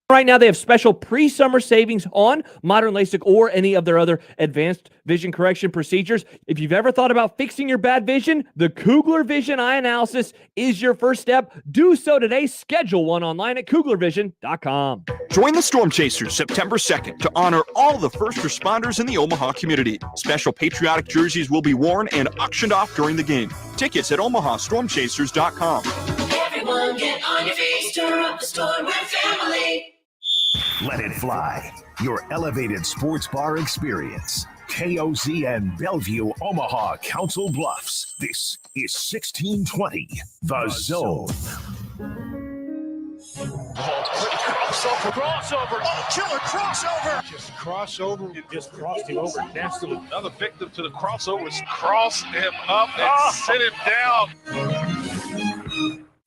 Right now, they have special pre-summer savings on modern LASIK or any of their other advanced vision correction procedures. If you've ever thought about fixing your bad vision, the Kugler Vision Eye Analysis is your first step. Do so today. Schedule one online at KuglerVision.com. Join the Storm Chasers September 2nd to honor all the first responders in the Omaha community. Special patriotic jerseys will be worn and auctioned off during the game. Tickets at OmahaStormChasers.com. Everyone get on your feet, stir up the storm with family. Let it fly. Your elevated sports bar experience. KOZ and Bellevue, Omaha, Council Bluffs. This is 1620, The Zone. Crossover. Oh, killer crossover. Just crossover. It just crossed him over. Nastily. Another victim to the crossovers. Crossed him up and sit him down.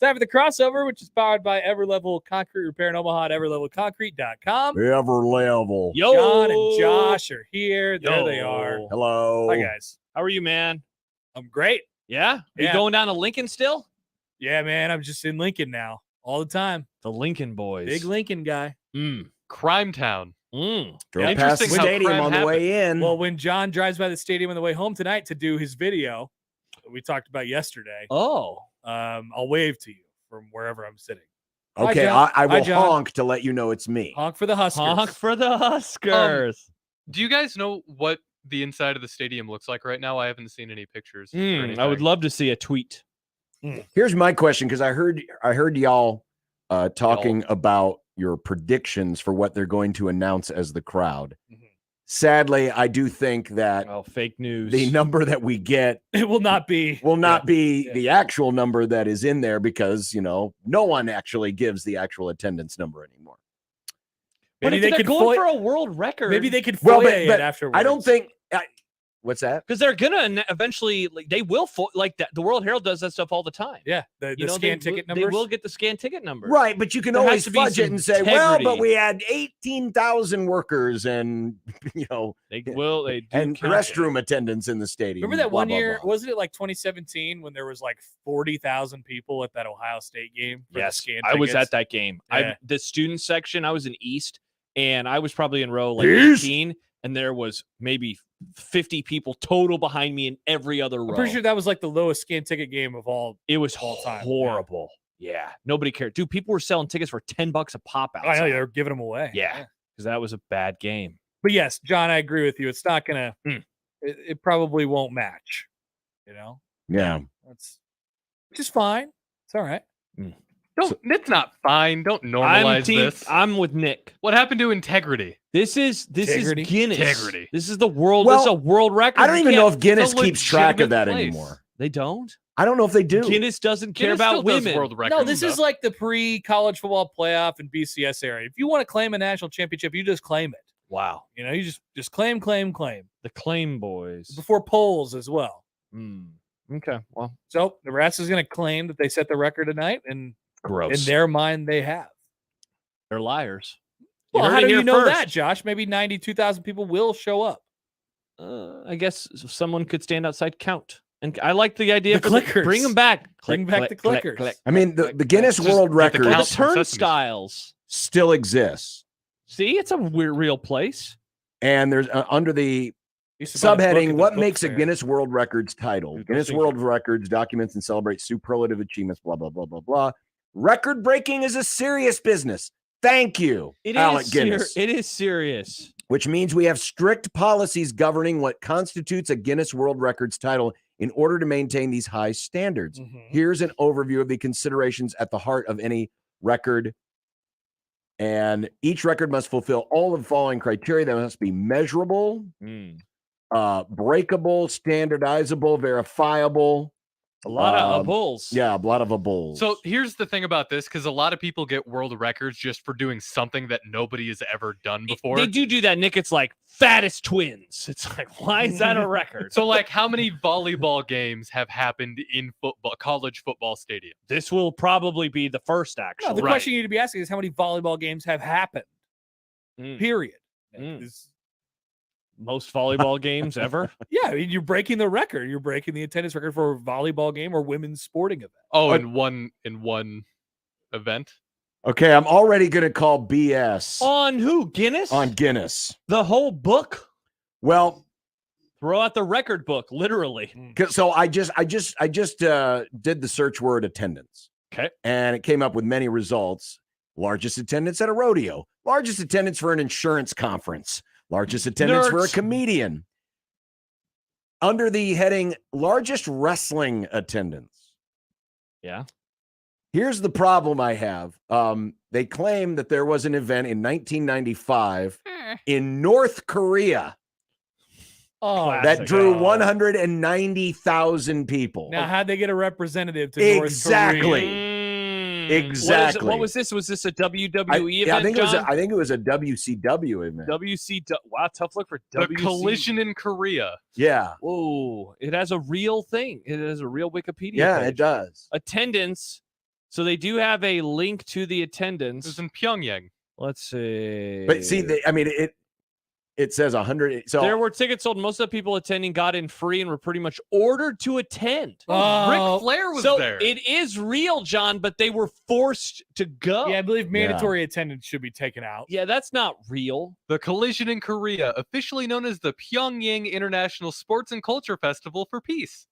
Time for the crossover, which is powered by Everlevel Concrete Repair in Omaha at everlevelconcrete.com. Everlevel. Yo. John and Josh are here. There they are. Hello. Hi, guys. How are you, man? I'm great. Yeah? Are you going down to Lincoln still? Yeah, man. I'm just in Lincoln now all the time. The Lincoln boys. Big Lincoln guy. Crime Town. Drove past the stadium on the way in. Well, when John drives by the stadium on the way home tonight to do his video that we talked about yesterday, I'll wave to you from wherever I'm sitting. Okay, I will honk to let you know it's me. Honk for the Huskers. Honk for the Huskers. Do you guys know what the inside of the stadium looks like right now? I haven't seen any pictures. I would love to see a tweet. Here's my question, because I heard y'all talking about your predictions for what they're going to announce as the crowd. Sadly, I do think that fake news. The number that we get will not be the actual number that is in there, because no one actually gives the actual attendance number anymore. Maybe they could go for a world record. Maybe they could foil it afterwards. I don't think. What's that? Because they're gonna eventually, they will the World Herald does that stuff all the time. Yeah, the scan ticket numbers. They will get the scan ticket numbers, right? But you can always fudge it and say, well, but we had 18,000 workers, and they do and restroom attendance in the stadium. Remember that blah, one blah, year? blah. Wasn't it like 2017 when there was like 40,000 people at that Ohio State game? Yes, I was at that game. Yeah. The student section. I was in East, and I was probably in row 18, and there was maybe 50 people total behind me in every other row. I'm pretty sure that was like the lowest scan ticket game of all. It was all time. Horrible. Yeah, nobody cared. Dude, people were selling tickets for $10 a pop outside. I know, they're giving them away. Yeah, because that was a bad game. But yes, John, I agree with you. It's not gonna. It probably won't match. Yeah, which is fine. It's all right. It's not fine. Don't normalize this. I'm with Nick. What happened to integrity? This is Guinness. Integrity. This is the world. Well, this is a world record. I don't even know if Guinness keeps track of that anymore. They don't. I don't know if they do. Guinness doesn't care about women. World records No, this is like the pre-college football playoff and BCS area. If you want to claim a national championship, you just claim it. Wow. You just claim. The claim boys. Before polls as well. Okay. Well, so Nebraska's going to claim that they set the record tonight, and gross. In their mind, they have. They're liars. Well, how do you know that, Josh? Maybe 92,000 people will show up. I guess someone could stand outside count. And I like the idea of clickers. Bring them back. Bring back the clickers. Click. I mean, the Guinness World Record, the turnstiles still exists. See, it's a weird, real place. And there's under the subheading, what makes a Guinness World Records title? Guinness World Records documents and celebrates superlative achievements, blah, blah, blah, blah, blah. Record breaking is a serious business. Thank you, Alec Guinness. It is serious. Which means we have strict policies governing what constitutes a Guinness World Records title in order to maintain these high standards. Here's an overview of the considerations at the heart of any record. And each record must fulfill all of the following criteria. They must be measurable, breakable, standardizable, verifiable. A lot of bulls. Yeah, a lot of bulls. So here's the thing about this, because a lot of people get world records just for doing something that nobody has ever done before. They do that, Nick. It's like fattest twins. It's like, why is that a record? So, like, how many volleyball games have happened in college football stadium? This will probably be the first, actually. No, the question you need to be asking is how many volleyball games have happened? Period. Most volleyball games ever? Yeah, I mean, you're breaking the record. You're breaking the attendance record for a volleyball game or women's sporting event. Oh, in one event? Okay, I'm already going to call BS On who? Guinness? on Guinness. The whole book? Well, Throw out the record book, literally. so I just did the search word attendance. Okay. And it came up with many results. Largest attendance at a rodeo, largest attendance for an insurance conference, largest attendance for a Nerds. comedian. Under the heading largest wrestling attendance. Yeah. Here's the problem I have. They claim that there was an event in 1995 in North Korea that drew 190,000 people. Now, how'd they get a representative to North Korea? Exactly. What was this? Was this a WWE event? I think it was a WCW event. Wow, tough look for The collision in Korea. Yeah. Whoa, it has a real thing. It has a real Wikipedia. Yeah, page. it does. Attendance. So they do have a link to the attendance. It was in Pyongyang. Let's see. But see, it says 100. So there were tickets sold. Most of the people attending got in free and were pretty much ordered to attend. Ric Flair was so there. It is real, John, but they were forced to go. Yeah, I believe mandatory attendance should be taken out. Yeah, that's not real. The collision in Korea, officially known as the Pyongyang International Sports and Culture Festival for Peace.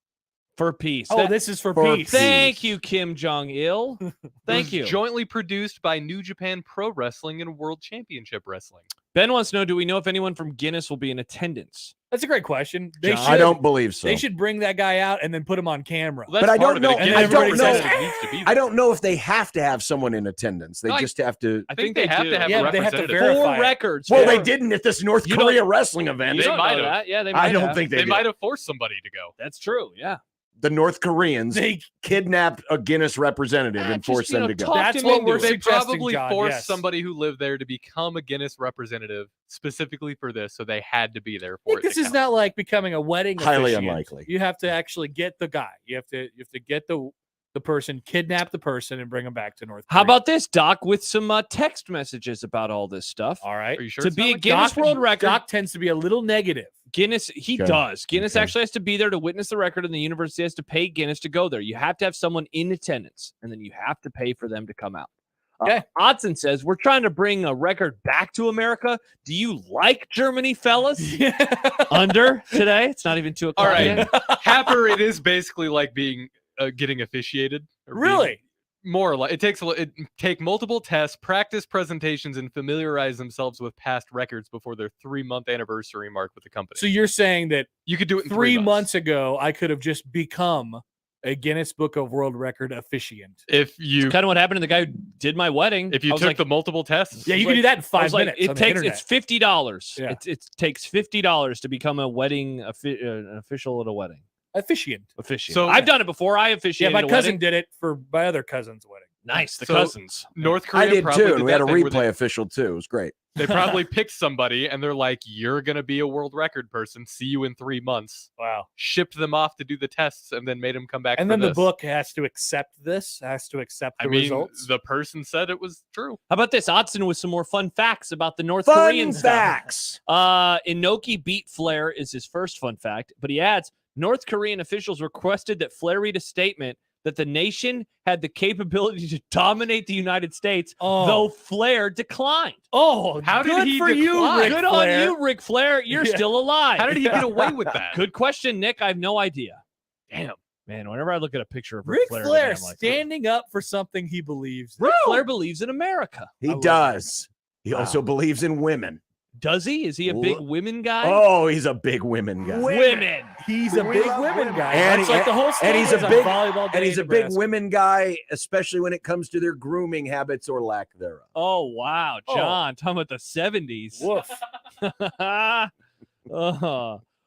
For peace. Oh, this is for peace. Thank you, Kim Jong-il. Thank you. Jointly produced by New Japan Pro Wrestling and World Championship Wrestling. Ben wants to know, do we know if anyone from Guinness will be in attendance? That's a great question. I don't believe so. They should bring that guy out and then put him on camera. Well, but I don't know. Again, I don't know. needs to be there. I don't know if they have to have someone in attendance. They just have to. I think they have do. to have Yeah, a but they have to representative. verify For it. records. Well, for- they didn't at this North You Korea don't- wrestling event. You They don't might know have. that. Yeah, they might I don't have. think They did. might have forced somebody to go. That's true. Yeah. The North Koreans They- kidnapped a Guinness representative and just, forced them to go. talk That's him what into we're it. They suggesting, probably John, forced yes. somebody who lived there to become a Guinness representative specifically for this, so they had to be there for it. This to is count. not like becoming a wedding. Highly officiant. unlikely. You have to actually get the guy. You have to get the person, kidnap the person, and bring him back to North Korea. How about this, Doc, with some text messages about all this stuff? All right. Are you sure? To it's be not a like Guinness Doc? World Record, Doc tends to be a little negative. Guinness, he Okay. does. Guinness Okay. actually has to be there to witness the record, and the university has to pay Guinness to go there. You have to have someone in attendance, and then you have to pay for them to come out. Okay. Odson says, we're trying to bring a record back to America. Do you like Germany, fellas? Under today? It's not even 2 o'clock. All right, yet. Happer. It is basically like being getting officiated. or being- Really? more or less. It takes take multiple tests, practice presentations, and familiarize themselves with past records before their 3-month anniversary mark with the company. So you're saying that you could do it in 3 3 months ago, I could have just become a Guinness Book of World Record officiant. if you Kind of what happened to the guy who did my wedding. if I you was took like, the multiple tests. Yeah, you like- can do that in I 5 was like, minutes. it on the takes internet. it's $50. Yeah. It takes $50 to become a wedding an official at a wedding. officiant. Officiant. So- I've done it before. I Yeah, officiated. my a cousin wedding. did it for my other cousin's wedding. Nice, the So- cousins. North Korea I did probably too, and we had a that thing where replay official too. It was great. They probably picked somebody and they're like, "You're gonna be a world record person. See you in 3 months." Wow. Shipped them off to do the tests and then made them come back. And for then the this. book has to accept this, has to accept the I mean, results. the person said it was true. How about this? Odson with some more fun facts about the North Fun Korean stuff. facts. Inoki beat Flair is his first fun fact, but he adds North Korean officials requested that Flair read a statement that the nation had the capability to dominate the United States, though Flair declined. Oh, How did good he for you, decline? Ric Good Flair. on you, Ric Flair. You're Yeah. still alive. How did he get away with that? Good question, Nick. I have no idea. Damn. Man, whenever I look at a picture of Ric Ric Flair, Flair today, I'm like, standing up for something he believes. Ric Flair believes in America. He love does. He Wow. also believes in women. Does he? Is he a big women guy? Oh, he's a big women guy. Women. He's a big women guy. And That's like the whole and he's state a is big on volleyball day and he's in a big Nebraska. women guy, especially when it comes to their grooming habits or lack thereof. Oh, wow. Oh. John, talking about the 70s. Woof.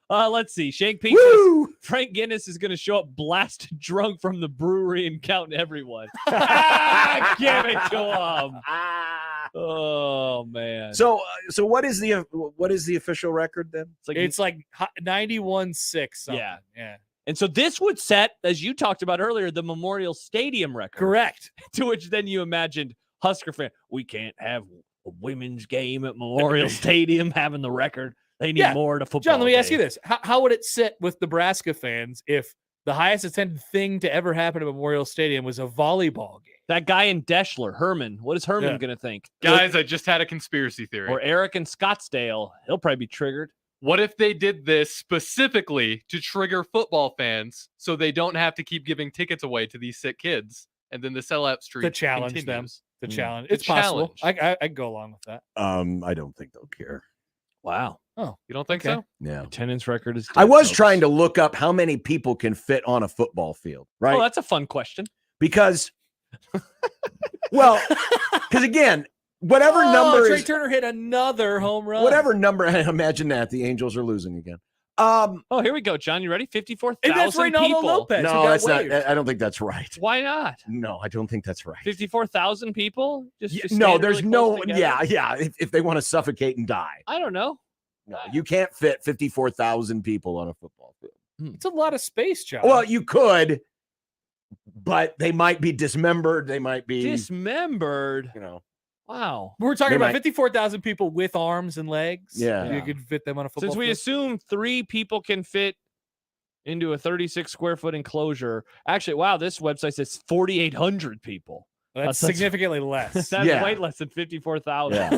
Let's see. Shank Pink says Frank Guinness is going to show up blasted drunk from the brewery and counting everyone. Give it to him. Oh, man. So what is the official record then? It's like, It's like 91-6. Yeah. Yeah. and so this would set, as you talked about earlier, the Memorial Stadium record. Correct. To which then you imagined Husker fan, we can't have a women's game at Memorial Stadium having the record. They need Yeah. more to football. John, let me ask day. you this. How would it sit with Nebraska fans if The highest attended thing to ever happen at Memorial Stadium was a volleyball game. That guy in Deschler, Herman. What is Herman Yeah. going to think? Guys, I just had a conspiracy theory. Or Eric in Scottsdale. He'll probably be triggered. What if they did this specifically to trigger football fans so they don't have to keep giving tickets away to these sick kids? And then the sellout streak To challenge them. continues. The Mm. challenge. The It's possible. challenge. I go along with that. I don't think they'll care. Wow. Oh, You don't think Okay. so? Yeah. Attendance record is I dead, was folks. trying to look up how many people can fit on a football field, right? Oh, that's a fun question. Because, well, because again, whatever number Trey is, Turner hit another home run. whatever number, imagine that the Angels are losing again. Oh, here we go, John. You ready? And that's 54,000 Ronaldo people. Lopez. who No, got that's not. waived. I don't think that's right. Why not? No, I don't think that's right. 54,000 people? Just No, stand there's really no. close together? Yeah. If they want to suffocate and die, I don't know. no, you can't fit 54,000 people on a football field. It's a lot of space, John. Well, you could, but they might be dismembered. They might be, Dismembered. you know. Wow. we're talking they about might- 54,000 people with arms and legs. Yeah. You could fit them on a football Since we field. assume 3 people can fit into a 36 square foot enclosure. Actually, wow, this website says 4,800 people. That's that's- significantly less. That's Yeah. way less than 54,000. Yeah.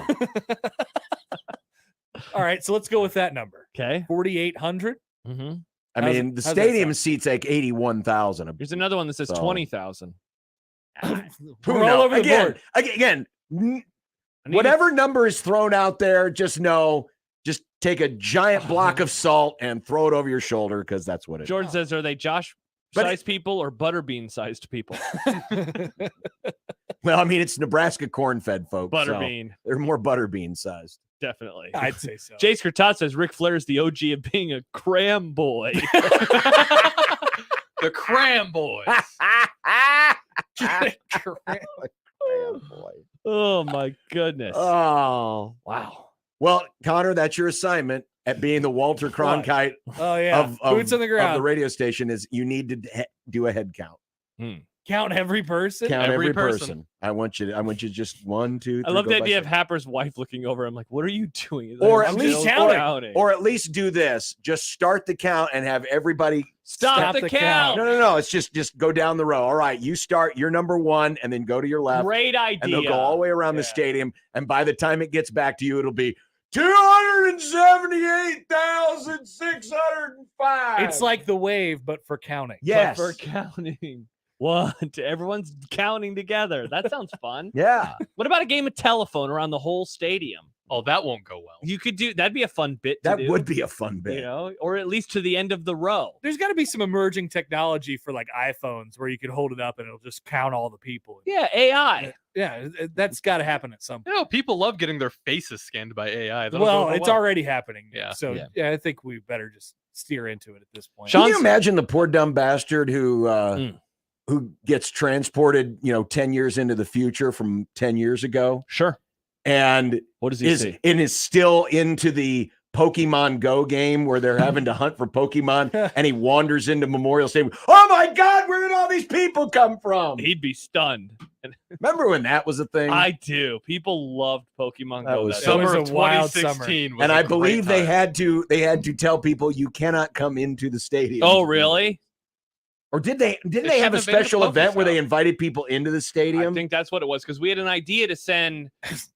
All right, so let's go with that number. Okay. 4,800. Mm-hmm. I How's mean, it- the how's that stadium sound? seats like 81,000. Here's another one that says So- 20,000. We're all over the board. Again, I need whatever number is thrown out there, just take a giant block of salt and throw it over your shoulder because that's what it is. Jordan says, are they Josh But sized people or Butterbean sized people? Well, I mean, it's Nebraska corn-fed folks. so Butterbean, they're more butterbean sized. definitely. I'd say so. Jace Kurtat says Ric Flair is the OG of being a cram boy. The Cram Boys. Oh my goodness. Oh, Wow. well, Connor, that's your assignment at being the Walter Cronkite Oh yeah, of boots on the of ground. the radio station. Is you need to do a head count. Count every person. Count Every every person. person. I want you to just 1, 2, 3. I love go the by idea of second. Happer's wife looking over. I'm like, what are you doing? He's Or like, at "I'm least still counting." or at least do this. Just start the count and have everybody stop the the count. count. No. It's just go down the row. All right, you start. You're number 1, and then go to your left, Great idea. and they'll go all the way around the Yeah. stadium. And by the time it gets back to you, it'll be 278,605. It's like the wave, but for counting. But yes, for counting. What? Everyone's counting together. That sounds fun. yeah. What about a game of telephone around the whole stadium? Oh, that won't go well. You could do that'd be a fun bit to That do, would be a fun bit. you know, or at least to the end of the row. There's got to be some emerging technology for like iPhones where you could hold it up and it'll just count all the people. Yeah, AI. Yeah, that's got to happen at some point. You know, people love getting their faces scanned by AI. That'll Well, go over it's well. already happening. Yeah. So Yeah. I think we better just steer into it at this point. Can you Sean's- imagine the poor dumb bastard who gets transported, 10 years into the future from 10 years ago Sure. and What does he see? is still into the Pokemon Go game where they're having to hunt for Pokemon and he wanders into Memorial Stadium. Oh my God, where did all these people come from? He'd be stunned. Remember when that was a thing? I do. People loved Pokemon That Go. was that so- day. Summer It of was a wild 2016 was and a I great believe they time. had to tell people you cannot come into the stadium. Oh, really? Or didn't they have shouldn't a have been at special the event where they Pokestop. invited people into the I stadium? think that's what it was because we had an idea to send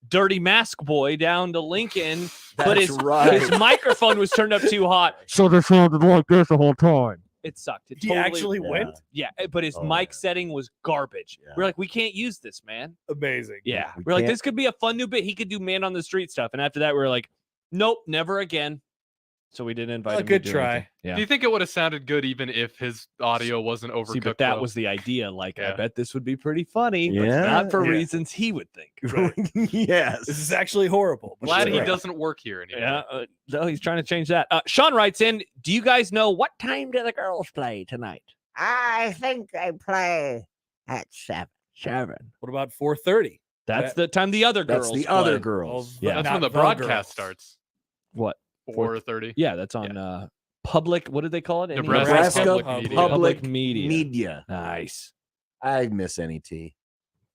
Dirty Mask Boy down to Lincoln, but That's his right. microphone was turned up too hot. So they sounded like this the whole time. It sucked. It He totally, actually Yeah. went. yeah, but his Oh, mic yeah. setting was garbage. Yeah. We're like, we can't use this, man. Amazing. Yeah, We we're like, can't- this could be a fun new bit. He could do man on the street stuff, and after that, we were like, nope, never again. So we didn't invite A him. to good do try. anything. Yeah. Do you think it would have sounded good even if his audio wasn't overcooked? See, but that well? was the idea. Like, I Yeah. bet this would be pretty funny, but Yeah, not for yeah. reasons he would think. Yes. This is actually horrible. but Glad he sure. doesn't work here anymore. Yeah, no, he's trying to change that. Sean writes in, do you guys know what time do the girls play tonight? I think they play at 7. 7. What about 4:30? That's the time the other girls That's the other play. girls. Yeah. That's Not when the the broadcast girls. starts. What? 4:30. Yeah, that's on public. What did they call it? Nebraska Public Public Media. Media. Nice. I miss NET.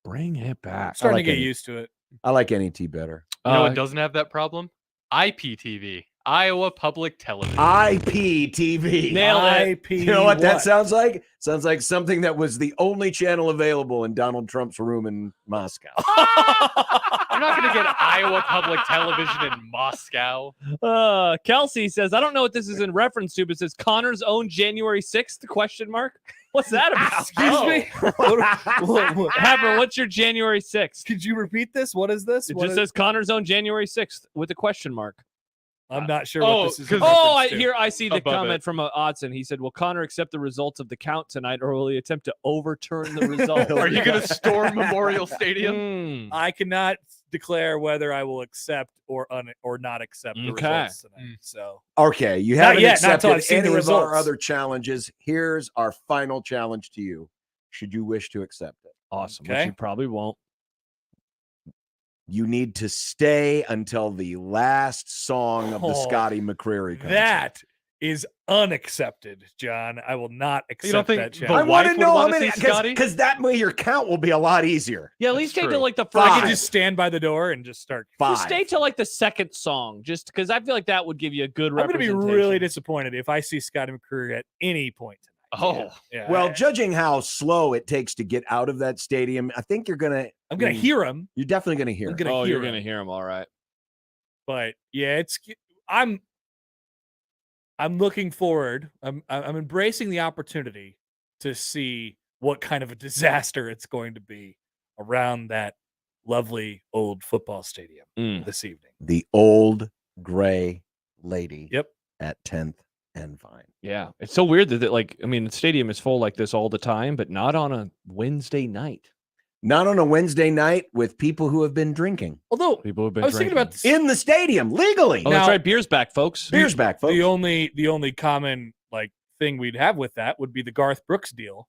Bring it back. Starting like to get it. used to it. I like NET better. You know what doesn't have that problem? IPTV. Iowa Public Television. IPTV. Nailed it. IP. You know what that sounds like? Sounds like something that was the only channel available in Donald Trump's room in Moscow. I'm not going to get Iowa Public Television in Moscow. Kelsey says, I don't know what this is in reference to, but it says Connor's own January 6th, question mark. What's that about? Excuse me? Happer, what's your January 6th? Could you repeat this? What is this? It What just is- says Connor's own January 6th with a question mark. I'm not sure Oh, what this is. in Oh, reference to. I see the Above comment it. from Odson. He said, will Connor accept the results of the count tonight, or will he attempt to overturn the result? Are you going to storm Memorial Stadium? I cannot declare whether I will accept or not accept the results tonight. So Okay, you Not haven't yet, not till accepted I've seen the any of our results. other challenges. Here's our final challenge to you, should you wish to accept it. Awesome, Okay. which you probably won't. You need to stay until the last song of the Oh, Scotty McCreery concert. that is unaccepted, John. I will not accept don't think that the challenge. I want wife to would know how wanna many, see Scotty? because that way your count will be a lot easier. Yeah, at least stay true. till like the If I first. could just stand by the door and just start. Just Five. stay till like the second song, just because I feel like that would give you a good I'm going to be representation. really disappointed if I see Scotty McCreery at any point tonight. Oh, Yeah, Well, judging how slow it takes to get out of that stadium, I think you're gonna. I'm going to hear him. You're definitely gonna hear. I'm it. going to Oh, hear you're him. gonna hear him, all right. But yeah, I'm looking forward. I'm embracing the opportunity to see what kind of a disaster it's going to be around that lovely old football stadium this evening. The old gray lady. Yep. At 10th and Vine. Yeah, it's so weird that the stadium is full like this all the time, but not on a Wednesday night. Not on a Wednesday night with people who have been drinking Although People have been I was thinking drinking. about this, in the stadium legally. Oh, that's Now- right. Beer's back, folks. Beer's back, folks. the only common thing we'd have with that would be the Garth Brooks deal.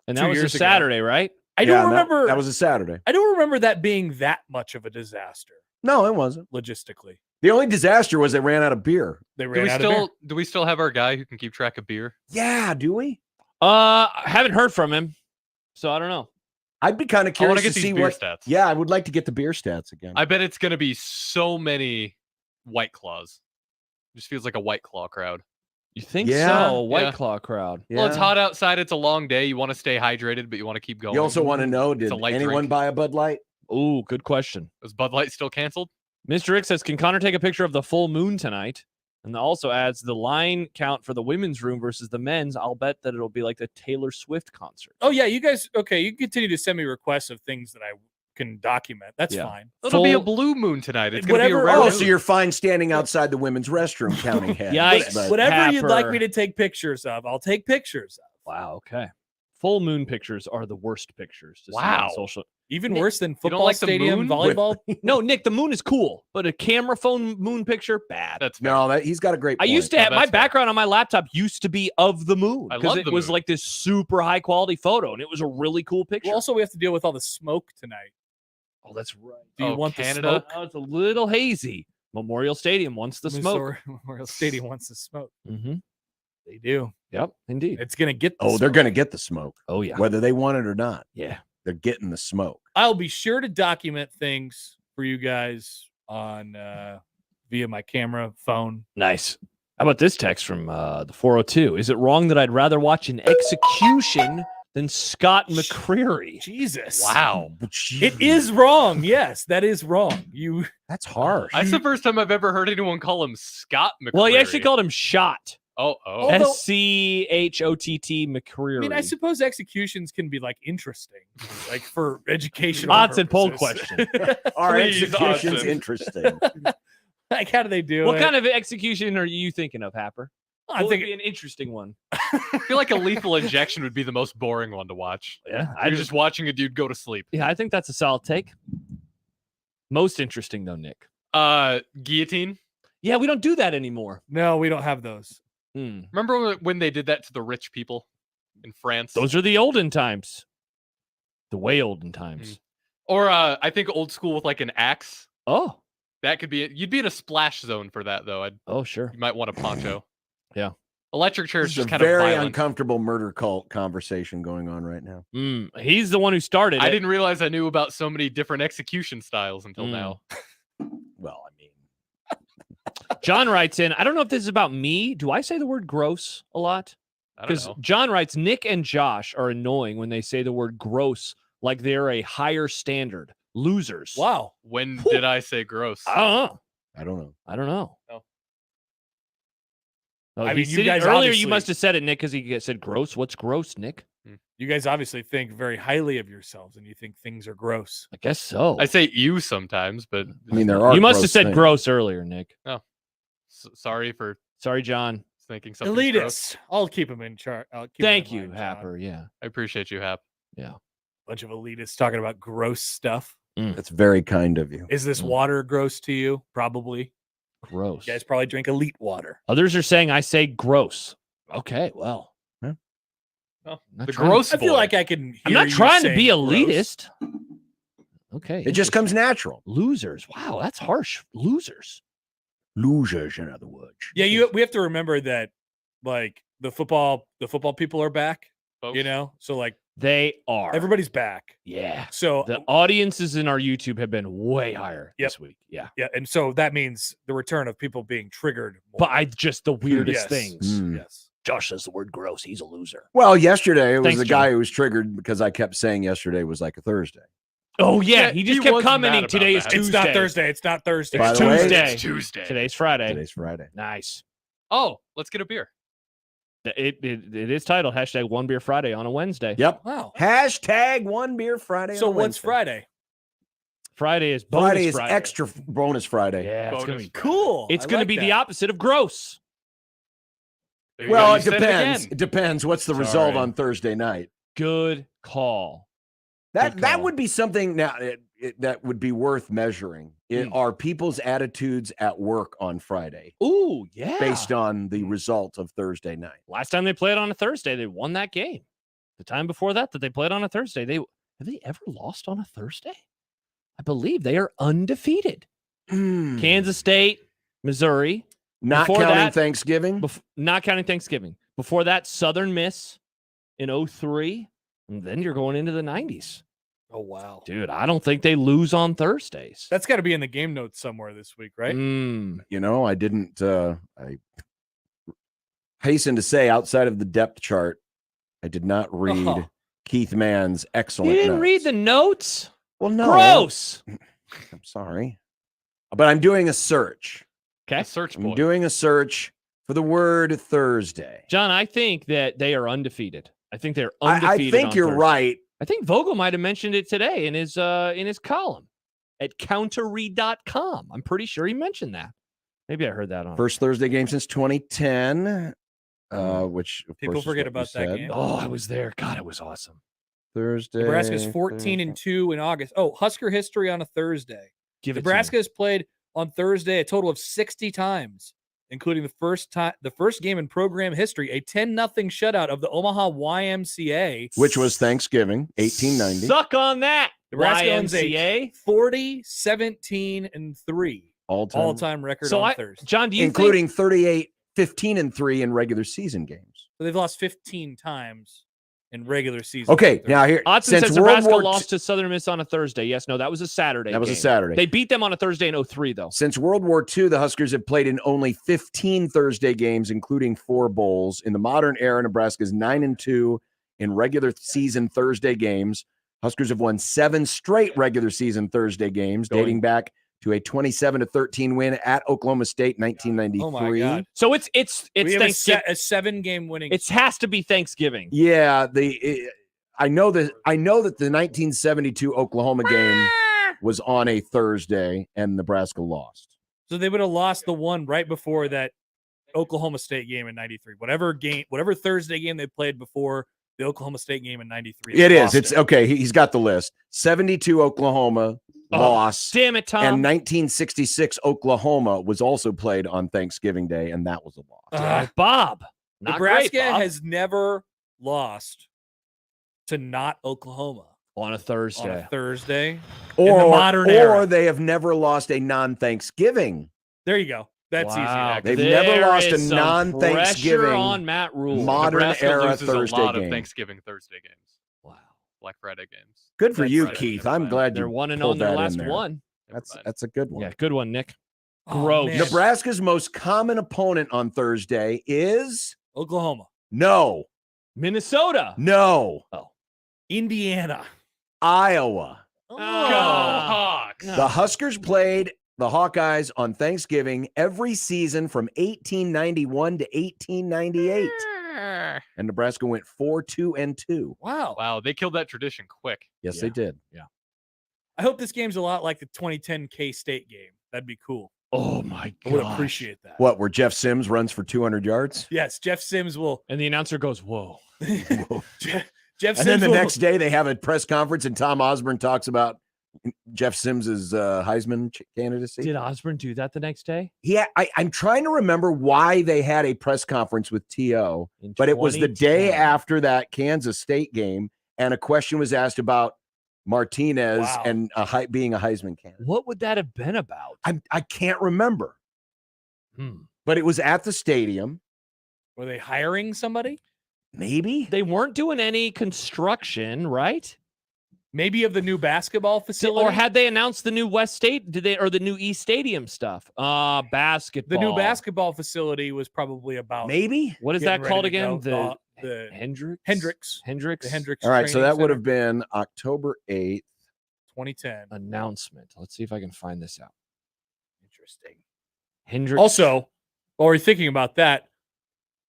And 2 that was a years ago. Saturday, right? I Yeah, don't that- remember. That was a Saturday. I don't remember that being that much of a disaster No, it wasn't. logistically. The only disaster was they ran out of beer. They do ran we out of beer. still have our guy who can keep track of beer? Yeah, do we? I haven't heard from him, so I don't know. I'd be kind of I want curious to to get these see beer what. stats. Yeah, I would like to get the beer stats again. I bet it's going to be so many White Claws. It just feels like a White Claw crowd. You think Yeah. so? White Yeah. Claw crowd. Well, it's hot outside. It's a long day. You want to stay hydrated, but you want to keep going. You also want to know, It's did a light anyone drink. buy a Bud Light? Ooh, good question. Is Bud Light still canceled? Mr. Rick says, can Connor take a picture of the full moon tonight? And also adds the line count for the women's room versus the men's. I'll bet that it'll be like the Taylor Swift concert. Oh yeah, you guys. Okay, you continue to send me requests of things that I can document. That's Yeah. fine. It'll be a Full- blue moon tonight. It's going to be a Whatever- rare Oh, moon. so you're fine standing outside the women's restroom counting heads. Yikes. but- Whatever you'd like Happer. me to take pictures of, I'll take pictures of. Wow, okay. Full moon pictures are the worst pictures. To see on Wow. social. Even Nick, worse than don't football like the stadium moon? volleyball. No, Nick, the moon is cool, but a camera phone moon picture, bad. That's fair. No, he's got a great I point. used to have my that's fair. background on my laptop used to be of the moon I because love it the was moon. like this super high quality photo and it was a really cool picture. Well, also, we have to deal with all the smoke tonight. oh, that's right. Do you Oh, want Canada? the smoke? Oh, it's a little hazy. Memorial Stadium wants the smoke. Memorial Stadium wants the smoke. Mm-hmm. They do. Yep, indeed. It's gonna get. The Oh, they're smoke. going to get the smoke, Oh yeah, whether they want it or not. yeah. They're getting the smoke. I'll be sure to document things for you guys on via my camera phone. Nice. How about this text from the 402? Is it wrong that I'd rather watch an execution than Scott McCreery? Jesus. Wow. It is wrong. Yes, that is wrong. You. That's harsh. That's the first time I've ever heard anyone call him Scott McCreery. Well, he actually called him Shot. Oh. Although- SCHOTT McCreery. I mean, I suppose executions can be like interesting, like for educational. Odds and poll purposes. question. Our Please, execution's Austin. interesting. Like, how do they do What it? kind of execution are you thinking of, Happer? I What think would be an interesting one. I feel like a lethal injection would be the most boring one to watch. Yeah, You're just watching a dude go to sleep. yeah, I think that's a solid take. Most interesting though, Nick. Guillotine. Yeah, we don't do that anymore. no, we don't have those. Remember when they did that to the rich people in France? Those are the olden times. The way olden times. Or I think old school with like an axe. Oh. That could be it. You'd be in a splash zone for that though. Oh, sure. You might want a poncho. Yeah. Electric chair is This is just a kind of very violent. uncomfortable murder cult conversation going on right now. He's the one who started it. I didn't realize I knew about so many different execution styles until now. Well, I mean, John writes in, I don't know if this is about me. Do I say the word gross a lot? I don't Because know. John writes, Nick and Josh are annoying when they say the word gross like they're a higher standard. Losers. Wow. When did I say gross? I don't know. I don't know. I don't know. Oh. Oh, I he mean, you said it guys earlier you obviously- must have said it, Nick, because he said gross. What's gross, Nick? You guys obviously think very highly of yourselves, and you think things are gross. I guess so. I say you sometimes, but I mean, there are. You must have gross said things. gross earlier, Nick. sorry for Sorry, John. thinking something gross. Elitist. I'll keep him in charge. Thank you, Happer. Yeah. I appreciate you, Hap. Bunch of elitists talking about gross stuff. That's very kind of you. Is this water gross to you? Probably. Gross. You guys probably drink elite water. Others are saying I say gross. Okay, well. Oh, Not the trying- gross I boy. feel like I can. I'm hear not you trying to be saying gross. elitist. Okay. It just comes natural. Losers. Wow, that's harsh. Losers. Losers, in other words. Yeah, we have to remember that, like the football people are back. Folks. You know, so like They are. everybody's back. Yeah. So The audiences in our YouTube have been way higher Yep. this week. Yeah. yeah, and so that means the return of people being triggered. More. But I just the weirdest Yes. things. Mm. Yes. Josh says the word gross. He's a loser. Well, yesterday it was Thanks, the John. guy who was triggered because I kept saying yesterday was like a Thursday. Oh, yeah. Yeah, He just he kept was mad commenting. about Today is that. Tuesday. It's not Thursday. It's not Thursday. By It's the way, Tuesday. It's Tuesday. Today's Friday. Today's Friday. Nice. Oh, let's get a beer. It is titled hashtag One Beer Friday on a Wednesday. Yep. Wow. Hashtag One Beer Friday. So on a what's Wednesday. Friday? Friday is bonus Friday is Friday. extra bonus Friday. Yeah, it's gonna Bonus be Friday. Cool. It's I going to like be that. the opposite of gross. There you go. Well, You it said depends. again. It depends. What's the Sorry. result on Thursday night? Good call. That Good that call. would be something now that would be worth measuring. Are people's attitudes at work on Friday Ooh, yeah. based on the result of Thursday night? Last time they played on a Thursday, they won that game. The time before that they played on a Thursday, have they ever lost on a Thursday? I believe they are undefeated. Kansas State, Missouri, Not Before counting that- Thanksgiving. not counting Thanksgiving. Before that, Southern Miss in 03. And then you're going into the 90s. Oh wow. Dude, I don't think they lose on Thursdays. That's got to be in the game notes somewhere this week, right? Mm. You know, I didn't. I hasten to say, outside of the depth chart, I did not read Oh. Keith Mann's excellent. You didn't notes. read the notes? Well, no. Gross. I'm sorry, but I'm doing a search. Okay. The search I'm boy. doing a search for the word Thursday. John, I think that they are undefeated. I think they're I undefeated. think on you're Thursday. right. I think Vogel might have mentioned it today in his column at counterread.com. I'm pretty sure he mentioned that. Maybe I heard that on. First Thursday game since 2010, which of People course is forget what you about that said. game. Oh, I was there. God, it was awesome. Thursday. Nebraska's 14-2 in August. Oh, Husker history on a Thursday. Give it Nebraska has played on Thursday a total of 60 times, including the first game in program history, a 10-0 shutout of the Omaha YMCA. which was Thanksgiving, 1890. Suck on that. Nebraska owns a YMCA. 40-17-3 all-time record So on Thursday. John, do you including 38, 15-3 in regular season games. So they've lost 15 times in regular season. Okay, now here, Odson since says World Nebraska War lost to Southern Miss on a Thursday. Yes, no, that was a Saturday. That was a game. Saturday. They beat them on a Thursday in 03, though. Since World War II, the Huskers have played in only 15 Thursday games, including 4 bowls. In the modern era, Nebraska is 9-2 in regular season Thursday games. Huskers have won 7 straight regular season Thursday games, dating back to a 27-13 win at Oklahoma State, 1993. Oh my God. So it's We have Thanksgiving. a 7-game winning. It has to be Thanksgiving. Yeah, I know that the 1972 Oklahoma game was on a Thursday and Nebraska lost. So they would have lost the one right before that Oklahoma State game in 93. Whatever Thursday game they played before the Oklahoma State game in 93. It they is. lost It's okay. He's got the list. 72 Oklahoma loss. Damn it, Tom. And 1966 Oklahoma was also played on Thanksgiving Day, and that was a loss. Bob. Not Nebraska great, Bob. has never lost to not Oklahoma on a on Thursday. a Thursday in the modern or era. they have never lost a non-Thanksgiving. There you go. That's Wow. easy. They've never There lost a is some non-Thanksgiving pressure on Matt Rule. modern Nebraska era loses Thursday a lot game. of Thanksgiving Thursday games. Wow. Black Friday games. Good for That's you, right. Keith. I'm glad They're you 1-0 pulled in their that last in there. one. That's a good one. Yeah, good one, Nick. Gross. man. Nebraska's most common opponent on Thursday is Oklahoma. no, Minnesota. no, Indiana. Iowa. Go Hawks. The Huskers played the Hawkeyes on Thanksgiving every season from 1891 to 1898. And Nebraska went 4-2-2. Wow. Wow, they killed that tradition quick. Yes, they did. I hope this game's a lot like the 2010 K-State game. That'd be cool. Oh my I would god. appreciate that. What, where Jeff Sims runs for 200 yards? Yes, Jeff Sims will. And the announcer goes, "Whoa." Jeff And Sims then the will, next day they have a press conference and Tom Osborne talks about Jeff Sims's Heisman candidacy. Did Osborne do that the next day? Yeah, I'm trying to remember why they had a press conference with T.O., In but it was the day 2010. after that Kansas State game, and a question was asked about Martinez Wow. and being a Heisman candidate. What would that have been about? I can't remember, but it was at the stadium. Were they hiring somebody? Maybe. They weren't doing any construction, right? Maybe of the new basketball facility? Or had they announced the new West State? Did they or the new East Stadium stuff? Basketball. the new basketball facility was probably about Maybe. What is getting that called ready to again? go. The The Hendricks. The Hendricks. All right, so Training that would Center, have been October 8th. 2010. announcement. Let's see if I can find this out. Interesting. Hendricks. Also, while we're thinking about that,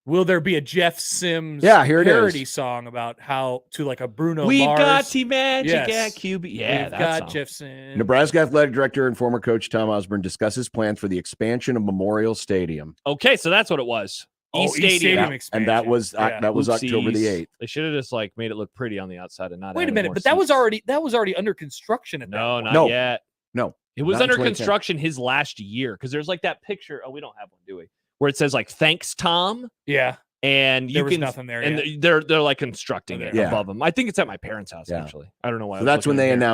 will there be a Jeff Sims Yeah, here it parody is. song about how to like a Bruno we Mars? got T-Magic Yes. at QB. Yeah, We've that got song. Jeff Sims. Nebraska athletic director and former coach Tom Osborne discusses plans for the expansion of Memorial Stadium. Okay, so that's what it was. East Stadium. expansion. And that was Yeah. October the Oopsies. 8th. They should have just like made it look pretty on the outside and not. Wait a added minute, more but that was seats. already under construction at that No, point. not No. yet. No. It was Not in under 2010. construction his last year because there's like that picture. Oh, we don't have one, do we? Where it says like "Thanks, Tom," Yeah. and you There was can nothing there and yet. they're like constructing it Yeah. above them. I think it's at my parents' house Yeah. actually. I don't know why. I So was that's when looking they in here.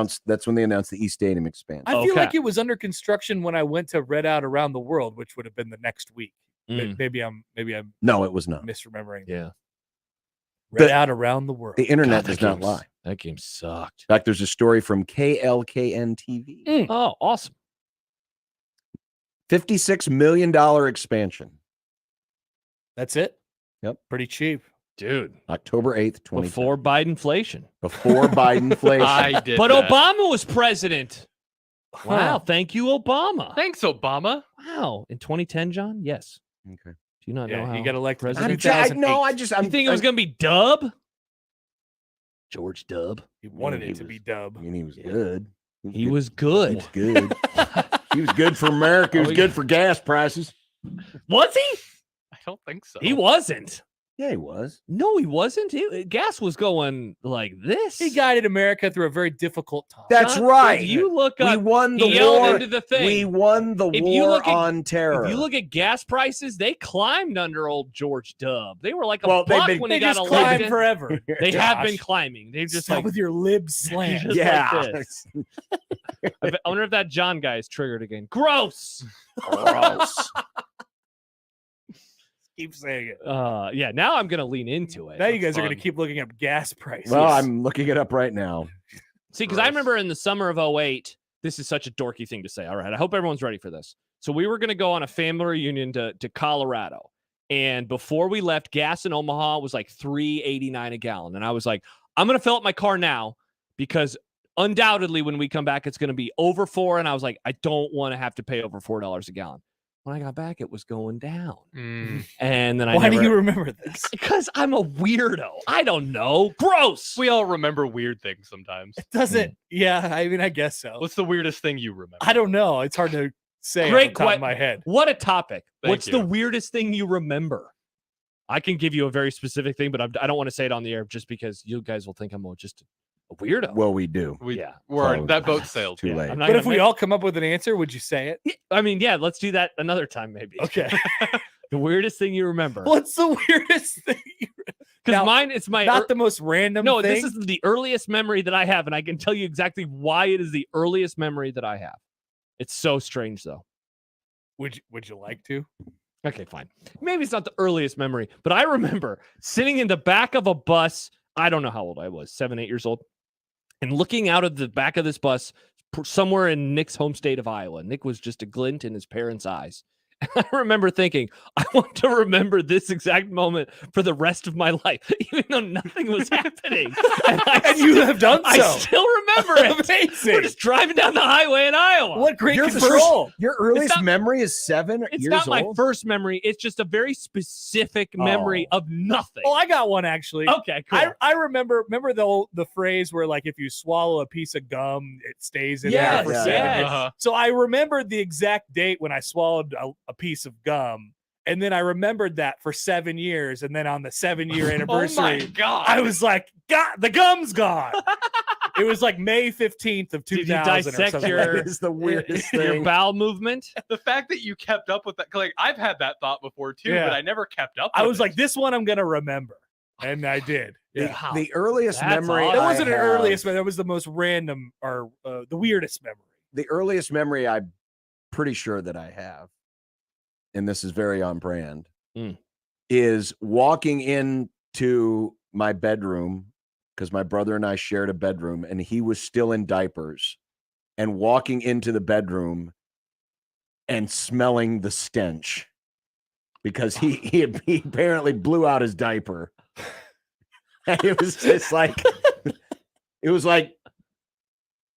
announced the East Stadium expansion. I feel Okay. like it was under construction when I went to Red Out Around the World, which would have been the next week. Mm. Maybe I'm No, it was not. misremembering. Yeah, Red Out Around the World. The internet God, does that not game's- lie. That game sucked. In fact, there's a story from KLKN TV. Oh, awesome. $56 million expansion. That's it. Yep. Pretty cheap. Dude, October 8th, 2020. before Bidenflation. Before Bidenflation. I did. But that. Obama was president. Wow, Huh. thank you, Obama. Thanks, Obama. Wow, in 2010, John? Yes. Okay. Do you not know Yeah, how he got elected. president? I'm You think it was going to be Dub? George Dub. He wanted he it to was- be Dub. I mean, he was good. He was good. He was good. He was good for America. He was Oh, good for gas prices. Was he? I don't think so. He wasn't. Yeah, he was. No, he wasn't. Gas was going like this. He guided America through a very difficult time. That's John, right. If you look We up, won the he yelled war. into the thing. We won the If you war look at- on terror. If you look at gas prices, they climbed under old George Dub. They were like a Well, they've buck been- when They he got just climbed elected. forever. They have been Josh. climbing. They've just Stop like with your lib slant. Just yeah. like this. I wonder if that John guy is triggered again. Gross. Gross. Keep saying it. Yeah. Now I'm gonna lean into it. Now you That's guys are going fun. to keep looking up gas prices. Well, I'm looking it up right now. See, because I remember in the summer of 2008, this is such a dorky thing to say. All right, I hope everyone's ready for this. So we were going to go on a family reunion to Colorado. And before we left, gas in Omaha was like $3.89 a gallon. And I was like, I'm going to fill up my car now because undoubtedly when we come back, it's going to be over $4. And I was like, I don't want to have to pay over $4 a gallon. When I got back, it was going down. Mm. And then I Why never, do you remember this? Because I'm a weirdo. I don't know. Gross. We all remember weird things sometimes. It doesn't. Yeah, I mean, I guess so. What's the weirdest thing you remember? I don't know. It's hard to say Great off the top que- of my head. What a topic. Thank What's the you. weirdest thing you remember? I can give you a very specific thing, but I don't want to say it on the air just because you guys will think I'm just a weirdo. Well, we do. Yeah. We're Oh, that boat sailed. Too late. I'm not But gonna if we make- all come up with an answer, would you say it? I mean, yeah, let's do that another time maybe. Okay. The weirdest thing you remember. What's the weirdest thing? Because Now, mine, it's my Not the most random no, thing. this is the earliest memory that I have, and I can tell you exactly why it is the earliest memory that I have. It's so strange though. Would you like to? Okay, fine. Maybe it's not the earliest memory, but I remember sitting in the back of a bus. I don't know how old I was, 7, 8 years old, and looking out of the back of this bus, somewhere in Nick's home state of Iowa. Nick was just a glint in his parents' eyes. I remember thinking, I want to remember this exact moment for the rest of my life, even though nothing was happening. And you have done so. I still remember it. Amazing. We're just driving down the highway in Iowa. What great Your control. Your earliest not- memory is 7 It's years not my old? first memory. It's just a very specific memory of nothing. Oh, I got one actually. Okay, cool. I remember the phrase where like if you swallow a piece of gum, it stays in Yes, there for yes. 7 years. So I remembered the exact date when I swallowed a pice of gum. And then I remembered that for 7 years. And then on the 7-year anniversary, Oh my God. I was like, God, the gum's gone. It was like May 15th of Did you 2000 or dissect something. your- That is the weirdest Your thing. bowel movement? The fact that you kept up with that, like I've had that thought before too, Yeah. but I never kept up. I with was it. like, this one I'm going to remember. And I did. Yeah. The earliest That's memory awesome. That I wasn't an have- earliest, but that was the most random or the weirdest memory. The earliest memory I'm pretty sure that I have, and this is very on brand, is walking into my bedroom because my brother and I shared a bedroom and he was still in diapers, and walking into the bedroom and smelling the stench because he apparently blew out his diaper. And it was just like it was like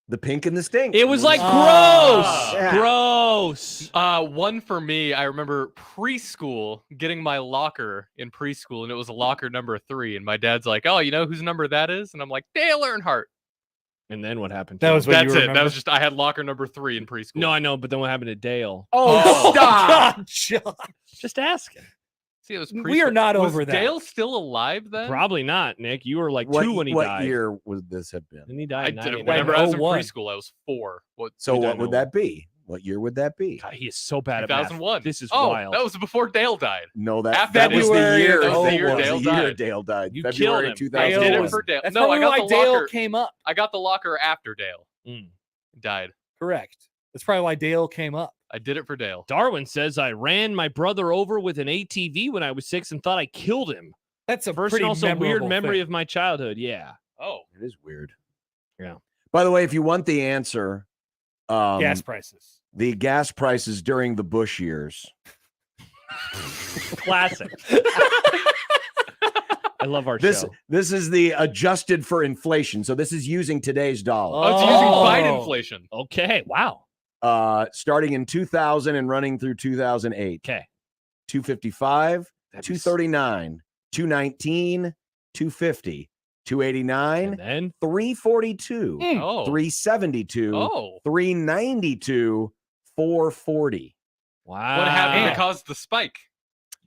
the pink and the stink. It was like Ah. gross. Gross. One for me, I remember preschool, getting my locker in preschool, and it was locker number 3. And my dad's like, "Oh, you know whose number that is?" And I'm like, "Dale Earnhardt." And then what happened? That to was him? what That's you it. remember? That was just I had locker number 3 in preschool. No, I know, but then what happened to Dale? Oh, stop. God, John. Just asking. See, it was We are preschool. not Was over that. Dale still alive then? Probably not, Nick. You were like What, 2 when he what died. year would this have been? And he I died in did, 99. whenever I was in 01. preschool, I was 4. What? So You what don't would know. that be? What year would that be? God, he is so bad at math. 2001. This is oh, wild. that was before Dale died. No, that After that was the February year. of- that was the year it was Dale the year died. Dale died. You February killed him. I 2001. did it for Dale. That's No, I probably got why the Dale locker. came up. I got the locker after Dale Mm. died. Correct. That's probably why Dale came up. I did it for Dale. Darwin says I ran my brother over with an ATV when I was 6 and thought I killed him. That's a First pretty and also weird memorable memory thing. of my childhood. Yeah. Oh, It is weird. Yeah. By the way, if you want the answer, gas prices. the gas prices during the Bush years. Classic. I love our This show. this is the adjusted for inflation. So this is using today's dollar. oh, it's using Oh. Biden inflation. Okay. Wow. Starting in 2000 and running through 2008. Okay. 255, That'd be 239, 219, 250, 289, And then 342, Oh, 372, oh, 392, 440. wow. what happened man. to cause the spike?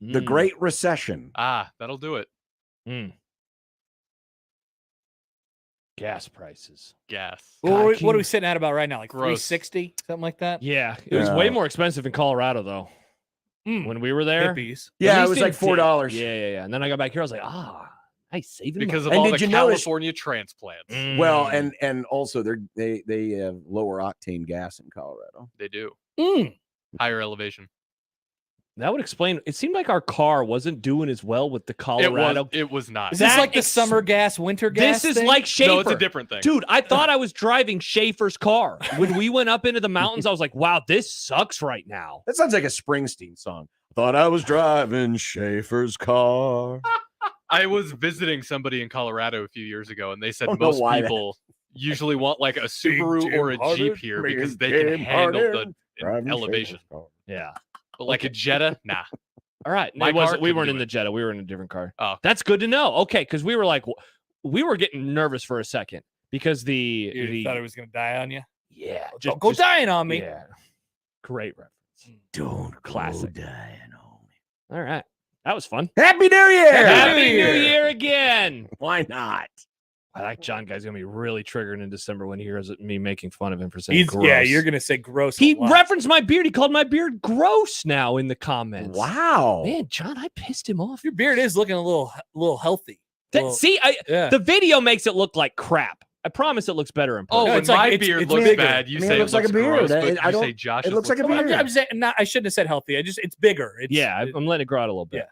The Mm. Great Recession. Ah, that'll do it. Mm. Gas prices. Gas. What, God, are we, can what are you- we sitting at about right now? Like Gross. 360, something like that. Yeah. It was Yeah. way more expensive in Colorado though. Mm. When we were there. Hippies. Yeah, At it least was in like $4. Yeah, yeah, yeah. And then I got back here. I was like, nice saving Because of And all did the you notice- California transplants. money. Well, Mm. and also they have lower octane gas in Colorado. They do. Mm. Higher elevation. That would explain. It seemed like our car wasn't doing as well with the Colorado. It was not. Is this That like the ex- summer gas, winter gas? This is thing? like Schaefer. No, it's a different thing. Dude, I thought I was driving Schaefer's car. When we went up into the mountains, I was like, wow, this sucks right now. That sounds like a Springsteen song. Thought I was driving Schaefer's car. I was visiting somebody in Colorado a few years ago, and they said Don't know most why that- people usually want like a Subaru or a Jim Jeep Harden, here big because they can Jim handle Harden, the driving elevation. Schaefer's car. Yeah. But like a Jetta, nah. All right. My It wasn't, car we couldn't weren't do in the it. Jetta. We were in a different car. Oh. That's good to know. Okay. Because we were like, we were getting nervous for a second because You thought it was going to die on you? yeah. Don't go dying on me. Yeah. Great reference. Don't Classic. go dying on me. All right. That was fun. Happy New Year! Happy New Year again. Why not? I like John Guy's going to be really triggered in December when he hears me making fun of him for saying He's, gross. yeah, you're going to say gross. He a lot. referenced my beard. He called my beard gross now in the comments. Wow. Man, John, I pissed him off. Your beard is looking a little healthy. Little- See, yeah. the video makes it look like crap. I promise it looks better in person. Oh, No, when it's like- my it's- beard it's looks bigger. bad, you I mean, say it looks like a beard. gross, but I you don't- say Josh. it looks like a Well, beard. I'm saying, I shouldn't have said healthy. It's bigger. It's, yeah, I'm letting it grow out a little bit.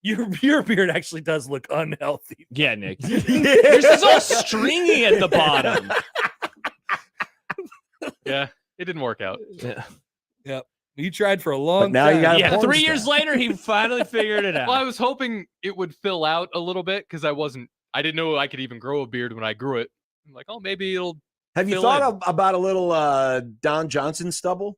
your beard actually does look unhealthy. Yeah, Nick. Yours is all stringy at the bottom. Yeah, it didn't work out. Yeah. Yep. You tried for a long now you time. got a porn 3 star. years later, he finally figured it out. Well, I was hoping it would fill out a little bit because I didn't know I could even grow a beard when I grew it. I'm like, oh, maybe it'll. Have you fill thought in. about a little Don Johnson stubble?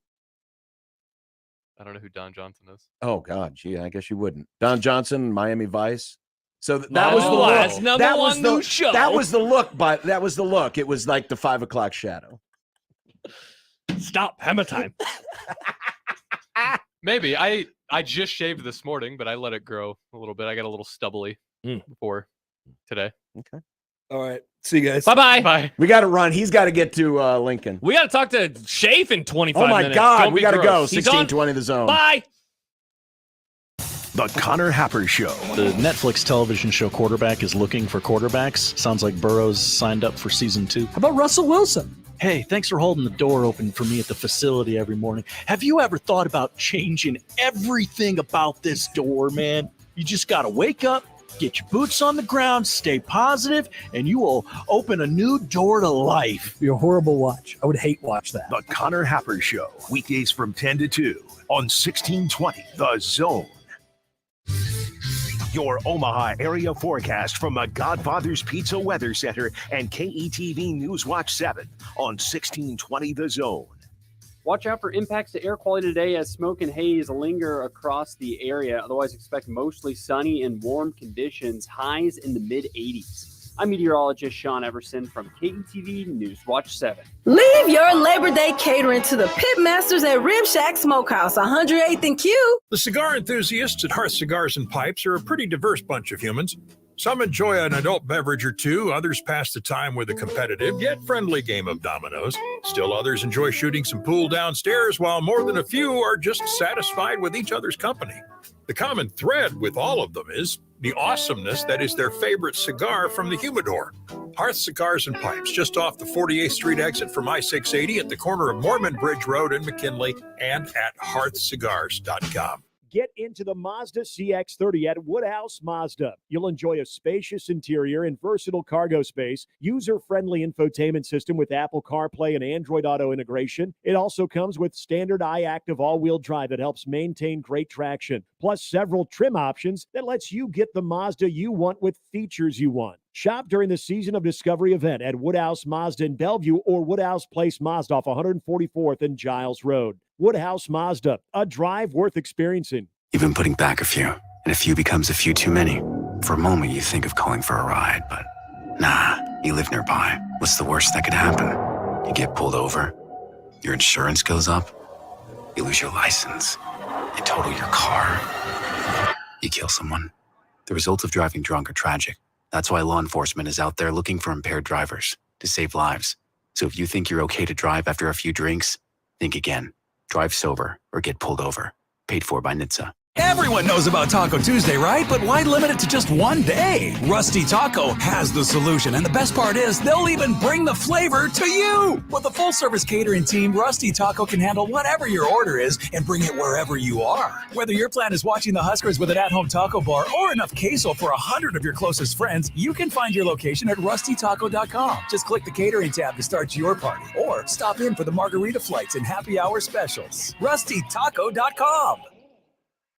I don't know who Don Johnson is. Oh God, gee, I guess you wouldn't. Don Johnson, Miami Vice. So that was the last look. number That one was the new show. That was the look, but that was the look. It was like the 5 o'clock shadow. Stop. Hammer time. Maybe. I just shaved this morning, but I let it grow a little bit. I got a little stubbly before today. Okay. All right. See you guys. Bye-bye. Bye. We got to run. He's got to get to Lincoln. We got to talk to Shafe in 25 Oh my minutes. God, Don't we be got to go. gross. He's on. 16:20 the zone. Bye. The Connor Happer Show. The Netflix television show Quarterback is looking for quarterbacks. Sounds like Burrow's signed up for season 2. How about Russell Wilson? Hey, thanks for holding the door open for me at the facility every morning. Have you ever thought about changing everything about this door, man? You just got to wake up, get your boots on the ground, stay positive, and you will open a new door to life. Be a horrible watch. I would hate watch that. The Connor Happer Show. Weekdays from 10 to 2 on 1620 The Zone. Your Omaha area forecast from the Godfather's Pizza Weather Center and KETV News Watch 7 on 1620 The Zone. Watch out for impacts to air quality today as smoke and haze linger across the area. Otherwise, expect mostly sunny and warm conditions, highs in the mid-80s. I'm meteorologist Sean Everson from KETV News Watch 7. Leave your Labor Day catering to the Pit Masters at Rib Shack Smokehouse, 108th and Q. The cigar enthusiasts at Hearth Cigars and Pipes are a pretty diverse bunch of humans. Some enjoy an adult beverage or two, others pass the time with a competitive yet friendly game of dominoes. Still others enjoy shooting some pool downstairs, while more than a few are just satisfied with each other's company. The common thread with all of them is the awesomeness that is their favorite cigar from the humidor. Hearth Cigars and Pipes, just off the 48th Street exit from I-680 at the corner of Mormon Bridge Road in McKinley, and at hearthcigars.com. Get into the Mazda CX-30 at Woodhouse Mazda. You'll enjoy a spacious interior and versatile cargo space, user-friendly infotainment system with Apple CarPlay and Android Auto integration. It also comes with standard iActive all-wheel drive that helps maintain great traction, plus several trim options that lets you get the Mazda you want with features you want. Shop during the Season of Discovery event at Woodhouse Mazda in Bellevue or Woodhouse Place Mazda off 144th and Giles Road. Woodhouse Mazda, a drive worth experiencing. You've been putting back a few, and a few becomes a few too many. For a moment, you think of calling for a ride, but nah, you live nearby. What's the worst that could happen? You get pulled over, your insurance goes up, you lose your license, you total your car, you kill someone. The results of driving drunk are tragic. That's why law enforcement is out there looking for impaired drivers to save lives. So if you think you're okay to drive after a few drinks, think again. Drive sober or get pulled over. Paid for by NHTSA. Everyone knows about Taco Tuesday, right? But why limit it to just one day? Rusty Taco has the solution. And the best part is, they'll even bring the flavor to you. With a full-service catering team, Rusty Taco can handle whatever your order is and bring it wherever you are. Whether your plan is watching the Huskers with an at-home taco bar or enough queso for 100 of your closest friends, you can find your location at rustytaco.com. Just click the catering tab to start your party or stop in for the margarita flights and happy hour specials. rustytaco.com.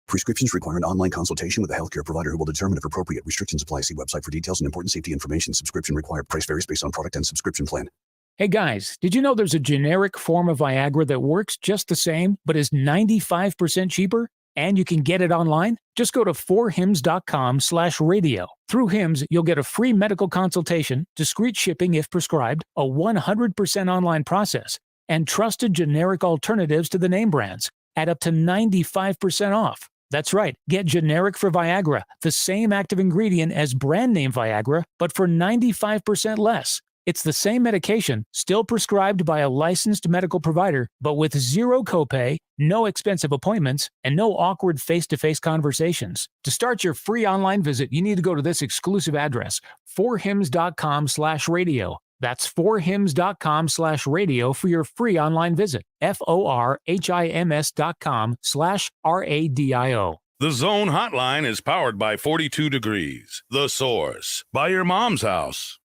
Prescriptions require an online consultation with a healthcare provider who will determine if appropriate. Restrictions apply. See website for details and important safety information. Subscription required. Price varies based on product and subscription plan. Hey guys, did you know there's a generic form of Viagra that works just the same, but is 95% cheaper? And you can get it online? Just go to 4hims.com/radio. Through Hims, you'll get a free medical consultation, discreet shipping if prescribed, a 100% online process, and trusted generic alternatives to the name brands at up to 95% off. That's right. Get generic for Viagra, the same active ingredient as brand name Viagra, but for 95% less. It's the same medication, still prescribed by a licensed medical provider, but with zero copay, no expensive appointments, and no awkward face-to-face conversations. To start your free online visit, you need to go to this exclusive address, 4hims.com/radio. That's 4hims.com/radio for your free online visit. FORHIMS.com/RADIO. The Zone Hotline is powered by 42 Degrees, The Source, by your mom's house.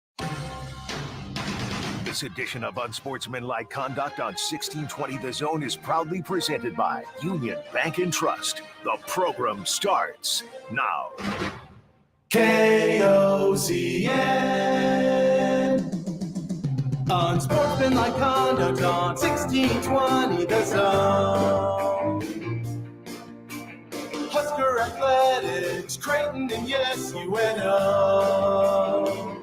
This edition of Unsportsmanlike Conduct on 1620 The Zone is proudly presented by Union Bank and Trust. The program starts now. KOZN. Unsportsmanlike Conduct on 1620 The Zone. Husker Athletics, Creighton, and yes, UNO.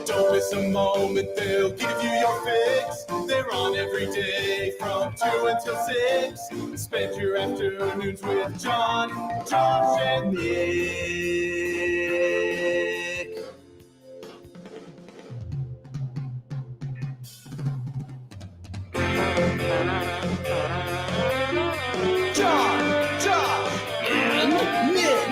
Don't miss a moment, they'll give you your fix. They're on every day from 2 until 6. Spend your afternoons with John, Josh, and Nick. John, Josh, and Nick.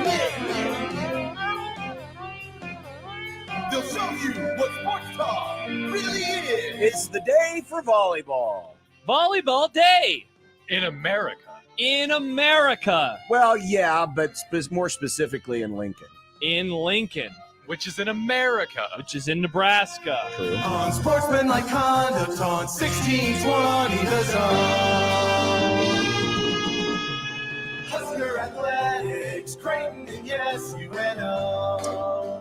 They'll show you what sports talk really is. It's the day for volleyball. Volleyball day in America. In America. Well, yeah, but more specifically in Lincoln. In Lincoln. Which is in America. Which is in Nebraska. True. On Sportsmanlike Conduct on 1620 The Zone. Husker Athletics, Creighton, and yes, UNO.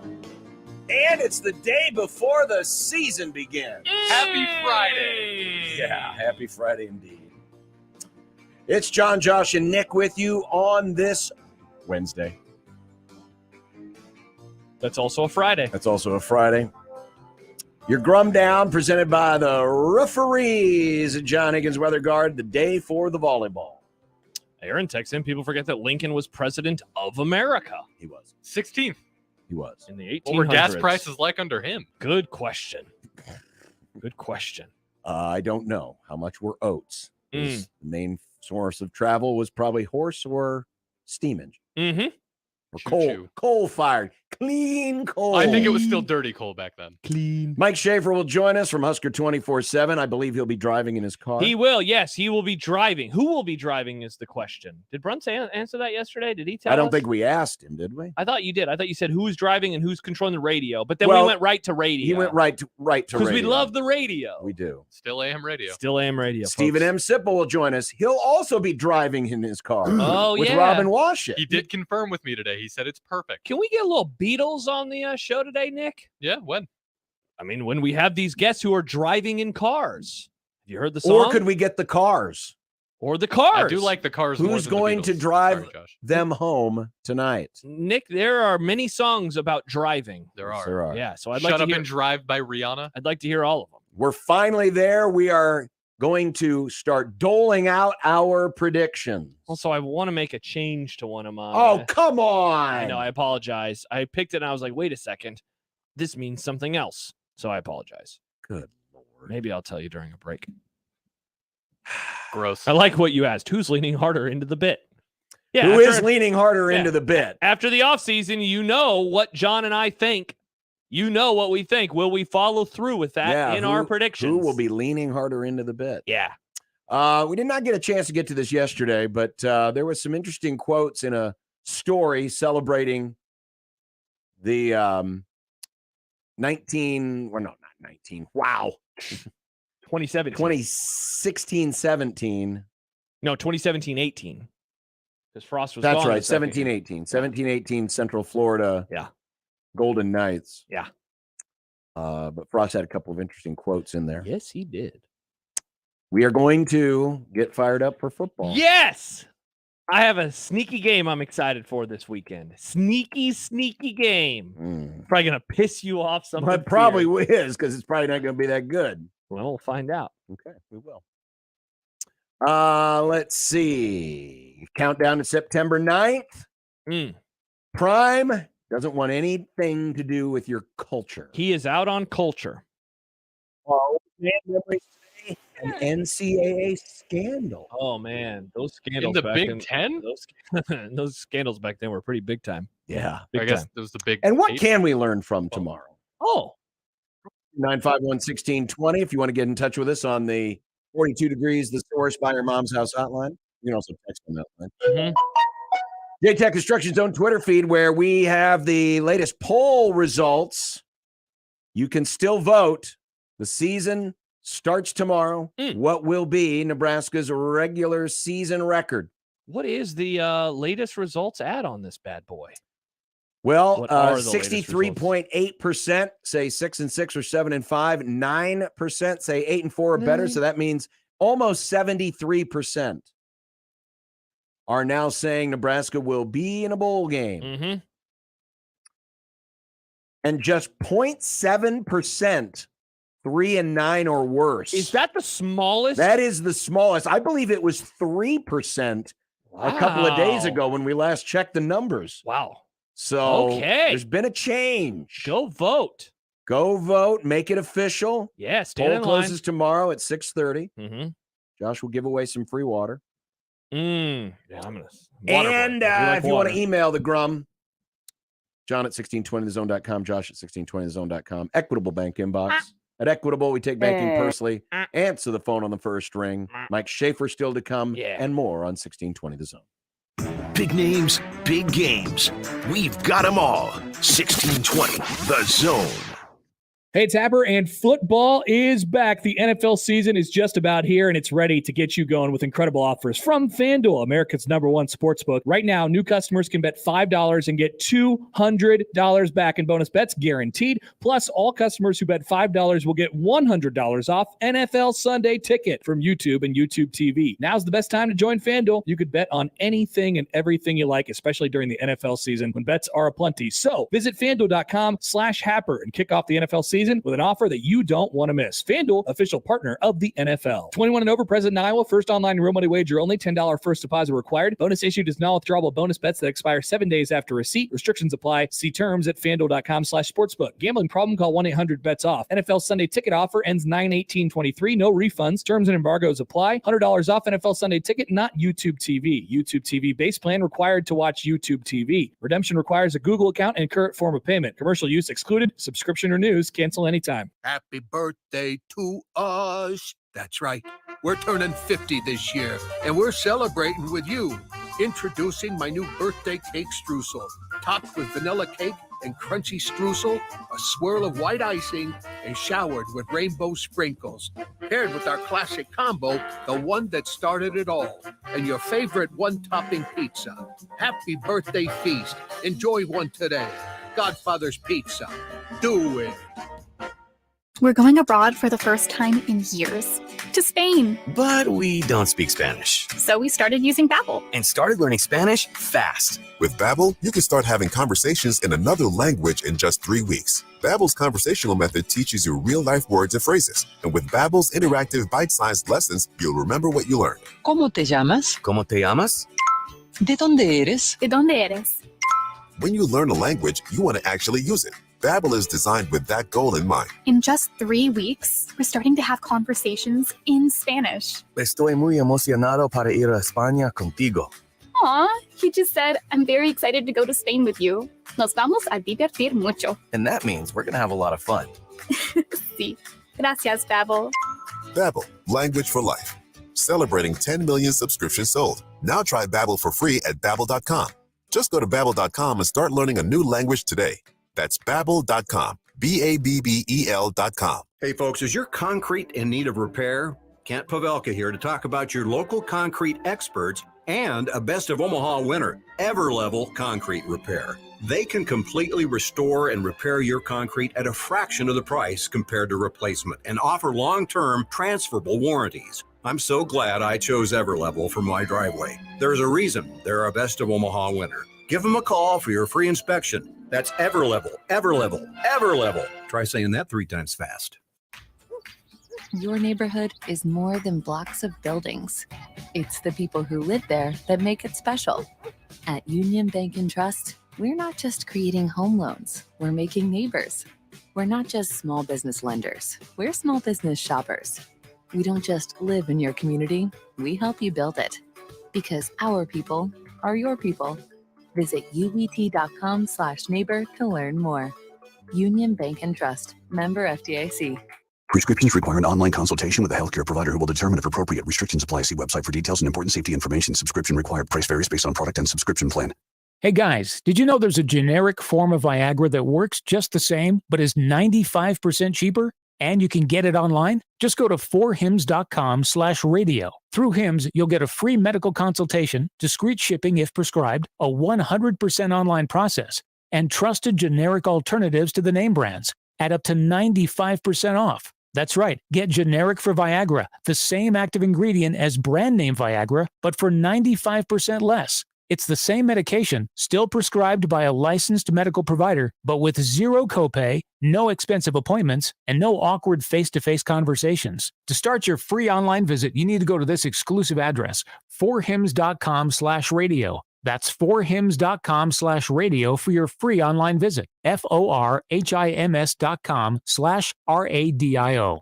And it's the day before the season begins. Happy Friday. Yeah, happy Friday indeed. It's John, Josh, and Nick with you on this Wednesday. That's also a Friday. That's also a Friday. Your Grum Down presented by the referees at John Higgins Weather Guard, the day for the volleyball. Aaron texts in, people forget that Lincoln was president of America. He was. 16th. He was. In the 1800s. What were gas prices like under him? Good question. Good question. I don't know. How much were oats? Mm. The main source of travel was probably horse or steam engine. Mm-hmm. Or coal-fired. Clean coal. I think it was still dirty coal back then. Clean. Mike Schaefer will join us from Husker 24/7. I believe he'll be driving in his car. He will, yes. He will be driving. Who will be driving is the question. Did Bruns answer that yesterday? Did he tell us? I don't think we asked him, did we? I thought you did. I thought you said who's driving and who's controlling the radio. But then Well, we went right to radio. He went right to radio. Because we love the radio. We do. Still AM radio. Still AM radio. Stephen M. Sipple will join us. He'll also be driving in his car. Oh, with yeah. Robin Washit. He did confirm with me today. He said it's perfect. Can we get a little Beatles on the show today, Nick? Yeah, when? I mean, when we have these guests who are driving in cars. Have you heard the song? Or could we get the cars? Or the cars. I do like the cars more Who's than the going to Beatles. drive Sorry, Josh. them home tonight? Nick, there are many songs about driving. There Yes, are. there are. Yeah, so I'd Shut like to Up hear. and Drive by Rihanna. I'd like to hear all of them. We're finally there. We are going to start doling out our predictions. Also, I want to make a change to one of my. Oh, come on. I know. I apologize. I picked it and I was like, wait a second. This means something else. So I apologize. Good Lord. Maybe I'll tell you during a break. Gross. I like what you asked. Who's leaning harder into the bit? Yeah, Who is after- leaning harder yeah. into the bit? After the offseason, you know what John and I think. You know what we think. Will we follow through with that in our predictions? Who will be leaning harder into the bit? Yeah. We did not get a chance to get to this yesterday, but there was some interesting quotes in a story celebrating the 2016-17. No, 2017-18. Because Frost was That's gone right, the second year. 17-18 Central Florida Golden Knights. Yeah. But Frost had a couple of interesting quotes in there. Yes, he did. We are going to get fired up for football. Yes! I have a sneaky game I'm excited for this weekend. Sneaky game. Probably going to piss you off something. But probably is, because it's probably not going to be that good. Well, we'll find out. Okay, we will. Let's see. Countdown to September 9th. Prime doesn't want anything to do with your culture. He is out on culture. Oh, man, an NCAA scandal. Oh, man. Those scandals In the back Big then- Ten? Those scandals back then were pretty big time. Yeah. Big I guess time. it was the Big And what Eight. can we learn from tomorrow? Oh. 951-1620 if you want to get in touch with us on the 42 Degrees The Source by your mom's house hotline. You can also text on that line. JTech Construction's own Twitter feed where we have the latest poll results. You can still vote The season starts tomorrow. What will be Nebraska's regular season record? What is the latest results at on this bad boy? Well, What are the latest 63.8% say 6-6 or 7-5. 9% say 8-4 or better. So that means almost 73% are now saying Nebraska will be in a bowl game. Mm-hmm. And just 0.7% 3-9 or worse. Is that the smallest? That is the smallest. I believe it was 3% a couple of days ago when we last checked the numbers. Wow. So Okay. there's been a change. Go vote. Go vote. Make it official. Yeah, stand Poll in line. closes tomorrow at 6:30. Mm-hmm. Josh will give away some free water. Yeah, I'm gonna. And if you want to email the Grum, John at 1620thezone.com, Josh at 1620thezone.com. Equitable Bank inbox. At Equitable, we take banking personally. Answer the phone on the first ring. Mike Schaefer still to come, and more on 1620 The Zone. Big names, big games. We've got them all. 1620 The Zone. Hey, Tapper, and football is back. The NFL season is just about here, and it's ready to get you going with incredible offers from FanDuel, America's #1 sportsbook. Right now, new customers can bet $5 and get $200 back in bonus bets guaranteed. Plus, all customers who bet $5 will get $100 off NFL Sunday Ticket from YouTube and YouTube TV. Now's the best time to join FanDuel. You could bet on anything and everything you like, especially during the NFL season when bets are aplenty. So visit FanDuel.com/Happer and kick off the NFL season with an offer that you don't want to miss. FanDuel, official partner of the NFL. 21 and over, present in Iowa. First online real money wager only. $10 first deposit required. Bonus issued is non-withdrawable bonus bets that expire 7 days after receipt. Restrictions apply. See terms at FanDuel.com/sportsbook. Gambling problem? Call 1-800-BETS-OFF. NFL Sunday Ticket offer ends 9/18/23. No refunds. Terms and embargoes apply. $100 off NFL Sunday Ticket, not YouTube TV. YouTube TV base plan required to watch YouTube TV. Redemption requires a Google account and current form of payment. Commercial use excluded. Subscription or news. Cancel anytime. Happy birthday to us. That's right. We're turning 50 this year, and we're celebrating with you. Introducing my new birthday cake streusel, topped with vanilla cake and crunchy streusel, a swirl of white icing, and showered with rainbow sprinkles. Paired with our classic combo, the one that started it all, and your favorite one-topping pizza. Happy birthday feast. Enjoy one today. Godfather's Pizza. Do it. We're going abroad for the first time in years. To Spain. But we don't speak Spanish. So we started using Babbel. And started learning Spanish fast. With Babbel, you can start having conversations in another language in just 3 weeks. Babbel's conversational method teaches you real-life words and phrases. And with Babbel's interactive bite-sized lessons, you'll remember what you learned. ¿Cómo te llamas? ¿Cómo te llamas? ¿De dónde eres? ¿De dónde eres? When you learn a language, you want to actually use it. Babbel is designed with that goal in mind. In just 3 weeks, we're starting to have conversations in Spanish. Estoy muy emocionado para ir a España contigo. Aw, he just said, I'm very excited to go to Spain with you. Nos vamos a divertir mucho. And that means we're going to have a lot of fun. Sí. Gracias, Babbel. Babbel, language for life. Celebrating 10 million subscriptions sold. Now try Babbel for free at Babbel.com. Just go to Babbel.com and start learning a new language today. That's Babbel.com. Babbel.com. Hey, folks, is your concrete in need of repair? Kent Pavelka here to talk about your local concrete experts and a Best of Omaha winner, Everlevel Concrete Repair. They can completely restore and repair your concrete at a fraction of the price compared to replacement and offer long-term transferable warranties. I'm so glad I chose Everlevel for my driveway. There's a reason they're a Best of Omaha winner. Give them a call for your free inspection. That's Everlevel, Everlevel, Everlevel. Try saying that 3 times fast. Your neighborhood is more than blocks of buildings. It's the people who live there that make it special. At Union Bank and Trust, we're not just creating home loans, we're making neighbors. We're not just small business lenders, we're small business shoppers. We don't just live in your community, we help you build it. Because our people are your people. Visit ubt.com/neighbor to learn more. Union Bank and Trust, member FDIC. Prescriptions require an online consultation with a healthcare provider who will determine if appropriate. Restrictions apply. See website for details and important safety information. Subscription required. Price varies based on product and subscription plan. Hey guys, did you know there's a generic form of Viagra that works just the same, but is 95% cheaper? And you can get it online. Just go to 4hims.com/radio. Through Hims, you'll get a free medical consultation, discreet shipping if prescribed, a 100% online process, and trusted generic alternatives to the name brands at up to 95% off. That's right. Get generic for Viagra, the same active ingredient as brand name Viagra, but for 95% less. It's the same medication, still prescribed by a licensed medical provider, but with zero copay, no expensive appointments, and no awkward face-to-face conversations. To start your free online visit, you need to go to this exclusive address, 4hims.com/radio. That's 4hims.com/radio for your free online visit. FORHIMS.com/RADIO.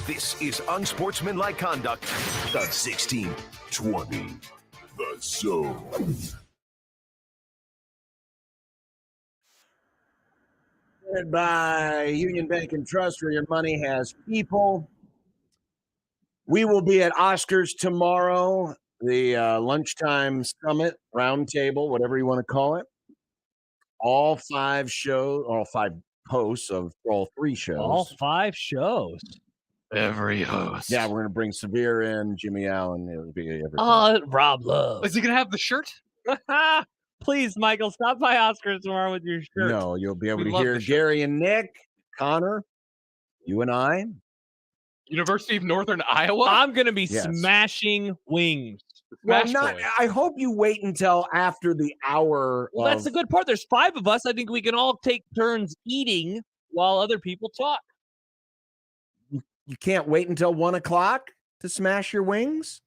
This is Unsportsmanlike Conduct, the 1620. The Zone. Presented by Union Bank and Trust, where your money has people. We will be at Oscars tomorrow, the lunchtime summit, roundtable, whatever you want to call it. All 5 hosts of all 3 shows. All 5 shows. Every host. Yeah, we're going to bring Severe in, Jimmy Allen. It'll be everything. Rob Love. Is he gonna have the shirt? Please, Michael, stop by Oscars tomorrow with your shirt. No, you'll be able We to love hear the shirt. Gary and Nick, Connor, you and I. University of Northern Iowa. I'm going to be Yes. smashing wings. Well, Smash Boys. I hope you wait until after the hour. Well, that's the good part. There's 5 of us. I think we can all take turns eating while other people talk. You can't wait until 1 o'clock to smash your wings?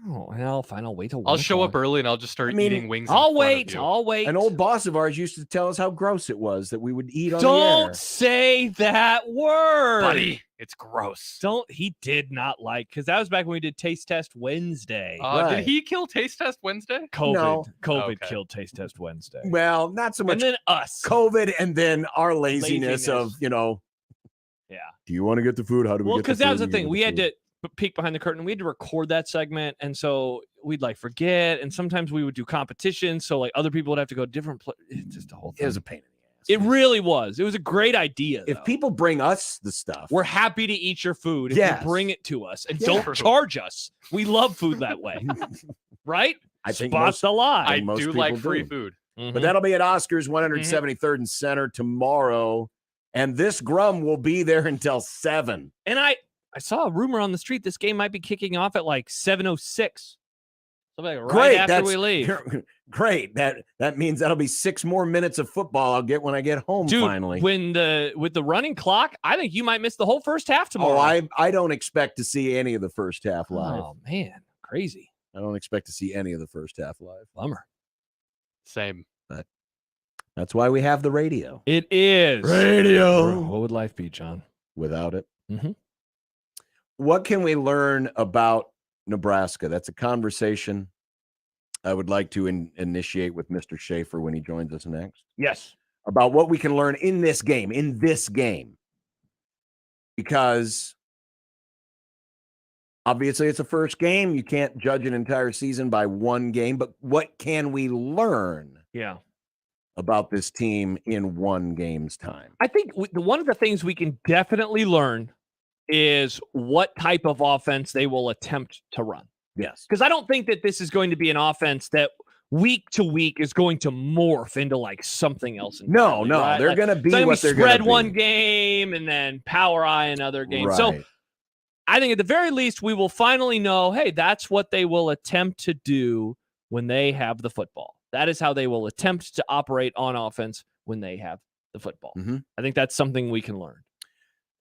Oh, well, fine. I'll wait till 1 I'll show up o'clock. early and I'll just start eating wings. I'll wait. I'll wait. An old boss of ours used to tell us how gross it was that we would eat on the Don't air. say that word. Buddy, it's gross. He did not like, because that was back when we did Taste Test Wednesday. Did he kill Taste Test Wednesday? COVID. No. COVID Okay. killed Taste Test Wednesday. Well, not so much And then us. COVID and then our laziness. of, Yeah. do you want to get the food? How do we Well, get the because that was food? the thing. We had to peek behind the curtain. We had to record that segment. And so we'd forget. And sometimes we would do competitions. So other people would have to go different places. It's just a whole thing. It was a pain in the ass. It really was. It was a great idea. If though. people bring us the stuff, We're happy to eat your food if Yes. you bring it to us and Yeah. don't charge us. We love food that way. Right? I think Spots the lie. I most do people like free do. food. But that'll be at Oscars 173rd and Center tomorrow. And this Grum will be there until 7. And I saw a rumor on the street this game might be kicking off at 7:06. Something right after we leave. Great. That means that'll be 6 more minutes of football I'll get when I get home Dude, finally. with the running clock, I think you might miss the whole first half tomorrow. I don't expect to see any of the first half live. Oh man, crazy. I don't expect to see any of the first half live. Bummer. Same. But that's why we have the radio. It is Radio. What would life be, John? Without it. Mm-hmm. What can we learn about Nebraska? That's a conversation I would like to initiate with Mr. Schaefer when he joins us next. Yes. About what we can learn in this game. Because obviously it's a first game. You can't judge an entire season by one game. But what can we learn about this team in one game's time? I think one of the things we can definitely learn is what type of offense they will attempt to run. Yes. Because I don't think that this is going to be an offense that week to week is going to morph into something else. No, right? they're going to be what they're going to be. Spread one game and then power eye another game. Right. So I think at the very least, we will finally know, hey, that's what they will attempt to do when they have the football. That is how they will attempt to operate on offense when they have the football. Mm-hmm. I think that's something we can learn.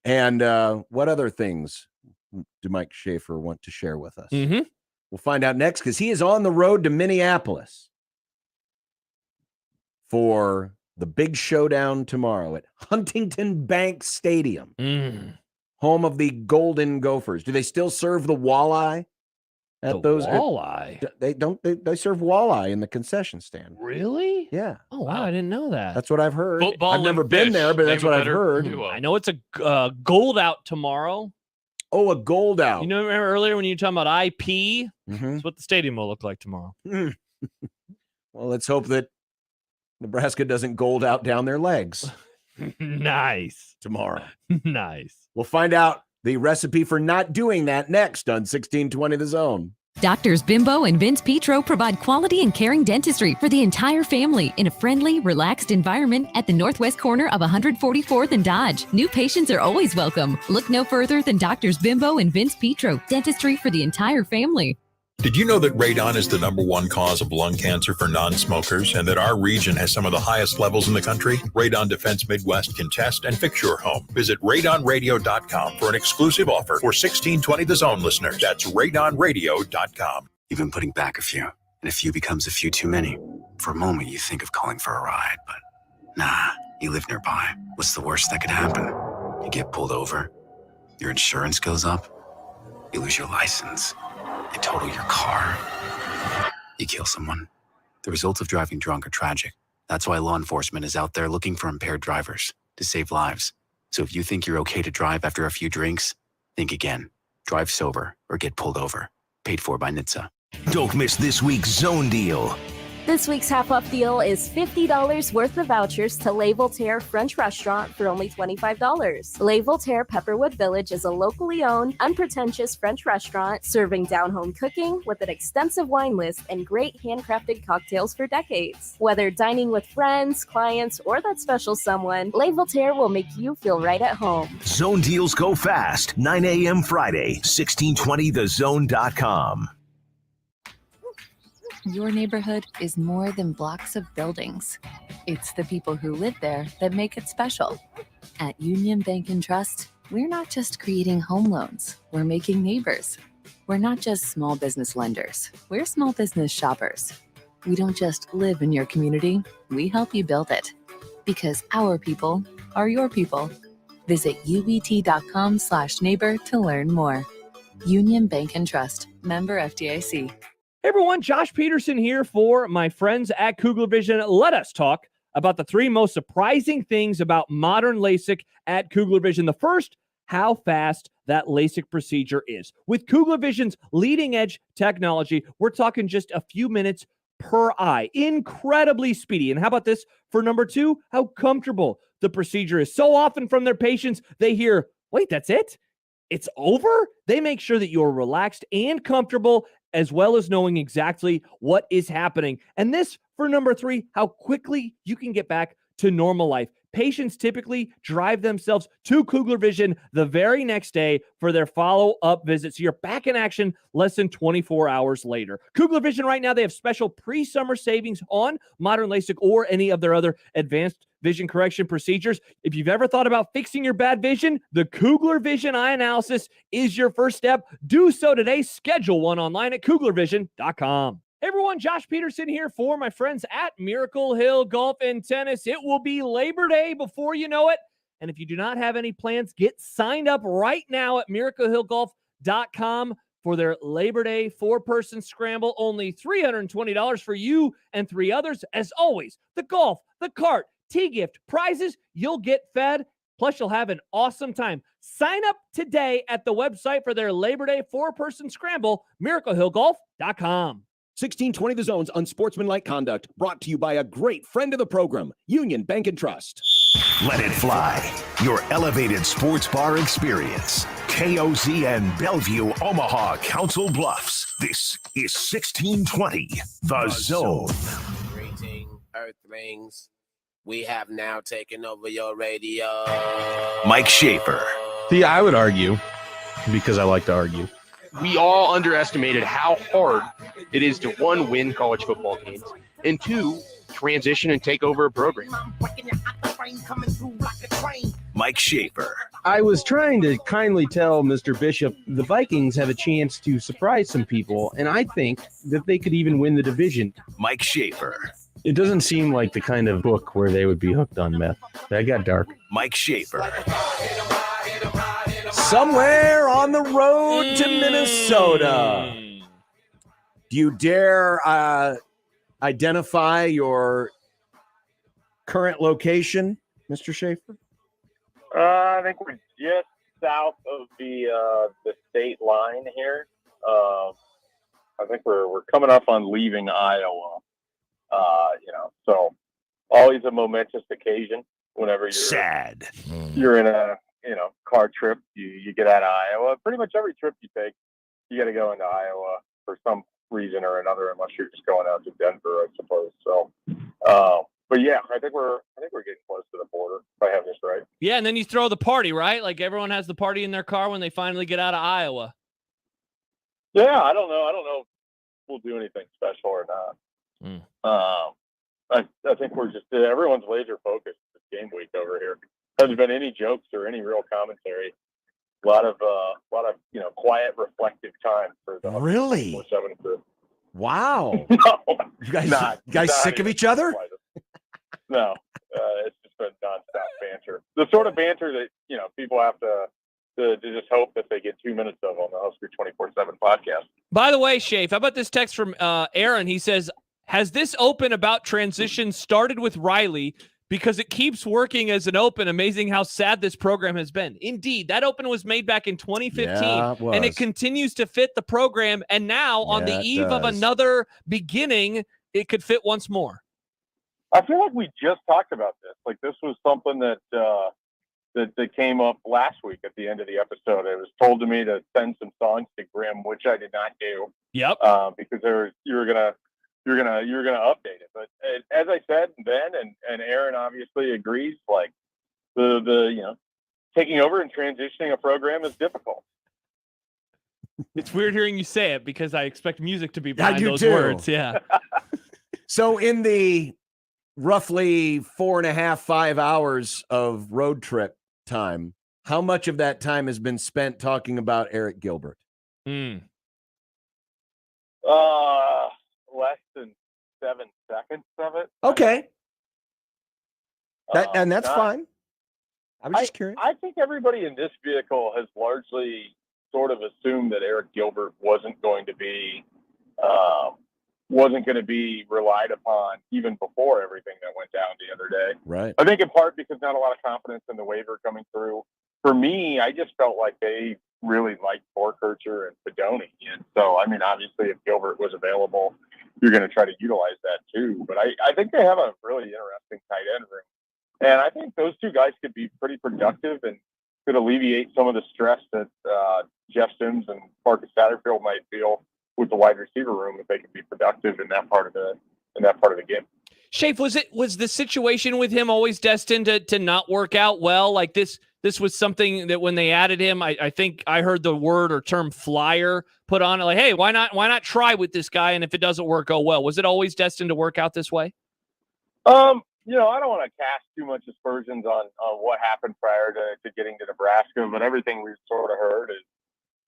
And what other things do Mike Schaefer want to share with us? Mm-hmm. We'll find out next because he is on the road to Minneapolis for the big showdown tomorrow at Huntington Bank Stadium, home of the Golden Gophers. Do they still serve the walleye at those? Walleye? They serve walleye in the concession stand. Really? Yeah. Oh, wow. I didn't know that. That's what I've heard. Football I've never and been fish. there, but that's Name what a I've better heard. duo. I know it's a gold out tomorrow. Oh, a gold out. You know, remember earlier when you were talking about IP? Mm-hmm. That's what the stadium will look like tomorrow. Well, let's hope that Nebraska doesn't gold out down their legs. Nice. Tomorrow. Nice. We'll find out the recipe for not doing that next on 1620 The Zone. Doctors Bimbo and Vince Petro provide quality and caring dentistry for the entire family in a friendly, relaxed environment at the northwest corner of 144th and Dodge. New patients are always welcome. Look no further than Doctors Bimbo and Vince Petro, dentistry for the entire family. Did you know that radon is the #1 cause of lung cancer for non-smokers and that our region has some of the highest levels in the country? Radon Defense Midwest can test and fix your home. Visit radonradio.com for an exclusive offer for 1620 The Zone listeners. That's radonradio.com. You've been putting back a few, and a few becomes a few too many. For a moment, you think of calling for a ride, but nah, you live nearby. What's the worst that could happen? You get pulled over, your insurance goes up, you lose your license. You total your car. You kill someone. The results of driving drunk are tragic. That's why law enforcement is out there looking for impaired drivers to save lives. So if you think you're okay to drive after a few drinks, think again. Drive sober or get pulled over. Paid for by NHTSA. Don't miss this week's Zone Deal. This week's half-off deal is $50 worth of vouchers to Le Voltaire French Restaurant for only $25. Le Voltaire Pepperwood Village is a locally owned, unpretentious French restaurant serving down-home cooking with an extensive wine list and great handcrafted cocktails for decades. Whether dining with friends, clients, or that special someone, Le Voltaire will make you feel right at home. Zone Deals go fast. 9 a.m. Friday, 1620thezone.com. Your neighborhood is more than blocks of buildings. It's the people who live there that make it special. At Union Bank and Trust, we're not just creating home loans, we're making neighbors. We're not just small business lenders, we're small business shoppers. We don't just live in your community, we help you build it. Because our people are your people. Visit ubt.com/neighbor to learn more. Union Bank and Trust, member FDIC. Hey everyone, Josh Peterson here for my friends at Kugler Vision. Let us talk about the 3 most surprising things about modern LASIK at Kugler Vision. The first, how fast that LASIK procedure is. With Kugler Vision's leading edge technology, we're talking just a few minutes per eye. Incredibly speedy. And how about this for number 2? How comfortable the procedure is. So often from their patients, they hear, wait, that's it? It's over? They make sure that you're relaxed and comfortable, as well as knowing exactly what is happening. And this, for number 3, how quickly you can get back to normal life. Patients typically drive themselves to Kugler Vision the very next day for their follow-up visit. So you're back in action less than 24 hours later. Kugler Vision right now, they have special pre-summer savings on modern LASIK or any of their other advanced vision correction procedures. If you've ever thought about fixing your bad vision, the Kugler Vision Eye Analysis is your first step. Do so today. Schedule one online at kuglervision.com. Hey everyone, Josh Peterson here for my friends at Miracle Hill Golf and Tennis. It will be Labor Day before you know it. And if you do not have any plans, get signed up right now at miraclehillgolf.com for their Labor Day 4-person scramble. Only $320 for you and 3 others. As always, the golf, the cart, tee gift, prizes, you'll get fed. Plus, you'll have an awesome time. Sign up today at the website for their Labor Day 4-person scramble, miraclehillgolf.com. 1620 The Zone's Unsportsmanlike Conduct, brought to you by a great friend of the program, Union Bank and Trust. Let it fly. Your elevated sports bar experience. KOZN Bellevue, Omaha, Council Bluffs. This is 1620 The Zone. Greeting, Earthlings. We have now taken over your radio. Mike Schaefer. See, I would argue, because I like to argue, we all underestimated how hard it is to, 1, win college football games, and 2, transition and take over a program. Mike Schaefer. I was trying to kindly tell Mr. Bishop the Vikings have a chance to surprise some people, and I think that they could even win the division. Mike Schaefer. It doesn't seem like the kind of book where they would be hooked on meth. That got dark. Mike Schaefer. Somewhere on the road to Minnesota. Do you dare identify your current location, Mr. Schaefer? I think we're just south of the state line here. I think we're coming up on leaving Iowa. So always a momentous occasion whenever Sad. you're in a car trip, you get out of Iowa. Pretty much every trip you take, you got to go into Iowa for some reason or another, unless you're just going out to Denver, I suppose. So, but yeah, I think we're getting close to the border, if I have this right. Yeah, and then you throw the party, right? Like everyone has the party in their car when they finally get out of Iowa. Yeah, I don't know if we'll do anything special or not. I think we're just everyone's laser focused this game week over here. Hasn't been any jokes or any real commentary. A lot of quiet, reflective time for the Really? 24/7 crew. Wow. No, You guys sick of each other? No, it's just been nonstop banter. The sort of banter that people have to just hope that they get 2 minutes of on the Husker 24/7 podcast. By the way, Shafe, how about this text from Aaron? He says, has this open about transition started with Riley because it keeps working as an open? Amazing how sad this program has been. Indeed, that open was made back in 2015, Yeah, it was. and it continues to fit the program. And now, on the Yeah, it eve of does. another beginning, it could fit once more. I feel like we just talked about this. Like this was something that came up last week at the end of the episode. It was told to me to send some songs to Grim, which I did not do. Yep. Because you were gonna update it. But as I said then, and Aaron obviously agrees, like the taking over and transitioning a program is difficult. It's weird hearing you say it because I expect music to be I behind do those too. words. Yeah. So in the roughly 4.5, 5 hours of road trip time, how much of that time has been spent talking about Eric Gilbert? Less than 7 seconds of it. Okay. That's fine. I'm just curious. I think everybody in this vehicle has largely sort of assumed that Eric Gilbert wasn't going to be relied upon even before everything that went down the other day. Right. I think in part because not a lot of confidence in the waiver coming through. For me, I just felt like they really liked Borkercher and Fedoni. And so, I mean, obviously if Gilbert was available, you're going to try to utilize that too. But I think they have a really interesting tight end room. And I think those two guys could be pretty productive and could alleviate some of the stress that Jeff Sims and Marcus Satterfield might feel with the wide receiver room if they can be productive in that part of the game. Shafe, was the situation with him always destined to not work out well? Like this was something that when they added him, I think I heard the word or term flyer put on it. Like, hey, why not try with this guy? And if it doesn't work, go well. Was it always destined to work out this way? I don't want to cast too much aspersions on what happened prior to getting to Nebraska, but everything we've sort of heard is,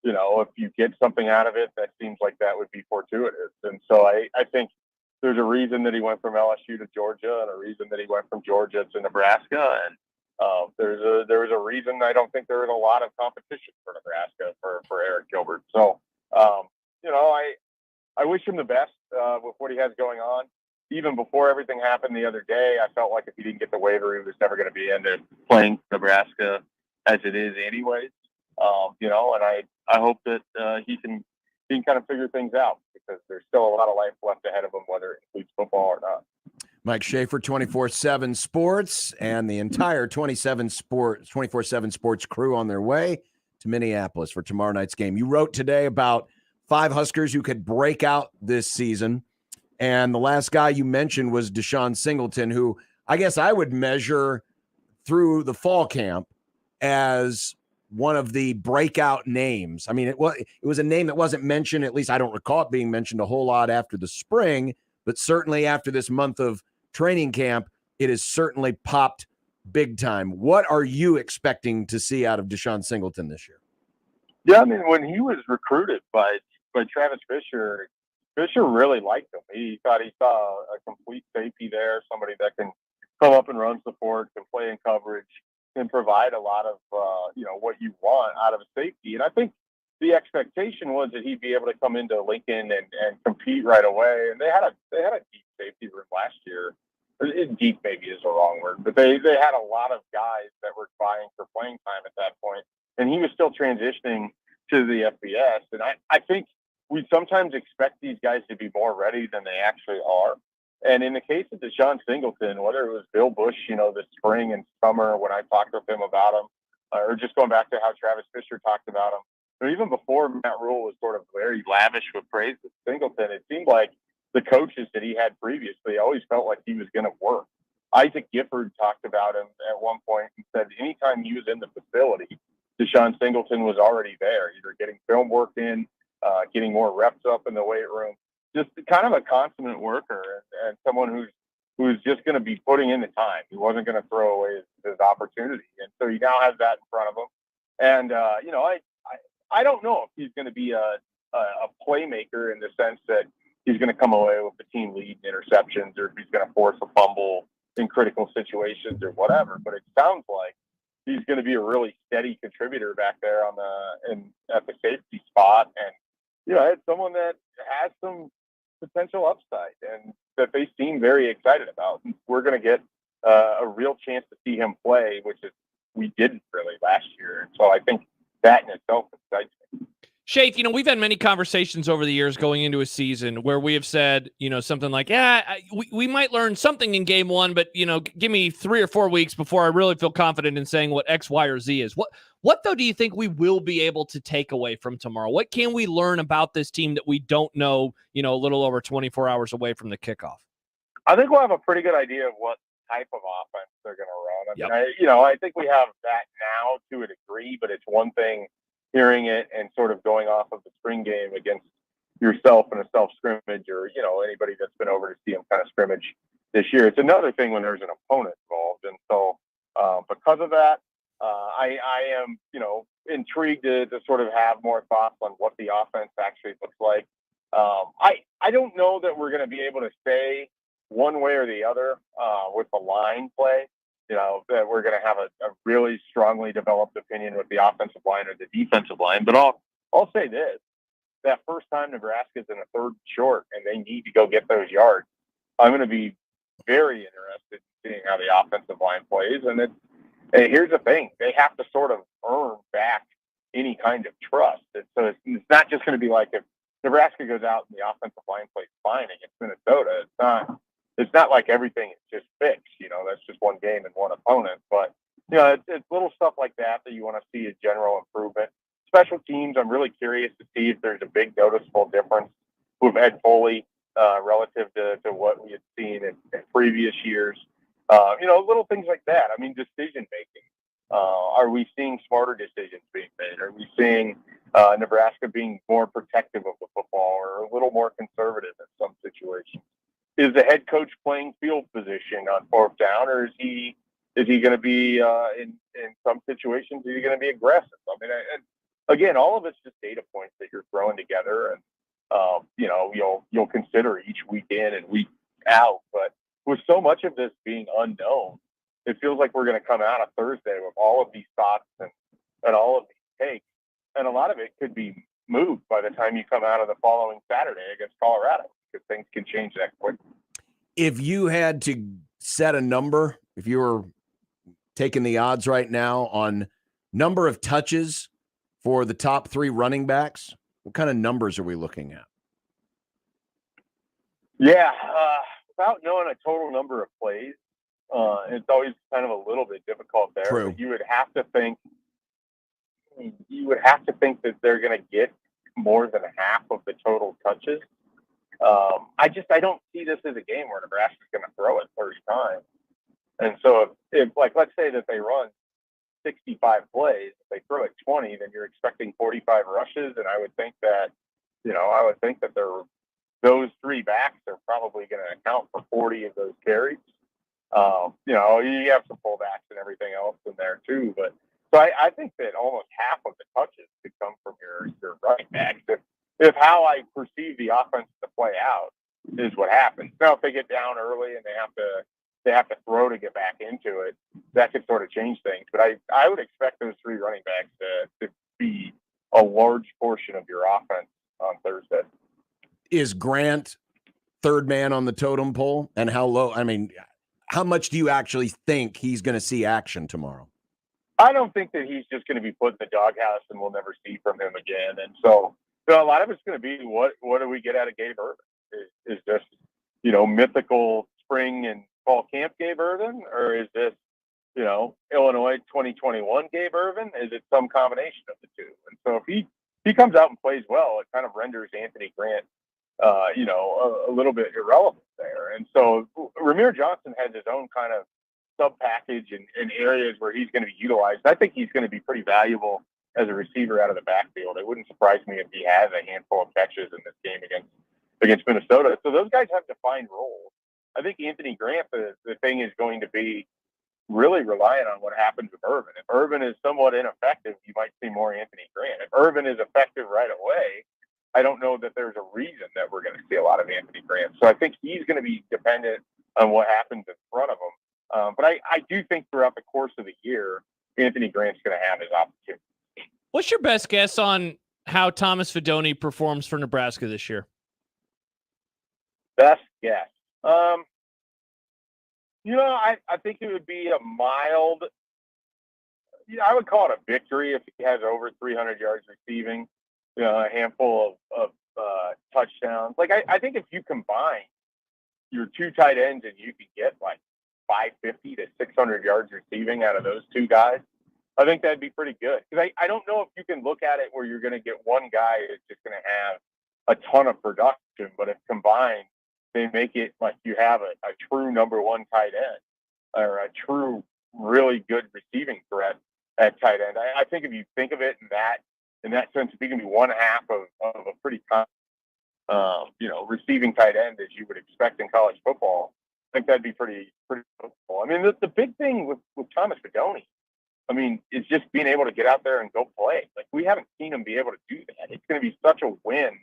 if you get something out of it, that seems like that would be fortuitous. And so I think there's a reason that he went from LSU to Georgia and a reason that he went from Georgia to Nebraska. And there's a reason I don't think there is a lot of competition for Nebraska for Eric Gilbert. So, I wish him the best with what he has going on. Even before everything happened the other day, I felt like if he didn't get the waiver, he was never going to be into playing Nebraska as it is anyways. And I hope that he can kind of figure things out because there's still a lot of life left ahead of him, whether it includes football or not. Mike Schaefer, 24/7 Sports, and the entire 24/7 Sports crew on their way to Minneapolis for tomorrow night's game. You wrote today about 5 Huskers who could break out this season. And the last guy you mentioned was Deshaun Singleton, who I guess I would measure through the fall camp as one of the breakout names. I mean, it was a name that wasn't mentioned, at least I don't recall it being mentioned a whole lot after the spring, but certainly after this month of training camp, it has certainly popped big time. What are you expecting to see out of Deshaun Singleton this year? Yeah, I mean, when he was recruited by Travis Fisher really liked him. He thought he saw a complete safety there, somebody that can come up and run support, can play in coverage, can provide a lot of what you want out of a safety. And I think the expectation was that he'd be able to come into Lincoln and compete right away. And they had a deep safety room last year. Deep maybe is the wrong word, but they had a lot of guys that were vying for playing time at that point, and he was still transitioning to the FBS. And I think we sometimes expect these guys to be more ready than they actually are. And in the case of Deshaun Singleton, whether it was Bill Bush, this spring and summer when I talked with him about him, or just going back to how Travis Fisher talked about him, or even before Matt Rule was sort of very lavish with praise with Singleton, it seemed like the coaches that he had previously always felt like he was going to work. Isaac Gifford talked about him at one point and said anytime he was in the facility, Deshaun Singleton was already there, either getting film work in, getting more reps up in the weight room, just kind of a consummate worker and someone who's just going to be putting in the time. He wasn't going to throw away his opportunity. And so he now has that in front of him. And, I don't know if he's going to be a playmaker in the sense that he's going to come away with the team lead in interceptions or if he's going to force a fumble in critical situations or whatever. But it sounds like he's going to be a really steady contributor back there at the safety spot. And, it's someone that has some potential upside and that they seem very excited about. And we're going to get a real chance to see him play, which is we didn't really last year. And so I think that in itself excites me. Shafe, we've had many conversations over the years going into a season where we have said, something like, we might learn something in game one, but, give me 3 or 4 weeks before I really feel confident in saying what X, Y, or Z is. What though, do you think we will be able to take away from tomorrow? What can we learn about this team that we don't know, a little over 24 hours away from the kickoff? I think we'll have a pretty good idea of what type of offense they're going to run. I think we have that now to a degree, but it's one thing hearing it and sort of going off of the spring game against yourself in a self-scrimmage or, anybody that's been over to see them kind of scrimmage this year. It's another thing when there's an opponent involved. And so because of that, I am, intrigued to sort of have more thoughts on what the offense actually looks like. I don't know that we're going to be able to say one way or the other with the line play. That we're going to have a really strongly developed opinion with the offensive line or the defensive line. But I'll say this, that first time Nebraska's in a third short and they need to go get those yards, I'm going to be very interested in seeing how the offensive line plays. And here's the thing, they have to sort of earn back any kind of trust. And so it's not just going to be like if Nebraska goes out and the offensive line plays fine against Minnesota, it's not like everything is just fixed, that's just one game and one opponent. But, it's little stuff like that you want to see a general improvement. Special teams, I'm really curious to see if there's a big noticeable difference with Ed Foley relative to what we had seen in previous years. Little things like that. I mean, decision making. Are we seeing smarter decisions being made? Are we seeing Nebraska being more protective of the football or a little more conservative in some situations? Is the head coach playing field position on fourth down, or is he going to be in some situations? Is he going to be aggressive? I mean, and again, all of it's just data points that you're throwing together, and you'll consider each week in and week out. But with so much of this being unknown, it feels like we're going to come out of Thursday with all of these thoughts and all of these takes, and a lot of it could be moved by the time you come out of the following Saturday against Colorado. Because things can change that quick. If you had to set a number, if you were taking the odds right now on number of touches for the top 3 running backs, what kind of numbers are we looking at? Yeah, without knowing a total number of plays, it's always kind of a little bit difficult there. True. You would have to think that they're going to get more than half of the total touches. I don't see this as a game where Nebraska's going to throw it 30 times. And so if let's say that they run 65 plays, if they throw it 20, then you're expecting 45 rushes. And I would think that those 3 backs are probably going to account for 40 of those carries. You have some fullbacks and everything else in there too. But so I think that almost half of the touches could come from your running backs. If how I perceive the offense to play out is what happens. Now, if they get down early and they have to throw to get back into it, that could sort of change things. But I would expect those 3 running backs to be a large portion of your offense on Thursday. Is Grant third man on the totem pole? And how low? I mean, how much do you actually think he's going to see action tomorrow? I don't think that he's just going to be put in the doghouse and we'll never see from him again. And so a lot of it's going to be what do we get out of Gabe Ervin? Is just mythical spring and fall camp Gabe Ervin, or is this, Illinois 2021 Gabe Ervin? Is it some combination of the two? And so if he comes out and plays well, it kind of renders Anthony Grant, a little bit irrelevant there. And so Ramir Johnson has his own kind of sub package and areas where he's going to be utilized. I think he's going to be pretty valuable as a receiver out of the backfield. It wouldn't surprise me if he has a handful of catches in this game against Minnesota. So those guys have defined roles. I think Anthony Grant, the thing is going to be really reliant on what happens with Ervin. If Ervin is somewhat ineffective, you might see more Anthony Grant. If Ervin is effective right away, I don't know that there's a reason that we're going to see a lot of Anthony Grant. So I think he's going to be dependent on what happens in front of him. But I do think throughout the course of the year, Anthony Grant's going to have his opportunity. What's your best guess on how Thomas Fidone performs for Nebraska this year? Best guess. I think it would be a mild, I would call it a victory if he has over 300 yards receiving, a handful of touchdowns. Like, I think if you combine your two tight ends and you can get like 550 to 600 yards receiving out of those two guys, I think that'd be pretty good. Because I don't know if you can look at it where you're going to get one guy that's just going to have a ton of production, but if combined, they make it like you have a true number one tight end or a true really good receiving threat at tight end. I think if you think of it in that sense, if he can be one half of a pretty receiving tight end as you would expect in college football, I think that'd be pretty cool. I mean, the big thing with Thomas Fidone, is just being able to get out there and go play. Like, we haven't seen him be able to do that. It's going to be such a win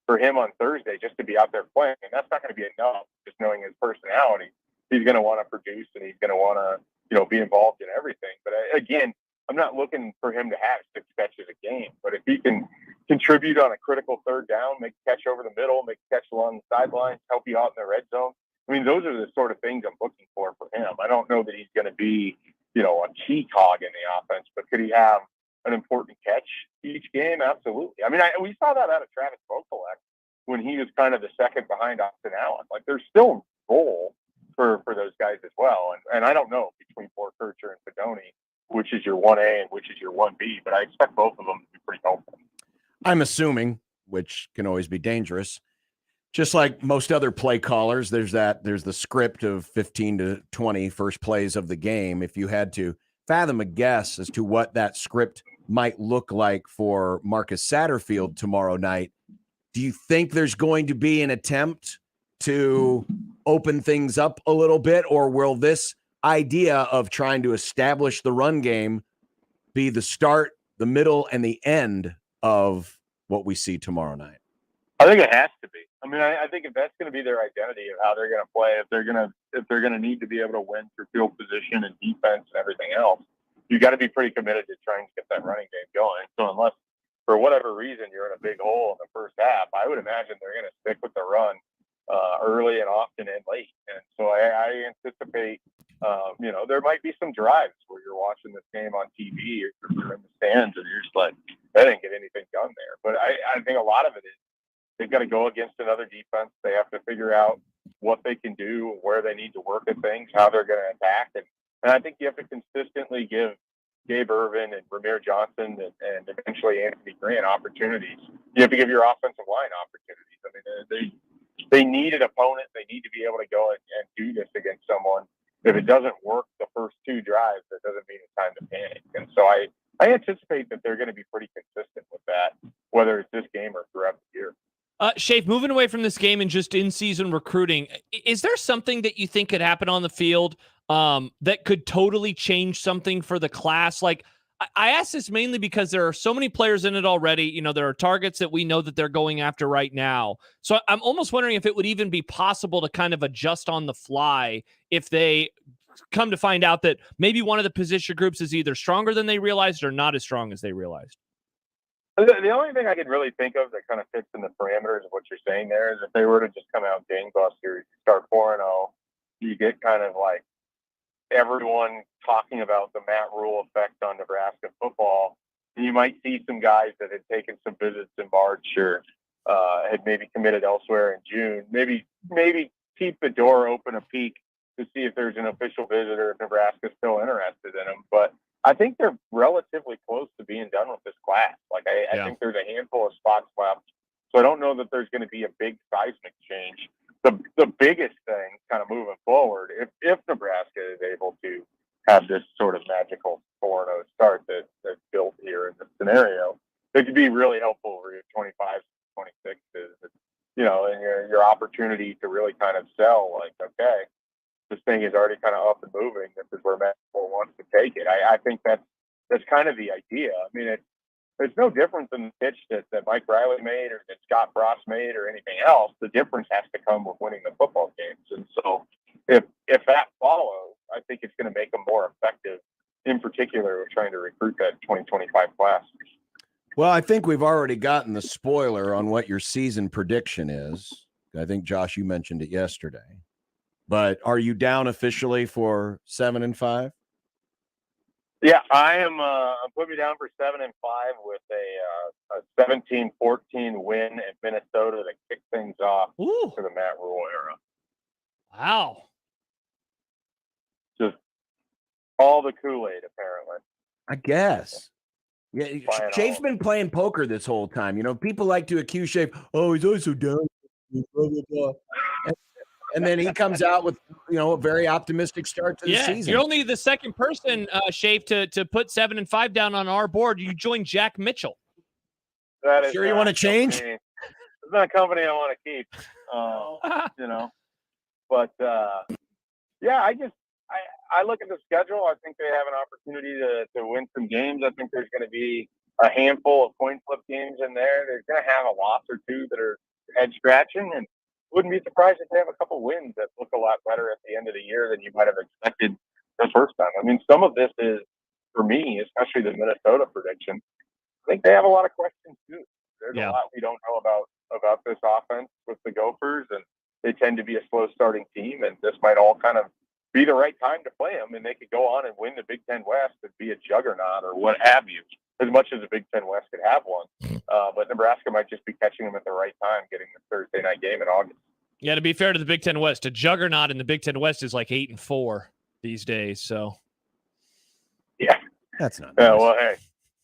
for him on Thursday just to be out there playing. And that's not going to be enough, just knowing his personality. He's going to want to produce and he's going to want to, be involved in everything. But again, I'm not looking for him to have 6 catches a game. But if he can contribute on a critical third down, make a catch over the middle, make a catch along the sidelines, help you out in the red zone, those are the sort of things I'm looking for him. I don't know that he's going to be, a key cog in the offense, but could he have an important catch each game? Absolutely. We saw that out of Travis Vokolek when he was kind of the second behind Austin Allen. Like, there's still role for those guys as well. And I don't know between Kircher and Fidone, which is your 1A and which is your 1B, but I expect both of them to be pretty helpful. I'm assuming, which can always be dangerous, just like most other play callers, there's the script of 15 to 20 first plays of the game. If you had to fathom a guess as to what that script might look like for Marcus Satterfield tomorrow night, do you think there's going to be an attempt to open things up a little bit, or will this idea of trying to establish the run game be the start, the middle, and the end of what we see tomorrow night? I think it has to be. I think if that's going to be their identity of how they're going to play, if they're going to need to be able to win through field position and defense and everything else, you got to be pretty committed to trying to get that running game going. So unless for whatever reason you're in a big hole in the first half, I would imagine they're going to stick with the run early and often and late. And so I anticipate, there might be some drives where you're watching this game on TV or you're in the stands and you're just like, I didn't get anything done there. But I think a lot of it is they've got to go against another defense. They have to figure out what they can do, where they need to work at things, how they're going to attack. And I think you have to consistently give Gabe Ervin and Ramir Johnson and eventually Anthony Grant opportunities. You have to give your offensive line opportunities. They need an opponent. They need to be able to go and do this against someone. If it doesn't work the first 2 drives, that doesn't mean it's time to panic. And so I anticipate that they're going to be pretty consistent with that, whether it's this game or throughout the year. Shafe, moving away from this game and just in-season recruiting, is there something that you think could happen on the field that could totally change something for the class? Like, I ask this mainly because there are so many players in it already. There are targets that we know that they're going after right now. So I'm almost wondering if it would even be possible to kind of adjust on the fly if they come to find out that maybe one of the position groups is either stronger than they realized or not as strong as they realized. The only thing I can really think of that kind of fits in the parameters of what you're saying there is if they were to just come out gangbusters, start 4-0, you get kind of like everyone talking about the Matt Rule effect on Nebraska football. And you might see some guys that had taken some visits in March or had maybe committed elsewhere in June, maybe keep the door open a peek to see if there's an official visit or if Nebraska's still interested in him. But I think they're relatively close to being done with this class. Like I think there's a handful of spots left. So I don't know that there's going to be a big seismic change. The biggest thing kind of moving forward, if Nebraska is able to have this sort of magical 4-0 start that's built here in this scenario, it could be really helpful for your 25, 26, and your opportunity to really kind of sell like, okay, this thing is already kind of up and moving. This is where Matt wants to take it. I think that's kind of the idea. I mean, it's no different than the pitch that Mike Riley made or that Scott Frost made or anything else. The difference has to come with winning the football games. And so if that follows, I think it's going to make them more effective, in particular with trying to recruit that 2025 class. Well, I think we've already gotten the spoiler on what your season prediction is. I think, Josh, you mentioned it yesterday. But are you down officially for 7-5? Yeah, I am. I'm putting me down for 7-5 with a 17-14 win at Minnesota to kick things off for the Matt Rule era. Wow. Just all the Kool-Aid, apparently. I guess. Yeah, Chafe's been playing poker this whole time. You know, people like to accuse Chafe, oh, he's also down. Blah, blah, blah. And then he comes out with, a very optimistic start to the season. You're only the second person, Shafe, to put 7-5 down on our board. You joined Jack Mitchell. That is sure you want to change? It's not a company I want to keep, But, I look at the schedule. I think they have an opportunity to win some games. I think there's going to be a handful of coin flip games in there. They're going to have a loss or two that are head-scratching, and wouldn't be surprised if they have a couple wins that look a lot better at the end of the year than you might have expected the first time. I mean, some of this is, for me, especially the Minnesota prediction, I think they have a lot of questions too. There's a lot we don't know about this offense with the Gophers, and they tend to be a slow-starting team, and this might all kind of be the right time to play them, and they could go on and win the Big Ten West and be a juggernaut or what have you, as much as the Big Ten West could have one. But Nebraska might just be catching them at the right time, getting the Thursday night game in August. Yeah, to be fair to the Big Ten West, a juggernaut in the Big Ten West is like 8-4 these days. So, yeah, that's not. Yeah, well, hey,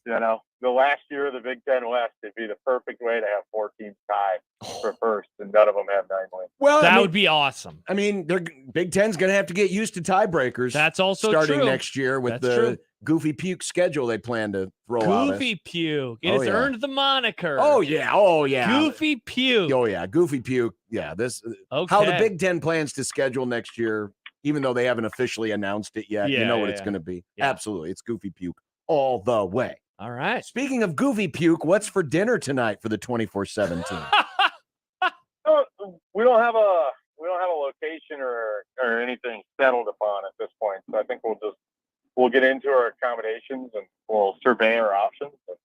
the last year of the Big Ten West, it'd be the perfect way to have 4 teams tied for first, and none of them have 9 wins. Well, that would be awesome. I mean, Big Ten's going to have to get used to tiebreakers. That's also starting true. next year with That's true. Goofy Puke schedule they plan to throw out. Goofy Puke. It has earned the moniker. Oh, yeah. Goofy Puke. Oh, yeah. Goofy Puke. Yeah. How the Big Ten plans to schedule next year, even though they haven't officially announced it yet. You know what it's going to be. Yeah. Absolutely. It's Goofy Puke all the way. All right. Speaking of Goofy Puke, what's for dinner tonight for the 24/7 team? We don't have a location or anything settled upon at this point. So I think we'll get into our accommodations and we'll survey our options. And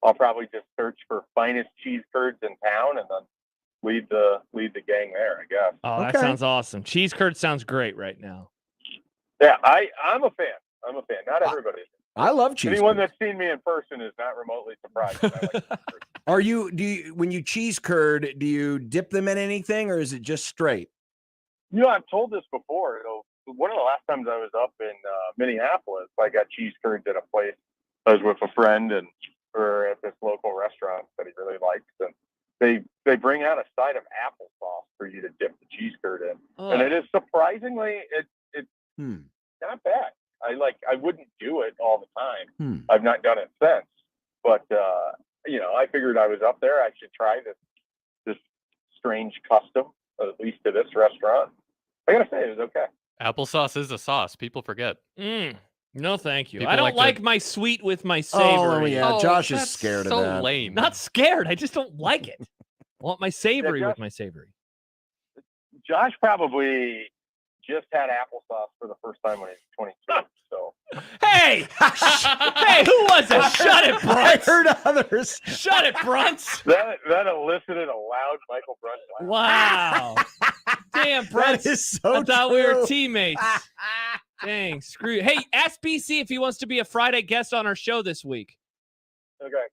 I'll probably just search for finest cheese curds in town and then lead the gang there, I guess. Oh, that sounds awesome. Cheese curd sounds great right now. Yeah, I'm a fan. Not everybody. I love cheese. Anyone that's seen me in person is not remotely surprised. When you cheese curd, do you dip them in anything or is it just straight? I've told this before. One of the last times I was up in Minneapolis, I got cheese curds at a place. I was with a friend and we're at this local restaurant that he really likes, and they bring out a side of applesauce for you to dip the cheese curd in, and it is surprisingly it's not bad. I wouldn't do it all the time. I've not done it since, but I figured I was up there. I should try this strange custom, at least to this restaurant. I gotta say, it was okay. Applesauce is a sauce. People forget. No, thank you. People I don't like my sweet with my savory. Oh, yeah. Josh is scared of that. So lame. Not scared. I just don't like it. I want my savory with my savory. Josh probably just had applesauce for the first time when he was 22. So, hey, who was it? Shut it, Brunts. I heard others. Shut it, Brunts. That elicited a loud Michael Brunt Wow. laugh. Damn, Brunts. That is so I thought we true. were teammates. Dang, screw you. Hey, ask BC if he wants to be a Friday guest on our show this week. Okay.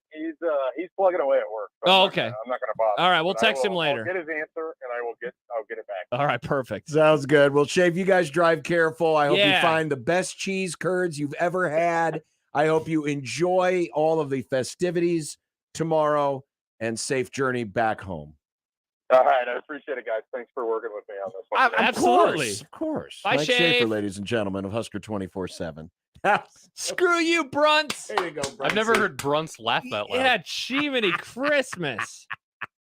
He's plugging away at work. So Oh, okay. I'm not gonna bother. All right, we'll But I text him will- later. I'll get his answer, and I'll get it back. All right, perfect. Sounds good. Well, Shave, you guys drive careful. I hope you Yeah. find the best cheese curds you've ever had. I hope you enjoy all of the festivities tomorrow and safe journey back home. All right, I appreciate it, guys. Thanks for working with me on this one. Absolutely. Of course. Bye, Mike Schaefer, Shave. ladies and gentlemen of Husker 24/7. Screw you, Brunts. There you go, I've never heard Brunts laugh that loud. Yeah, Chimney Christmas.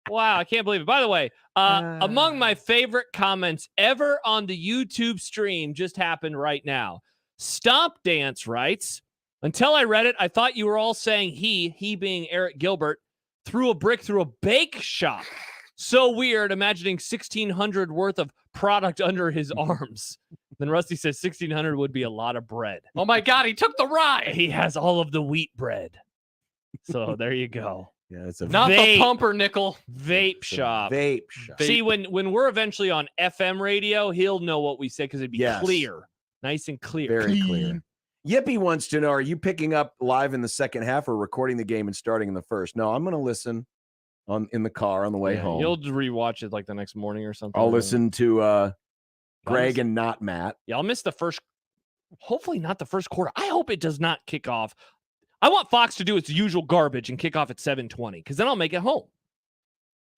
Wow, I can't believe it. By the way, among my favorite comments ever on the YouTube stream just happened right now. Stomp Dance writes, until I read it, I thought you were all saying he being Eric Gilbert, threw a brick through a bake shop. So weird, imagining 1,600 worth of product under his arms. Then Rusty says 1,600 would be a lot of bread. Oh my God, he took the ride. He has all of the wheat bread. So there you go. Yeah, it's a Not the vape- pumpernickel. Vape shop. Vape shop. See, when we're eventually on FM radio, he'll know what we say because it'd be Yes. clear. Nice and clear. Very clear. Yippee wants to know, are you picking up live in the second half or recording the game and starting in the first? No, I'm going to listen in the car on the way home. You'll just rewatch it like the next morning or something. I'll listen to Greg and not Matt. Yeah, I'll miss the first, hopefully not the first quarter. I hope it does not kick off. I want Fox to do its usual garbage and kick off at 7:20 because then I'll make it home.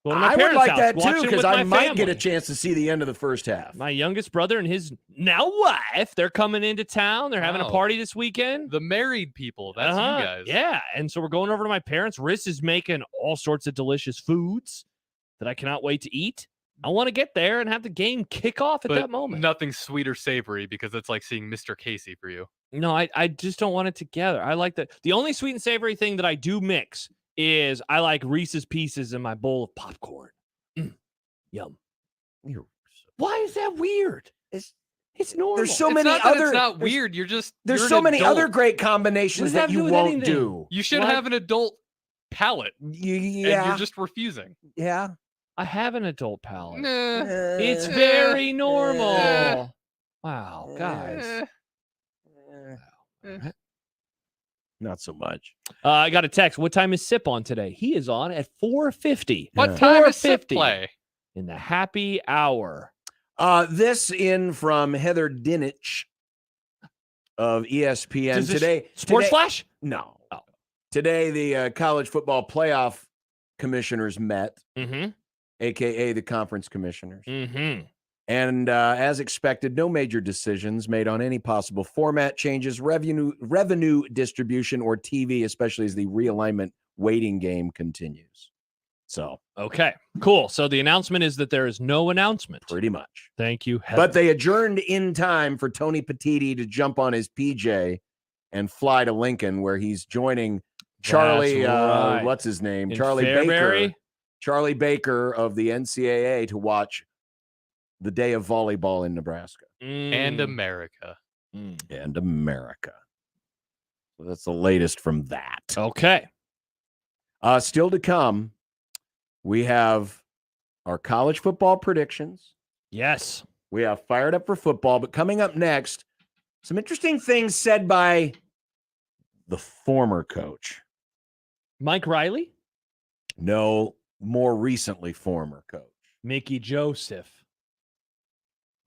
Go to my I would parents' like house, that watch too it because with I my might get family. a chance to see the end of the first half. My youngest brother and his now wife, they're coming into town. They're having a Wow. party this weekend. The married people. That's Uh-huh. you guys. Yeah. And so we're going over to my parents. Riss is making all sorts of delicious foods that I cannot wait to eat. I want to get there and have the game kick off at But that moment. nothing sweet or savory because it's like seeing Mr. Casey for you. No, I just don't want it together. I like that. The only sweet and savory thing that I do mix is I like Reese's Pieces in my bowl of popcorn. Yum. Why is that weird? It's normal. There's so It's many not that other. it's not there's- weird. You're just There's you're so an many adult. other great What combinations does that that have to you do with won't anything? do. You should What? have an adult palate. And Yeah. you're just refusing. Yeah. I have an adult palate. Nah. It's very normal. Wow, guys. Not so much. I got a text. What time is Sip on today? He is on at 4:50. What time is Sip 4:50 play? in the happy hour. This in from Heather Dinich of ESPN Does this today. Sports today- Flash? No. Oh. Today, the college football playoff commissioners met, Mm-hmm. aka the conference commissioners. Mm-hmm. And as expected, no major decisions made on any possible format changes, revenue distribution, or TV, especially as the realignment waiting game continues. So, Okay, cool. So the announcement is that there is no announcement. pretty much. Thank you, Heather. But they adjourned in time for Tony Petiti to jump on his PJ and fly to Lincoln, where he's joining Charlie, That's right. what's his name? In Charlie Fairbury? Baker. Charlie Baker of the NCAA to watch the day of volleyball in Nebraska And America. and America. So that's the latest from that. Okay. Still to come, we have our college football predictions. Yes. We have Fired Up for Football, but coming up next, some interesting things said by the former coach. Mike Riley? No, more recently former coach. Mickey Joseph.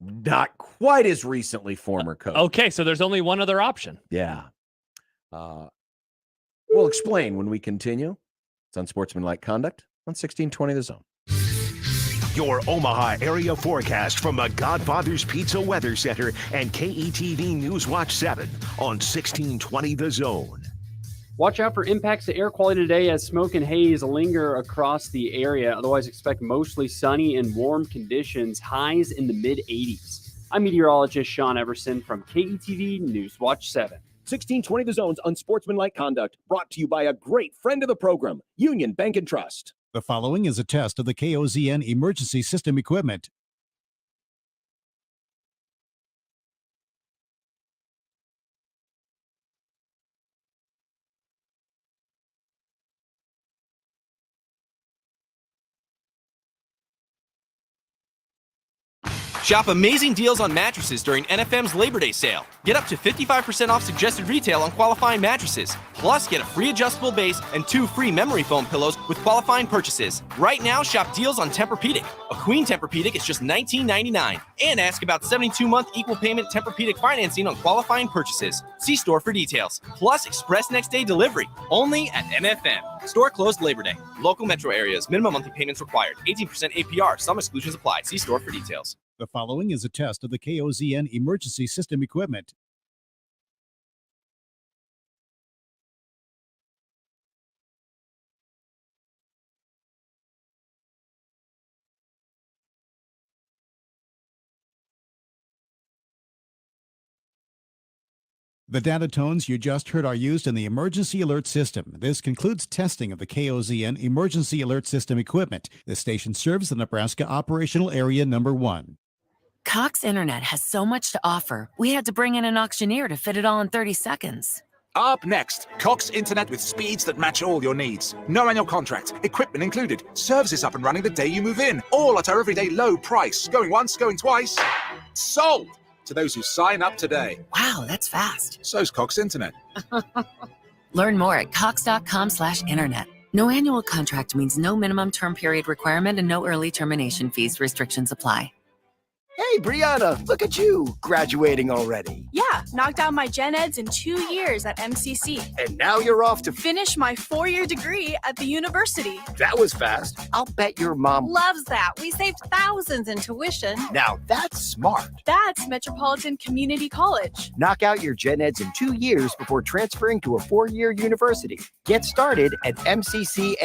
Not quite as recently former coach. Okay, so there's only one other option. Yeah. We'll explain when we continue. It's Unsportsmanlike Conduct on 1620 The Zone. Your Omaha area forecast from the Godfather's Pizza Weather Center and KETV News Watch 7 on 1620 The Zone. Watch out for impacts to air quality today as smoke and haze linger across the area. Otherwise, expect mostly sunny and warm conditions, highs in the mid-80s. I'm meteorologist Sean Everson from KETV News Watch 7. 1620 The Zone's Unsportsmanlike Conduct, brought to you by a great friend of the program, Union Bank and Trust. The following is a test of the KOZN emergency system equipment. Shop amazing deals on mattresses during NFM's Labor Day sale. Get up to 55% off suggested retail on qualifying mattresses. Plus, get a free adjustable base and 2 free memory foam pillows with qualifying purchases. Right now, shop deals on Tempur-Pedic. A queen Tempur-Pedic is just $19.99. And ask about 72-month equal payment Tempur-Pedic financing on qualifying purchases. See store for details. Plus, express next day delivery. Only at NFM. Store closed Labor Day. Local metro areas. Minimum monthly payments required. 18% APR. Some exclusions apply. See store for details. The following is a test of the KOZN emergency system equipment. The data tones you just heard are used in the emergency alert system. This concludes testing of the KOZN emergency alert system equipment. This station serves the Nebraska operational area number 1. Cox Internet has so much to offer, we had to bring in an auctioneer to fit it all in 30 seconds. Up next, Cox Internet with speeds that match all your needs. No annual contract, equipment included, services up and running the day you move in, all at our everyday low price. Going once, going twice. Sold to those who sign up today. Wow, that's fast. So's Cox Internet. Learn more at cox.com/internet. No annual contract means no minimum term period requirement and no early termination fees. Restrictions apply. Hey, Brianna, look at you, graduating already. Yeah, knocked out my gen eds in 2 years at MCC. And now you're off to Finish my 4-year degree at the university. That was fast. I'll bet your mom Loves that. We saved thousands in tuition. Now that's smart. That's Metropolitan Community College. Knock out your gen eds in 2 years before transferring to a 4-year university. Get started at mccneb.edu/me.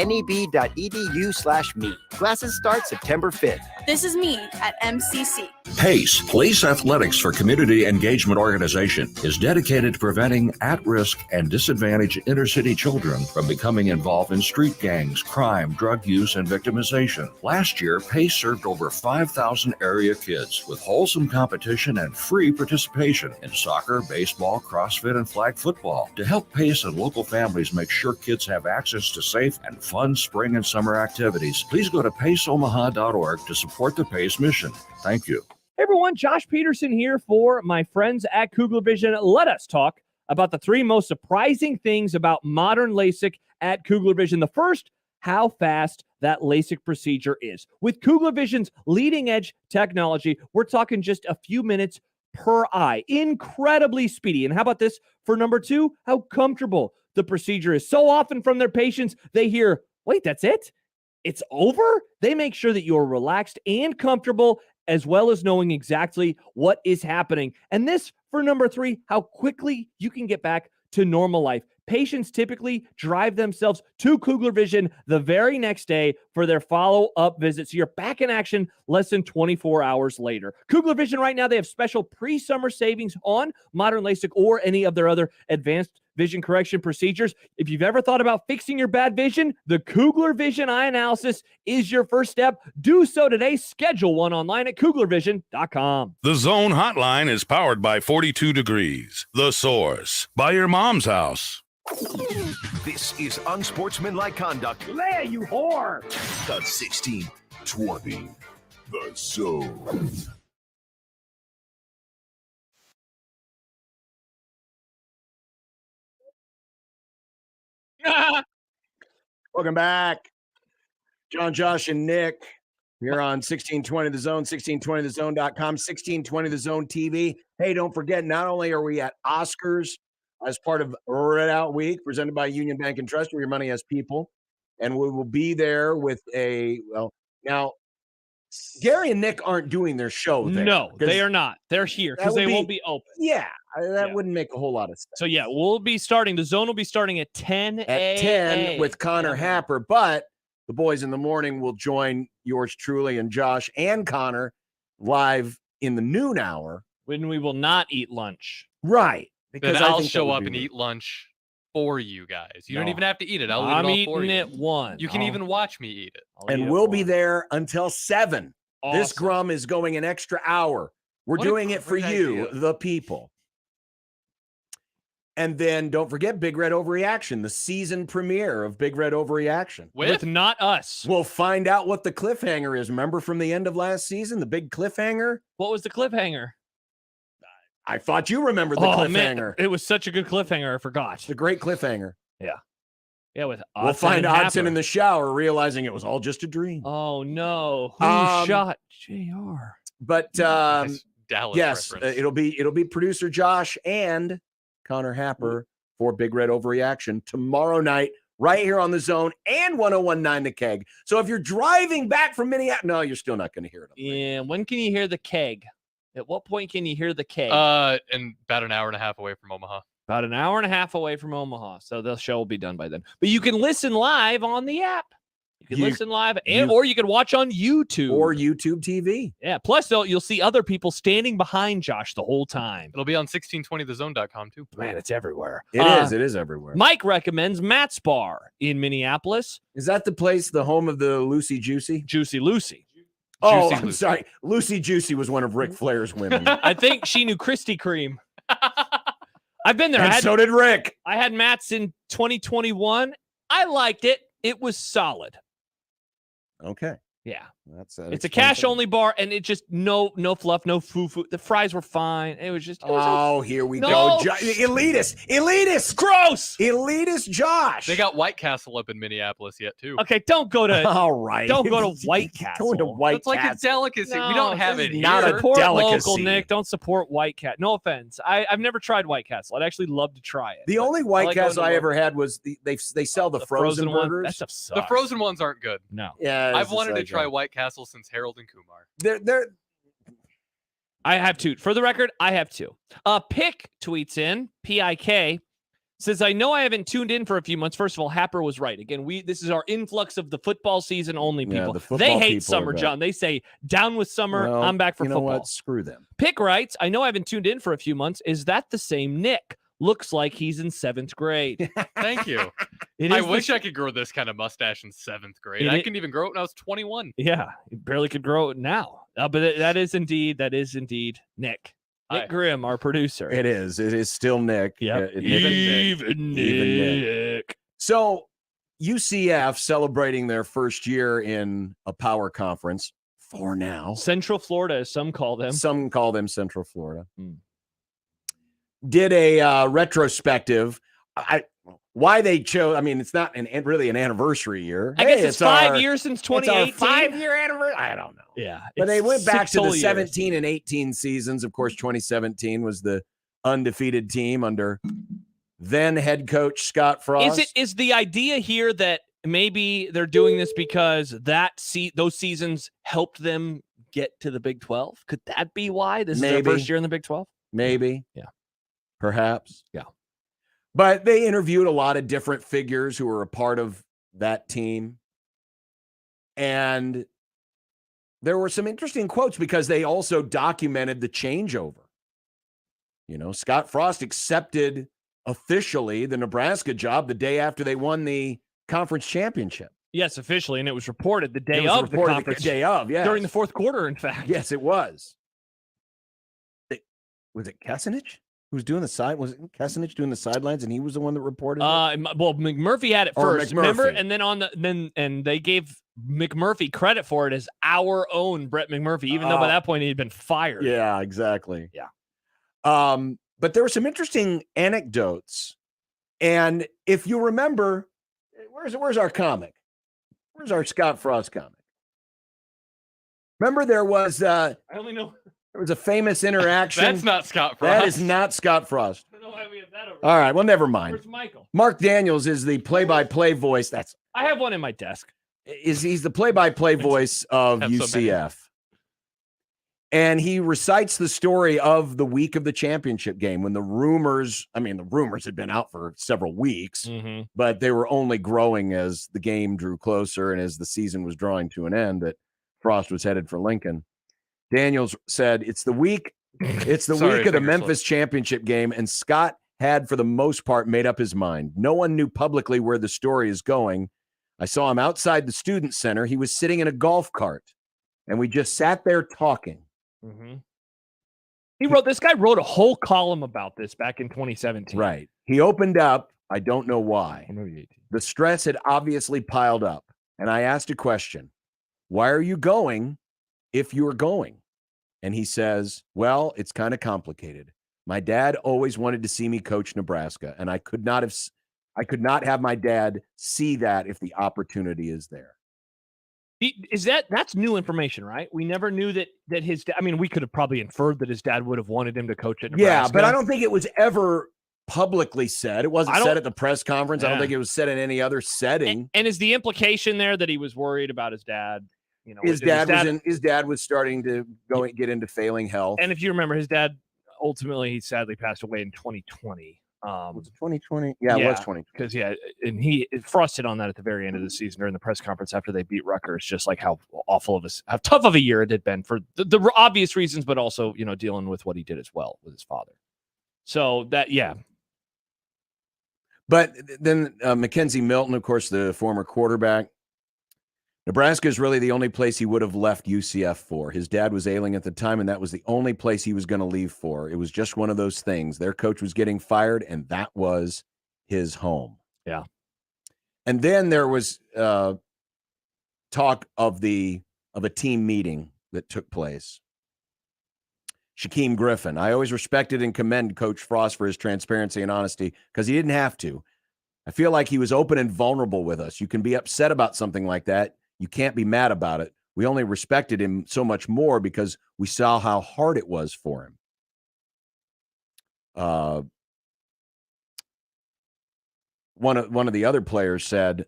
Classes start September 5th. This is me at MCC. PACE, Police Athletics for Community Engagement Organization, is dedicated to preventing at-risk and disadvantaged inner-city children from becoming involved in street gangs, crime, drug use, and victimization. Last year, PACE served over 5,000 area kids with wholesome competition and free participation in soccer, baseball, CrossFit, and flag football. To help PACE and local families make sure kids have access to safe and fun spring and summer activities, please go to paceomaha.org to support the PACE mission. Thank you. Hey everyone, Josh Peterson here for my friends at Kugler Vision. Let us talk about the 3 most surprising things about modern LASIK at Kugler Vision. The first, how fast that LASIK procedure is. With Kugler Vision's leading edge technology, we're talking just a few minutes per eye. Incredibly speedy. And how about this for number 2, how comfortable the procedure is. So often from their patients, they hear, wait, that's it? It's over? They make sure that you're relaxed and comfortable, as well as knowing exactly what is happening. And this, for number 3, how quickly you can get back to normal life. Patients typically drive themselves to Kugler Vision the very next day for their follow-up visit. So you're back in action less than 24 hours later. Kugler Vision right now, they have special pre-summer savings on modern LASIK or any of their other advanced vision correction procedures. If you've ever thought about fixing your bad vision, the Kugler Vision Eye Analysis is your first step. Do so today. Schedule one online at kuglervision.com. The Zone Hotline is powered by 42 Degrees, The Source, by your mom's house. This is Unsportsmanlike Conduct. Leia, you whore! The 1620. The Zone. Welcome back. John, Josh, and Nick. You're on 1620 The Zone, 1620thezone.com, 1620 The Zone TV. Hey, don't forget, not only are we at Oscars as part of Red Out Week, presented by Union Bank and Trust, where your money has people, and we will be there with now, Gary and Nick aren't doing their show there. No, they are not. They're here because they won't be open. Yeah, that wouldn't make a whole lot of sense. So, yeah, we'll be starting. The Zone will be starting at 10 At 10 with Connor Happer, but the boys in the morning will join yours truly and Josh and Connor live in the noon hour. When we will not eat lunch. Right. Because I'll show up and eat lunch for you guys. You don't even have to eat it. I'm eat it all for eating you. it one. You can even watch me eat it. And we'll be there until 7. Awesome. This Grum is going an extra hour. We're What a doing it for great you, idea. the people. And then don't forget Big Red Overreaction, the season premiere of Big Red Overreaction. With not us. We'll find out what the cliffhanger is. Remember from the end of last season, the big cliffhanger? What was the cliffhanger? I thought you remembered the cliffhanger. Man, it was such a good cliffhanger. I forgot. The great cliffhanger. Yeah. Yeah, with Odson we'll find and Odson Happer. in the shower, realizing it was all just a dream. Oh, no. Who shot JR? But Dallas yes, reference. it'll be producer Josh and Connor Happer for Big Red Overreaction tomorrow night, right here on the Zone and 101.9 The Keg. So if you're driving back from Minneapolis, no, you're still not going to hear it. Yeah. When can you hear the keg? At what point can you hear the keg? And about an hour and a half away from Omaha. About an hour and a half away from Omaha. So the show will be done by then. But you can listen live on the app. You can listen live, or you can watch on YouTube. Or YouTube TV. Yeah. Plus, you'll see other people standing behind Josh the whole time. It'll be on 1620thezone.com too. Man, it's everywhere. It is. It is everywhere. Mike recommends Matt's Bar in Minneapolis. Is that the place, the home of the Lucy Juicy? Juicy Lucy. Oh, Juicy I'm Lucy. sorry. Lucy Juicy was one of Ric Flair's women. I think she knew Krispy Kreme. I've been there. And so did Rick. I had Matt's in 2021. I liked it. It was solid. Okay. Yeah. It's a cash only bar, and it just no fluff, no foo-foo. The fries were fine. It was just Here we No. go. Elitist. Gross. Elitist Josh. They got White Castle up in Minneapolis yet too. Okay, don't go to All right. Don't go to White Castle. Going to White It's like a Castle. delicacy. No, we don't have this it is here. not a Support delicacy. local, Nick. Don't support White Cat. No offense. I've never tried White Castle. I'd actually love to try it. The but only I White like going Castle to I local. ever had was they sell the frozen one. burgers. That stuff sucks. The frozen ones aren't good. No. Yeah, I've wanted to try White Castle since Harold and Kumar. They're I have two. For the record, I have two. Pick tweets in, P-I-K, says, I know I haven't tuned in for a few months. First of all, Happer was right. Again, this is our influx of the football season only Yeah, people. the football They hate people summer, are back. John. They say, down with summer. Well, I'm back for you know football. what? Screw them. Pick writes, I know I haven't tuned in for a few months. Is that the same Nick? Looks like he's in 7th grade. Thank you. It I is the- wish I could grow this kind of mustache in 7th grade. It I i- couldn't even grow it when I was 21. Yeah, you barely could grow it now. But that is indeed Nick. Nick Grimm, our producer. It is. It is still Nick. Yeah, Even Nick. So UCF celebrating their first year in a power conference for now. Central Florida, as some call them. Some call them Central Florida. Hmm. Did a retrospective. Why they chose? I mean, it's not really an anniversary year. I guess it's 5 years since 2018. It's our 5-year anniversary. I don't know. Yeah, But they went back six to the whole years. 17 and 18 seasons. Of course, 2017 was the undefeated team under then head coach Scott Frost. Is the idea here that maybe they're doing this because those seasons helped them get to the Big 12? Could that be why this is Maybe. their first year in the Big 12? Maybe. Yeah. Perhaps. Yeah. But they interviewed a lot of different figures who were a part of that team. And there were some interesting quotes because they also documented the changeover. You know, Scott Frost accepted officially the Nebraska job the day after they won the conference championship. Yes, officially, and it was reported the day It was of the reported conference. the day of, yes. During the fourth quarter, in fact. Yes, it was. Was it Kessenich who was doing the side? Was it Kessenich doing the sidelines, and he was the one that reported it? Well, McMurphy had it Or first. Remember, McMurphy. and they gave McMurphy credit for it as our own Brett McMurphy, even though by that point he'd been fired. Yeah, exactly. Yeah. But there were some interesting anecdotes, and if you remember, where's our comic? Where's our Scott Frost comic? Remember, there was I only know. there was a famous interaction. That's not Scott Frost. That is not Scott Frost. I don't know why we have that over. All right, well, never mind. Where's Michael? Mark Daniels is the play-by-play voice. I have one in my desk. He's the play-by-play voice of Have so many. UCF. And he recites the story of the week of the championship game when the rumors had been out for several weeks, Mm-hmm. but they were only growing as the game drew closer and as the season was drawing to an end that Frost was headed for Lincoln. Daniels said, it's the week of the finger Memphis championship game, and Scott had, for the most part, made up his mind. No one knew publicly where the story is going. I saw him outside the student center. He was sitting in a golf cart, and we just sat there talking. Mm-hmm. This guy wrote a whole column about this back in 2017. Right. He opened up. I don't know why. The stress had obviously piled up. And I asked a question. Why are you going if you're going? And he says, well, it's kind of complicated. My dad always wanted to see me coach Nebraska, and I could not have my dad see that if the opportunity is there. That's new information, right? We never knew that his dad, I mean, we could have probably inferred that his dad would have wanted him to coach at Nebraska. Yeah, but I don't think it was ever publicly said. It wasn't said at the press conference. I don't think it was said in any other setting. And is the implication there that he was worried about his dad? You know, his dad was starting to get into failing health. And if you remember, his dad ultimately, he sadly passed away in 2020. Was it 2020? Yeah, it was 2020. Because and Frost hit on that at the very end of the season during the press conference after they beat Rutgers, just like how tough of a year it had been for the obvious reasons, but also dealing with what he did as well with his father. So But then Mackenzie Milton, of course, the former quarterback. Nebraska is really the only place he would have left UCF for. His dad was ailing at the time, and that was the only place he was going to leave for. It was just one of those things. Their coach was getting fired, and that was his home. Yeah. And then there was talk of a team meeting that took place. Shaquem Griffin. I always respected and commend Coach Frost for his transparency and honesty because he didn't have to. I feel like he was open and vulnerable with us. You can be upset about something like that. You can't be mad about it. We only respected him so much more because we saw how hard it was for him. One of the other players said,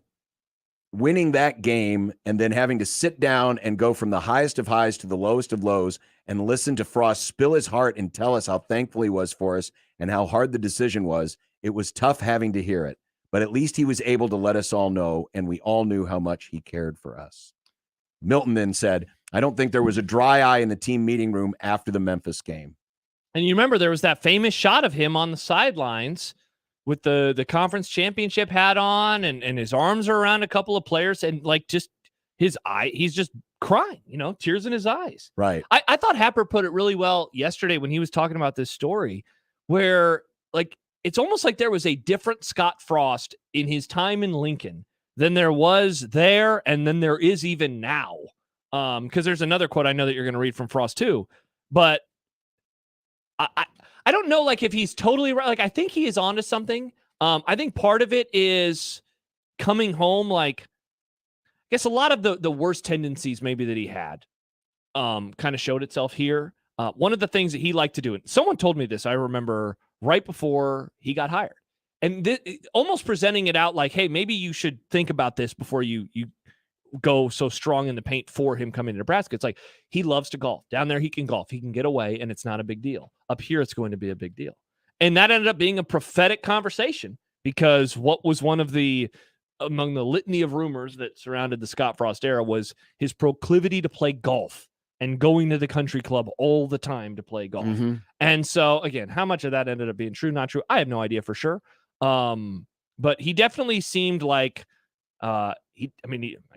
winning that game and then having to sit down and go from the highest of highs to the lowest of lows and listen to Frost spill his heart and tell us how thankful he was for us and how hard the decision was. It was tough having to hear it. But at least he was able to let us all know, and we all knew how much he cared for us. Milton then said, I don't think there was a dry eye in the team meeting room after the Memphis game. And you remember there was that famous shot of him on the sidelines with the conference championship hat on and his arms are around a couple of players and just his eye, he's just crying, tears in his eyes. Right. I thought Happer put it really well yesterday when he was talking about this story where it's almost like there was a different Scott Frost in his time in Lincoln than there was there and then there is even now. Because there's another quote I know that you're going to read from Frost too. But I don't know if he's totally right. I think he is onto something. I think part of it is coming home. I guess a lot of the worst tendencies maybe that he had kind of showed itself here. One of the things that he liked to do, and someone told me this, I remember right before he got hired, and almost presenting it out hey, maybe you should think about this before you go so strong in the paint for him coming to Nebraska. It's he loves to golf. Down there, he can golf. He can get away, and it's not a big deal. Up here, it's going to be a big deal. And that ended up being a prophetic conversation because what was among the litany of rumors that surrounded the Scott Frost era was his proclivity to play golf and going to the country club all the time to play golf. Mm-hmm. And so, again, how much of that ended up being true, not true, I have no idea for sure. But he definitely seemed like I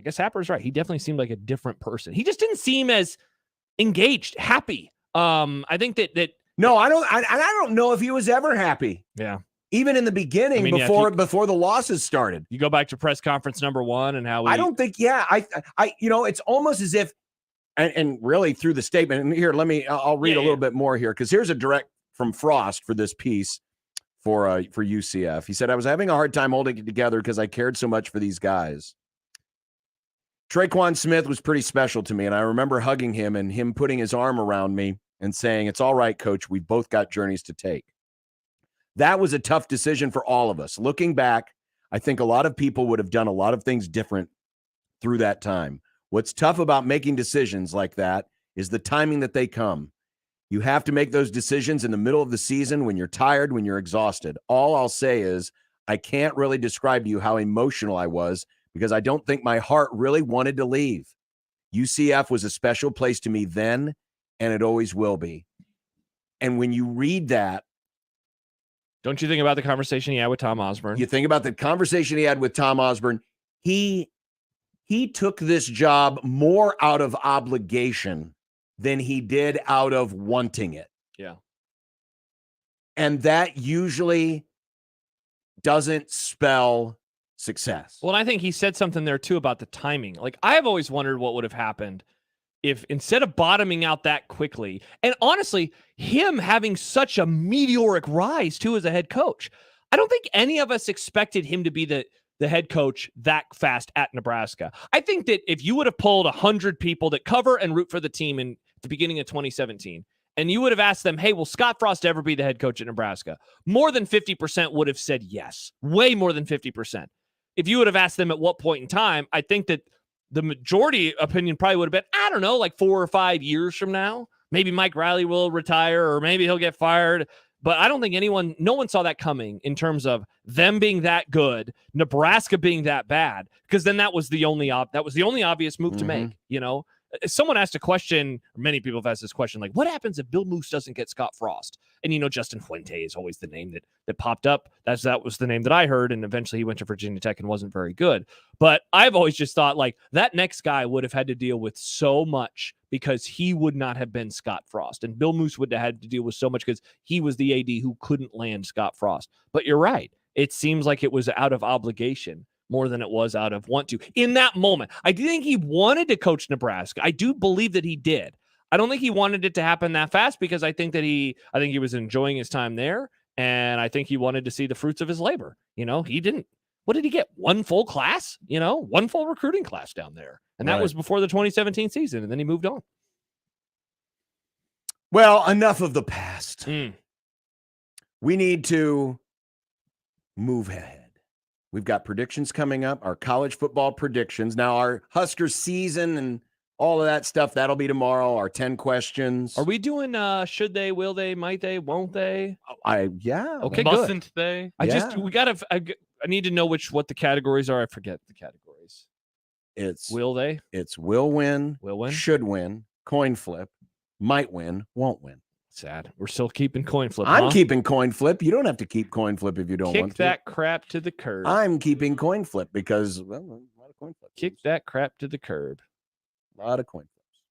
guess Happer's right. He definitely seemed like a different person. He just didn't seem as engaged, happy. I think that no, I don't know if he was ever happy. Yeah. Even in the beginning, before the losses started. You go back to press conference number 1 and how I don't think, it's almost as if, and really through the statement, and here, I'll read a little bit more here, because here's a direct from Frost for this piece for UCF. He said, I was having a hard time holding it together because I cared so much for these guys. Traquan Smith was pretty special to me, and I remember hugging him and him putting his arm around me and saying, it's all right, coach, we both got journeys to take. That was a tough decision for all of us. Looking back, I think a lot of people would have done a lot of things different through that time. What's tough about making decisions like that is the timing that they come. You have to make those decisions in the middle of the season when you're tired, when you're exhausted. All I'll say is I can't really describe to you how emotional I was because I don't think my heart really wanted to leave. UCF was a special place to me then, and it always will be. And when you read that, don't you think about the conversation he had with Tom Osborne? You think about the conversation he had with Tom Osborne. He took this job more out of obligation than he did out of wanting it. Yeah. And that usually doesn't spell success. Well, I think he said something there too about the timing. Like, I have always wondered what would have happened if instead of bottoming out that quickly, and honestly, him having such a meteoric rise too as a head coach, I don't think any of us expected him to be the head coach that fast at Nebraska. I think that if you would have pulled 100 people that cover and root for the team in the beginning of 2017, and you would have asked them, hey, will Scott Frost ever be the head coach at Nebraska? More than 50% would have said yes. Way more than 50%. If you would have asked them at what point in time, I think that the majority opinion probably would have been, I don't know, like 4 or 5 years from now. Maybe Mike Riley will retire or maybe he'll get fired. But I don't think no one saw that coming in terms of them being that good, Nebraska being that bad, because then that was the only obvious move to make, you know? Someone asked a question, many people have asked this question, like, what happens if Bill Moose doesn't get Scott Frost? And, you know, Justin Fuente is always the name that popped up. That was the name that I heard, and eventually he went to Virginia Tech and wasn't very good. But I've always just thought, like, that next guy would have had to deal with so much because he would not have been Scott Frost. And Bill Moose would have had to deal with so much because he was the AD who couldn't land Scott Frost. But you're right. It seems like it was out of obligation more than it was out of want to. In that moment, I do think he wanted to coach Nebraska. I do believe that he did. I don't think he wanted it to happen that fast because I think he was enjoying his time there, and I think he wanted to see the fruits of his labor. You know, he didn't. What did he get? One full class? You know, one full recruiting class down there, and that was before the 2017 season, and then he moved on. Well, enough of the past. We need to move ahead. We've got predictions coming up, our college football predictions. Now, our Husker season and all of that stuff, that'll be tomorrow, our 10 questions. Are we doing should they, will they, might they, won't they? Yeah. Okay, Mustn't good. they? I need to know what the categories are. I forget the categories. It's will they? It's will win, should win, coin flip, might win, won't win. Sad. We're still keeping coin flip. I'm keeping coin flip. You don't have to keep coin flip if you don't want to. Kick that crap to the curb. I'm keeping coin flip because, well, a lot of coin flips. Kick that crap to the curb. A lot of coin flips.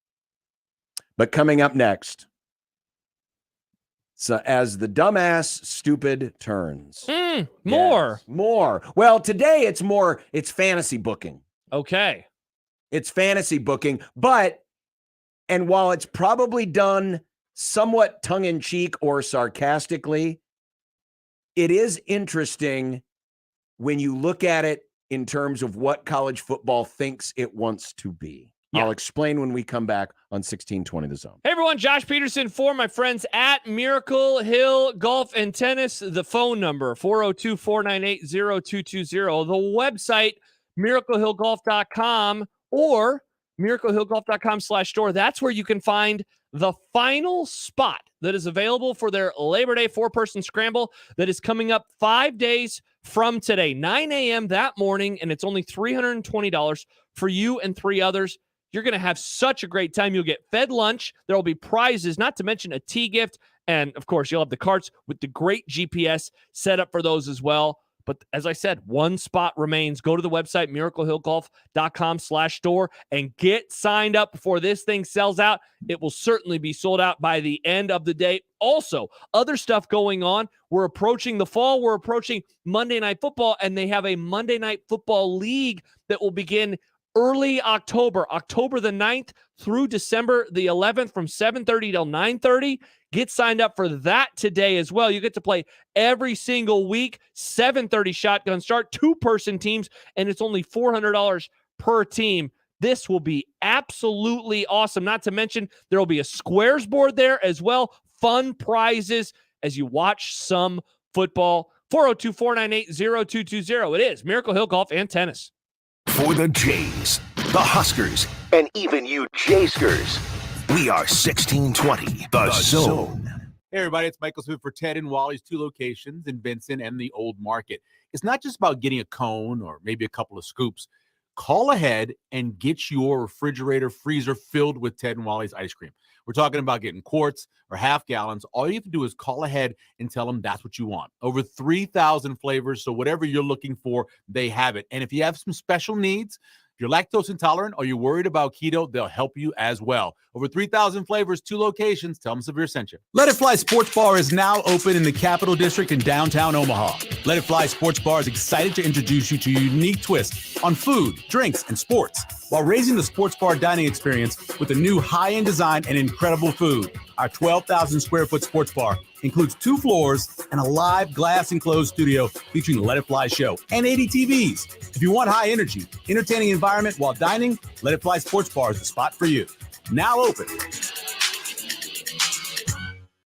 But coming up next, so as the dumbass stupid turns. More. Well, today it's fantasy booking. Okay. It's fantasy booking, and while it's probably done somewhat tongue-in-cheek or sarcastically, it is interesting when you look at it in terms of what college football thinks it wants to be. Yeah. I'll explain when we come back on 1620 The Zone. Hey, everyone. Josh Peterson for my friends at Miracle Hill Golf and Tennis. The phone number, 402-498-0220. The website, miraclehillgolf.com or miraclehillgolf.com/store. That's where you can find the final spot that is available for their Labor Day 4-person scramble that is coming up 5 days from today, 9 a.m. that morning, and it's only $320 for you and 3 others. You're going to have such a great time. You'll get fed lunch. There will be prizes, not to mention a tea gift, and, of course, you'll have the carts with the great GPS set up for those as well. But as I said, one spot remains. Go to the website, miraclehillgolf.com/store, and get signed up before this thing sells out. It will certainly be sold out by the end of the day. Also, other stuff going on. We're approaching the fall. We're approaching Monday Night Football, and they have a Monday Night Football League that will begin early October the 9th through December the 11th from 7:30 till 9:30. Get signed up for that today as well. You get to play every single week, 7:30 shotgun start, 2-person teams, and it's only $400 per team. This will be absolutely awesome. Not to mention, there will be a squares board there as well. Fun prizes as you watch some football. 402-498-0220. It is Miracle Hill Golf and Tennis. For the Jays, the Huskers, and even you Jayskers, we are 1620 The Zone. Hey, everybody, it's Michael Smith for Ted and Wally's 2 locations in Vincent and the Old Market. It's not just about getting a cone or maybe a couple of scoops. Call ahead and get your refrigerator, freezer filled with Ted and Wally's ice cream. We're talking about getting quarts or half gallons. All you have to do is call ahead and tell them that's what you want. Over 3,000 flavors, so whatever you're looking for, they have it. And if you have some special needs, If you're lactose intolerant or you're worried about keto, they'll help you as well. Over 3,000 flavors, 2 locations. Tell them Severe sent you. Let It Fly Sports Bar is now open in the Capitol District in downtown Omaha. Let It Fly Sports Bar is excited to introduce you to a unique twist on food, drinks, and sports, while raising the sports bar dining experience with a new high-end design and incredible food. Our 12,000 square foot sports bar includes 2 floors and a live glass enclosed studio featuring the Let It Fly show and 80 TVs. If you want high energy, entertaining environment while dining, Let It Fly Sports Bar is the spot for you. Now open.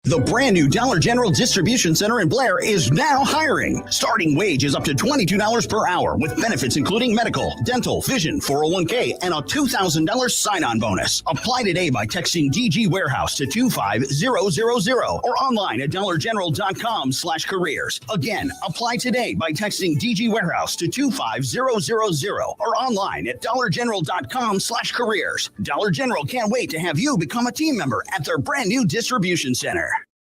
The brand new Dollar General Distribution Center in Blair is now hiring. Starting wage is up to $22 per hour with benefits including medical, dental, vision, 401k, and a $2,000 sign-on bonus. Apply today by texting DG Warehouse to 25000 or online at dollargeneral.com/careers. Again, apply today by texting DG Warehouse to 25000 or online at dollargeneral.com/careers. Dollar General can't wait to have you become a team member at their brand new distribution center.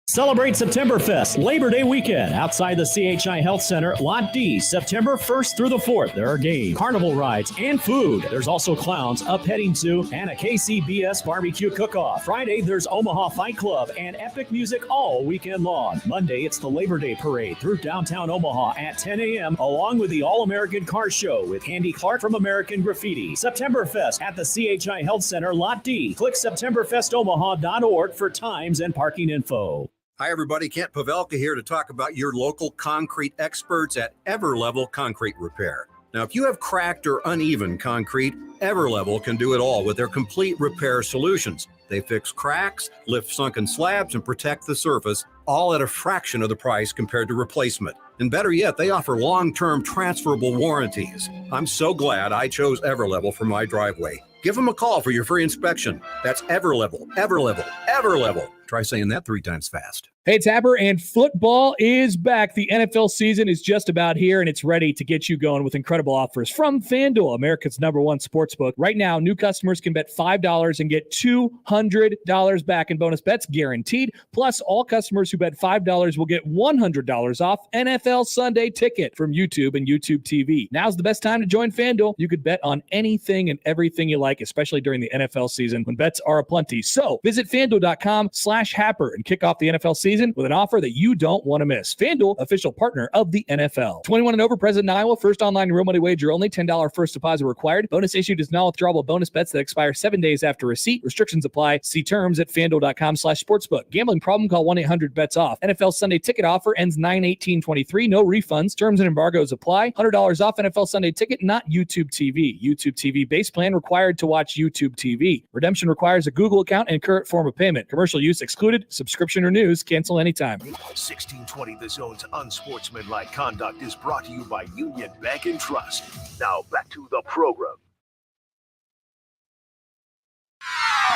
Celebrate Septemberfest Labor Day weekend outside the CHI Health Center, Lot D, September 1st through the 4th. There are games, carnival rides, and food. There's also clowns, a petting zoo, and a KCBS barbecue cook-off. Friday, there's Omaha Fight Club and epic music all weekend long. Monday, it's the Labor Day Parade through downtown Omaha at 10 a.m., along with the All-American Car Show with Andy Clark from American Graffiti. Septemberfest at the CHI Health Center, Lot D. Click septemberfestomaha.org for times and parking info. Hi, everybody. Kent Pavelka here to talk about your local concrete experts at Everlevel Concrete Repair. Now, if you have cracked or uneven concrete, Everlevel can do it all with their complete repair solutions. They fix cracks, lift sunken slabs, and protect the surface, all at a fraction of the price compared to replacement. And better yet, they offer long-term transferable warranties. I'm so glad I chose Everlevel for my driveway. Give them a call for your free inspection. That's Everlevel, Everlevel, Everlevel. Try saying that 3 times fast. Hey, it's Haber, and football is back. The NFL season is just about here, and it's ready to get you going with incredible offers from FanDuel, America's #1 sportsbook. Right now, new customers can bet $5 and get $200 back in bonus bets guaranteed. Plus, all customers who bet $5 will get $100 off NFL Sunday Ticket from YouTube and YouTube TV. Now's the best time to join FanDuel. You could bet on anything and everything you like, especially during the NFL season when bets are aplenty. So visit FanDuel.com/Happer and kick off the NFL season with an offer that you don't want to miss. FanDuel, official partner of the NFL. 21 and over, present in Iowa. First online real money wager only. $10 first deposit required. Bonus issued is non-withdrawable bonus bets that expire 7 days after receipt. Restrictions apply. See terms at FanDuel.com/sportsbook. Gambling problem? Call 1-800-BETS-OFF. NFL Sunday Ticket offer ends 9/18/23. No refunds. Terms and embargoes apply. $100 off NFL Sunday Ticket, not YouTube TV. YouTube TV base plan required to watch YouTube TV. Redemption requires a Google account and current form of payment. Commercial use excluded. Subscription or news. Cancel anytime. 1620 The Zone's Unsportsmanlike Conduct is brought to you by Union Bank and Trust. Now back to the program.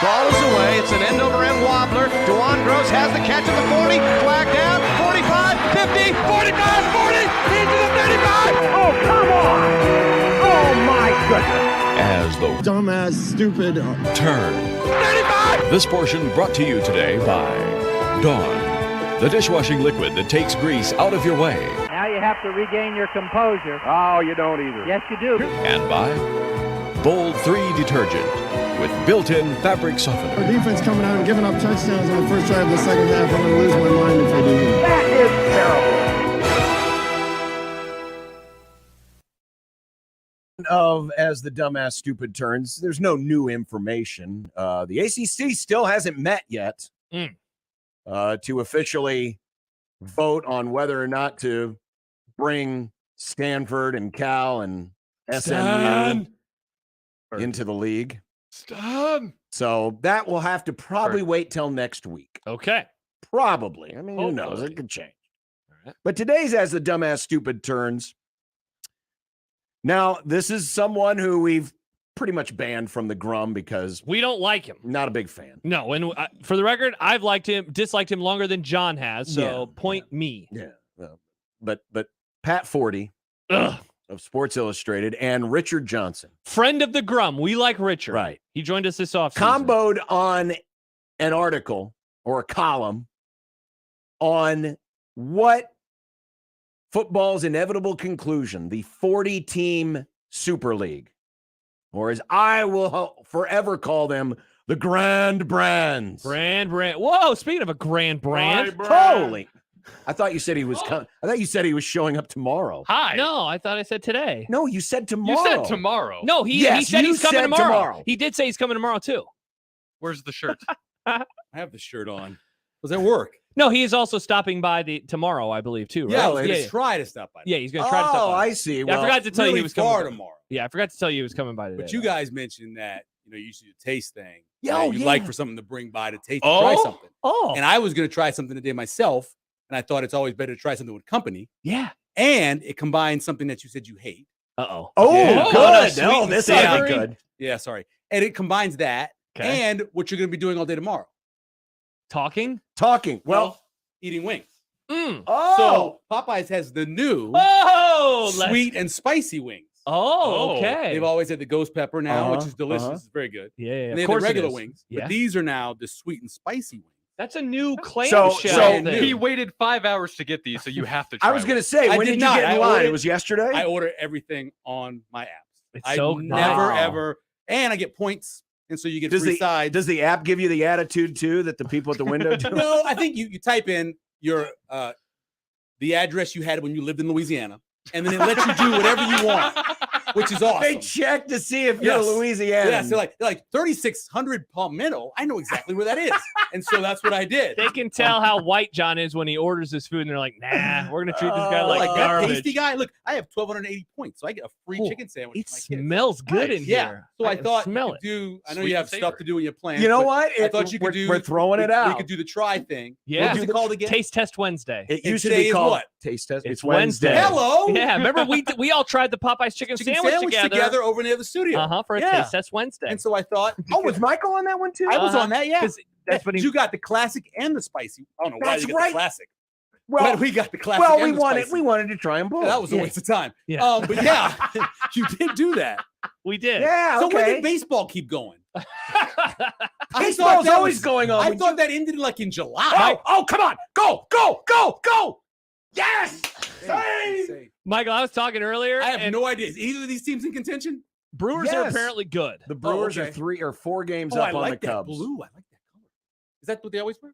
Ball is away. It's an end-over-end wobbler. DeJuan Gross has the catch at the 40. Flag down. 45, 50, 45, 40. Into the 35. Oh, come on. Oh, my goodness. As the dumbass, stupid turn. 35. This portion brought to you today by Dawn, the dishwashing liquid that takes grease out of your way. Now you have to regain your composure. Oh, you don't either. Yes, you do. And by Bold 3 detergent with built-in fabric softener. Our defense coming out and giving up touchdowns on the first drive of the second half. I'm going to lose my mind if they do that. That is terrible. Of as the dumbass stupid turns, there's no new information. The ACC still hasn't met yet to officially vote on whether or not to bring Stanford and Cal and SMU into the league. So that will have to probably wait till next week. Okay. Probably. I mean, who knows? It could change. But today's as the dumbass stupid turns. Now, this is someone who we've pretty much banned from the Grum because we don't like him. Not a big fan. No, and for the record, I've disliked him longer than John has. So point me. Yeah. But Pat Forty of Sports Illustrated and Richard Johnson, friend of the Grum, we like Richard. Right. He joined us this offseason. Comboed on an article or a column on what football's inevitable conclusion, the 40-team Super League. or as I will forever call them, the Grand Brands. Brand. Whoa! Speaking of a grand brand, Holy! I thought you said he was. I thought you said he was showing up tomorrow. Hi. No, I thought I said today. No, you said tomorrow. You said tomorrow. No, he Yes, said you he's coming said tomorrow. He did say he's coming tomorrow too. Where's the shirt? I have the shirt on. Was at work. No, he is also stopping by tomorrow, I believe, too. Right? Yeah, I was going to try to stop by. Yeah, he's going to try to stop by. I see. Yeah, I forgot to tell you he was coming tomorrow. Yeah, I forgot to tell you he was coming by today. But you guys mentioned that you should do a taste thing. Yeah, you'd like for something to bring by to taste, Oh? try something. Oh, And I was going to try something today myself, and I thought it's always better to try something with company. yeah. And it combines something that you said you hate. Uh-oh. Oh, Yeah. good. Sweet No, and this savory. is good. Yeah, sorry. And it combines that Okay. and what you're going to be doing all day tomorrow. Talking? Well, eating wings. Mm. oh, So Popeyes has the new Oh, sweet and spicy wings. Oh, okay. They've always had the ghost pepper now, which Uh-huh, is delicious. uh-huh. It's very good. Yeah, yeah, And of they have the course it regular is. wings. Yeah. But these are now the sweet and spicy wings. That's a new So clamshell thing. He waited 5 hours to get these, so you have to try I was going to say, I when did did you not. get I in line? ordered- it was yesterday. I order everything on my apps. It's I so never nice. ever, and I get points, and so you get does free the sides. does the app give you the attitude too that the people at the window do? No, I think you type in your the address you had when you lived in Louisiana, and then it lets you do whatever you want, which is awesome. They check to see if you're Yes. Louisiana. Yeah, so like 3600 Palmetto. I know exactly where that is, and so that's what I did. They can tell how white John is when he orders his food, and they're like, "Nah, we're gonna treat this guy like that garbage." tasty guy. Look, I have 1,280 points, so I get a free Oh, chicken sandwich. It for my kids. smells good in Yeah. here. So I thought smell you it. could do. I know Sweet you have and stuff savory. to do in your plans. You know but what? I thought you could do. We're throwing it We out. could do the try thing. Yeah. What's it called again? Taste Test Wednesday. It And used to today be is called what? Taste Test. It's Wednesday. Hello. Yeah, remember we all tried the Popeyes chicken sandwich together. over near the studio. For a Yeah. Taste Test Wednesday. And so I thought, Oh, was Michael on that one too? I was on that. Yeah, 'Cause that's when he- you got the classic and the spicy. I don't know why That's you got right. the classic. Well, But we got the classic. well, and we the wanted spicy. we wanted to try them both. Yeah, that was a waste of time. Yeah. But yeah, you did do that. we did. Yeah. So Okay. when did baseball keep going? I Baseball's thought that always was- going on. I Would thought that ended like in July. Oh, come on. Go. Yes. Save. Michael, I was talking earlier. I have and no idea. Is either of these teams in contention? Brewers are Yes. apparently good. The Brewers okay. are 3 or 4 games Oh, up I on like the that Cubs. blue. I like that color. Is that what they always wear?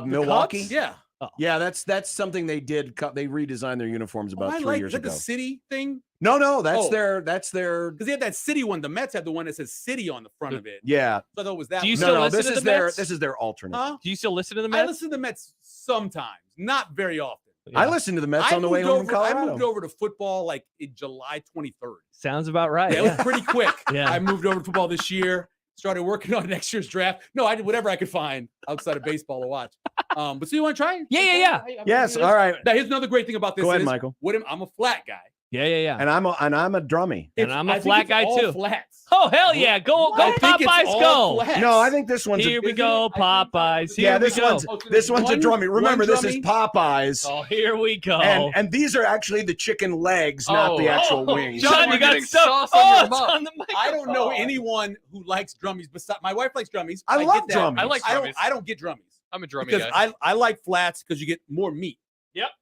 Milwaukee. Cubs? Yeah. Yeah, that's something they did. They redesigned their uniforms about I 3 like years is that ago. the city thing? No, that's Oh. their. Because they had that city one. The Mets had the one that says city on the front of it. Yeah. So I thought it was that. Do you one. still No, listen this to is the their Mets? this is their alternate. Huh? Do you still listen to the I Mets? listen to the Mets sometimes, not very often. I listened to the Mets on the way home from I Colorado. moved over to football like in July 23rd. Sounds about right. Yeah, it was pretty quick. Yeah. I moved over to football this year. Started working on next year's draft. No, I did whatever I could find outside of baseball to watch. But so you want to try? Yeah. Yes, all right. Now here's another great thing about this. Go ahead, is, Michael. I'm a flat guy. Yeah. And I'm a drummy. And I'm a I think flat it's guy all too. Flats. Oh hell yeah! Go I think it's Popeyes, all go! flats. No, I think this one's Here we Isn't go, it? Popeyes. Here yeah, we this go. one's Oh, so this there's one's a one- drummy. Remember, one this is drummy? Popeyes. Oh, here we go. And these are actually the chicken legs, not the actual wings. John, We're you got getting stuff. sauce on your It's mouth. on the microphone. I don't know anyone who likes drummies. Besides, my wife likes drummies. I get love that. drummies. I like drummies. I don't get drummies I'm a drummy because guy. I like flats because you get more meat.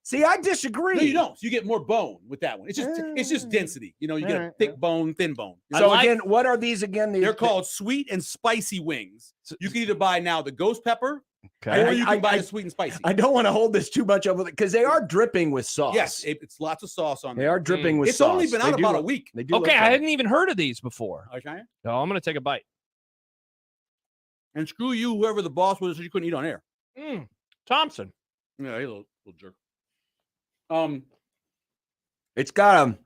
See, I disagree. No, you don't. You get more bone with that one. It's just density. You know, you get a Alright, thick bone, thin bone. So again, what are these again? They're called sweet and spicy wings. You can either buy now the ghost pepper, or you can buy the sweet and spicy. I don't want to hold this too much up with it because they are dripping with sauce. Yes, it's lots of sauce on They there. are dripping with It's sauce. only been They out do about a look- week. They do Okay, look I good. hadn't even heard of these before. Are you trying? No, I'm gonna take a bite. And screw you, whoever the boss was, you couldn't eat on air. Thompson. Yeah, he's a little jerk. It's got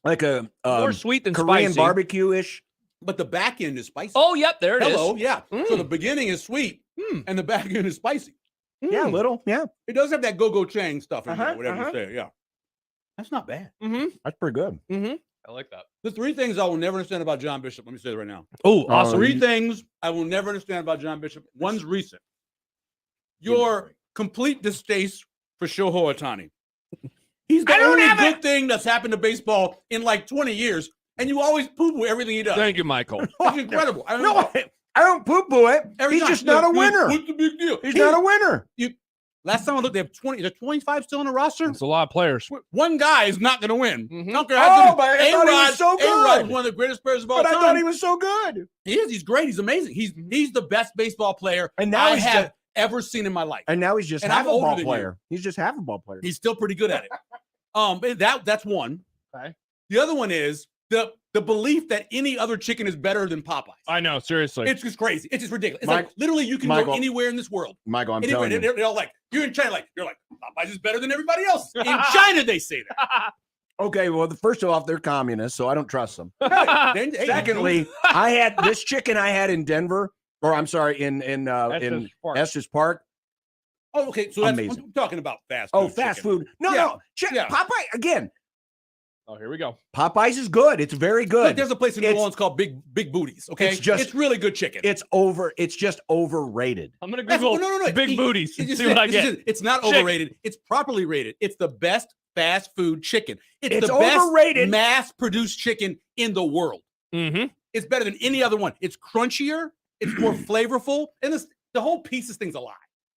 a More sweet than Korean spicy. barbecue-ish. But the back end is spicy. Oh, yep, there it is. Hello, yeah. So the beginning is sweet, and the back end is spicy. Yeah, a little. Yeah, It does have that go-go chang stuff in Uh-huh, there, whatever uh-huh. you say. Yeah, that's not bad. that's pretty good. I like that. The 3 things I will never understand about John Bishop. Let me say it right now. Oh, awesome. 3 things I will never understand about John Bishop. One's recent. Your complete distaste for Shohei Ohtani. He's the only good thing that's happened to baseball in like 20 years, and you always poo-poo everything he does. Thank you, Michael. It's incredible. I don't No, know. I don't poo-poo it. Every He's time. just not a winner. What's the big deal? He's not a winner. Last time I looked, they have 20. They're 25 still on the roster. It's a lot of players. One guy is not going to win. But I thought he was so A-Rod good. is one of the greatest players of all But time. I thought he was so good. He is. He's great. He's amazing. He's the best baseball player And now I he's have just- ever seen in my life. And now he's just And half I'm a older ball than player. He's just half a ball player. He's still pretty good at it. That's one. Okay. The other one is the belief that any other chicken is better than Popeyes. I know, seriously. It's just crazy. It's just ridiculous. It's Mike- like literally you can Michael- go anywhere in this world. Michael, I'm Anywhere. telling you. They're all like, you're in China, you're like, Popeyes is better than everybody else. In China, they say that. Okay, well, first off, they're communists, so I don't trust them. Then, hey, Secondly, I had this chicken I had in Denver, or I'm sorry, in Estes Park. Oh, okay. So that's Amazing. I'm talking about fast food. Oh, fast food. No. Popeye again. Oh, here we go. Popeyes is good. It's very good. Look, there's a place in New Orleans called Big Booties. Okay, it's really good chicken. It's just overrated. I'm gonna Google big booties and see what I get. It's not Chicken. overrated. It's properly rated. It's the best fast food chicken. It's the overrated. best mass-produced chicken in the world. Mm-hmm. It's better than any other one. It's crunchier. It's more flavorful. And the whole pieces thing's a lie.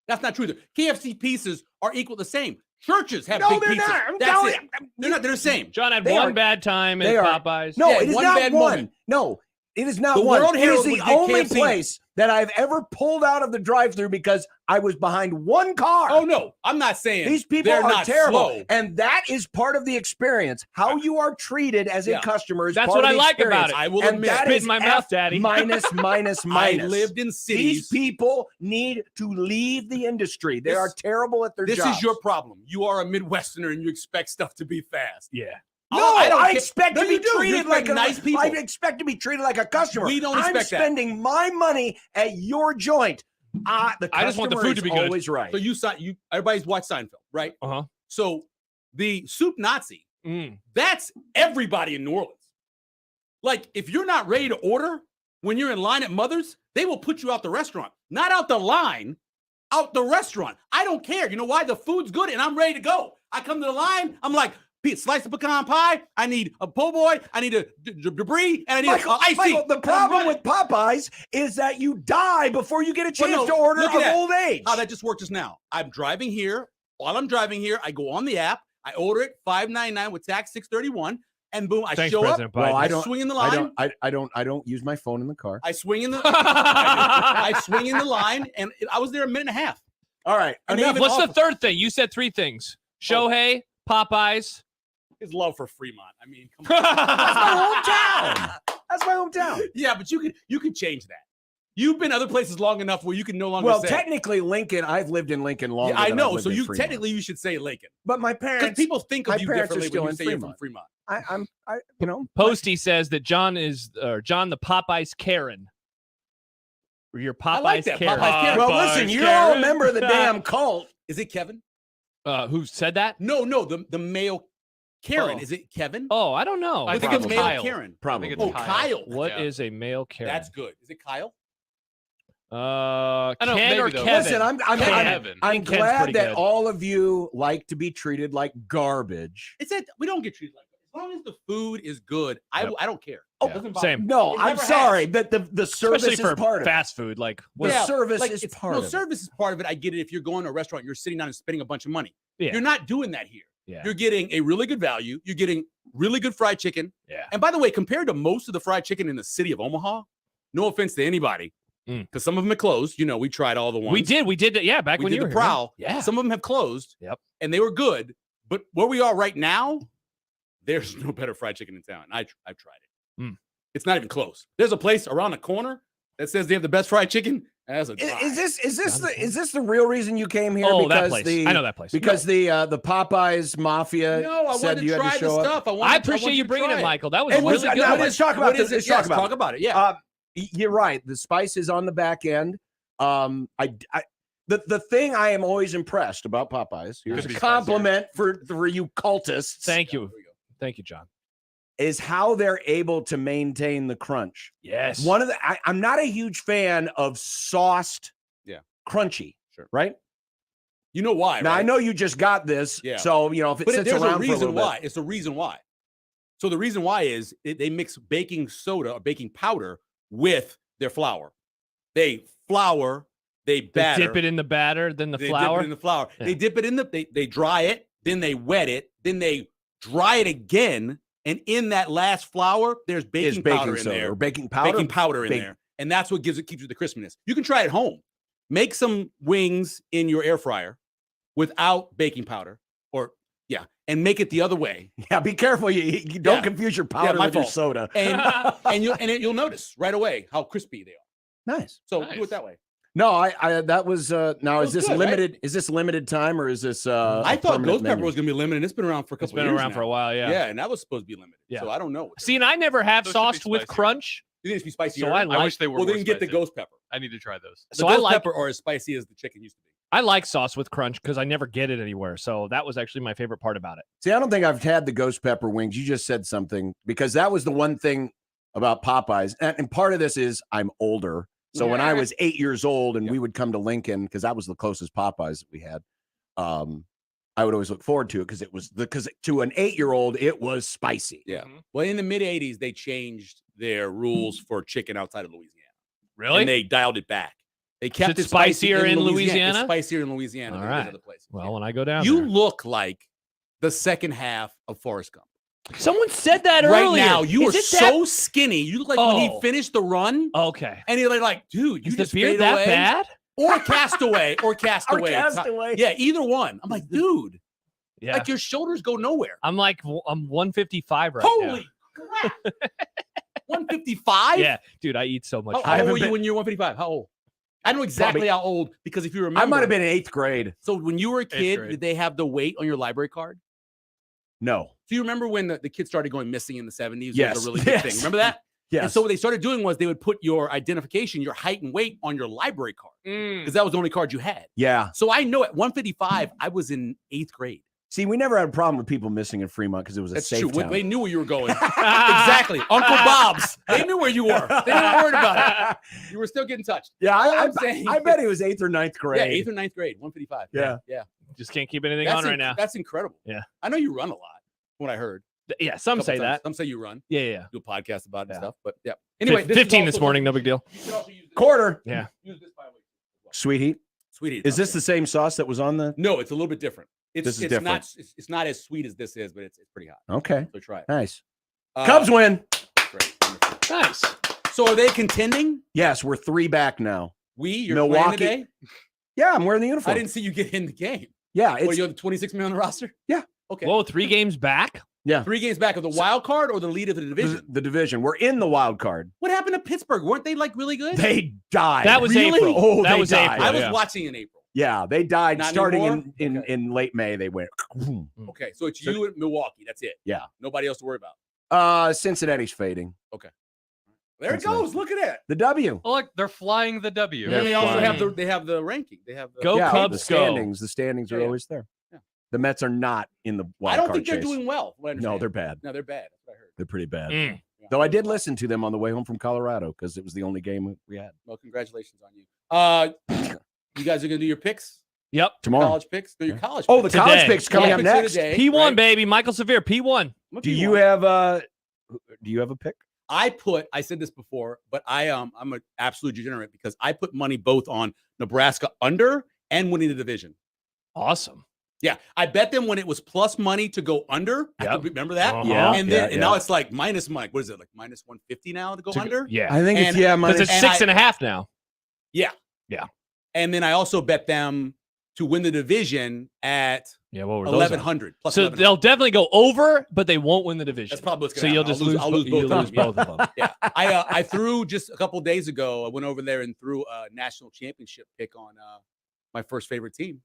That's not true. The KFC pieces are equal the same. Churches have big they're pizzas. not. I'm That's telling it. They're not. They're the same. John had They one are- bad time they at are- Popeyes. No, Yeah, it is one not bad one. moment. No, it is not The one. World It is Herald the would get only KFC. place that I've ever pulled out of the drive-through because I was behind one car. Oh no, I'm not saying These people they're are not terrible, slow. and that is part of the experience. How you are treated as a Yeah. customer is That's part what of I the like experience. about it. I will And admit, that spit is in my mouth, Daddy. minus. I lived in cities. These people need to leave the industry. They This- are terrible at their This jobs. is your problem. You are a Midwesterner and you expect stuff to be fast. Yeah. No, I don't I care. expect No, to be you do. You treated like expect nice people. I expect to be treated like a customer. We don't I'm expect that. spending my money at your joint. The I just want the customer food is to be good. always right. So everybody's watched Seinfeld, right? Uh-huh. So the soup Nazi, Mm. that's everybody in New Orleans. Like if you're not ready to order when you're in line at Mother's, they will put you out the restaurant, not out the line, out the restaurant. I don't care. You know why? The food's good and I'm ready to go. I come to the line. I'm like, slice of pecan pie. I need a po' boy. I need a debris, and I need Michael, a iced tea. Michael, the problem with Popeyes is that you die before you get a Well, chance no, to order look of at that. old age. How that just worked just now. I'm driving here. While I'm driving here, I go on the app. I order it $5.99 with tax $6.31, and boom, I Thanks, show President up. Biden. Well, I swing in the line. I don't use my phone in the car. I swing in the. I swing in the line, and I was there a minute and a half. All right, And they enough. even What's the offer- third thing? You said three things. Shohei, Popeyes. His love for Fremont. I mean, come on. That's my hometown. That's my hometown. Yeah, but you could change that. You've been other places long enough where you can no longer Well, say. technically, Lincoln. I've lived in Lincoln longer. Yeah, I than I've know. lived So in you Fremont. technically you should say Lincoln. But my Because parents, people think my of you parents are differently still when you in say you're from Fremont. Fremont. you know, Posty says that John the Popeyes Karen. Or your Popeyes like that, Karen. Popeyes Karen. Well, listen, you're all a member of the damn cult. Is it Kevin? Who said that? No, the male Karen. Oh. Is it Kevin? Oh, I don't know. I think it's male Karen. Probably. Oh, Kyle. What is a male Karen? That's good. Is it Kyle? Ken maybe or though. Kevin? Listen, I'm Ken's glad pretty that good. all of you like to be treated like garbage. It's that we don't get treated like that. As long as the food is good, I don't care. Oh, It doesn't bother same. me. No, It I'm never sorry, has. but the service Especially is for part of it. fast food. Like, The Yeah, service like, is it's- part no, of it. service is part of it. I get it. If you're going to a restaurant, you're sitting down and spending a bunch of money. Yeah. You're not doing that here. Yeah. You're getting a really good value. You're getting really good fried chicken. Yeah. And by the way, compared to most of the fried chicken in the city of Omaha, no offense to anybody, because some of them are closed. You know, we tried all the ones. We did. Yeah, back We when did you the were prowl. Here. Yeah. Some of them have closed. Yep. And they were good. But where we are right now, there's no better fried chicken in town. I've tried it. Mm. It's not even close. There's a place around the corner that says they have the best fried chicken. That's a drive. Is this the real reason you came here? Oh, that because place. I know that place. Because the Popeyes mafia No, I said wanted you to had try to the show up. stuff. I appreciate you bringing it, Michael. That was And really good. now let's talk about What is this. it? Let's Yes, talk about it. Yeah. You're right. The spice is on the back end. The thing I am always impressed about Popeyes. Here's a compliment for you cultists. Thank you. Thank you, John. Is how they're able to maintain the crunch. Yes. One of the I'm not a huge fan of sauced, crunchy. Sure. Right. You know why? Now right? I know you just got this, Yeah. so you know if it But sits there's around a for a reason little bit. why. It's the reason why. So the reason why is they mix baking soda or baking powder with their flour. They flour They batter. They dip it in the batter, then the they flour. Dip it in the flour. Yeah. They dip it in the. They dry it, then they wet it, then they dry it again, and in that last flour, there's baking powder in soda there. or baking powder. Baking powder in there, and that's what keeps you the crispiness. You can try it at home. Make some wings in your air fryer without baking powder, and make it the other way. Yeah, be careful. You don't confuse your powder with your soda. And you'll notice right away how crispy they are. Nice. So do it that way. No, I that was now is this good, limited? right? Is this limited time or is this I thought ghost pepper was gonna be limited. It's been around for a couple It's been years around now. for a while, yeah. Yeah, and that was supposed to be limited. Yeah. So I don't know. See, and I never have Those should sauced be with spicier. crunch. You think it's be spicy? So I wish they were. Well, more then get the spicy. ghost pepper. I need to try those. The So ghost I like pepper are as spicy as the chicken used to be. I like sauce with crunch because I never get it anywhere. So that was actually my favorite part about it. See, I don't think I've had the ghost pepper wings. You just said something because that was the one thing about Popeyes. And part of this is I'm older. So when I was 8 years old and we would come to Lincoln, because that was the closest Popeyes that we had, I would always look forward to it because to an 8-year-old, it was spicy. Yeah. Well, in the mid 80s, they changed their rules for chicken outside of Louisiana. Really? And they dialed it back. They kept it it spicy spicier in It's Louisiana? spicier in Louisiana All than right. other places. Well, when I go down You there. look like the second half of Forrest Gump. Someone said that Right earlier. now, you Is are it so skinny. You look like when he Oh. finished the run. Okay. And you're like, dude, you Is the just beard fade that away. bad? Or Castaway. Or Castaway. Castaway. Yeah, either one. I'm like, dude, Yeah. like your shoulders go nowhere. I'm 155 right now. Holy crap. 155? Yeah, dude, I eat so much. How old were you when you were 155? How old? I know exactly how old because if you remember, I might have been in 8th grade. So when you were a kid, grade. did they have the weight on your library card? No. Do you remember when the kids started going missing in the 70s? It Yes. was a really big thing. Remember that? Yes. And so what they started doing was they would put your identification, your height and weight on your library card because that was the only card you had. Yeah. So I know at 155, I was in 8th grade. See, we never had a problem with people missing in Fremont because it was a That's safe true. town. They knew where you were going. Exactly. Uncle Bob's. They knew where you were. They didn't worry about it. You were still getting touched. Yeah, I'm saying. I bet it was 8th or 9th grade. Yeah, 8th or 9th grade, 155. Yeah. Yeah. Just can't keep anything That's on right now. That's incredible. Yeah. I know you run a lot, from what I heard. Yeah, some Couple say times. that. Some say you run. Yeah, yeah. Do a podcast about it and Yeah. stuff. But yeah. Anyway, Fif- this is 15 also this morning, no big deal. You should also use this. Quarter. Yeah. Use this by-week as well. Sweet heat. Sweet heat. Is this the same sauce that was on the? No, it's a little bit different. This is it's different. not it's not as sweet as this is, but it's pretty hot. Okay. So try it. Nice. Cubs win. Great. Wonderful. Nice. So are they contending? Yes, we're 3 back now. You're Milwaukee. playing today? Yeah, I'm wearing the uniform. I didn't see you get in the game. Yeah, What, it's you're the 26th man on the roster? Yeah. Okay. Whoa, 3 games back? Yeah. 3 games back of the wild card or the lead of the division? the division. We're in the wild card. What happened to Pittsburgh? Weren't they like really good? They died. That was Really? April. Oh, that they was died. April. I was yeah. watching in April. Yeah, they died Not starting anymore? in late May. They went. Okay, so it's you and Milwaukee. That's it. Yeah. Nobody else to worry about. Cincinnati's fading. Okay. There it goes. Look at it. The W. Oh, look, they're flying the W. They're And they also flying. have the ranking. They have the Go Yeah, Cubs, the standings. go. The standings are Yeah, yeah. always there. Yeah. The Mets are not in the wild I don't card think they're chase. doing well. from what I No, understand. they're bad. No, they're bad. That's what I heard. They're pretty bad. Mm. Yeah. Though I did listen to them on the way home from Colorado because it was the only game we had Well, congratulations on you. You guys are gonna do your picks? Yep. tomorrow. College picks? Do your college Oh, picks. the college Today. picks coming Yeah. up Picks are next. today, P1, right? baby. Michael Severe, P1. I'm a Do P1. you have a pick? I said this before, but I'm an absolute degenerate because I put money both on Nebraska under and winning the division. Awesome. Yeah, I bet them when it was plus money to go under. I Yep. could remember that. Uh-huh. Yeah. And then yeah. and now it's like minus money. What is it? Like minus 150 now to go under? Yeah. I think it's And- yeah, Because minus it's and 6.5 now. Yeah. Yeah. And then I also bet them to win the division at Yeah, what were those? 1100 plus. So 1100. they'll definitely go over, but they won't win the division. That's probably what's So going to you'll happen. just lose. I'll lose both. You'll of lose them. both of them. Yeah, I threw just a couple days ago. I went over there and threw a national championship pick on my first favorite team,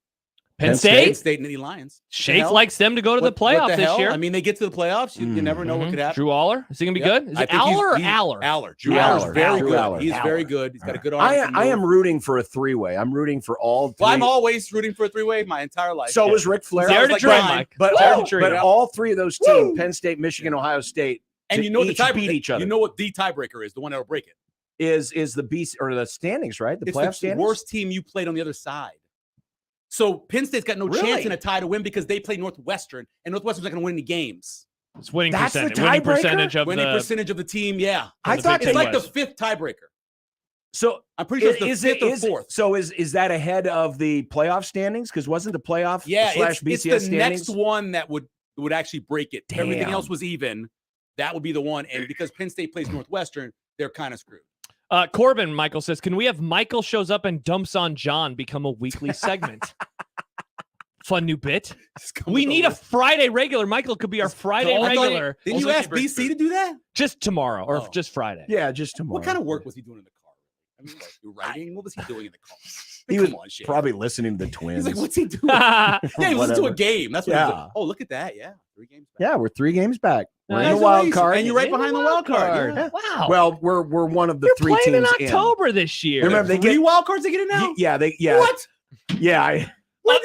Penn Penn State. State Nittany Lions. Shake likes them to go to the What playoffs the this hell? year. I mean, they get to the playoffs. You never know what could happen. Drew Aller. Is he gonna be Yep. good? Is I it think he's- Aller or he's- Aller? Aller. Drew Drew Aller's Aller. very Drew good. Aller. He's very Aller. good. He's got a good arm. I am rooting for a 3-way. I'm rooting for all three. Well, I'm always rooting for a 3-way my entire life. So was Ric Flair. Dare to like dream, mine. Mike. But Dare all, to dream. but all 3 of those teams, Penn State, Michigan, Ohio State, And you know the each tiebreaker. beat each other. You know what the tiebreaker is? The one that'll break it. is the BC or the standings, right? The It's playoff the standings. worst team you played on the other side. So Penn State's got no Really? chance in a tie to win because they play Northwestern, and Northwestern's not going to win any games. It's winning That's the percentage. Winning tiebreaker? percentage of Winning the. percentage of the team, yeah. I thought It's they like the was. 5th tiebreaker. So I'm pretty sure it's the fifth or fourth. So is that ahead of the playoff standings? Because wasn't the playoff it's BCS the standings? next one that would actually break it. If everything Damn. else was even, that would be the one. And because Penn State plays Northwestern, they're kind of screwed. Corbin, Michael says, can we have Michael shows up and dumps on John become a weekly segment? Fun new bit. We need a Friday regular. Michael could be our Friday regular. Didn't you ask BC to do that? Just tomorrow or just Friday. Yeah, just tomorrow. What kind of work was he doing in the car? I mean, like, writing? What was he doing in the car? He was probably listening to the Twins. He's like, what's he doing? Yeah, he listened to a Whatever. game. That's what he did. Oh, look at that. Yeah, 3 games back. Yeah, we're 3 games back. We're in the wild card. And you're right behind the wild card. Yeah. Wow. Well, we're one of the You're 3 playing teams in October this year. Remember, they 3 get wild cards they get in now? Yeah, What? Yeah,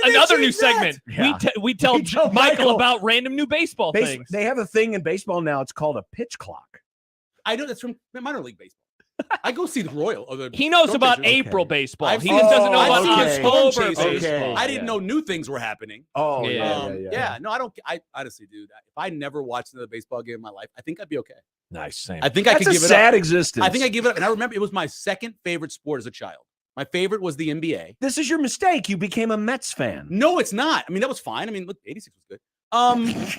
Another new segment. Yeah. We tell Michael about random new baseball Base- things. They have a thing in baseball now. It's called a pitch clock. I know that's from minor league baseball. I go see the Royal. Or the He knows Storm about Chasers. April baseball. I've He seen- just doesn't know I've about seen the Storm October Chasers. baseball. I didn't know new things were happening. Oh, yeah. No, I don't. I honestly, dude, if I never watched another baseball game in my life, I think I'd be okay. Nice. Same. I think I That's could a give it sad up. existence. I think I give it up. And I remember it was my second favorite sport as a child. My favorite was the NBA. This is your mistake. You became a Mets fan. No, it's not. I mean, that was fine. I mean, look, 86 was good.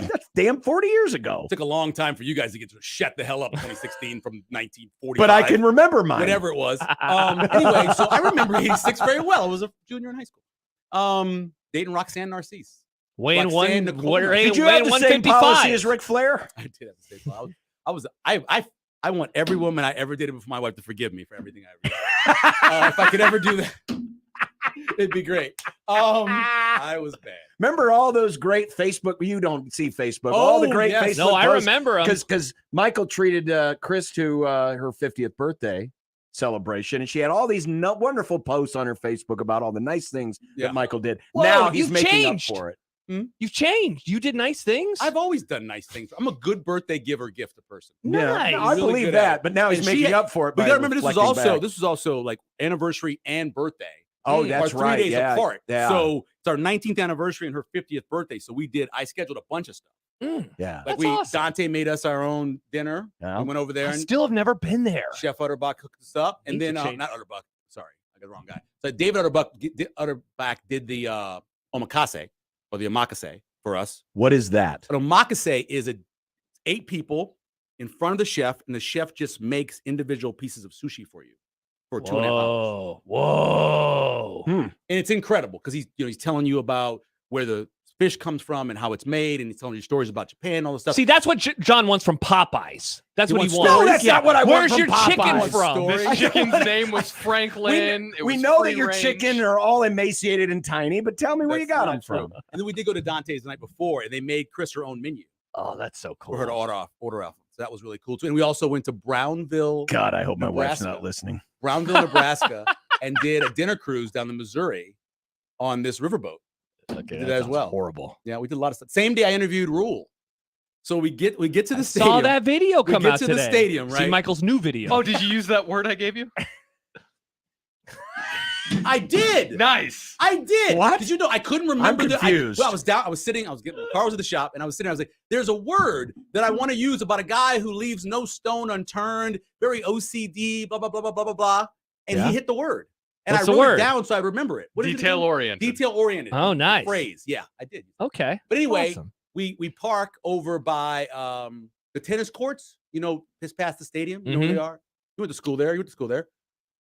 That's damn 40 years ago. Took a long time for you guys to get to shut the hell up 2016 from 1945. But I can remember mine. Whatever it was. Anyway, so I remember 86 very well. I was a junior in high school. Dating Roxanne Narcisse. Weighing Roxanne Nicole Narcisse. Did you have the same policy as Ric Flair? I did have the same policy. I want every woman I ever dated before my wife to forgive me for everything I ever did. If I could ever do that, it'd be great. I was bad. Remember all those great Facebook? You don't see Facebook. All the great yes. Facebook. No, I posts, remember 'em. because Michael treated Chris to her 50th birthday celebration, and she had all these wonderful posts on her Facebook about all the nice things that Michael did. Whoa, now he's you've making changed. up for it. You've changed. You did nice things. I've always done nice things. I'm a good birthday giver, gift person. Yeah, Nice. no, I Really believe good at that, it. but now he's And she making had- up for it. But by you gotta remember, this was reflecting also like anniversary and birthday. Oh, are that's 3 right. days Yeah, apart. yeah. So it's our 19th anniversary and her 50th birthday. So I scheduled a bunch of stuff. Yeah. Like That's awesome. Dante made us our own dinner. Yeah. We went over there I and still have never been there. Chef Utterbuck cooked us up. And Need then, to change. not Utterbuck, sorry, I got the wrong guy. So David Utterback did the omakase or the omakase for us. What is that? An omakase is 8 people in front of the chef, and the chef just makes individual pieces of sushi for you for 2.5 hours. Whoa. And it's incredible because he's telling you about where the fish comes from and how it's made, and he's telling you stories about Japan, all this stuff. See, that's what John wants from Popeyes. That's what he wants. No, that's not what I want Where's from your chicken Popeyes. from? This chicken's name was Franklin. It We was know that free your range. chicken are all emaciated and tiny, but tell me where you That's got not them true. from. And then we did go to Dante's the night before, and they made Chris her own menu Oh, that's so cool. for her to order off. So that was really cool too. And we also went to Brownville, God, I hope my wife's Nebraska. not listening. Brownville, Nebraska, and did a dinner cruise down the Missouri on this riverboat. Okay, did that as sounds well. Horrible. Yeah, we did a lot of stuff. Same day I interviewed Rule. So we get to the I stadium. saw that video We come get out to today. the stadium, See right? Michael's new video. Oh, did you use that word I gave you? I did. Nice. I did. What? Did you know I couldn't remember? confused. I was down. I was sitting. I was getting the car was at the shop, and I was sitting. I was like, "There's a word that I want to use about a guy who leaves no stone unturned, very OCD, blah blah blah blah blah blah blah." And Yeah. he hit the word, and What's I the wrote word? it down so I remember it. What is it Detail again? oriented. Detail oriented. Oh, nice. Phrase. Yeah, I did. Okay. But anyway, Awesome. we park over by the tennis courts. You know, just past the stadium. You know where Mhm. they are. You went to school there. You went to school there.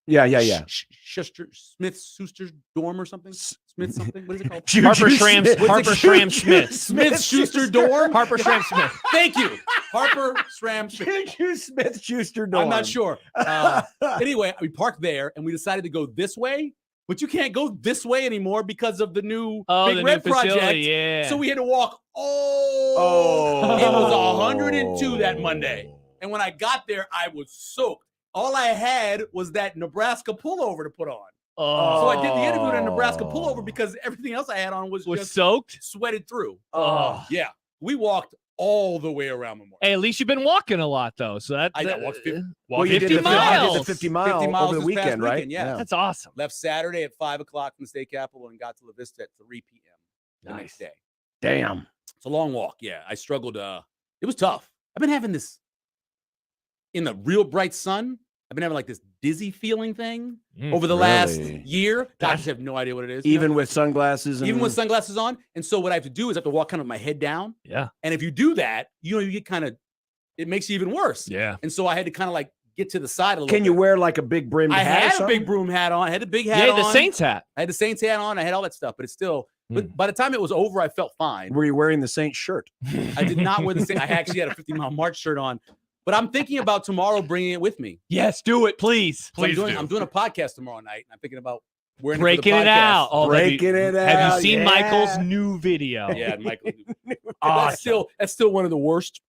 Yeah, yeah, yeah. Smith-Schuster's dorm or something. Smith something. What is it called? Harper Schramm. What is it? Harper Schramm Smith. Smith-Schuster dorm. Harper Schramm Smith. Thank you, Harper Schramm Smith. Juju Smith Schuster dorm. I'm not sure. Anyway, we parked there and we decided to go this way, but you can't go this way anymore because of the new Oh, Big the Red new facility, project. yeah. So we had to walk. Oh. It was 102 that Monday, and when I got there, I was soaked. All I had was that Nebraska pullover to put on. Oh. So I did the interview in a Nebraska pullover because everything else I had on was just soaked. sweated through. Oh. Yeah, we walked all the way around Memorial. Hey, at least you've been walking a lot though. So that I walked 50, Well, you did 50 the miles. 50 mile 50 miles over the this past weekend, right? weekend, yeah. That's awesome. Left Saturday at 5 o'clock from the state capitol and got to La Vista at 3 p.m. the next day. Damn. It's a long walk. Yeah, I struggled. It was tough. I've been having this in the real bright sun I've been having like this dizzy feeling thing over the last year. I just have no idea what it is. Even with sunglasses? Even with sunglasses on. And so what I have to do is I have to walk kind of with my head down. Yeah. And if you do that, you get kind of, it makes you even worse. Yeah. And so I had to kind of like get to the side a little Can you wear like a big brimmed hat? I had or a big broom hat on. I had a big hat on. Yeah, the Saints hat. I had the Saints hat on. I had all that stuff, but it's still, but by the time it was over, I felt fine. Were you wearing the Saints shirt? I did not wear the Saints. I actually had a 50-mile march shirt on. But I'm thinking about tomorrow bringing it with me. Yes, do it, please. So I'm doing a podcast tomorrow night, and I'm thinking about wearing breaking it, it out. Oh, breaking it out. Have you seen Michael's new video? Yeah, Michael. That's still one of the worst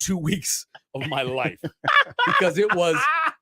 2 weeks of my life because it was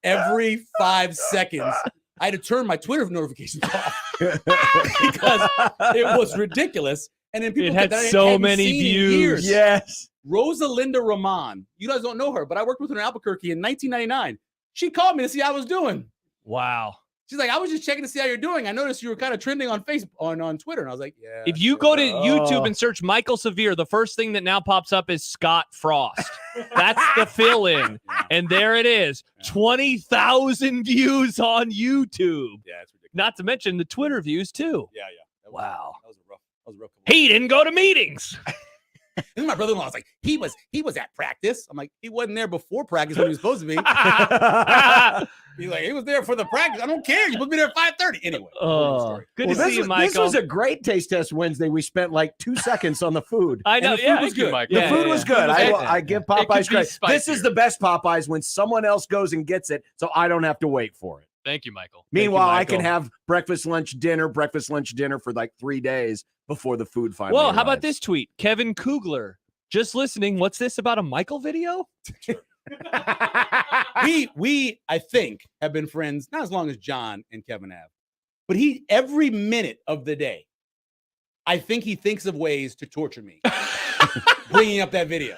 every 5 seconds. I had to turn my Twitter notifications off because it was ridiculous. And then people had so many views. Yes. Rosalinda Rahman. You guys don't know her, but I worked with her in Albuquerque in 1999. She called me to see how I was doing. Wow. She's like, I was just checking to see how you're doing. I noticed you were kind of trending on Facebook, on Twitter. And I was like, yeah. If you go to YouTube and search Michael Severe, the first thing that now pops up is Scott Frost. That's the fill-in. And there it is. 20,000 views on YouTube. Yeah, it's ridiculous. Not to mention the Twitter views, too. Yeah. Wow. That was a rough couple. He didn't go to meetings. And my brother-in-law was like, he was at practice. I'm like, he wasn't there before practice when he was supposed to be. He's like, he was there for the practice. I don't care. You supposed to be there at 5:30. Anyway. Good to see you, Michael. This was a great taste test Wednesday. We spent like 2 seconds on the food. I know. And the food was good. The food was good. I give Popeyes credit. This spicier. is the best Popeyes when someone else goes and gets it, so I don't have to wait for it. Thank you, Michael. Meanwhile, Michael. I can have breakfast, lunch, dinner for like 3 days before the food finally Well, how about arrives. this tweet? Kevin Kugler. Just listening. What's this about a Michael video? we I think have been friends not as long as John and Kevin have, but he every minute of the day, I think he thinks of ways to torture me, bringing up that video.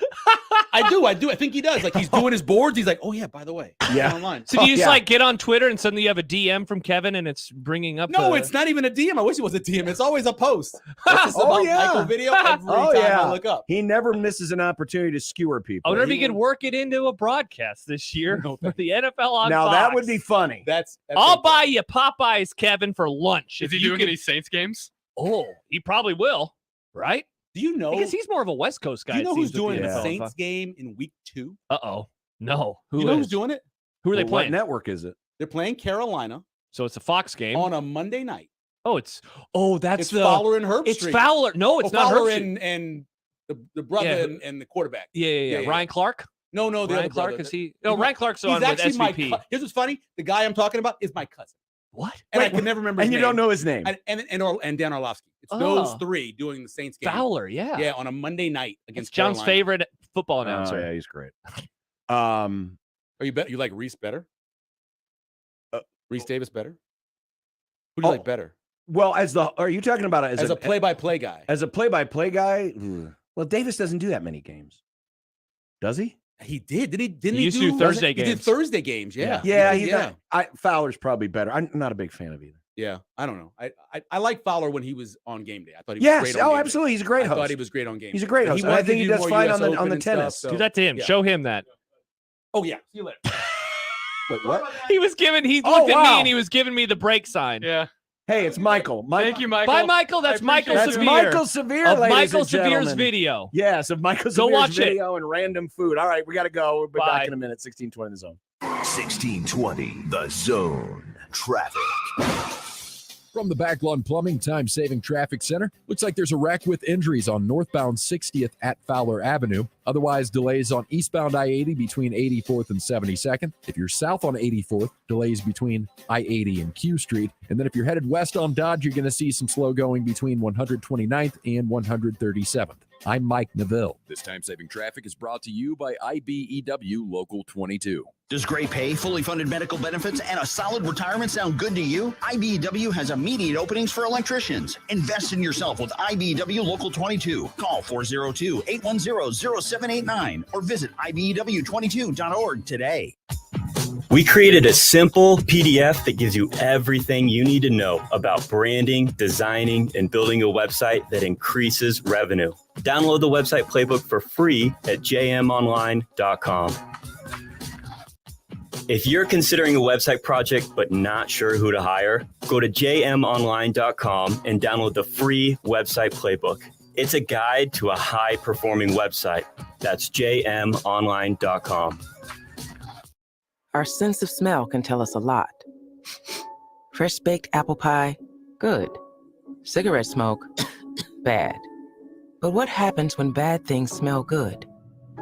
I do. I think he does. Like he's doing his boards. He's like, oh yeah, by the way, Yeah. online. So do you just like get on Twitter and suddenly you have a DM from Kevin and it's bringing up? No, it's not even a DM. I wish it was a DM. It's always a post. This is Oh, about yeah. Michael video every time I look up. He never misses an opportunity to skewer people. I wonder if he could work it into a broadcast this year for the NFL on Now Fox. that would be funny. That's I'll okay. buy you Popeyes, Kevin, for lunch. Is he doing any Saints games? Oh, he probably will, right? Do you know? Because he's more of a West Coast guy. Do you know it who's seems, with doing the NFL. Saints game in week 2? Uh-oh. No. Who You know is? who's doing it? Who are they What playing? network is it? They're playing Carolina So it's a Fox game. on a Monday night. That's It's the Fowler and Herb It's Street. Fowler. No, it's not Fowler Herb. and the brother Yeah. and the quarterback. Yeah. Ryan Clark. No, the Ryan other Clark brother. is he? No, Ryan Clark's on He's with actually my SVP. Here's what's funny. The guy I'm talking about is my cousin. What? And I can never remember his And name. you don't know his name. And Dan Orlovsky. It's Oh. those three doing the Saints game. Fowler, yeah. Yeah, on a Monday night It's against John's Carolina. favorite football Oh, announcer. yeah, he's great. Are you like Reese better? Uh, Reese Davis better? Who do you like better? Well, are you talking about it As a play-by-play guy. As a play-by-play guy? Well, Davis doesn't do that many games. Does he? He did. Didn't He used to do Thursday He did games. Thursday games. Yeah. Yeah. Fowler's probably better. I'm not a big fan of either. Yeah, I don't know. I like Fowler when he was on game day. I thought he was great on game absolutely. day. He's a great host. I thought he was great on game He's day. a great But host. wanted I think to he do does more fine US on Open the and stuff, tennis. so- Do that to him. Yeah. Show him that. Oh yeah. See you later. Wait, what? He looked at me and he was giving me the break sign. Yeah. Hey, it's Michael. Thank you, Michael. Bye, Michael. That's Michael That's Severe. Michael Severe, Of ladies Michael and Severe's gentlemen. video. Yes, of Michael Go Severe's watch it. video and random food. All right, we got to go. We'll be Bye. back in a minute. 1620 in the zone. 1620, the zone. Traffic. From the Backlawn Plumbing Time-Saving Traffic Center, looks like there's a wreck with injuries on northbound 60th at Fowler Avenue. Otherwise, delays on eastbound I-80 between 84th and 72nd. If you're south on 84th, delays between I-80 and Q Street. And then if you're headed west on Dodge, you're going to see some slow going between 129th and 137th. I'm Mike Neville. This time-saving traffic is brought to you by IBEW Local 22. Does great pay, fully funded medical benefits, and a solid retirement sound good to you? IBEW has immediate openings for electricians. Invest in yourself with IBEW Local 22. Call 402-810-0789 or visit IBEW22.org today. We created a simple PDF that gives you everything you need to know about branding, designing, and building a website that increases revenue. Download the website playbook for free at jmonline.com. If you're considering a website project but not sure who to hire, go to jmonline.com and download the free website playbook. It's a guide to a high-performing website. That's jmonline.com. Our sense of smell can tell us a lot. Fresh baked apple pie, good. Cigarette smoke, bad. But what happens when bad things smell good?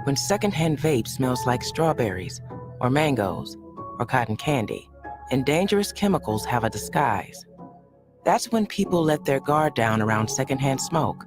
When secondhand vape smells like strawberries, or mangoes, or cotton candy, and dangerous chemicals have a disguise. That's when people let their guard down around secondhand smoke,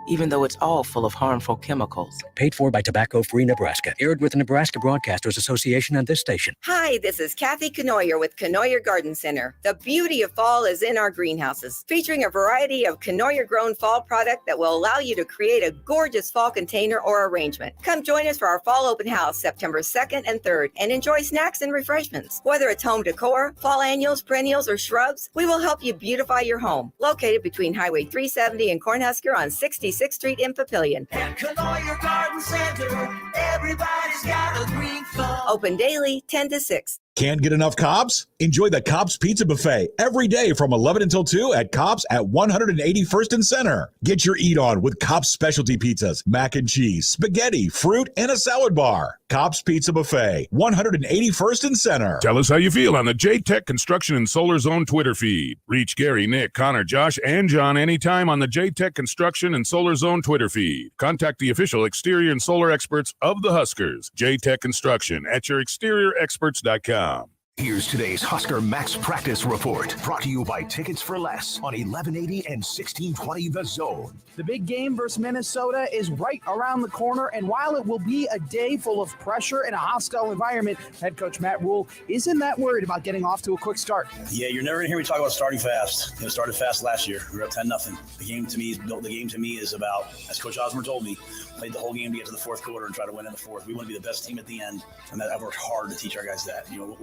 even though it's all full of harmful chemicals. Paid for by Tobacco Free Nebraska. Aired with the Nebraska Broadcasters Association and this station. Hi, this is Kathy Kenoyer with Kenoyer Garden Center. The beauty of fall is in our greenhouses, featuring a variety of Kenoyer-grown fall product that will allow you to create a gorgeous fall container or arrangement. Come join us for our fall open house September 2nd and 3rd and enjoy snacks and refreshments. Whether it's home decor, fall annuals, perennials, or shrubs, we will help you beautify your home. Located between Highway 370 and Cornhusker on 66th Street in Papillion. At Kenoyer Garden Center, everybody's got a green thumb. Open daily 10 to 6. Can't get enough Cobb's? Enjoy the Cobb's Pizza Buffet every day from 11 until 2 at Cobb's at 181st and Center. Get your eat on with Cobb's specialty pizzas, mac and cheese, spaghetti, fruit, and a salad bar. Cobb's Pizza Buffet, 181st and Center. Tell us how you feel on the J-Tech Construction and Solar Zone Twitter feed. Reach Gary, Nick, Connor, Josh, and John anytime on the J-Tech Construction and Solar Zone Twitter feed. Contact the official exterior and solar experts of the Huskers. J-Tech Construction at yourexteriorexperts.com. Here's today's Husker Max Practice Report, brought to you by Tickets for Less on 1180 and 1620 The Zone. The big game versus Minnesota is right around the corner, and while it will be a day full of pressure in a hostile environment, head coach Matt Rule isn't that worried about getting off to a quick start. Yeah, you're never going to hear me talk about starting fast. You know, started fast last year. We were up 10-0. The game to me is about, as Coach Osborne told me, played the whole game to get to the fourth quarter and try to win in the fourth. We want to be the best team at the end, and I've worked hard to teach our guys that. You know,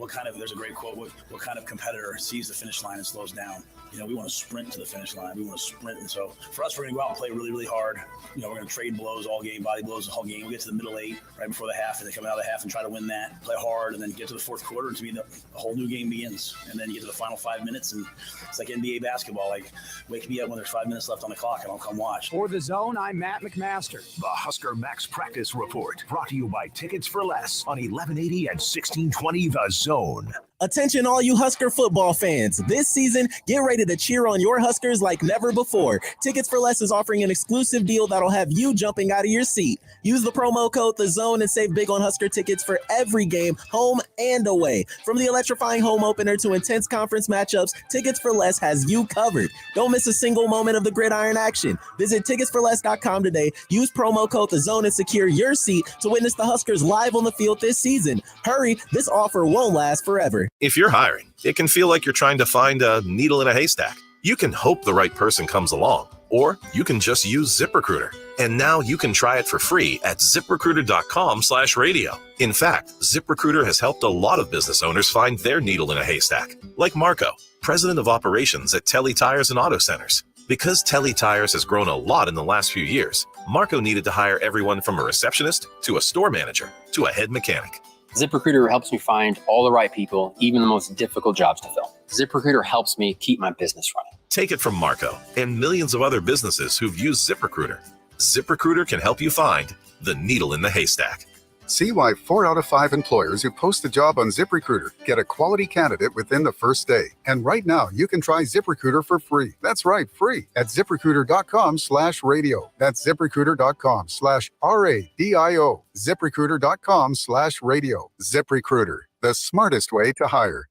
there's a great quote, what kind of competitor sees the finish line and slows down? You know, we want to sprint to the finish line. We want to sprint. And so for us, we're going to go out and play really, really hard. You know, we're going to trade blows all game, body blows the whole game. We get to the middle 8 right before the half, and then come out of the half and try to win that, play hard, and then get to the fourth quarter, and to me, the whole new game begins. And then you get to the final 5 minutes, and it's like NBA basketball. Like, wake me up when there's 5 minutes left on the clock, and I'll come watch. For The Zone, I'm Matt McMaster. The Husker Max Practice Report, brought to you by Tickets for Less on 1180 and 1620 The Zone. Attention all you Husker football fans. This season, get ready to cheer on your Huskers like never before. Tickets for Less is offering an exclusive deal that'll have you jumping out of your seat. Use the promo code THEZONE and save big on Husker tickets for every game, home and away. From the electrifying home opener to intense conference matchups, Tickets for Less has you covered. Don't miss a single moment of the gridiron action. Visit ticketsforless.com today. Use promo code THEZONE and secure your seat to witness the Huskers live on the field this season. Hurry, this offer won't last forever. If you're hiring, it can feel like you're trying to find a needle in a haystack. You can hope the right person comes along, or you can just use ZipRecruiter. And now you can try it for free at ZipRecruiter.com/radio. In fact, ZipRecruiter has helped a lot of business owners find their needle in a haystack, like Marco, president of operations at Telly Tires and Auto Centers. Because Telly Tires has grown a lot in the last few years, Marco needed to hire everyone from a receptionist to a store manager to a head mechanic. ZipRecruiter helps me find all the right people, even the most difficult jobs to fill. ZipRecruiter helps me keep my business running. Take it from Marco and millions of other businesses who've used ZipRecruiter. ZipRecruiter can help you find the needle in the haystack. See why 4 out of 5 employers who post a job on ZipRecruiter get a quality candidate within the first day. And right now, you can try ZipRecruiter for free. That's right, free at ZipRecruiter.com/radio. That's ZipRecruiter.com/RADIO. ZipRecruiter.com/radio. ZipRecruiter, the smartest way to hire.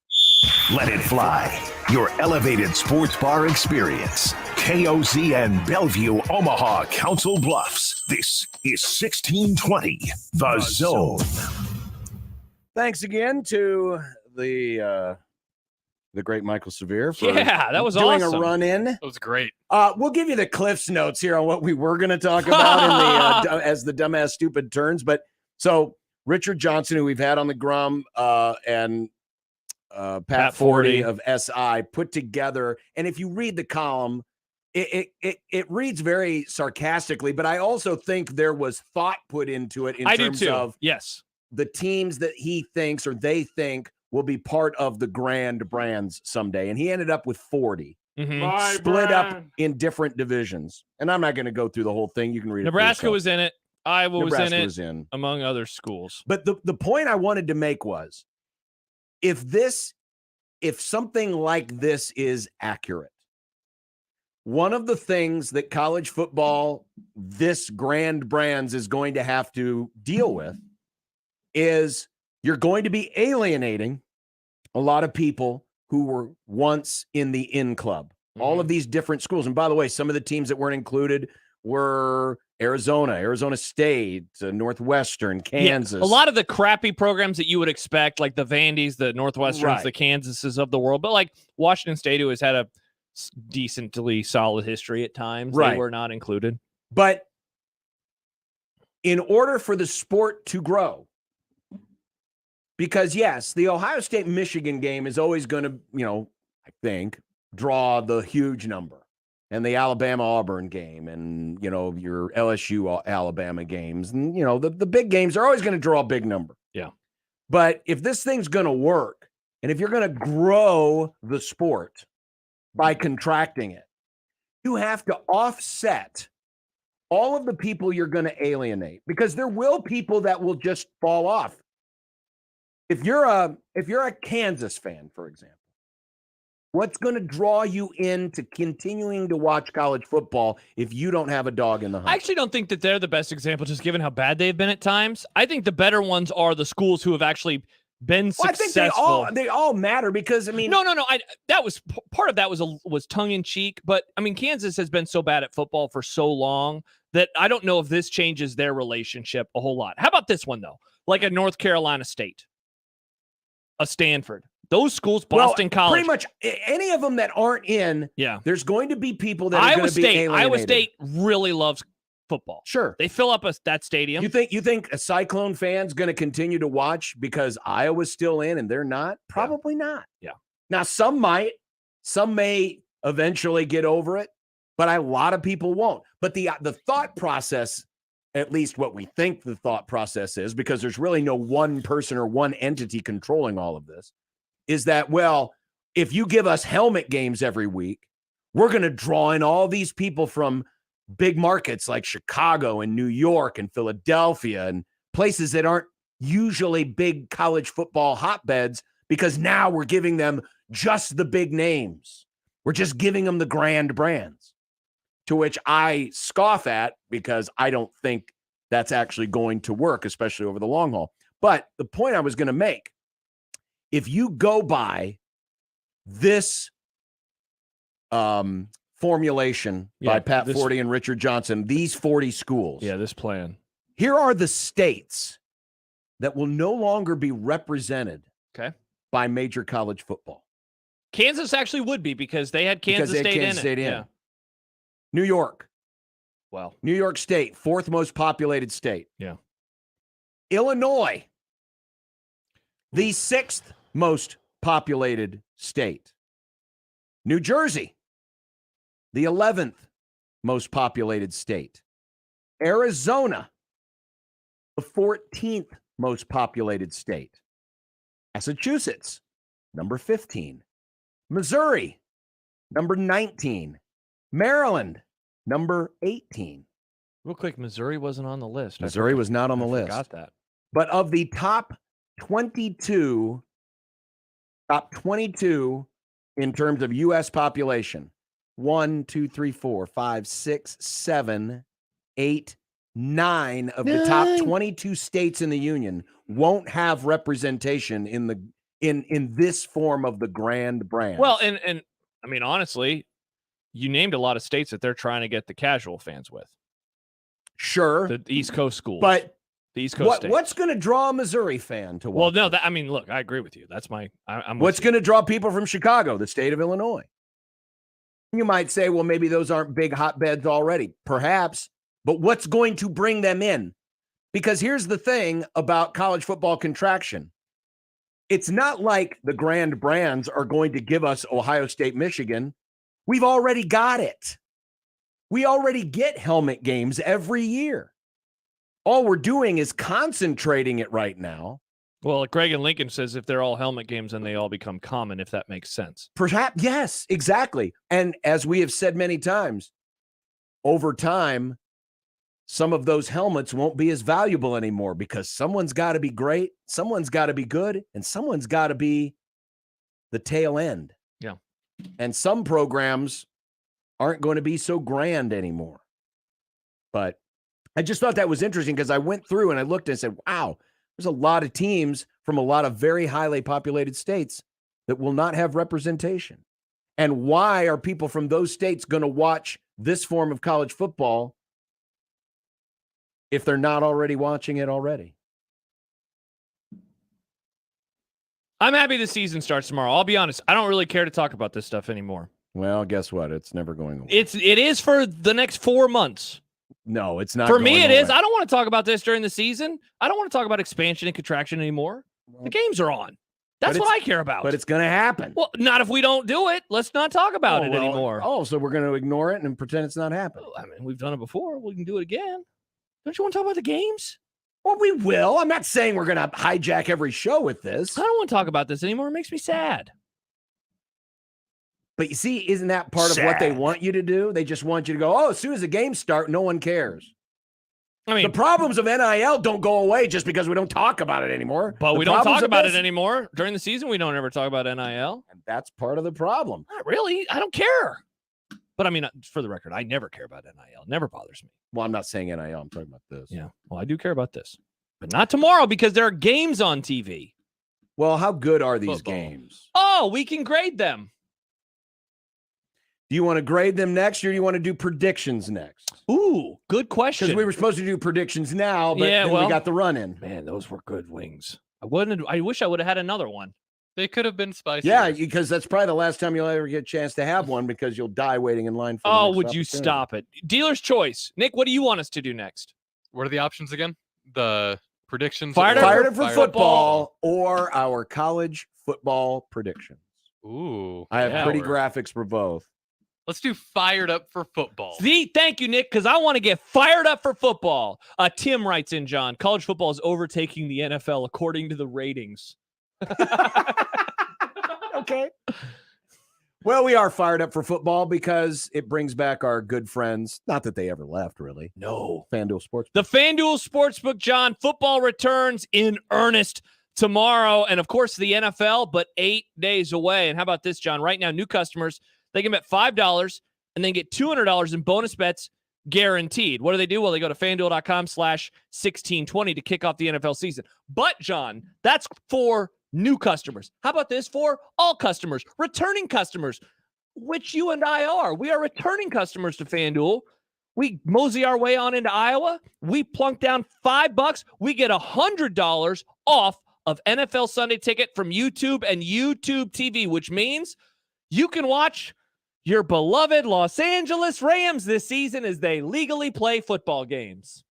Let it fly. Your elevated sports bar experience. KOZN Bellevue, Omaha, Council Bluffs. This is 1620 The Zone. Thanks again to the great Michael Severe for that was doing awesome. a run in. That was great. We'll give you the Cliff's notes here on what we were going to talk about in the as the dumbass stupid turns. But so Richard Johnson, who we've had on the Grum, and Pat Forty of SI put together, and if you read the column, it reads very sarcastically, but I also think there was thought put into it in terms of yes, the teams that he thinks or they think will be part of the Grand Brands someday. And he ended up with 40. Mhm. Split up in different divisions. And I'm not going to go through the whole thing. You can read it. Nebraska was in it. Iowa Nebraska was in it, among other schools. But the point I wanted to make was, if something like this is accurate, one of the things that college football, this Grand Brands, is going to have to deal with is you're going to be alienating a lot of people who were once in the in club. All of these different schools. And by the way, some of the teams that weren't included were Arizona State, Northwestern, Kansas. Yeah, a lot of the crappy programs that you would expect, like the Vandy's, the Northwesterns, the Kansases of the world. But like Washington State, who has had a decently solid history at times, they were not included. But in order for the sport to grow, because yes, the Ohio State-Michigan game is always going to, I think, draw the huge number. And the Alabama-Auburn game and, your LSU-Alabama games. And, the big games are always going to draw a big number. Yeah. But if this thing's going to work, and if you're going to grow the sport by contracting it, you have to offset all of the people you're going to alienate, because there will people that will just fall off. If you're a Kansas fan, for example, what's going to draw you into continuing to watch college football if you don't have a dog in the hunt? I actually don't think that they're the best example, just given how bad they've been at times. I think the better ones are the schools who have actually been successful. I think they all matter, because no. That was part of that was tongue in cheek, but I mean, Kansas has been so bad at football for so long that I don't know if this changes their relationship a whole lot. How about this one though? Like a North Carolina State, a Stanford. Those schools, Boston College. Pretty much any of them that aren't in, there's going to be people that are going to be alienated. Iowa State really loves football. Sure. They fill up that stadium. You think a Cyclone fan's going to continue to watch because Iowa's still in and they're not? Probably not. Yeah. Now, some might. Some may eventually get over it, but a lot of people won't. But the thought process, at least what we think the thought process is, because there's really no one person or one entity controlling all of this, is that, well, if you give us helmet games every week, we're going to draw in all these people from big markets like Chicago and New York and Philadelphia and places that aren't usually big college football hotbeds, because now we're giving them just the big names. We're just giving them the Grand Brands, to which I scoff at, because I don't think that's actually going to work, especially over the long haul. But the point I was going to make, if you go by this formulation by Pat Forty and Richard Johnson, these 40 schools. Yeah, this plan. Here are the states that will no longer be represented by major college football. Kansas actually would be, because they had Kansas State in it. Yeah. New York. Well, New York State, 4th most populated state. Yeah. Illinois, the 6th most populated state. New Jersey, the 11th most populated state. Arizona, the 14th most populated state. Massachusetts, number 15. Missouri, number 19. Maryland, number 18. Real quick, Missouri wasn't on the list. Missouri was not on the list. Got that. But of the top 22 in terms of U.S. population, 1, 2, 3, 4, 5, 6, 7, 8, 9 of the top 22 states in the union won't have representation in this form of the Grand Brands. Well, and I mean, honestly, you named a lot of states that they're trying to get the casual fans with. Sure. The East Coast schools. But the East Coast states. What's going to draw a Missouri fan to watch? Well, no, I mean, look, I agree with you. That's I'm what's going to draw people from Chicago, the state of Illinois? You might say, well, maybe those aren't big hotbeds already. Perhaps. But what's going to bring them in? Because here's the thing about college football contraction. It's not like the Grand Brands are going to give us Ohio State, Michigan. We've already got it. We already get helmet games every year. All we're doing is concentrating it right now Well, Greg and Lincoln says if they're all helmet games, then they all become common, if that makes sense. Perhaps, yes, exactly. And as we have said many times, over time, some of those helmets won't be as valuable anymore because someone's got to be great, someone's got to be good, and someone's got to be the tail end. Yeah. And some programs aren't going to be so grand anymore. But I just thought that was interesting because I went through and I looked and said, wow, there's a lot of teams from a lot of very highly populated states that will not have representation. And why are people from those states going to watch this form of college football if they're not already watching it already? I'm happy the season starts tomorrow. I'll be honest. I don't really care to talk about this stuff anymore. Well, guess what? It's never going away. It is for the next 4 months. No, it's not. For me, it away. is. I don't want to talk about this during the season. I don't want to talk about expansion and contraction anymore. The games are on. That's what I care about. But it's going to happen. Well, not if we don't do it. Let's not talk about it anymore. Oh, so we're going to ignore it and pretend it's not happening. I mean, we've done it before. We can do it again. Don't you want to talk about the games? Well, we will. I'm not saying we're going to hijack every show with this. I don't want to talk about this anymore. It makes me sad. But you see, isn't that part of what they want you to do? They just want you to go, oh, as soon as the games start, no one cares. I mean, the problems of NIL don't go away just because we don't talk about it anymore. But we don't talk about it anymore. During the season, we don't ever talk about NIL. And that's part of the problem. Not really. I don't care. But I mean, for the record, I never care about NIL. It never bothers me. Well, I'm not saying NIL. I'm talking about this. Yeah. Well, I do care about this. But not tomorrow because there are games on TV. Well, how good are these games? Oh, we can grade them. Do you want to grade them next or do you want to do predictions next? Ooh, good question. Because we were supposed to do predictions now, but then we got the run in. Man, those were good wings. I wish I would have had another one. They could have been spicy. Yeah, because that's probably the last time you'll ever get a chance to have one because you'll die waiting in line for the next would you opportunity. stop it? Dealer's choice. Nick, what do you want us to do next? What are the options again? The predictions. Fired up for football or our college football predictions. Ooh. I have pretty graphics for both. Let's do fired up for football. See, thank you, Nick, because I want to get fired up for football. Tim writes in, John, college football is overtaking the NFL according to the ratings. Okay. Well, we are fired up for football because it brings back our good friends. Not that they ever left, really. No. FanDuel Sportsbook. The FanDuel Sportsbook, John. Football returns in earnest tomorrow. And, of course, the NFL, but 8 days away. And how about this, John? Right now, new customers, they can bet $5 and then get $200 in bonus bets guaranteed. What do? Well, they go to FanDuel.com/1620 to kick off the NFL season. But, John, that's for new customers. How about this for all customers, returning customers, which you and I are. We are returning customers to FanDuel. We mosey our way on into Iowa. We plunk down $5. We get $100 off of NFL Sunday Ticket from YouTube and YouTube TV, which means you can watch your beloved Los Angeles Rams this season as they legally play football games.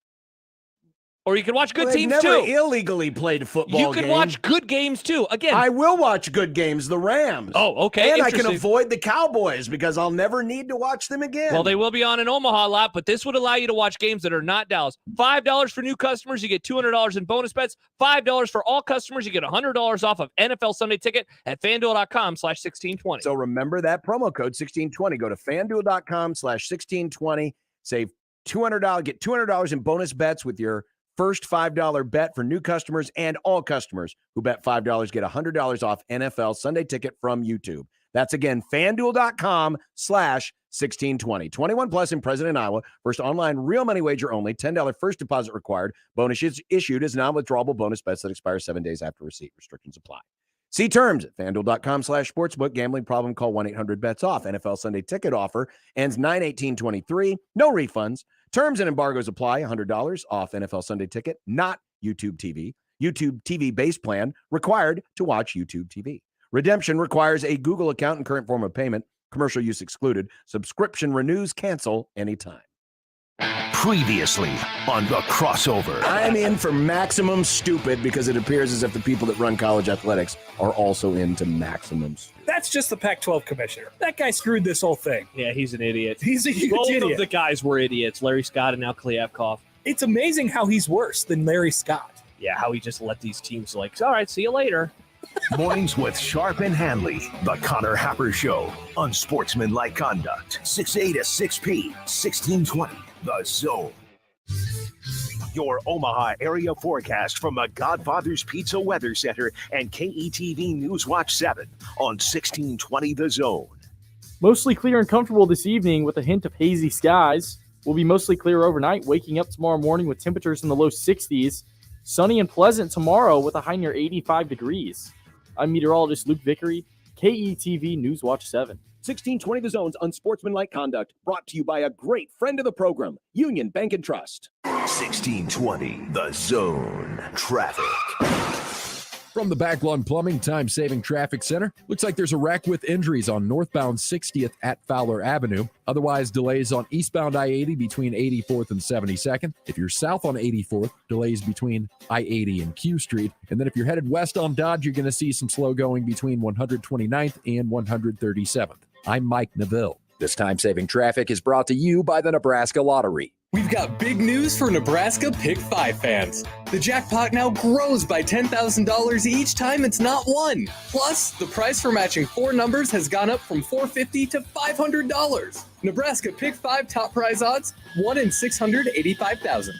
Or you can watch good teams never too. Illegally played a football You can game. watch good games too. Again, I will watch good games, the Rams. Oh, okay. And I can Interesting. avoid the Cowboys because I'll never need to watch them again. Well, they will be on in Omaha a lot, but this would allow you to watch games that are not Dallas. $5 for new customers, you get $200 in bonus bets. $5 for all customers, you get $100 off of NFL Sunday Ticket at FanDuel.com/1620. So remember that promo code 1620. Go to FanDuel.com/1620. Save $200. Get $200 in bonus bets with your first $5 bet for new customers, and all customers who bet $5 get $100 off NFL Sunday Ticket from YouTube. That's again, FanDuel.com/1620. 21 plus in President, Iowa. First online real money wager only. $10 first deposit required. Bonus is issued as non-withdrawable bonus bets that expire 7 days after receipt. Restrictions apply. See terms at FanDuel.com/sportsbook. Gambling problem? Call 1-800-BETS-OFF. NFL Sunday Ticket offer ends 9/18/23. No refunds. Terms and embargoes apply. $100 off NFL Sunday Ticket, not YouTube TV. YouTube TV base plan required to watch YouTube TV. Redemption requires a Google account and current form of payment. Commercial use excluded. Subscription renews. Cancel anytime. Previously on The Crossover. I'm in for maximum stupid because it appears as if the people that run college athletics are also into maximum stupid. That's just the Pac-12 commissioner. That guy screwed this whole thing. Yeah, he's an idiot. He's a huge Both idiot. of the guys were idiots, Larry Scott and now Kliavkoff. It's amazing how he's worse than Larry Scott. how he just let these teams all right, see you later. Mornings with Sharp and Hanley. The Connor Happer Show. Unsportsmanlike Conduct. 6A to 6P. 1620. The Zone. Your Omaha area forecast from the Godfather's Pizza Weather Center and KETV Newswatch 7 on 1620 The Zone. Mostly clear and comfortable this evening with a hint of hazy skies. Will be mostly clear overnight, waking up tomorrow morning with temperatures in the low 60s. Sunny and pleasant tomorrow with a high near 85 degrees. I'm meteorologist Luke Vickery, KETV Newswatch 7. 1620 The Zone's Unsportsmanlike Conduct, brought to you by a great friend of the program, Union Bank and Trust. 1620 The Zone. Traffic. From the Backlawn Plumbing Time-Saving Traffic Center, looks like there's a wreck with injuries on northbound 60th at Fowler Avenue. Otherwise, delays on eastbound I-80 between 84th and 72nd. If you're south on 84th, delays between I-80 and Q Street. And then if you're headed west on Dodge, you're going to see some slow going between 129th and 137th. I'm Mike Neville. This time-saving traffic is brought to you by the Nebraska Lottery. We've got big news for Nebraska Pick 5 fans. The jackpot now grows by $10,000 each time it's not won. Plus, the price for matching 4 numbers has gone up from $450 to $500. Nebraska Pick 5 top prize odds, 1 in 685,000.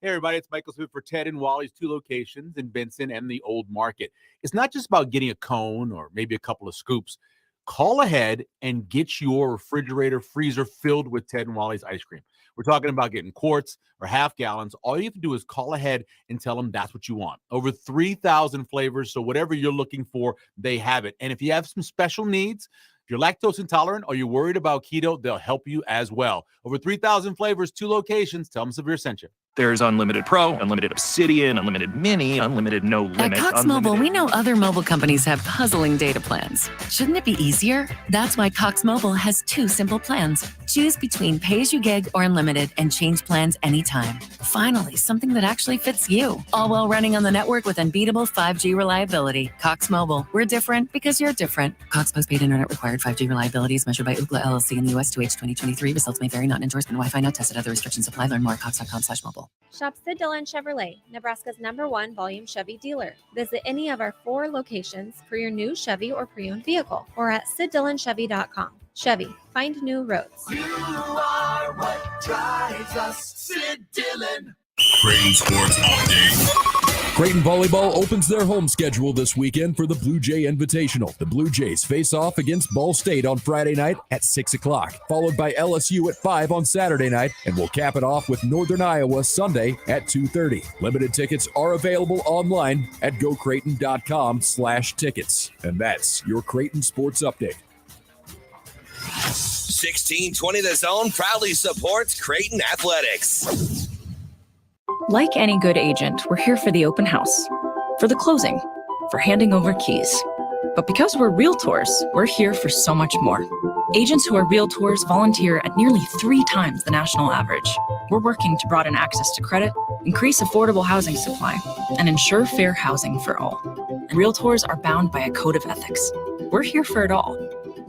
Hey everybody, it's Michael Smith for Ted and Wally's 2 locations in Benson and the Old Market. It's not just about getting a cone or maybe a couple of scoops. Call ahead and get your refrigerator, freezer filled with Ted and Wally's ice cream. We're talking about getting quarts or half gallons. All you have to do is call ahead and tell them that's what you want. Over 3,000 flavors, so whatever you're looking for, they have it. And if you have some special needs, if you're lactose intolerant or you're worried about keto, they'll help you as well. Over 3,000 flavors, 2 locations. Tell them Severe sent you. There's Unlimited Pro, Unlimited Obsidian, Unlimited Mini, Unlimited No Limit. At Cox Mobile, we know other mobile companies have puzzling data plans. Shouldn't it be easier? That's why Cox Mobile has 2 simple plans. Choose between pay-as-you-gig or unlimited and change plans anytime. Finally, something that actually fits you. All while running on the network with unbeatable 5G reliability. Cox Mobile. We're different because you're different. Cox postpaid internet required 5G reliability is measured by Ookla LLC in the U.S. to age 2023. Results may vary, not endorsement. Wi-Fi not tested. Other restrictions apply. Learn more at cox.com/mobile. Shop Sid Dillon Chevrolet, Nebraska's #1 volume Chevy dealer. Visit any of our 4 locations for your new Chevy or pre-owned vehicle, or at SidDillonChevy.com. Chevy, find new roads. You are what drives us, Sid Dillon. Creighton Sports Update. Creighton Volleyball opens their home schedule this weekend for the Blue Jay Invitational. The Blue Jays face off against Ball State on Friday night at 6 o'clock, followed by LSU at 5 on Saturday night, and we'll cap it off with Northern Iowa Sunday at 2:30. Limited tickets are available online at gocreighton.com/tickets. And that's your Creighton Sports Update. 1620 The Zone proudly supports Creighton Athletics. Like any good agent, we're here for the open house, for the closing, for handing over keys. But because we're realtors, we're here for so much more. Agents who are realtors volunteer at nearly 3 times the national average. We're working to broaden access to credit, increase affordable housing supply, and ensure fair housing for all. And realtors are bound by a code of ethics. We're here for it all.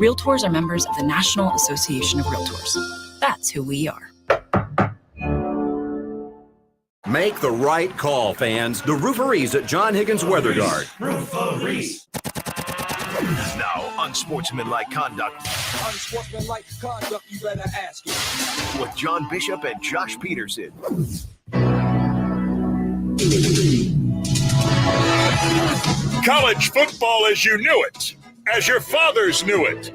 Realtors are members of the National Association of Realtors. That's who we are. Make the right call, fans. The Rooferees at John Higgins Weather Guard. Rooferees. Now, Unsportsmanlike Conduct. Unsportsmanlike conduct, you better ask it. With John Bishop and Josh Peterson. College football as you knew it, as your fathers knew it,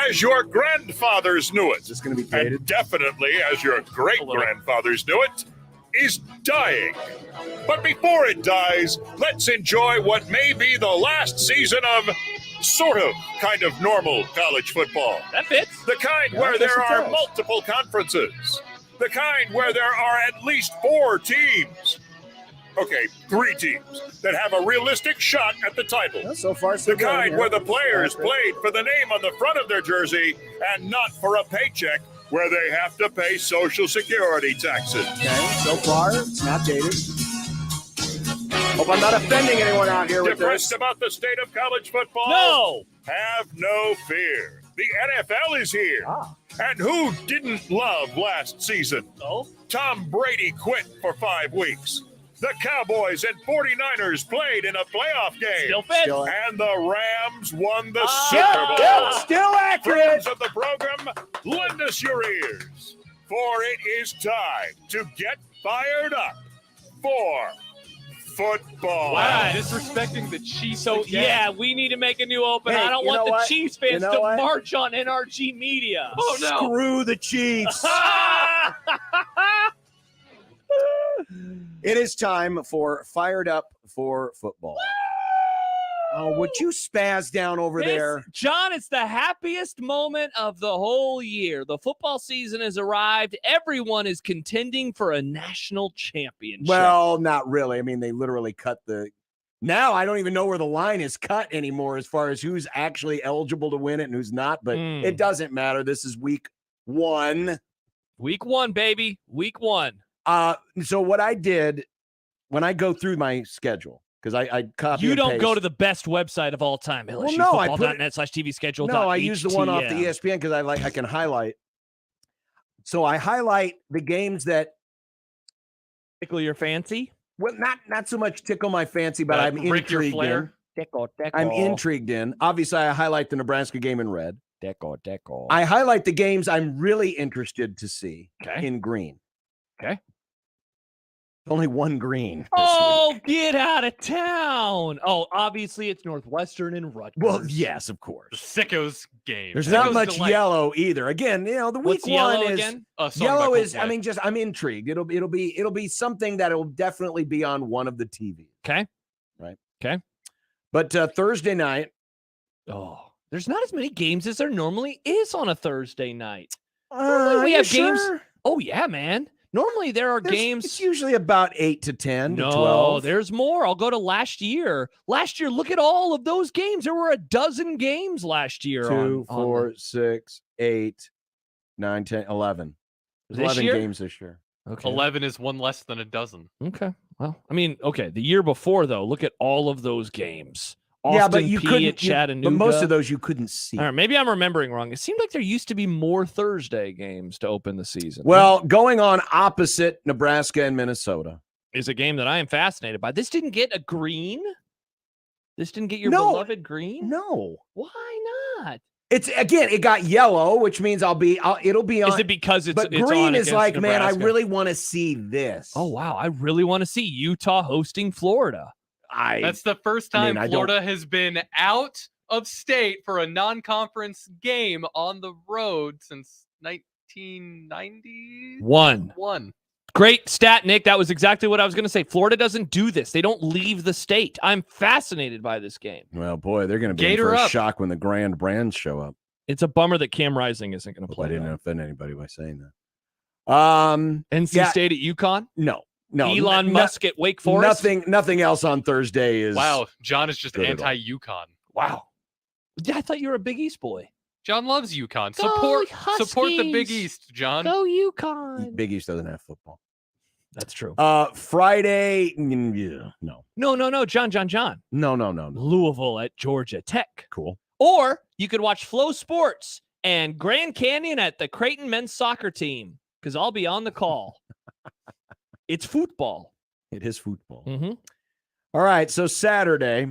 as your grandfathers knew it, and definitely as your great-grandfathers knew it, is dying. But before it dies, let's enjoy what may be the last season of kind of normal college football. That fits. The kind where there are multiple conferences. The kind where there are at least 4 teams. Okay, 3 teams that have a realistic shot at the title. Well, so far, so the good, kind where the players played for the name on the front of their jersey and not for a paycheck where they have to pay Social Security taxes. Okay, so far, it's not dated. Hope I'm not offending anyone out here with Depressed this. about the state of college football? No! Have no fear. The NFL is here. And who didn't love last season? No. Tom Brady quit for 5 weeks. The Cowboys and 49ers played in a playoff game. Still fits. And the Rams won the Super Bowl. Still accurate. Friends of the program, lend us your ears, for it is time to get fired up for football. Wow, disrespecting the Chiefs. So, again. yeah, we need to make a new open. Hey, I don't you want know the what? Chiefs fans You know to what? march on NRG Media. Oh, no. Screw the Chiefs. It is time for Fired Up for Football. Oh, would you spaz down over there? John, it's the happiest moment of the whole year. The football season has arrived. Everyone is contending for a national championship. Well, not really. I mean, they literally cut now I don't even know where the line is cut anymore as far as who's actually eligible to win it and who's not, but it doesn't matter. This is week 1. Week 1, baby. Week 1. So what I did when I go through my schedule, because I copy You and don't paste. go to the best website of all time, Well, no, I put it- LSUfootball.net/TV schedule. No, I use the one off the ESPN because I can highlight. So I highlight the games that tickle your fancy. Well, not so much tickle my fancy, but I'm Break your intrigued in. flair. I'm intrigued in. Obviously, I highlight the Nebraska game in red. Deco. I highlight the games I'm really interested to see in green. Okay. Only one green. Oh, get out of town. Oh, obviously it's Northwestern and Rutgers. Well, yes, of course. Sickos game. There's not Sickos much delight. yellow either. Again, the week What's one yellow is again? Yellow is. I mean, I'm intrigued. It'll be something that will definitely be on one of the TVs. Okay. Right. Okay. But Thursday night. Oh, there's not as many games as there normally is on a Thursday night. Normally we have games. Sure? Oh yeah, man. Normally there are games. It's usually about 8 to 10 No, to 12. there's more. I'll go to last year. Last year, look at all of those games. There were a dozen games last year. 2, on 4, 6, 8, 9, 10, 11. There's This 11 year? games this year. Okay. 11 is one less than a dozen. Okay. Well, I mean, okay. The year before, though, look at all of those games. Yeah, but Austin you P couldn't. at Chattanooga. But most of those you couldn't see. All right, maybe I'm remembering wrong. It seemed like there used to be more Thursday games to open the season. Well, going on opposite Nebraska and Minnesota is a game that I am fascinated by. This didn't get a green. This didn't get your No. beloved green. No. Why not? It's again, it got yellow, which means it'll be on. Is it because it's But it's green on is against like, man, I Nebraska? really want to see this. Oh wow, I really want to see Utah hosting Florida. That's the first I mean, time I don't- Florida has been out of state for a non-conference game on the road since 1990. One. Great stat, Nick. That was exactly what I was going to say. Florida doesn't do this. They don't leave the state. I'm fascinated by this game. Well, boy, they're going to be in Gator for a up. shock when the Grand Brands show up. It's a bummer that Cam Rising isn't going to I play. didn't though. offend anybody by saying that. NC State at UConn? No. Elon no- Musk at Wake Forest? Nothing else on Thursday is. Wow, John is just good at all. anti-UConn. Wow. Yeah, I thought you were a Big East boy. John loves UConn. Go Support the Big Huskies. East, John. Go UConn. Big East doesn't have football. That's true. Friday, yeah, no. No. John. No. Louisville at Georgia Tech. Cool. Or you could watch Flow Sports and Grand Canyon at the Creighton men's soccer team because I'll be on the call. It's football. It is football. Mm-hmm. All right, so Saturday,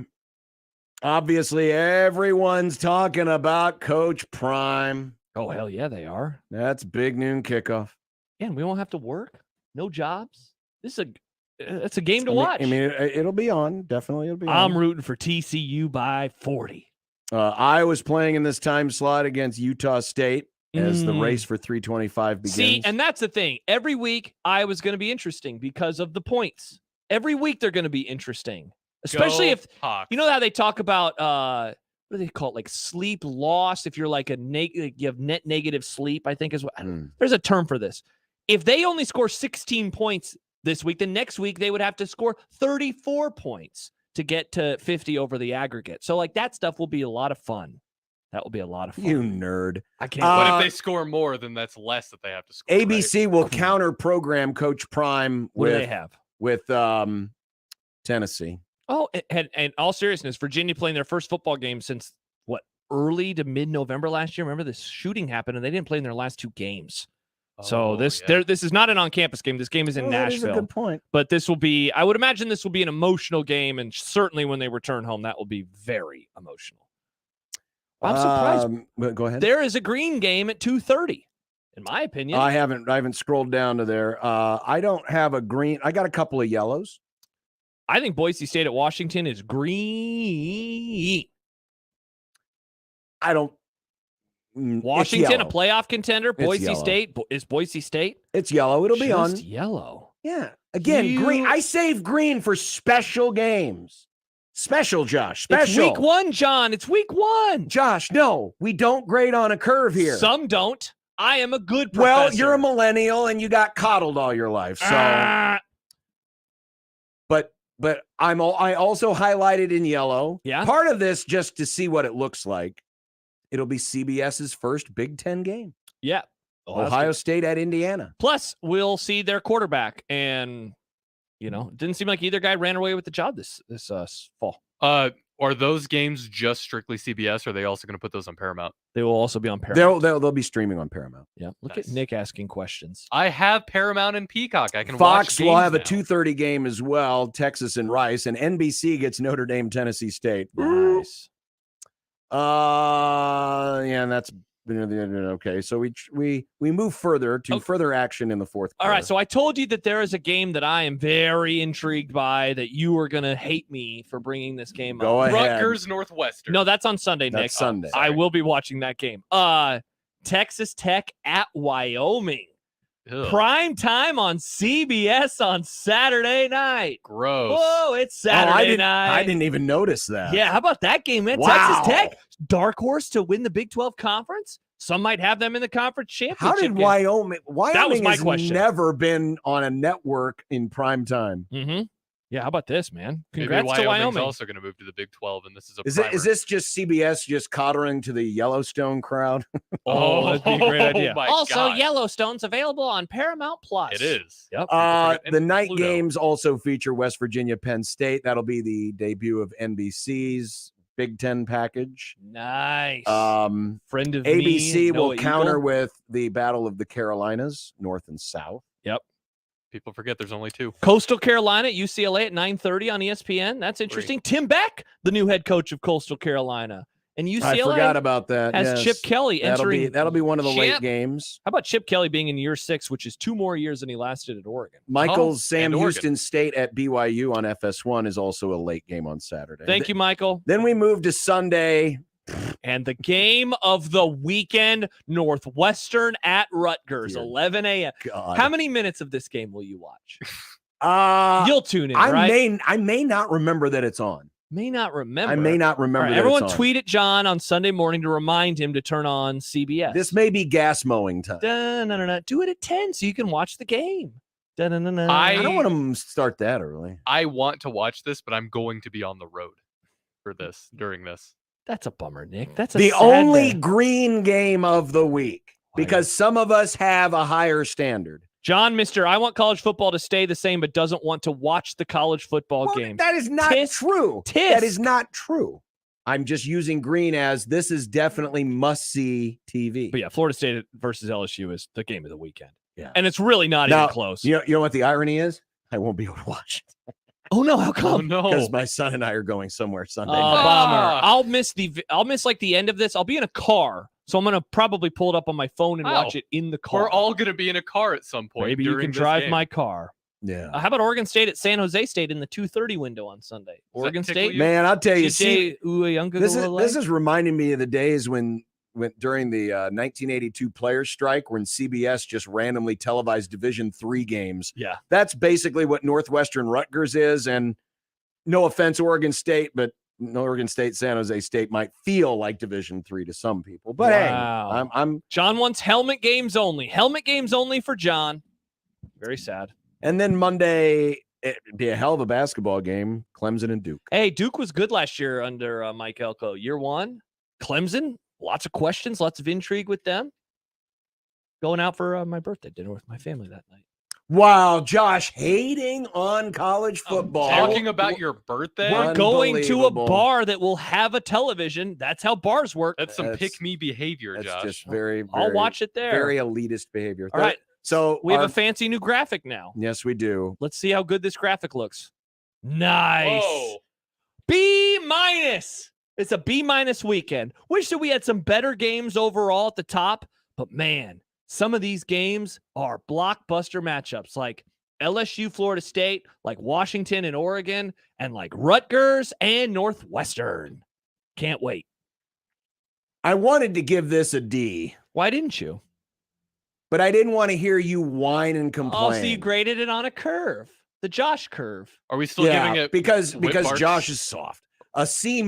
obviously everyone's talking about Coach Prime. Oh, hell yeah, they are. That's big noon kickoff. Yeah, and we won't have to work. No jobs. It's a game to watch. I mean, it'll be on. Definitely, it'll be on. I'm rooting for TCU by 40. Iowa's playing in this time slot against Utah State as the race for 325 begins. See, and that's the thing. Every week, Iowa's going to be interesting because of the points. Every week, they're going to be interesting, especially Go if Hawks. you know how they talk about what do they call it, like sleep loss. If you're like you have net negative sleep, I think is what. There's a term for this. If they only score 16 points this week, the next week they would have to score 34 points to get to 50 over the aggregate. So like that stuff will be a lot of fun. That will be a lot of fun. You nerd. I can't. But if they score more, then that's less that they have to score. ABC will counter program Coach Prime What do with they have? with Tennessee. Oh, and all seriousness, Virginia playing their first football game since what, early to mid-November last year. Remember this shooting happened and they didn't play in their last two games. So this is not an on-campus game. This game is in Nashville. That is a good point. But this will be, I would imagine this will be an emotional game, and certainly when they return home, that will be very emotional. I'm surprised. Go ahead. There is a green game at 2:30, in my opinion. I haven't scrolled down to there. I don't have a green. I got a couple of yellows. I think Boise State at Washington is green. I don't. Washington, a playoff contender. Boise State is Boise State. It's yellow. It'll be on yellow. Yeah. Again, green. I save green for special games. Special, Josh. Special. It's week 1, John. It's week 1. Josh, no, we don't grade on a curve here. Some don't. I am a good professor. Well, you're a millennial and you got coddled all your life. So, but I also highlighted in yellow. Yeah. Part of this just to see what it looks like. It'll be CBS's first Big Ten game. Yeah. Ohio State at Indiana. Plus, we'll see their quarterback. And, it didn't seem like either guy ran away with the job this fall. Are those games just strictly CBS, or are they also going to put those on Paramount? They will also be on Paramount. They'll be streaming on Paramount. Yeah. Look at Nick asking questions. I have Paramount and Peacock. I can watch Fox will have a now. 2:30 game as well, Texas and Rice, and NBC gets Notre Dame, Tennessee State. Nice. And that's okay. So we move further to further action in the fourth quarter. All right. So I told you that there is a game that I am very intrigued by that you are going to hate me for bringing this game up. Go ahead. Rutgers Northwestern. No, that's on Sunday, Nick. That's Sunday. I will be watching that game. Texas Tech at Wyoming. Ugh. Prime time on CBS on Saturday night. Gross. Whoa, it's Saturday night. I didn't even notice that. Yeah, how about that game, man? Wow. Texas Tech, dark horse to win the Big 12 conference. Some might have them in the conference championship. How did game. Wyoming That was my has question. never been on a network in prime time. Mm-hmm. Yeah, how about this, man? Maybe Congrats to Wyoming's Wyoming. also going to move to the Big 12, and this is a Is this just CBS just coddling to the Yellowstone crowd? Oh, that'd be a great idea. my Also, God. Yellowstone's available on Paramount Plus. It is. Yep. The night games also feature West Virginia, Penn State. That'll be the debut of NBC's Big Ten package. Nice. Friend of ABC me, will Noah counter Eagle. with the Battle of the Carolinas, North and South. Yep. People forget there's only 2. Coastal Carolina, UCLA at 9:30 on ESPN. That's interesting. Tim Beck, the new head coach of Coastal Carolina. And UCLA I forgot about that. has Yes. Chip Kelly entering. That'll be one of the late games. How about Chip Kelly being in year 6, which is 2 more years than he lasted at Oregon? Michael's Sam and Oregon. Houston State at BYU on FS1 is also a late game on Saturday. Thank you, Michael. Then we move to Sunday. And the game of the weekend, Northwestern at Rutgers, 11 a.m. God. How many minutes of this game will you watch? You'll tune in, I right? may not remember that it's on. May not remember. I may not remember. All right, that everyone it's on. tweet at John on Sunday morning to remind him to turn on CBS. This may be gas mowing time. Do it at 10 so you can watch the game. I don't want to start that early. I want to watch this, but I'm going to be on the road for this during this. That's a bummer, Nick. That's a The sad only day. green game of the week because some of us have a higher standard. John, I want college football to stay the same, but doesn't want to watch the college football game. That is not true. Tisk. That is not true. I'm just using green as this is definitely must-see TV. But yeah, Florida State versus LSU is the game of the weekend. Yeah. And it's really not Now, even close. You know what the irony is? I won't be able to watch it. Oh no, how come? Because my son and I are going somewhere Sunday. Oh, night. bummer. I'll miss like the end of this. I'll be in a car, so I'm gonna probably pull it up on my phone and watch it in the car. We're all going to be in a car at some point. Maybe you during can this drive game. my car. Yeah. How about Oregon State at San Jose State in the 2:30 window on Sunday? Oregon tickle State. you? Man, I'll tell you, CJ this is reminding me of the days when during the 1982 players strike when CBS just randomly televised Division III games. Yeah. That's basically what Northwestern Rutgers is. And no offense, Oregon State, but Oregon State, San Jose State might feel like Division III to some people. But Wow. hey, I'm John wants helmet games only. Helmet games only for John. Very sad. and then Monday it'd be a hell of a basketball game, Clemson and Duke. Hey, Duke was good last year under Mike Elko. Year 1, Clemson. Lots of questions, lots of intrigue with them. Going out for my birthday dinner with my family that night. Wow, Josh hating on college football. Talking about your birthday? We're going to a Unbelievable. bar that will have a television. That's how bars work. That's some pick-me behavior, That's Josh. just very, I'll very- watch it there. Very elitist behavior. All right. So we have a fancy new graphic now. Yes, we do. Let's see how good this graphic looks. Nice. Whoa. B-. It's a B- weekend. Wish that we had some better games overall at the top, but man, some of these games are blockbuster matchups like LSU, Florida State, like Washington and Oregon, and like Rutgers and Northwestern. Can't wait. I wanted to give this a D. Why didn't you? But I didn't want to hear you whine and complain. Oh, so you graded it on a curve. The Josh curve. Are we still giving it because whip marks? Josh is soft. A C-.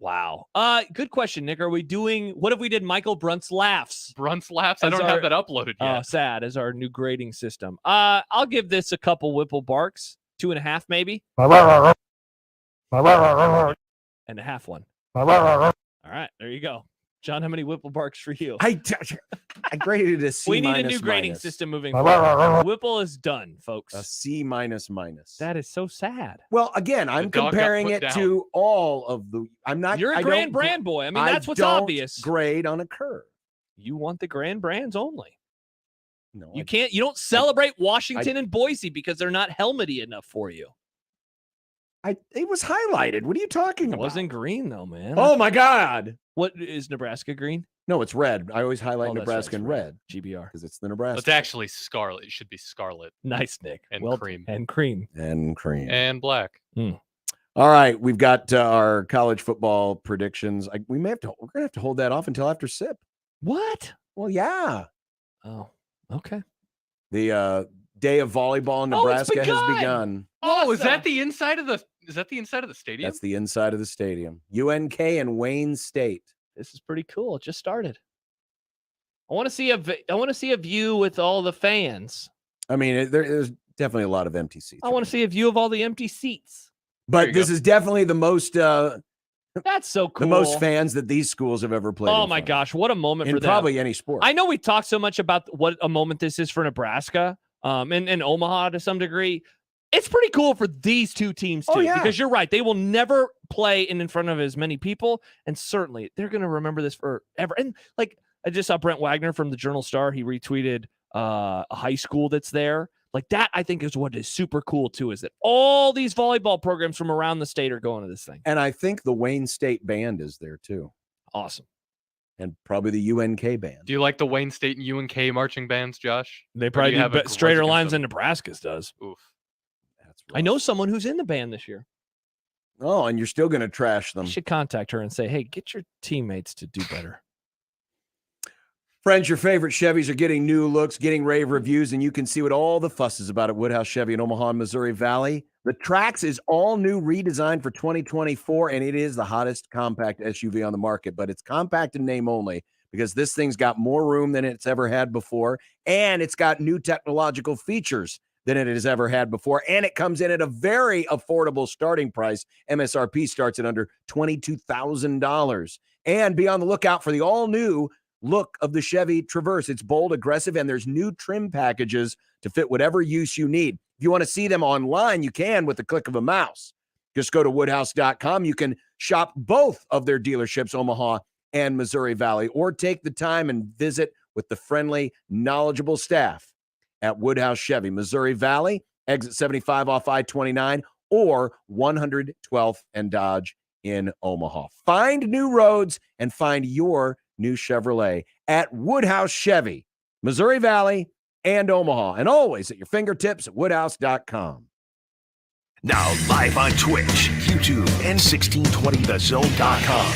Wow. Good question, Nick. Are we doing what if we did Michael Brunt's laughs? Brunt's laughs? I don't have that uploaded yet. Oh, sad as our new grading system. I'll give this a couple Whipple barks. 2.5 maybe. And a half one. All right, there you go. John, how many Whipple barks for you? I graded a C-. We need a new grading system moving forward. Whipple is done, folks. A C-. That is so sad. Well, again, I'm comparing it to all of the. I'm not. You're a Grand Brand boy. I mean, that's what's obvious. Grade on a curve. You want the Grand Brands only. No, you can't. You don't celebrate Washington and Boise because they're not helmety enough for you. It was highlighted. What are you talking about? It wasn't green though, man. Oh my God. What is Nebraska green? No, it's red. I always highlight Nebraska in red. GBR. Because it's the Nebraska. It's actually scarlet. It should be scarlet. Nice, Nick. And cream. And cream. And cream. And black. All right. We've got our college football predictions. We're going to have to hold that off until after SIP. What? Well, yeah. Oh, okay. The day of volleyball in Nebraska has begun. Oh, is that the inside of the stadium? That's the inside of the stadium. UNK and Wayne State. This is pretty cool. It just started. I want to see a view with all the fans. I mean, there's definitely a lot of empty seats. I want to see a view of all the empty seats. But this is definitely the most that's so cool. The most fans that these schools have ever played. Oh my gosh, what a moment in for them. Probably any sport. I know we talked so much about what a moment this is for Nebraska, and Omaha to some degree. It's pretty cool for these two teams too, because you're right. They will never play in front of as many people, and certainly they're going to remember this forever. And like I just saw Brent Wagner from the Journal-Star. He retweeted a high school that's there. Like that, I think is what is super cool too, is that all these volleyball programs from around the state are going to this thing. And I think the Wayne State band is there too. Awesome. And probably the UNK band. Do you like the Wayne State and UNK marching bands, Josh? They probably do straighter lines than Nebraska's does. Oof. I know someone who's in the band this year. Oh, and you're still going to trash them. You should contact her and say, hey, get your teammates to do better. Friends, your favorite Chevys are getting new looks, getting rave reviews, and you can see what all the fuss is about at Woodhouse Chevy in Omaha and Missouri Valley. The Trax is all new, redesigned for 2024, and it is the hottest compact SUV on the market, but it's compact in name only because this thing's got more room than it's ever had before, and it's got new technological features than it has ever had before, and it comes in at a very affordable starting price. MSRP starts at under $22,000. And be on the lookout for the all-new look of the Chevy Traverse. It's bold, aggressive, and there's new trim packages to fit whatever use you need. If you want to see them online, you can with the click of a mouse. Just go to woodhouse.com. You can shop both of their dealerships, Omaha and Missouri Valley, or take the time and visit with the friendly, knowledgeable staff at Woodhouse Chevy, Missouri Valley, exit 75 off I-29, or 112th and Dodge in Omaha. Find new roads and find your new Chevrolet at Woodhouse Chevy, Missouri Valley, and Omaha, and always at your fingertips at woodhouse.com. Now live on Twitch, YouTube, and 1620thezone.com.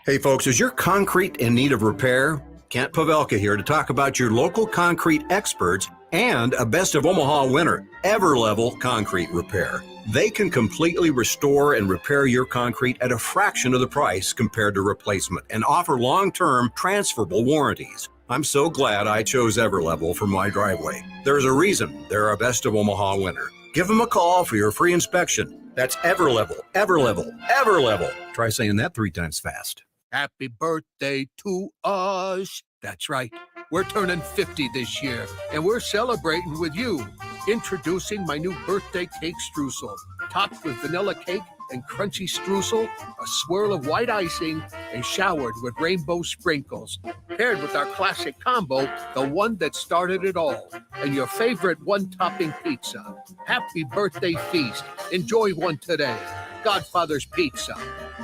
Hey folks, is your concrete in need of repair? Kent Pavelka here to talk about your local concrete experts and a best of Omaha winner, Everlevel Concrete Repair. They can completely restore and repair your concrete at a fraction of the price compared to replacement and offer long-term transferable warranties. I'm so glad I chose Everlevel for my driveway. There's a reason they're our best of Omaha winner. Give them a call for your free inspection. That's Everlevel, Everlevel, Everlevel. Try saying that 3 times fast. Happy birthday to us. That's right. We're turning 50 this year, and we're celebrating with you. Introducing my new birthday cake streusel, topped with vanilla cake and crunchy streusel, a swirl of white icing, and showered with rainbow sprinkles. Paired with our classic combo, the one that started it all, and your favorite one-topping pizza. Happy birthday feast. Enjoy one today. Godfather's Pizza.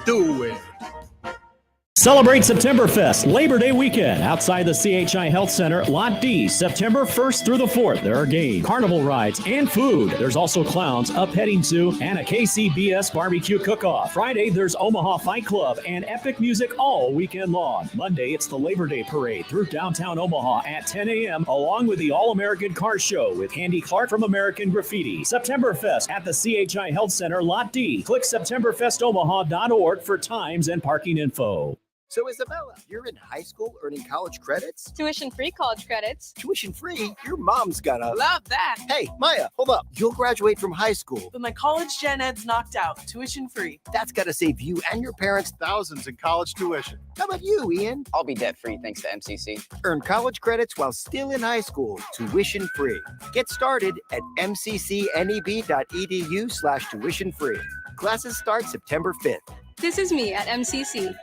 Do it. Celebrate Septemberfest Labor Day weekend outside the CHI Health Center, Lot D, September 1st through the 4th. There are games, carnival rides, and food. There's also clowns, a petting zoo, and a KCBS barbecue cook-off. Friday, there's Omaha Fight Club and epic music all weekend long. Monday, it's the Labor Day Parade through downtown Omaha at 10 a.m., along with the All-American Car Show with Candy Clark from American Graffiti. Septemberfest at the CHI Health Center, Lot D. Click SeptemberFestOmaha.org for times and parking info. So, Isabella, you're in high school earning college credits? Tuition-free college credits. Tuition-free? Your mom's got a... Love that. Hey, Maya, hold up. You'll graduate from high school. But my college gen ed's knocked out. Tuition-free. That's got to save you and your parents thousands in college tuition. How about you, Ian? I'll be debt-free thanks to MCC. Earn college credits while still in high school. Tuition-free. Get started at mccneb.edu/tuition-free. Classes start September 5th. This is me at MCC.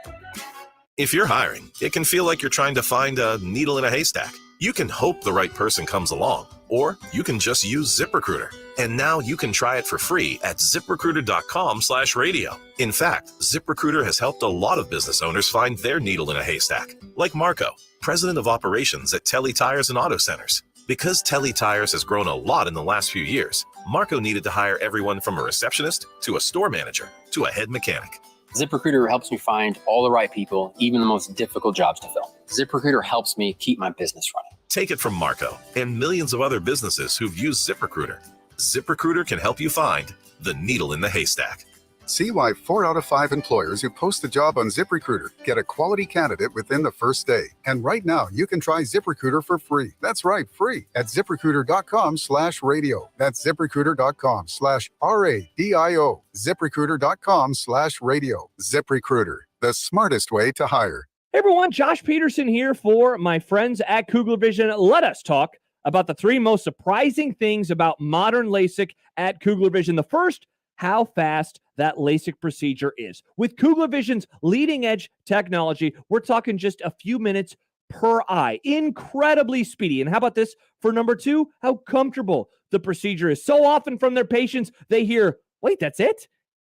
If you're hiring, it can feel like you're trying to find a needle in a haystack. You can hope the right person comes along, or you can just use ZipRecruiter. And now you can try it for free at ZipRecruiter.com/radio. In fact, ZipRecruiter has helped a lot of business owners find their needle in a haystack, like Marco, president of operations at Telly Tires and Auto Centers. Because Telly Tires has grown a lot in the last few years, Marco needed to hire everyone from a receptionist to a store manager to a head mechanic. ZipRecruiter helps me find all the right people, even the most difficult jobs to fill. ZipRecruiter helps me keep my business running. Take it from Marco and millions of other businesses who've used ZipRecruiter. ZipRecruiter can help you find the needle in the haystack. See why 4 out of 5 employers who post a job on ZipRecruiter get a quality candidate within the first day. And right now, you can try ZipRecruiter for free. That's right, free at ZipRecruiter.com/radio. That's ZipRecruiter.com/RADIO. ZipRecruiter.com/radio. ZipRecruiter, the smartest way to hire. Hey everyone, Josh Peterson here for my friends at Kugler Vision. Let us talk about the 3 most surprising things about modern LASIK at Kugler Vision. The first, how fast that LASIK procedure is. With Kugler Vision's leading-edge technology, we're talking just a few minutes per eye. Incredibly speedy. And how about this for number 2? How comfortable the procedure is. So often from their patients, they hear, wait, that's it?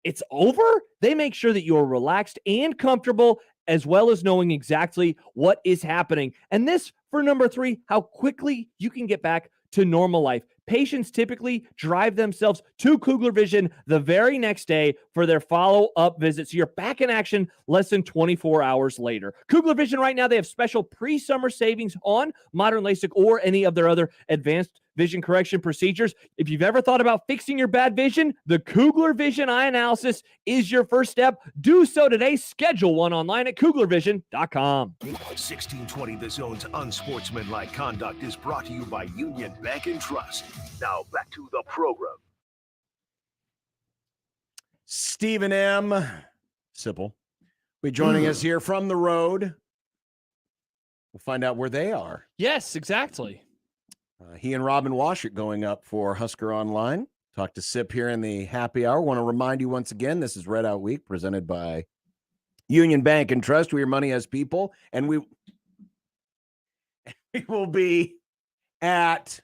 It's over? They make sure that you're relaxed and comfortable, as well as knowing exactly what is happening. And this for number 3, how quickly you can get back to normal life. Patients typically drive themselves to Kugler Vision the very next day for their follow-up visit. So you're back in action less than 24 hours later. Kugler Vision right now, they have special pre-summer savings on modern LASIK or any of their other advanced vision correction procedures. If you've ever thought about fixing your bad vision, the Kugler Vision Eye Analysis is your first step. Do so today. Schedule one online at KuglerVision.com. 1620 The Zone's Unsportsmanlike Conduct is brought to you by Union Bank and Trust. Now back to the program. Stephen M. Sipple will be joining us here from the road. We'll find out where they are. Yes, exactly. He and Robin Washut going up for Husker Online. Talk to Sip here in the happy hour. Want to remind you once again, this is Red Out Week presented by Union Bank and Trust, where your money has people. And we will be at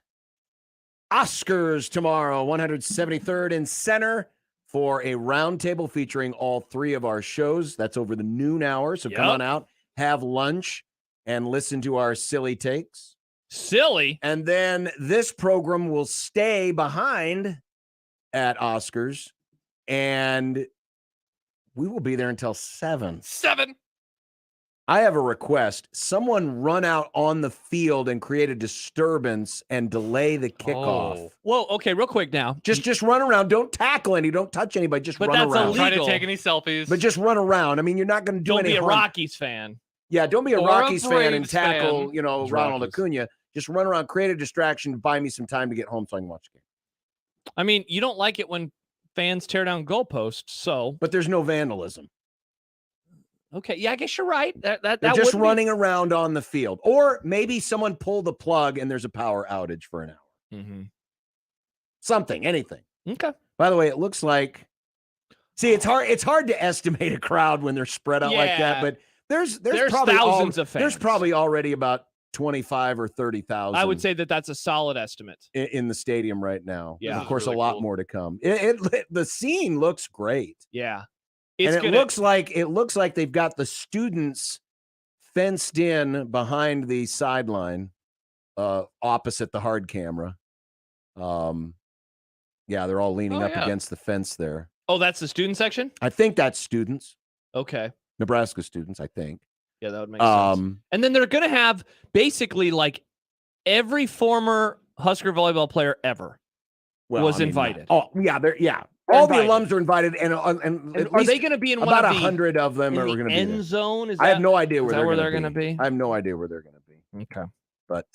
Oscars tomorrow, 173rd and Center, for a roundtable featuring all 3 of our shows. That's over the noon hour. So come on out, have lunch, and listen to our silly takes. Silly. And then this program will stay behind at Oscars, and we will be there until 7. 7. I have a request. Someone run out on the field and create a disturbance and delay the kickoff. Oh. Well, okay, real quick now. Just run around. Don't tackle any. Don't touch anybody. Just run around. But that's illegal. Try to take any selfies. But just run around. I mean, you're not going to do any harm. Don't be a Rockies fan. Yeah, don't be a Or Rockies a fan and Braves tackle, fan. Ronald Acuna. Just run around, create a distraction, buy me some time to get home so I can watch the game. I mean, you don't like it when fans tear down goalposts, so. But there's no vandalism. Okay, yeah, I guess you're right. That They're just running around on the field. Or maybe someone pulled the plug and there's a power outage for an hour. Mm-hmm. Something, anything. Okay. By the way, it looks like See, it's hard to estimate a crowd when they're spread out like that, Yeah. but there's There's thousands of fans. There's probably already about 25 or 30,000. I would say that's a solid estimate. in the stadium right now. Yeah. And of course, Really a lot cool. more to come. The scene looks great. Yeah. And it looks like they've got the students fenced in behind the sideline, opposite the hard camera. Yeah, they're all leaning up against the fence there. Oh, that's the student section? I think that's students, Okay. Nebraska students, I think. Yeah, that would make sense. And then they're going to have basically like every former Husker volleyball player ever was invited. All the alums are invited, and at are least they going to be in about one of the 100 of them in are the going to be end there. zone? I have no idea where they're going to be. I have no idea where they're going to be. Okay. But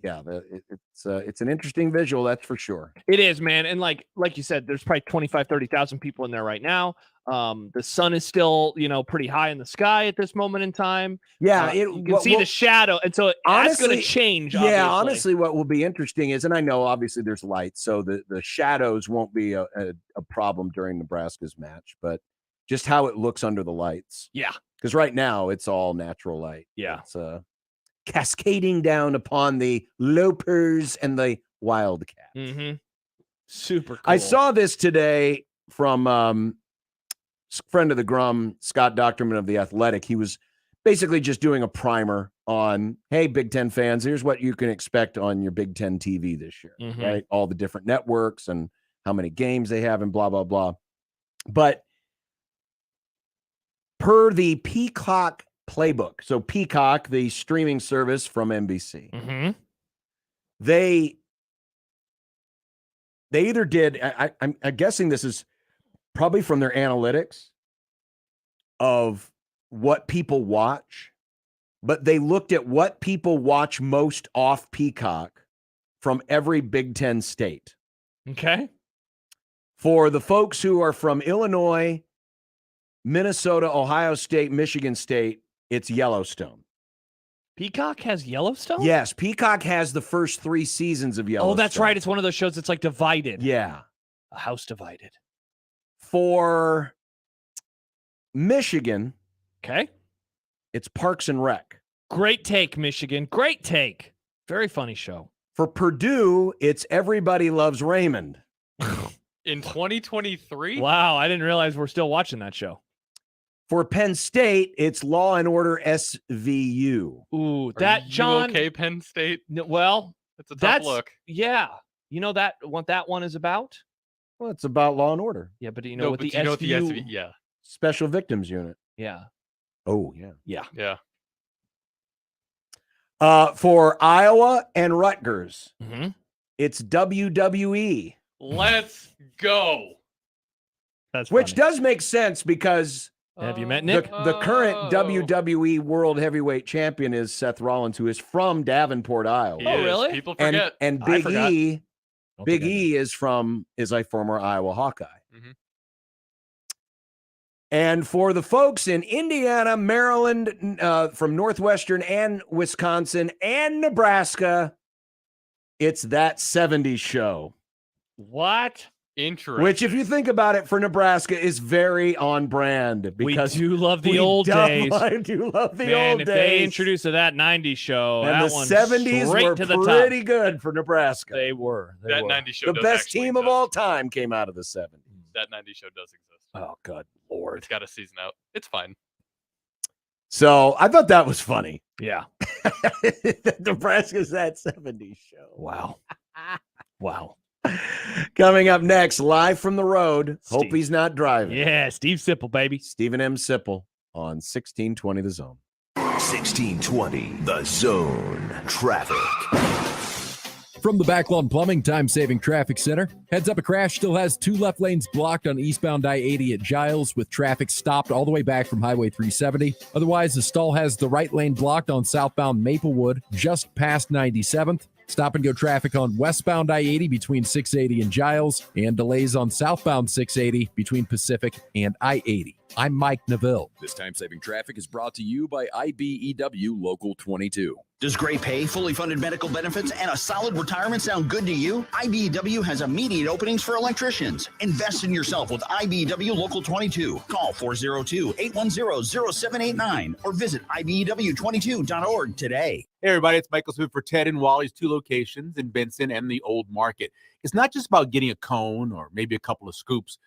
it's an interesting visual, that's for sure. It is, man. And like you said, there's probably 25, 30,000 people in there right now. The sun is still, pretty high in the sky at this moment in time. Yeah, you can see the shadow. And so that's going to change. Yeah, obviously. honestly, what will be interesting is, and I know obviously there's light, so the shadows won't be a problem during Nebraska's match, but just how it looks under the lights. Yeah. Because right now it's all natural light. Yeah. It's cascading down upon the Lopers and the Wildcats. Mm-hmm. Super cool. I saw this today from friend of the Grum, Scott Docterman of The Athletic. He was basically just doing a primer on, hey, Big Ten fans, here's what you can expect on your Big Ten TV this year, Mhm. right? All the different networks and how many games they have and blah, blah, blah. But per the Peacock playbook, so Peacock, the streaming service from NBC, Mm-hmm. they either did, I'm guessing this is probably from their analytics of what people watch, but they looked at what people watch most off Peacock from every Big Ten state. Okay. For the folks who are from Illinois, Minnesota, Ohio State, Michigan State, it's Yellowstone. Peacock has Yellowstone? Yes, Peacock has the first 3 seasons of Yellowstone. Oh, that's right. It's one of those shows that's like divided. Yeah. A house divided. For Michigan, okay, it's Parks and Rec. Great take, Michigan. Great take. Very funny show. For Purdue, it's Everybody Loves Raymond. In 2023? Wow, I didn't realize we're still watching that show. For Penn State, it's Law and Order SVU. Ooh, Are you okay, Penn State? Well, It's a tough look. Yeah. You know what that one is about? Well, it's about Law and Order. Yeah, but do you know what the SVU? Yeah. Special Victims Unit. Yeah. Oh, yeah. Yeah. Yeah. For Iowa and Rutgers, Mm-hmm. it's WWE. Let's go. That's Which funny. does make sense because Have you met Nick? the current WWE World Heavyweight Champion is Seth Rollins, who is from Davenport, Iowa. He is. really? People forget. And I Big forgot. E, Don't Big think I E is a former Iowa Hawkeye. Mhm. And for the folks in Indiana, Maryland, from Northwestern and Wisconsin and Nebraska, it's That 70s Show. What? Interesting. Which, if you think about it, for Nebraska is very on brand because we do love the we old days. I do love the Man, old if days. they introduced to that 90s show, and that the one 70s straight were to the pretty top. good for Nebraska. They were. That 90 show The does best actually team of exist. all time came out of the 70s. That 90 show does exist. Oh, good Lord. It's got a season out. It's fine. So I thought that was funny. Yeah. Nebraska's That 70s Show. Wow. Wow. Coming up next, live from the road. Hope Steve. he's not driving. Yeah, Steve Sipple, baby. Stephen M. Sipple on 1620 The Zone. 1620 The Zone. Traffic. From the Backlawn Plumbing Time-Saving Traffic Center, heads up, a crash still has 2 left lanes blocked on eastbound I-80 at Giles, with traffic stopped all the way back from Highway 370. Otherwise, the stall has the right lane blocked on southbound Maplewood, just past 97th. Stop-and-go traffic on westbound I-80 between 680 and Giles, and delays on southbound 680 between Pacific and I-80. I'm Mike Neville. This time-saving traffic is brought to you by IBEW Local 22. Does great pay, fully funded medical benefits, and a solid retirement sound good to you? IBEW has immediate openings for electricians. Invest in yourself with IBEW Local 22. Call 402-810-0789 or visit IBEW22.org today. Hey everybody, it's Michael Smith for Ted and Wally's 2 locations in Benson and the Old Market. It's not just about getting a cone or maybe a couple of scoops.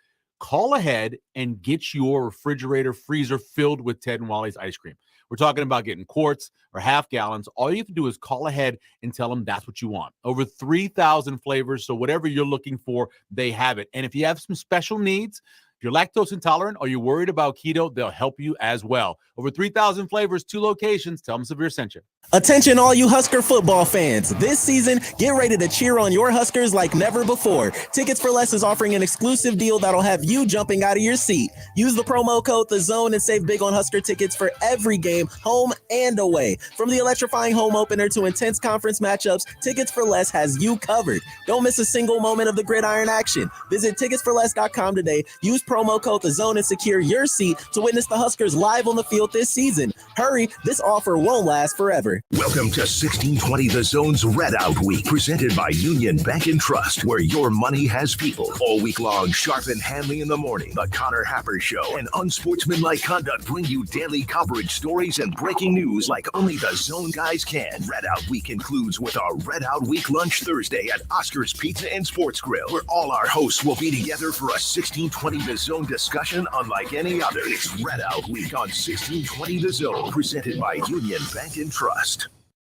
Call ahead and get your refrigerator, freezer filled with Ted and Wally's ice cream. We're talking about getting quarts or half gallons. All you have to do is call ahead and tell them that's what you want. Over 3,000 flavors, so whatever you're looking for, they have it. And if you have some special needs, if you're lactose intolerant or you're worried about keto, they'll help you as well. Over 3,000 flavors, 2 locations. Tell them Severe sent you. Attention all you Husker football fans. This season, get ready to cheer on your Huskers like never before. Tickets for Less is offering an exclusive deal that'll have you jumping out of your seat. Use the promo code THEZONE and save big on Husker tickets for every game, home and away. From the electrifying home opener to intense conference matchups, Tickets for Less has you covered. Don't miss a single moment of the gridiron action. Visit ticketsforless.com today. Use promo code THEZONE and secure your seat to witness the Huskers live on the field this season. Hurry, this offer won't last forever. Welcome to 1620 The Zone's Red Out Week, presented by Union Bank and Trust, where your money has people. All week long, Sharp and Hanley in the morning, The Connor Happer Show, and Unsportsmanlike Conduct bring you daily coverage, stories, and breaking news like only the Zone guys can. Red Out Week includes with our Red Out Week lunch Thursday at Oscar's Pizza and Sports Grill, where all our hosts will be together for a 1620 The Zone discussion unlike any other. It's Red Out Week on 1620 The Zone, presented by Union Bank and Trust.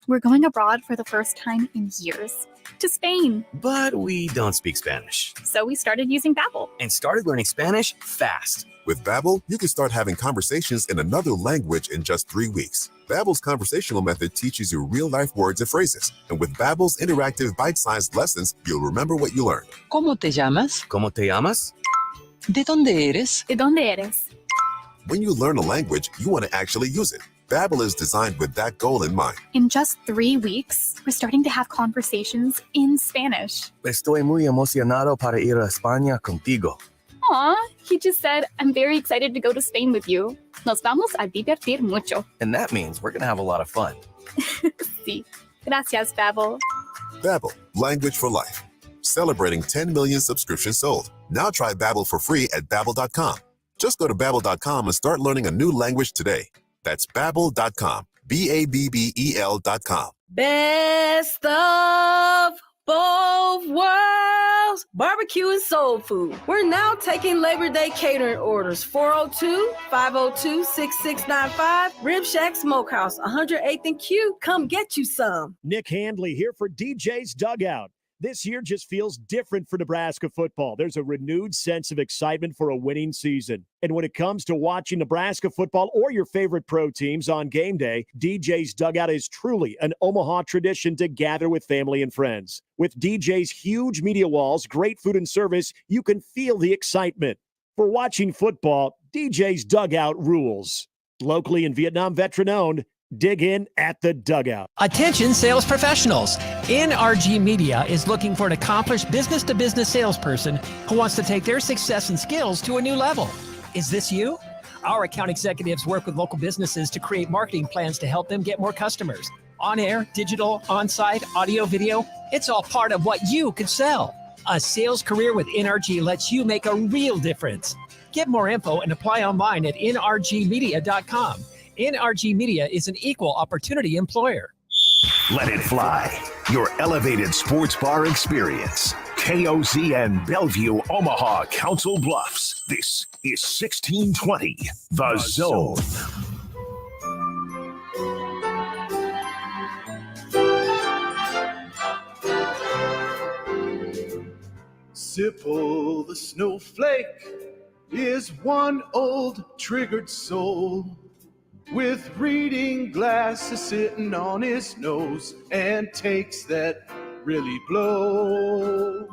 We're going abroad for the first time in years, to Spain. But we don't speak Spanish. So we started using Babbel. And started learning Spanish fast. With Babbel, you can start having conversations in another language in just 3 weeks. Babbel's conversational method teaches you real-life words and phrases. And with Babbel's interactive bite-sized lessons, you'll remember what you learned. ¿Cómo te llamas? ¿Cómo te llamas? ¿De dónde eres? ¿De dónde eres? When you learn a language, you want to actually use it. Babbel is designed with that goal in mind. In just 3 weeks, we're starting to have conversations in Spanish. Estoy muy emocionado para ir a España contigo. Aw, he just said, I'm very excited to go to Spain with you. Nos vamos a divertir mucho. And that means we're going to have a lot of fun. Sí. Gracias, Babbel. Babbel, language for life. Celebrating 10 million subscriptions sold. Now try Babbel for free at Babbel.com. Just go to Babbel.com and start learning a new language today. That's Babbel.com. Babbel.com. Best of both worlds. Barbecue and soul food. We're now taking Labor Day catering orders. 402-502-6695. Rib Shack Smokehouse, 108th and Q. Come get you some. Nick Handley here for DJ's Dugout. This year just feels different for Nebraska football. There's a renewed sense of excitement for a winning season. And when it comes to watching Nebraska football or your favorite pro teams on game day, DJ's Dugout is truly an Omaha tradition to gather with family and friends. With DJ's huge media walls, great food and service, you can feel the excitement. For watching football, DJ's Dugout rules. Locally and Vietnam veteran-owned, dig in at the Dugout. Attention sales professionals. NRG Media is looking for an accomplished business-to-business salesperson who wants to take their success and skills to a new level. Is this you? Our account executives work with local businesses to create marketing plans to help them get more customers. On air, digital, on-site, audio, video, it's all part of what you could sell. A sales career with NRG lets you make a real difference. Get more info and apply online at nrgmedia.com. NRG Media is an equal opportunity employer. Let it fly. Your elevated sports bar experience. KOZN Bellevue, Omaha, Council Bluffs. This is 1620 The Zone. Sipple the snowflake is one old triggered soul with reading glasses sitting on his nose and takes that really blow.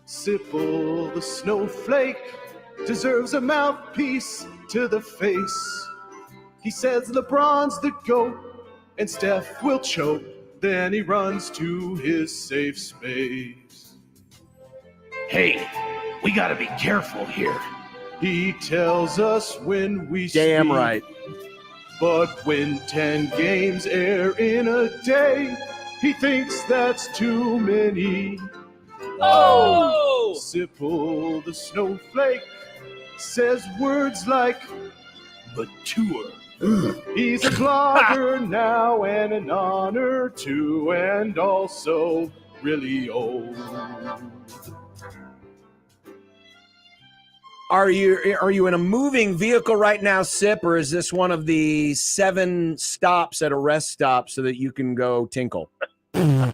Sipple the snowflake deserves a mouthpiece to the face. He says LeBron's the GOAT and Steph will choke. Then he runs to his safe space. Hey, we gotta be careful here. He tells us when we Damn speak. right. But when 10 games air in a day, he thinks that's too many. Oh! Sipple the snowflake says words like mature. He's a blogger now and an honor too, and also really old. Are you in a moving vehicle right now, Sip, or is this one of the 7 stops at a rest stop so that you can go tinkle? Because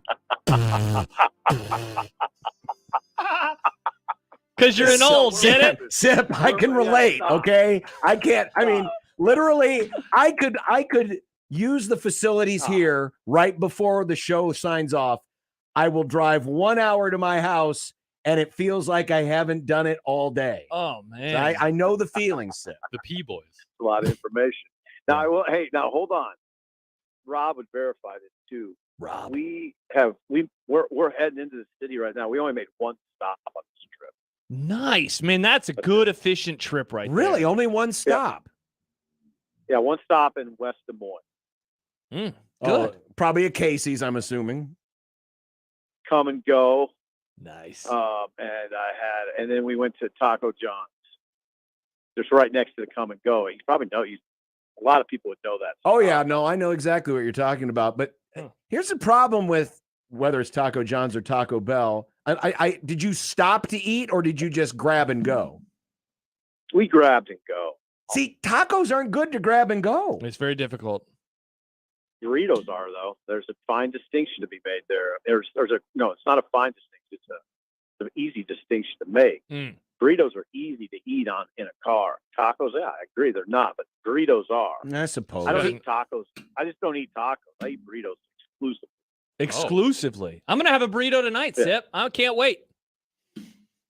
you're an old, get it? Sip, I can relate, okay? I can't, I mean, literally, I could use the facilities here right before the show signs off. I will drive 1 hour to my house, and it feels like I haven't done it all day. Oh, man. So I know the feeling, Sip. The P-Boys. A lot of information. Now, now hold on. Rob would verify this too. Rob, we're heading into the city right now. We only made one stop on this trip. Nice, man. That's a good, efficient trip right Really? there. Only one stop? Yeah, one stop in West Des Moines. Good. Probably a Casey's, I'm assuming. Come and go. Nice. And then we went to Taco John's. Just right next to the Come and Go. You probably know a lot of people would know that. Oh yeah, no, I know exactly what you're talking about. But here's the problem with whether it's Taco John's or Taco Bell. I did you stop to eat or did you just grab and go? We grabbed and go. See, tacos aren't good to grab and go. It's very difficult. Burritos are though. There's a fine distinction to be made there. It's not a fine distinction. It's an easy distinction to make. Burritos are easy to eat in a car. Tacos, yeah, I agree, they're not, but burritos are. I suppose. I don't eat tacos. I just don't eat tacos. I eat burritos exclusively. Exclusively. I'm gonna have a burrito tonight, Sip. I can't wait.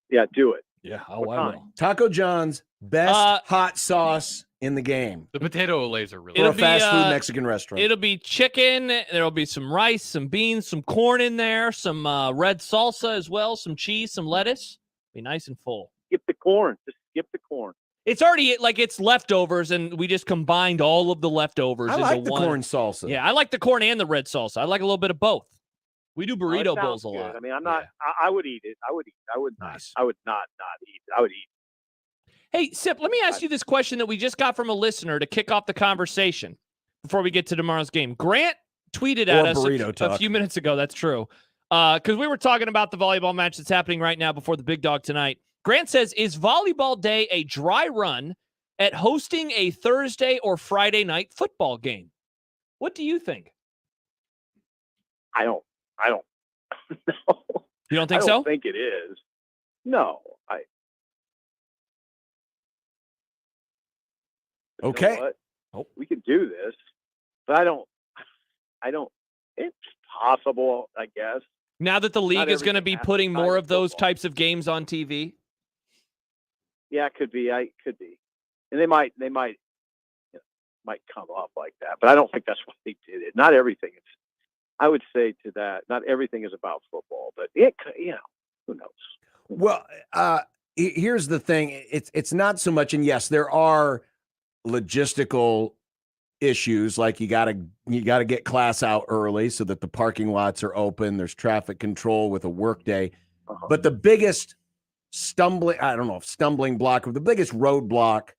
Yeah, do it. Yeah, I will. Taco John's best hot sauce in the game. The potato olays are really For a good. fast food Mexican restaurant. It'll be chicken. There'll be some rice, some beans, some corn in there, some red salsa as well, some cheese, some lettuce. Be nice and full. Skip the corn. Just skip the corn. It's already it's leftovers, and we just combined all of the leftovers I into like the one. corn salsa. Yeah, I like the corn and the red salsa. I like a little bit of both. We do burrito bowls a good. lot. I mean, I'm not. I would eat it. I would eat. I would not. I would not eat it. I would eat. Hey, Sip, let me ask you this question that we just got from a listener to kick off the conversation before we get to tomorrow's game. Grant tweeted at us a few minutes ago. That's true. Because we were talking about the volleyball match that's happening right now before the big dog tonight. Grant says, is volleyball day a dry run at hosting a Thursday or Friday night football game? What do you think? I don't. No. You don't think I so? don't think it is. No. Okay. You know what? We could do this, but I don't. It's possible, I guess. Now that the league is going to be putting more of those football. types of games on TV? Yeah, it could be. Could be, and they might come up like that. But I don't think that's why they did it. Not everything. I would say to that, not everything is about football, but who knows? Well, here's the thing. It's not so much, and yes, there are logistical issues, like you got to get class out early so that the parking lots are open. There's traffic control with a work day. But the biggest stumbling block, or the biggest roadblock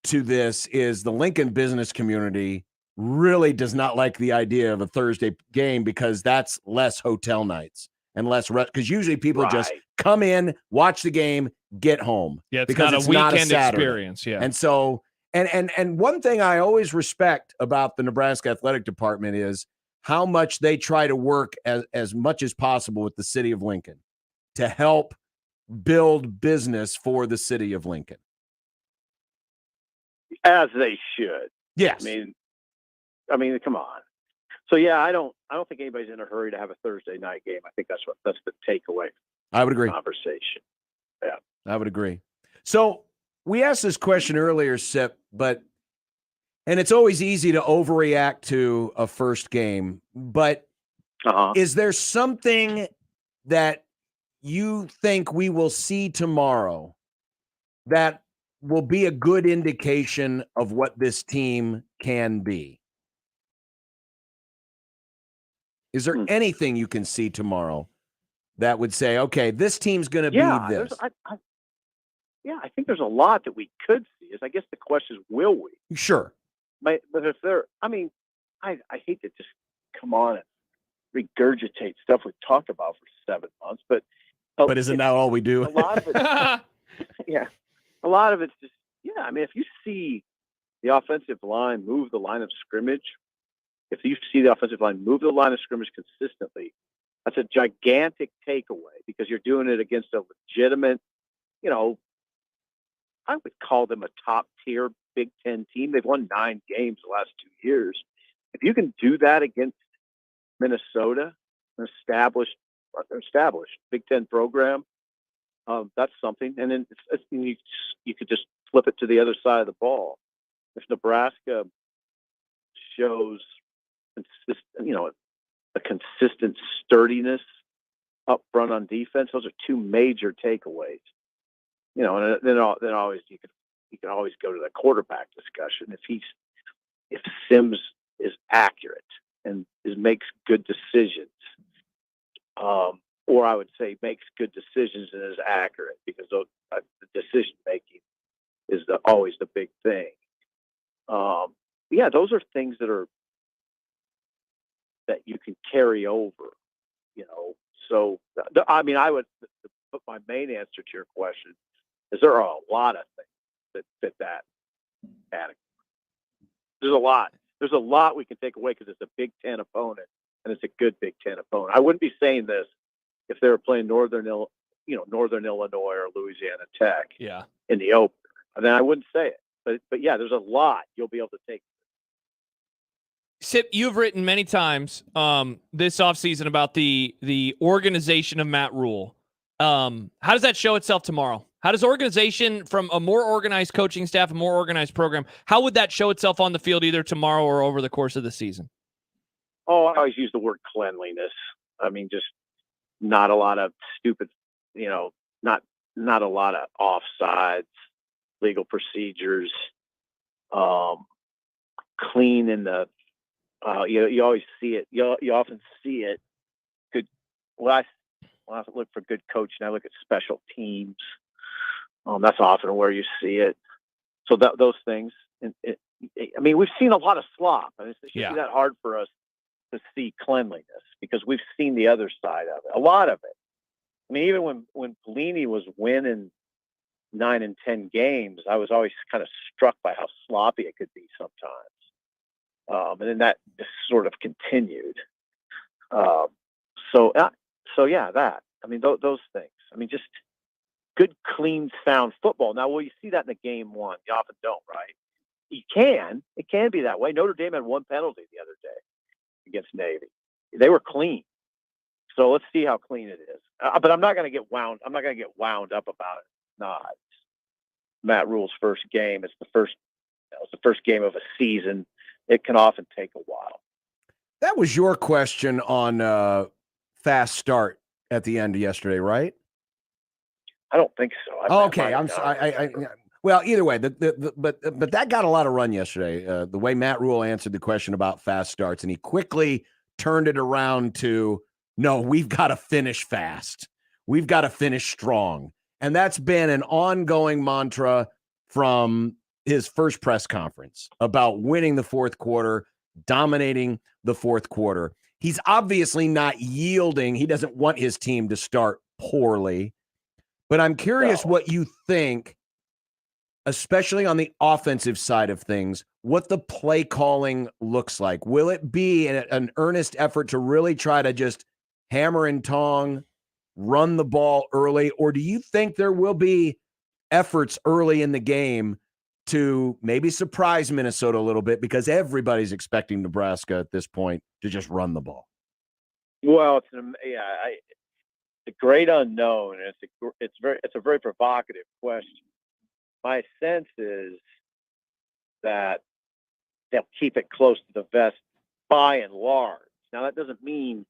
to this is the Lincoln business community really does not like the idea of a Thursday game, because that's less hotel nights and less because usually people just come in, watch the game, get home. Yeah, it's because not a weekend experience. Yeah. And so and one thing I always respect about the Nebraska Athletic Department is how much they try to work as much as possible with the city of Lincoln to help build business for the city of Lincoln. As they should. Yes. I mean, come on. So yeah, I don't think anybody's in a hurry to have a Thursday night game. I think that's the takeaway. I would agree. Conversation. Yeah. I would agree. So we asked this question earlier, Sip, and it's always easy to overreact to a first game, but is there something that you think we will see tomorrow that will be a good indication of what this team can be? Is there anything you can see tomorrow that would say, okay, this team's going to be this? I think there's a lot that we could see. I guess the question is, will we? Sure. But if they're, I hate to just come on and regurgitate stuff we've talked about for 7 months, but isn't that all we do? A lot of it, a lot of it's just, if you see the offensive line move the line of scrimmage, if you see the offensive line move the line of scrimmage consistently, that's a gigantic takeaway because you're doing it against a legitimate, I would call them a top-tier Big Ten team. They've won 9 games the last 2 years. If you can do that against Minnesota, an established Big Ten program, that's something. And then you could just flip it to the other side of the ball. If Nebraska shows a consistent sturdiness up front on defense, those are 2 major takeaways. And then always you can always go to the quarterback discussion. If Sims is accurate and makes good decisions, or I would say makes good decisions and is accurate, because the decision making is always the big thing. Those are things that you can carry over. So I would put my main answer to your question is there are a lot of things that fit that category. There's a lot we can take away because it's a Big Ten opponent and it's a good Big Ten opponent. I wouldn't be saying this if they were playing Northern Illinois or Louisiana Tech in the opener. And then I wouldn't say it. But there's a lot you'll be able to take. Sip, you've written many times this offseason about the organization of Matt Rule. How does that show itself tomorrow? How does organization from a more organized coaching staff, a more organized program, how would that show itself on the field either tomorrow or over the course of the season? Oh, I always use the word cleanliness. Just not a lot of stupid, not a lot of offsides, legal procedures, clean in the, you always see it. You often see it. Good. When I look for good coaching, I look at special teams. That's often where you see it. So those things. We've seen a lot of slop. It shouldn't be that hard for us to see cleanliness because we've seen the other side of it. A lot of it. Even when Pelini was winning 9 and 10 games, I was always kind of struck by how sloppy it could be sometimes. And then that just sort of continued. That. Those things. Just good, clean, sound football. Now, will you see that in the game one? You often don't, right? You can. It can be that way. Notre Dame had 1 penalty the other day against Navy. They were clean. So let's see how clean it is. But I'm not going to get wound. I'm not going to get wound up about it. It's Matt Rule's first game. It's the first game of a season. It can often take a while. That was your question on fast start at the end of yesterday, right? I don't think so. Okay, I'm sorry. Well, either way, but that got a lot of run yesterday. The way Matt Rule answered the question about fast starts, and he quickly turned it around to, no, we've got to finish fast. We've got to finish strong. And that's been an ongoing mantra from his first press conference about winning the fourth quarter, dominating the fourth quarter. He's obviously not yielding. He doesn't want his team to start poorly. But I'm curious what you think, especially on the offensive side of things, what the play calling looks like. Will it be an earnest effort to really try to just hammer and tong, run the ball early? Or do you think there will be efforts early in the game to maybe surprise Minnesota a little bit because everybody's expecting Nebraska at this point to just run the ball? Well, it's a great unknown. And it's a very provocative question. My sense is that they'll keep it close to the vest by and large. Now, that doesn't mean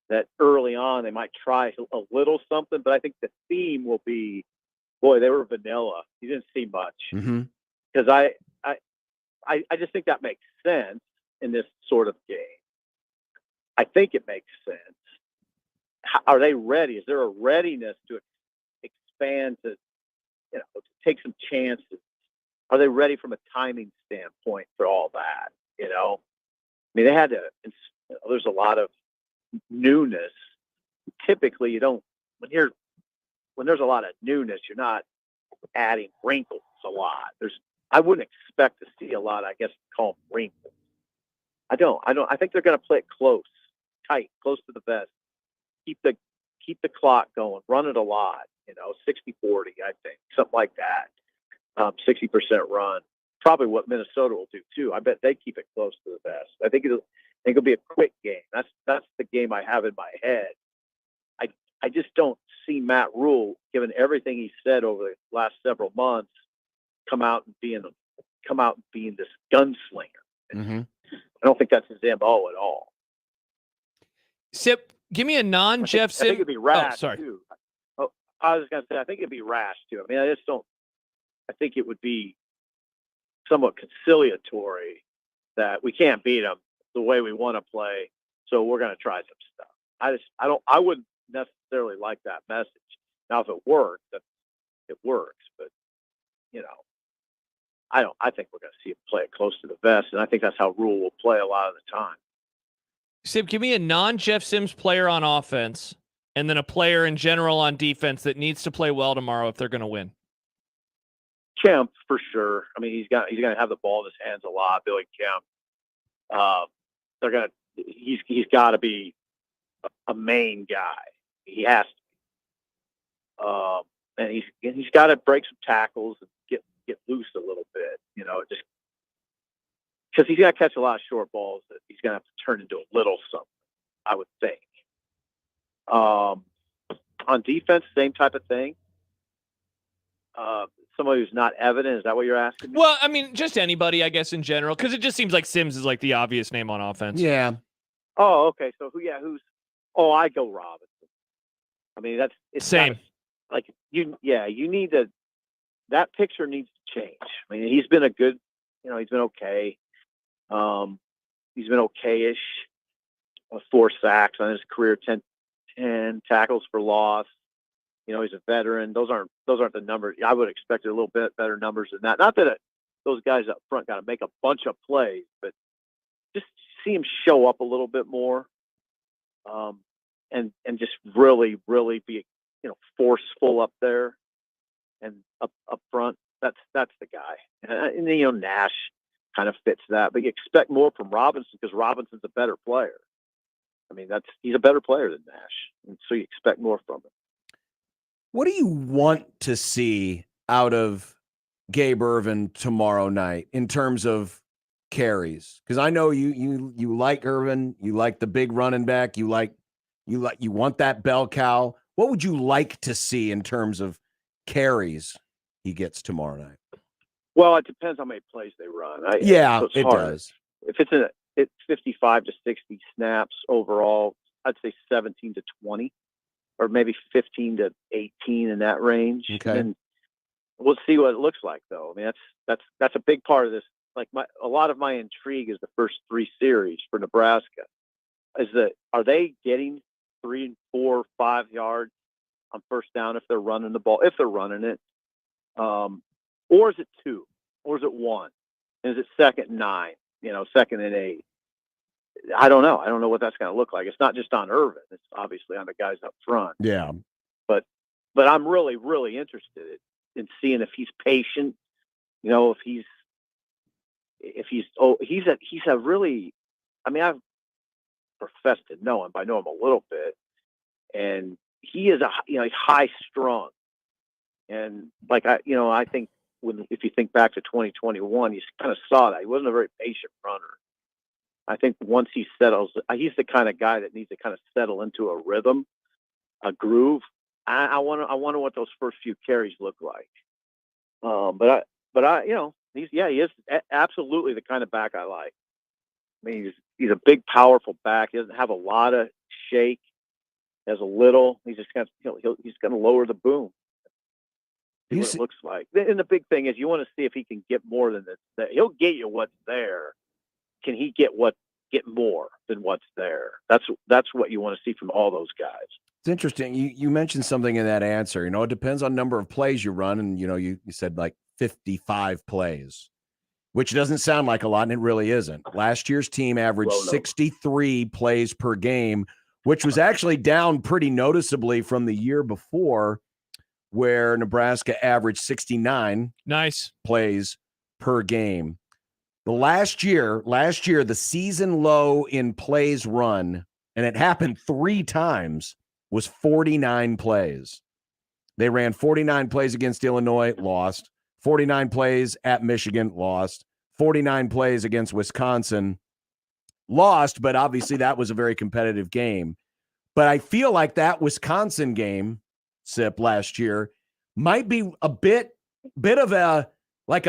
that early on they might try a little something, but I think the theme will be boy, they were vanilla. You didn't see much because I just think that makes sense in this sort of game. I think it makes sense. Are they ready? Is there a readiness to expand, to to take some chances? Are they ready from a timing standpoint for all that? I mean, they had to. There's a lot of newness. Typically, you don't when there's a lot of newness, you're not adding wrinkles a lot. I wouldn't expect to see a lot. I guess call them wrinkles. I don't. I think they're going to play it close, tight, close to the vest. Keep the clock going. Run it a lot. 60-40, I think, something like that. 60% run. Probably what Minnesota will do too. I bet they keep it close to the vest. I think it'll be a quick game. That's the game I have in my head. I just don't see Matt Rule, given everything he said over the last several months, come out and being this gunslinger. I don't think that's his MO at all. Sip, give me a non-Jeff Sims. I think it'd be rash sorry. too. Oh, I was going to say, I think it'd be rash too. I mean, I think it would be somewhat conciliatory that we can't beat them the way we want to play, so we're going to try some stuff. I wouldn't necessarily like that message. Now, if it works, it works, but I think we're going to see him play it close to the vest, and I think that's how Rule will play a lot of the time. Sip, give me a non-Jeff Sims player on offense and then a player in general on defense that needs to play well tomorrow if they're going to win. Kemp, for sure. I mean, he's going to have the ball in his hands a lot, Billy Kemp. He's got to be a main guy. He has to. And he's got to break some tackles and get loose a little bit, just because he's got to catch a lot of short balls that he's going to have to turn into a little something, I would think. On defense, same type of thing. Somebody who's not evident, is that what you're asking me? Well, I mean, just anybody, I guess, in general, because it just seems like Sims is like the obvious name on offense. Yeah. Oh, okay. So I go Robinson. I mean, it's same. You need that picture needs to change. I mean, he's been he's been okay. He's been okay-ish. 4 sacks on his career, 10 tackles for loss. He's a veteran. Those aren't the numbers. I would expect a little bit better numbers than that. Not that those guys up front got to make a bunch of plays, but just see him show up a little bit more, and just really, really be forceful up there and up front. That's the guy. And Nash kind of fits that, but you expect more from Robinson because Robinson's a better player. I mean, he's a better player than Nash, and so you expect more from him. What do you want to see out of Gabe Ervin tomorrow night in terms of carries? Because I know you like Ervin, you like the big running back, you want that bell cow. What would you like to see in terms of carries he gets tomorrow night? Well, it depends how many plays they run. So it does. If it's 55 to 60 snaps overall, I'd say 17 to 20. Or maybe 15 to 18 in that range. Okay. And we'll see what it looks like, though. I mean, that's a big part of this. Like a lot of my intrigue is the first 3 series for Nebraska. Are they getting 3, 4, 5 yards on first down if they're running the ball, if they're running it, or is it 2, or is it 1? And is it 2nd and 9? 2nd and 8? I don't know. I don't know what that's going to look like. It's not just on Ervin. It's obviously on the guys up front. Yeah. But I'm really, really interested in seeing if he's patient. He's a really. I mean, I've professed to know him. I know him a little bit, and he is he's high strung, and I think if you think back to 2021, you kind of saw that he wasn't a very patient runner. I think once he settles, he's the kind of guy that needs to kind of settle into a rhythm, a groove. I wonder what those first few carries look like. He is absolutely the kind of back I like. I mean, he's a big, powerful back. He doesn't have a lot of shake. He has a little. He's just he's going to lower the boom. See what it looks like. And the big thing is you want to see if he can get more than this. He'll get you what's there. Can he get more than what's there? That's what you want to see from all those guys. It's interesting. You mentioned something in that answer. It depends on number of plays you run, and you said like 55 plays, which doesn't sound like a lot, and it really isn't. Last year's team averaged 63 plays per game, which was actually down pretty noticeably from the year before, where Nebraska averaged 69 plays per game. The last year, the season low in plays run, and it happened 3 times, was 49 plays. They ran 49 plays against Illinois, lost. 49 plays at Michigan, lost. 49 plays against Wisconsin, lost, but obviously that was a very competitive game. But I feel like that Wisconsin game, Sip, last year, might be a bit of a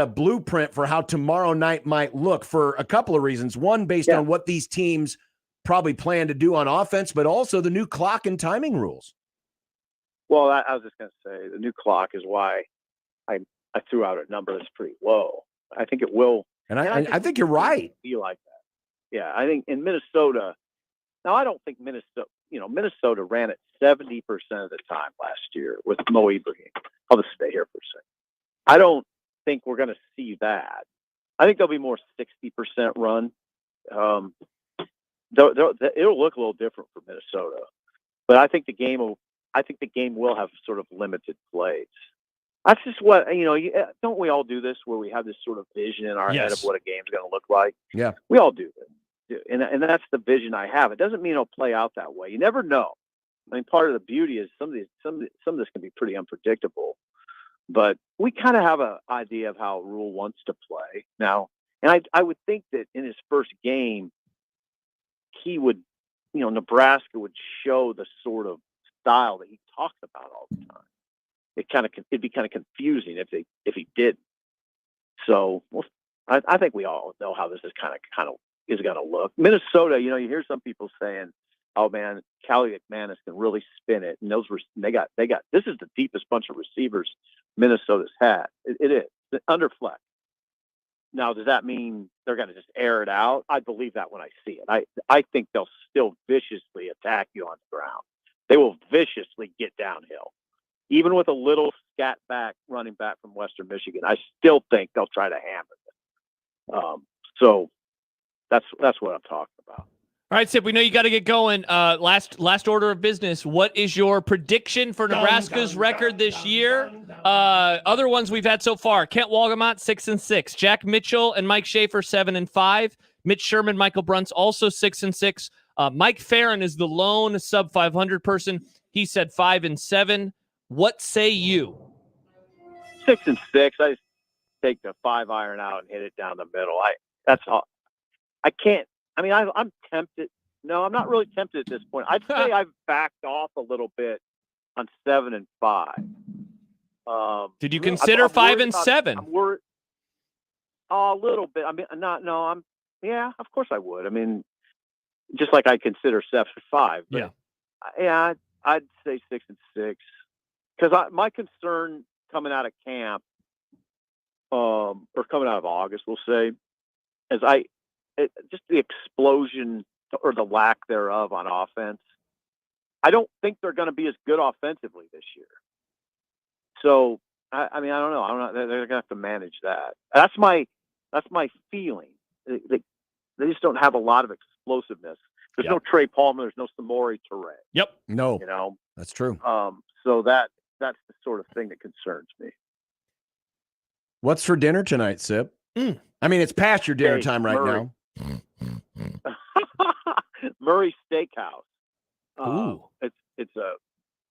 blueprint for how tomorrow night might look for a couple of reasons. One, based on what these teams probably plan to do on offense, but also the new clock and timing rules. Well, I was just going to say the new clock is why I threw out a number that's pretty low. I think it will. And I think you're right. Feel like that. Yeah, I think in Minnesota. Now, I don't think Minnesota ran it 70% of the time last year with Mo Ibrahim. I'll just stay here for a second. I don't think we're going to see that. I think there'll be more 60% run. It'll look a little different for Minnesota, but I think the game will have sort of limited plays. That's just what don't we all do this where we have this sort of vision in our head of what a game's going to look like? Yeah, we all do this, and that's the vision I have. It doesn't mean it'll play out that way. You never know. I mean, part of the beauty is some of this can be pretty unpredictable, but we kind of have an idea of how Rule wants to play now, and I would think that in his first game, he would, Nebraska would show the sort of style that he talks about all the time. It'd be kind of confusing if he didn't. So I think we all know how this is kind of is going to look. Minnesota, you hear some people saying, "Oh man, Callie McManus can really spin it," and they got. This is the deepest bunch of receivers Minnesota's had. It is under flex. Now, does that mean they're going to just air it out? I believe that when I see it. I think they'll still viciously attack you on the ground. They will viciously get downhill. Even with a little scat back running back from Western Michigan, I still think they'll try to hammer them. So that's what I'm talking about. All right, Sip, we know you got to get going. Last order of business. What is your prediction for Nebraska's record this year? Other ones we've had so far: Kent Walgamont 6-6, Jack Mitchell and Mike Schaefer 7-5, Mitch Sherman, Michael Bruntz also 6-6. Mike Farron is the lone sub 500 person. He said 5-7. What say you? 6-6. I just take the 5-iron out and hit it down the middle. That's all. I can't. I mean, I'm tempted. No, I'm not really tempted at this point. I'd say I've backed off a little bit on 7-5. Did you consider 5-7? I'm worried. A little bit. I mean, not. No, yeah, of course I would. I mean, just like I consider 7-5. Yeah. Yeah, I'd say 6-6 because my concern coming out of camp, or coming out of August, we'll say, is just the explosion or the lack thereof on offense. I don't think they're going to be as good offensively this year. So, I mean, I don't know. They're going to have to manage that. That's my feeling. They just don't have a lot of explosiveness. There's no Trey Palmer. There's no Samori Toure. Yep. No. That's true. So that's the sort of thing that concerns me. What's for dinner tonight, Sip? I mean, it's past your dinner time right now. Murray Steakhouse. It's a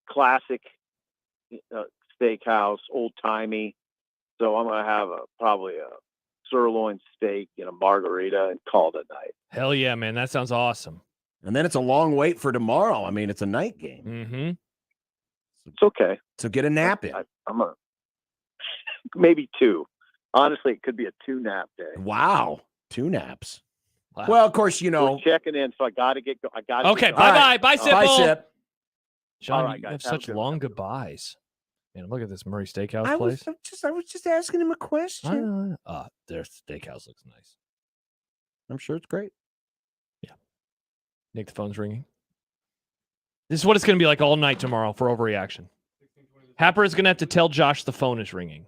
classic steakhouse, old timey. So I'm gonna have probably a sirloin steak and a margarita and call it a night. Hell yeah, man! That sounds awesome. And then it's a long wait for tomorrow. I mean, it's a night game. Mm-hmm. It's okay. So get a nap in. I'm maybe 2. Honestly, it could be a 2-nap day. Wow, 2 naps. Wow. Well, of course, We're checking in, so I got to get. Okay, bye-bye. Bye, Sip. Bye, Sip. Sean, All right, you guys, have have a such good long goodbyes. Man, look at this Murray Steakhouse place. I was just asking him a question. Their steakhouse looks nice. I'm sure it's great. Yeah. Nick, the phone's ringing. This is what it's going to be like all night tomorrow for overreaction. Happer is going to have to tell Josh the phone is ringing.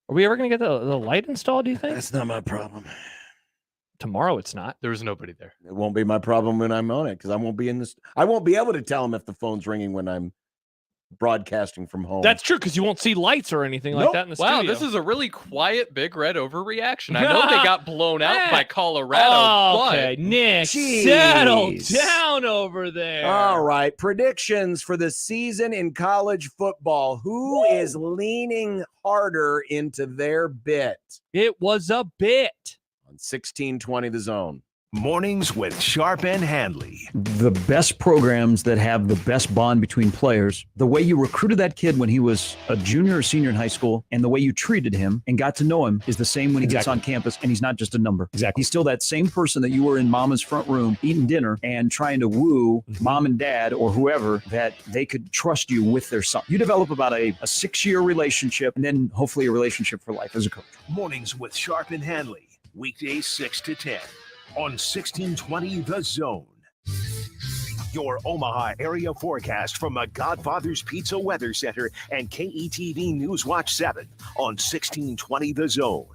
Are we ever going to get the light installed, do you think? That's not my problem. Tomorrow it's not. There was nobody there. It won't be my problem when I'm on it because I won't be in this. I won't be able to tell him if the phone's ringing when I'm broadcasting from home. That's true because you won't see lights or anything like that in the Wow, studio. this is a really quiet Big Red overreaction. I know they got blown out by Colorado. Okay, but... Nick, Jeez. settle down over there. All right. Predictions for the season in college football. Who is leaning harder into their bit? It was a bit. On 1620 The Zone. Mornings with Sharp and Handley. The best programs that have the best bond between players, the way you recruited that kid when he was a junior or senior in high school, and the way you treated him and got to know him is the same when he gets on campus, and he's not just a number. Exactly. He's still that same person that you were in mama's front room eating dinner and trying to woo mom and dad or whoever that they could trust you with their son. You develop about a 6-year relationship and then hopefully a relationship for life as a coach. Mornings with Sharp and Handley. Weekdays 6 to 10. On 1620 The Zone. Your Omaha area forecast from the Godfather's Pizza Weather Center and KETV News Watch 7 on 1620 The Zone.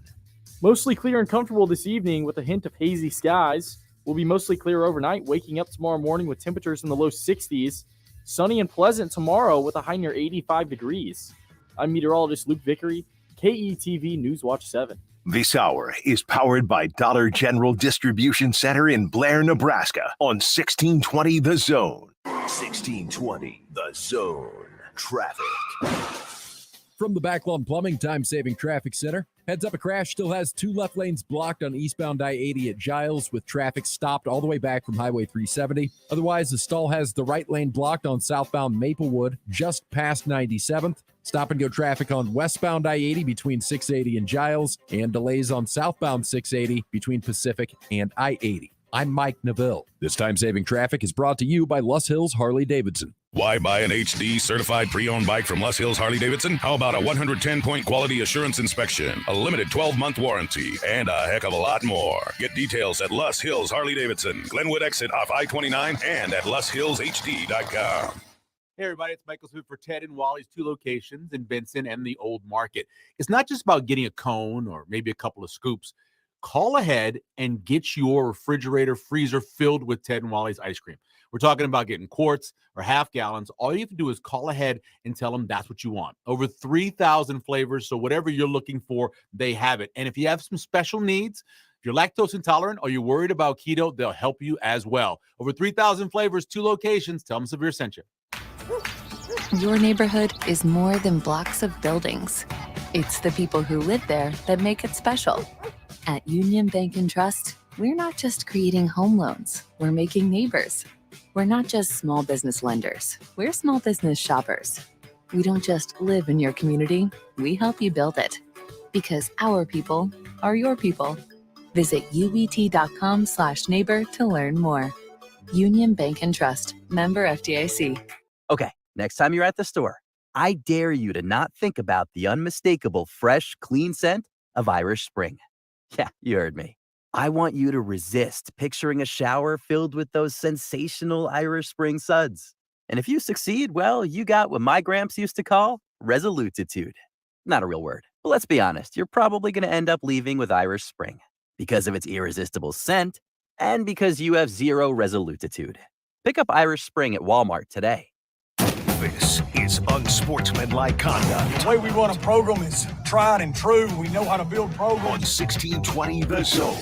Mostly clear and comfortable this evening with a hint of hazy skies. We'll be mostly clear overnight, waking up tomorrow morning with temperatures in the low 60s. Sunny and pleasant tomorrow with a high near 85 degrees. I'm meteorologist Luke Vickery, KETV News Watch 7. This hour is powered by Dollar General Distribution Center in Blair, Nebraska on 1620 The Zone. 1620 The Zone. Traffic. From the Backlund Plumbing Time-Saving Traffic Center, heads up, a crash still has 2 left lanes blocked on eastbound I-80 at Giles with traffic stopped all the way back from Highway 370. Otherwise, the stall has the right lane blocked on southbound Maplewood just past 97th. Stop-and-go traffic on westbound I-80 between 680 and Giles, and delays on southbound 680 between Pacific and I-80. I'm Mike Neville. This time-saving traffic is brought to you by Luss Hills Harley-Davidson. Why buy an HD certified pre-owned bike from Luss Hills Harley-Davidson? How about a 110-point quality assurance inspection, a limited 12-month warranty, and a heck of a lot more? Get details at Luss Hills Harley-Davidson, Glenwood exit off I-29, and at LussHillsHD.com. Hey, everybody, it's Michael Smith for Ted and Wally's 2 locations in Benson and the Old Market. It's not just about getting a cone or maybe a couple of scoops. Call ahead and get your refrigerator, freezer filled with Ted and Wally's ice cream. We're talking about getting quarts or half gallons. All you have to do is call ahead and tell them that's what you want. Over 3,000 flavors, so whatever you're looking for, they have it. And if you have some special needs, if you're lactose intolerant or you're worried about keto, they'll help you as well. Over 3,000 flavors, 2 locations. Tell them Severe sent you. Your neighborhood is more than blocks of buildings. It's the people who live there that make it special. At Union Bank and Trust, we're not just creating home loans, we're making neighbors. We're not just small business lenders, we're small business shoppers. We don't just live in your community, we help you build it. Because our people are your people. Visit ubt.com/neighbor to learn more. Union Bank and Trust, member FDIC. Okay, next time you're at the store, I dare you to not think about the unmistakable fresh, clean scent of Irish Spring. Yeah, you heard me. I want you to resist picturing a shower filled with those sensational Irish Spring suds. And if you succeed, well, you got what my gramps used to call resolutitude. Not a real word, but let's be honest, you're probably going to end up leaving with Irish Spring because of its irresistible scent and because you have zero resolutitude. Pick up Irish Spring at Walmart today. This is Unsportsmanlike Conduct. The way we run a program is tried and true. We know how to build programs. On 1620 The Zone.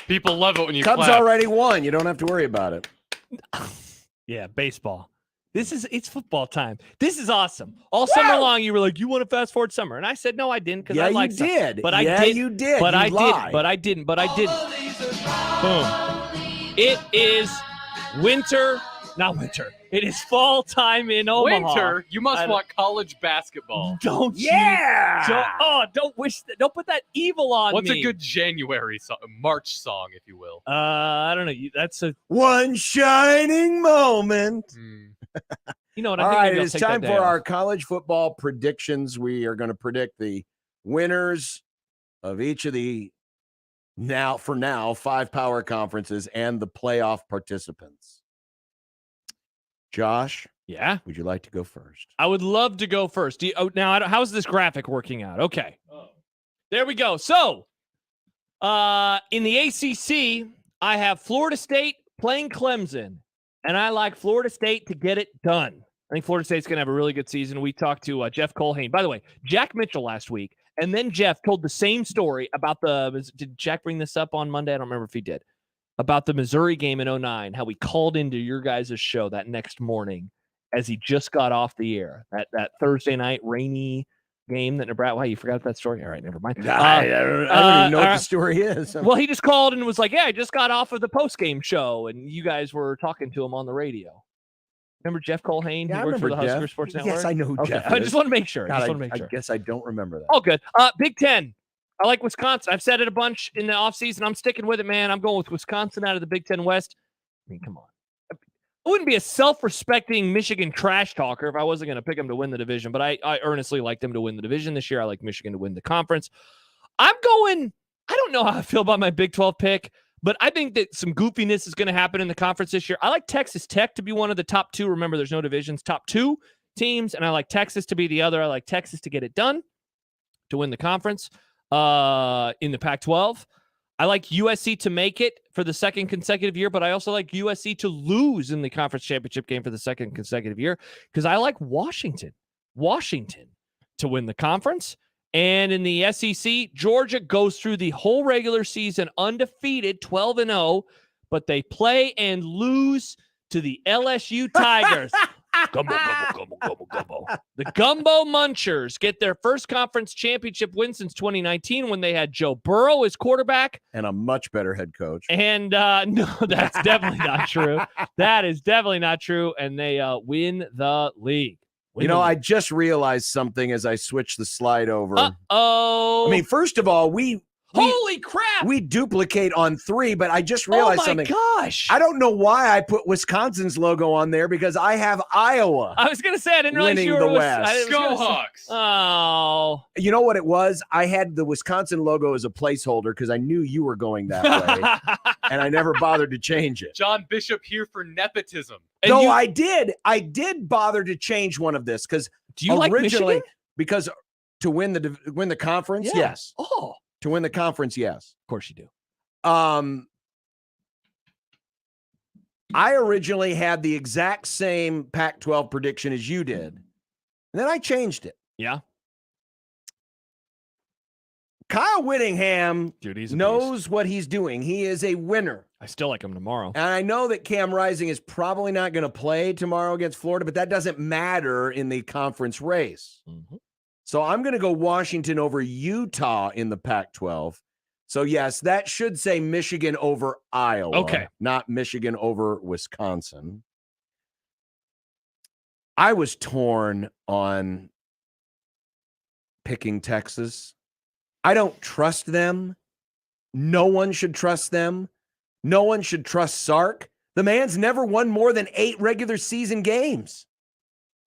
People love it when you Cubs clap. already won. You don't have to worry about it. Yeah, baseball. It's football time. This is awesome. All summer long, you were like, you want to fast forward summer. And I said, no, I didn't. Because I like you did. But yeah, I did. you did. But you I lied. did. But I didn't. But I didn't. Boom. It is winter. Not winter. It is fall time in Omaha. Winter, you must want college basketball. Don't don't wish that. Don't put that evil on What's me. a good January song, March song, if you will? I don't know. That's a one shining moment. You know what? All right, it's time for our college football predictions. We are going to predict the winners of each of the now 5 power conferences and the playoff participants. Josh, would you like to go first? I would love to go first. How's this graphic working out? Okay, there we go. So, in the ACC, I have Florida State playing Clemson, and I like Florida State to get it done. I think Florida State's going to have a really good season. We talked to Jeff Colhane. By the way, Jack Mitchell last week, and then Jeff told the same story about did Jack bring this up on Monday? I don't remember if he did. About the Missouri game in 2009, how we called into your guys' show that next morning as he just got off the air. That Thursday night rainy game that Nebraska. Wow, you forgot that story? All right, never mind. I don't even know what the story is. Well, he just called and was like, yeah, I just got off of the post-game show, and you guys were talking to him on the radio. Remember Jeff Colhane? Yeah, he worked for the Husker Sports Network? Yes, I know who Jeff is. I just want to make sure. God, I guess I don't remember that. Oh, good. Big Ten. I like Wisconsin. I've said it a bunch in the offseason. I'm sticking with it, man. I'm going with Wisconsin out of the Big Ten West. I mean, come on. I wouldn't be a self-respecting Michigan trash talker if I wasn't going to pick them to win the division, but I earnestly like them to win the division this year. I like Michigan to win the conference. I don't know how I feel about my Big 12 pick, but I think that some goofiness is going to happen in the conference this year. I like Texas Tech to be one of the top 2. Remember, there's no divisions. Top 2 teams, and I like Texas to be the other. I like Texas to get it done, to win the conference in the Pac-12. I like USC to make it for the second consecutive year, but I also like USC to lose in the conference championship game for the second consecutive year because I like Washington to win the conference. And in the SEC, Georgia goes through the whole regular season undefeated, 12-0, but they play and lose to the LSU Tigers. Gumbo, gumbo, gumbo, gumbo, gumbo. The Gumbo Munchers get their first conference championship win since 2019 when they had Joe Burrow as quarterback. And a much better head coach. And no, that's definitely not true. That is definitely not true. And they win the league. I just realized something as I switched the slide over. Uh-oh. I mean, first of all, holy crap! We duplicate on 3, but I just realized something. Oh my gosh! I don't know why I put Wisconsin's logo on there because I have Iowa. I was going to say I didn't realize you were the West. Go Hawks! Oh, you know what it was? I had the Wisconsin logo as a placeholder because I knew you were going that way, and I never bothered to change it. John Bishop here for nepotism. No, I did. I did bother to change one of this because do you like Michigan? Because to win the conference, yeah. Yes. Oh. To win the conference, yes. Of course you do. I originally had the exact same Pac-12 prediction as you did. And then I changed it. Yeah. Kyle Whittingham knows beast. What he's doing. He is a winner. I still like him tomorrow. And I know that Cam Rising is probably not going to play tomorrow against Florida, but that doesn't matter in the conference race. Mm-hmm. So I'm going to go Washington over Utah in the Pac-12. So, yes, that should say Michigan over Iowa. Okay. Not Michigan over Wisconsin. I was torn on picking Texas. I don't trust them. No one should trust them. No one should trust Sark. The man's never won more than 8 regular season games.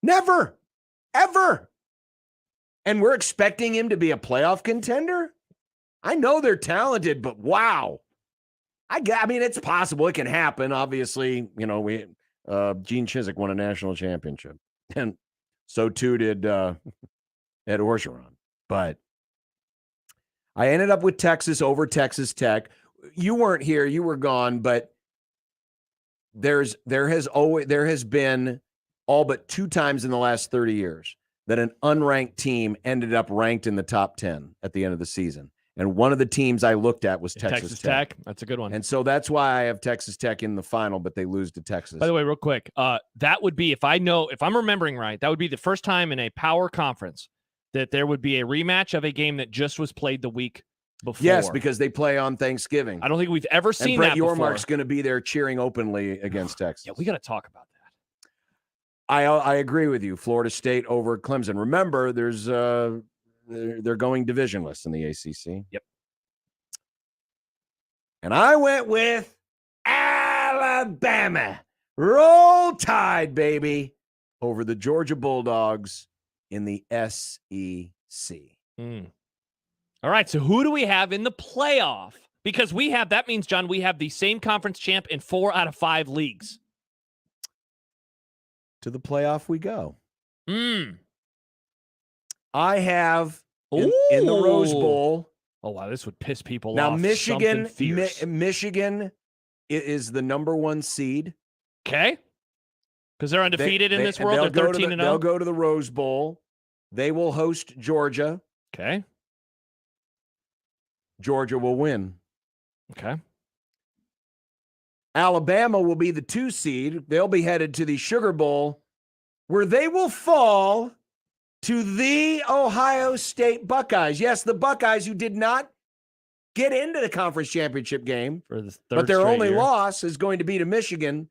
Never. Ever. And we're expecting him to be a playoff contender? I know they're talented, but wow. I mean, it's possible. It can happen. Obviously, Gene Chizik won a national championship. And so too did Ed Orgeron. But I ended up with Texas over Texas Tech. You weren't here. You were gone. But there has been all but 2 times in the last 30 years that an unranked team ended up ranked in the top 10 at the end of the season. And one of the teams I looked at was Texas Tech. That's a good one. And so that's why I have Texas Tech in the final, but they lose to Texas. By the way, real quick, that would be, if I'm remembering right, that would be the first time in a power conference that there would be a rematch of a game that just was played the week before. Yes, because they play on Thanksgiving. I don't think we've ever seen Brett that before. Yormark's going to be there cheering openly against Texas. Yeah, we got to talk about that. I agree with you. Florida State over Clemson. Remember, there's they're going divisionless in the ACC. Yep. And I went with Alabama. Roll Tide, baby, over the Georgia Bulldogs in the SEC. All right, so who do we have in the playoff? Because that means, John, we have the same conference champ in 4 out of 5 leagues. To the playoff we go. I have in the Rose Bowl. Oh, wow, this would piss people now, off. Michigan is the number 1 seed. Okay. Because they're undefeated in this world. They're 13-0. They'll go to the Rose Bowl. They will host Georgia. Okay. Georgia will win. Okay. Alabama will be the 2 seed. They'll be headed to the Sugar Bowl, where they will fall to the Ohio State Buckeyes. Yes, the Buckeyes, who did not get into the conference championship game, for the but their only loss is going to be to Michigan.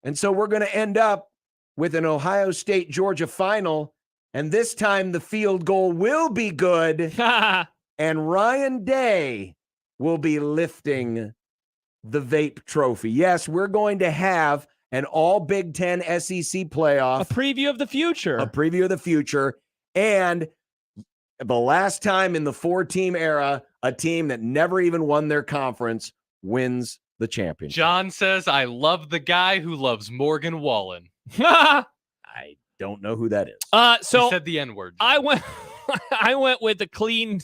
And so we're going to end up with an Ohio State-Georgia final, and this time the field goal will be good, and Ryan Day will be lifting the Vape Trophy. Yes, we're going to have an all Big Ten SEC playoff. A preview of the future. A preview of the future. And the last time in the 4-team era, a team that never even won their conference wins the championship. John says, I love the guy who loves Morgan Wallen. I don't know who that is. So he said the N-word. I went with a clean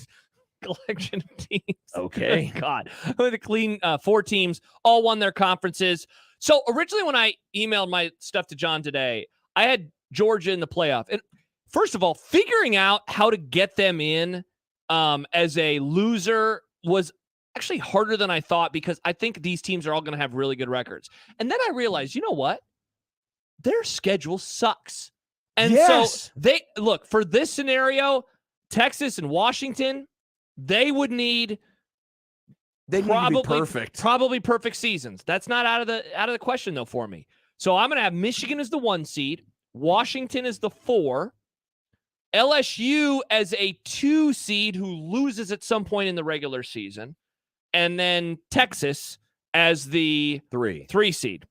collection of teams. Okay. God. With a clean 4 teams, all won their conferences. So originally when I emailed my stuff to John today, I had Georgia in the playoff. And first of all, figuring out how to get them in as a loser was actually harder than I thought, because I think these teams are all going to have really good records. And then I realized, you know what? Their schedule sucks. And so they look for this scenario, Texas and Washington, they would need probably perfect seasons. That's not out of the question though for me. So I'm going to have Michigan as the 1 seed, Washington as the 4, LSU as a 2 seed who loses at some point in the regular season, and then Texas as the 3 seed.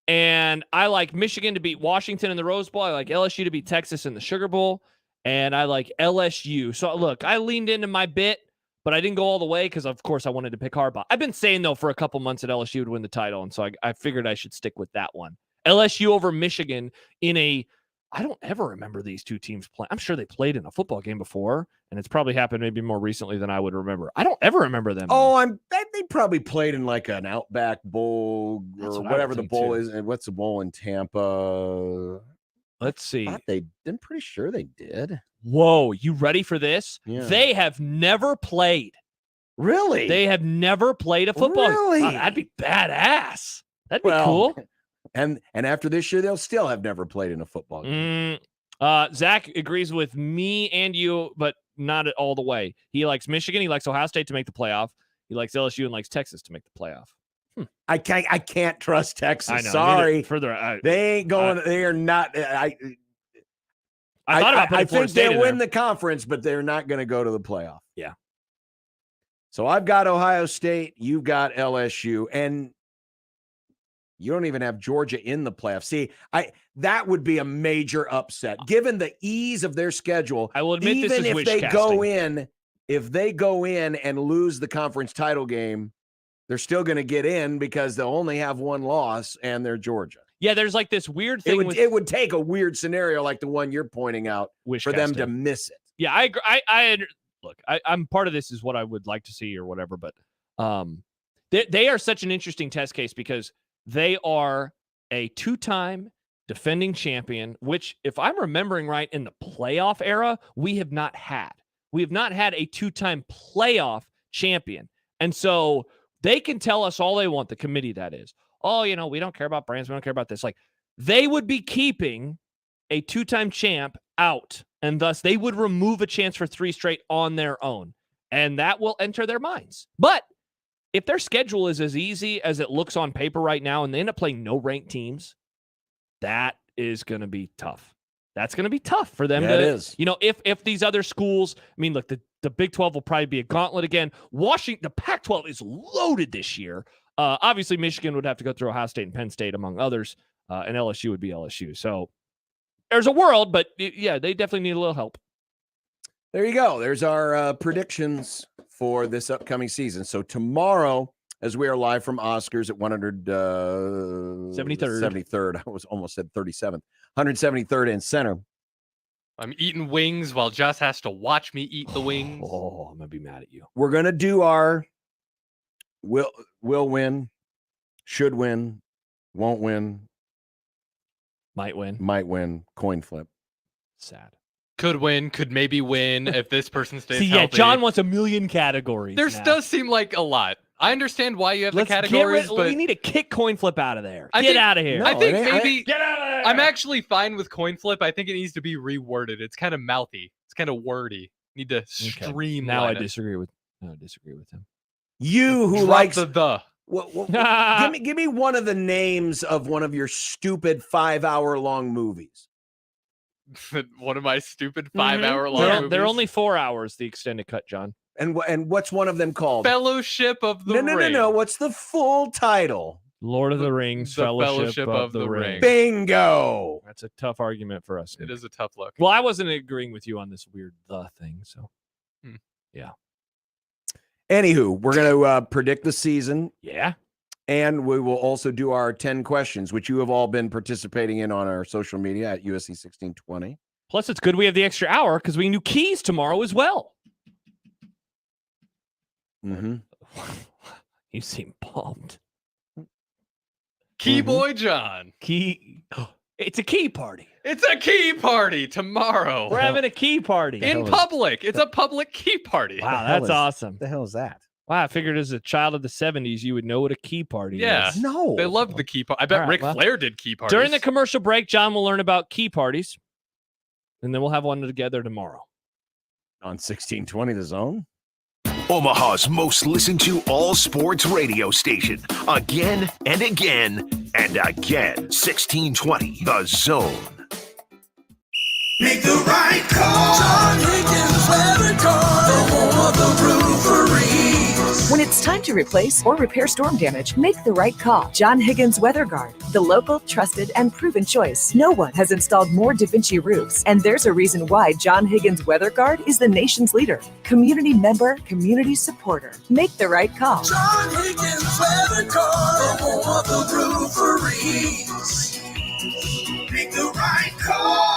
And I like Michigan to beat Washington in the Rose Bowl. I like LSU to beat Texas in the Sugar Bowl. And I like LSU. So, look, I leaned into my bit, but I didn't go all the way because, of course, I wanted to pick Harbaugh. I've been saying, though, for a couple months that LSU would win the title, and so I figured I should stick with that one. LSU over Michigan in a – I don't ever remember these two teams playing. I'm sure they played in a football game before, and it's probably happened maybe more recently than I would remember. I don't ever remember them. Oh, they probably played in like an Outback Bowl or whatever the bowl is. And what's the bowl in Tampa? Let's see. I'm pretty sure they did. Whoa, you ready for this? Yeah. They have never played. Really? They have never played a football game. Really? Oh, that'd be badass. That'd be cool. And after this year, they'll still have never played in a football game. Zach agrees with me and you, but not all the way. He likes Michigan. He likes Ohio State to make the playoff. He likes LSU and likes Texas to make the playoff. I can't trust Texas. I know. Sorry. Further, they ain't going. They are not. I thought about I putting Florida think State they'll in win there. the conference, but they're not going to go to the playoff. Yeah. So I've got Ohio State. You've got LSU, and you don't even have Georgia in the playoff. See, that would be a major upset given the ease of their schedule. I will admit, even this is if they go in and lose the conference title game, they're still going to get in because they'll only have one loss, and they're Georgia. Yeah, there's like this weird thing. It would take a weird scenario like the one you're pointing out for them to miss it. Yeah, I agree. Look, I'm part of this is what I would like to see or whatever, but they are such an interesting test case because they are a 2-time defending champion, which, if I'm remembering right, in the playoff era, we have not had. We have not had a 2-time playoff champion. And so they can tell us all they want, the committee that is. Oh, we don't care about brands. We don't care about this. Like, they would be keeping a 2-time champ out, and thus they would remove a chance for 3 straight on their own. And that will enter their minds. But if their schedule is as easy as it looks on paper right now, and they end up playing no ranked teams, that is going to be tough. That's going to be tough for them. It is. If these other schools, I mean, look, the Big 12 will probably be a gauntlet again. The Pac-12 is loaded this year. Obviously, Michigan would have to go through Ohio State and Penn State, among others, and LSU would be LSU. So there's a world, but yeah, they definitely need a little help. There you go. There's our predictions for this upcoming season. So tomorrow, as we are live from Oscars at 173rd. I almost said 37th. 173rd and Center. I'm eating wings while Joss has to watch me eat the wings. Oh, I'm going to be mad at you. We're going to do our will win, should win, won't win, might win, coin flip. Sad. Could win, could maybe win if this person stays healthy. Yeah, John wants a million categories. There does seem like a lot. I understand why you have the categories, but we need to kick coin flip out of there. Get out of here. I think maybe get out of there. I'm actually fine with coin flip. I think it needs to be reworded. It's kind of mouthy. It's kind of wordy. Need to streamline. Now I it. disagree with him. You who Drop likes the. give me one of the names of one of your stupid 5-hour-long movies. One of my stupid 5-hour-long movies. They're only 4 hours, the extended cut, John. And what's one of them called? Fellowship of the Ring. No. What's the full title? Lord of the Rings, Fellowship of the Ring. Bingo. That's a tough argument for us. It is a tough look. Well, I wasn't agreeing with you on this weird thing, so yeah. Anywho, we're going to predict the season. Yeah. And we will also do our 10 questions, which you have all been participating in on our social media at USC 1620. Plus, it's good we have the extra hour because we can do keys tomorrow as well. Mm-hmm. You seem pumped. Key boy John. It's a key party. It's a key party tomorrow. We're having a key party. In public. It's a public key party. Wow, that's awesome. What the hell is that? Wow, I figured as a child of the 70s, you would know what a key party is. No. They loved the key party. I bet Ric Flair did key parties. During the commercial break, John will learn about key parties, and then we'll have one together tomorrow. On 1620 The Zone. Omaha's most listened to all sports radio station. Again and again and again. 1620 The Zone. Make the right call. John Higgins Weather Car, the home of the roofery. When it's time to replace or repair storm damage, make the right call. John Higgins Weather Guard, the local, trusted, and proven choice. No one has installed more DaVinci roofs, and there's a reason why John Higgins Weather Guard is the nation's leader. Community member, community supporter. Make the right call. John Higgins Weather Car, the home of the roofery. Make the right call.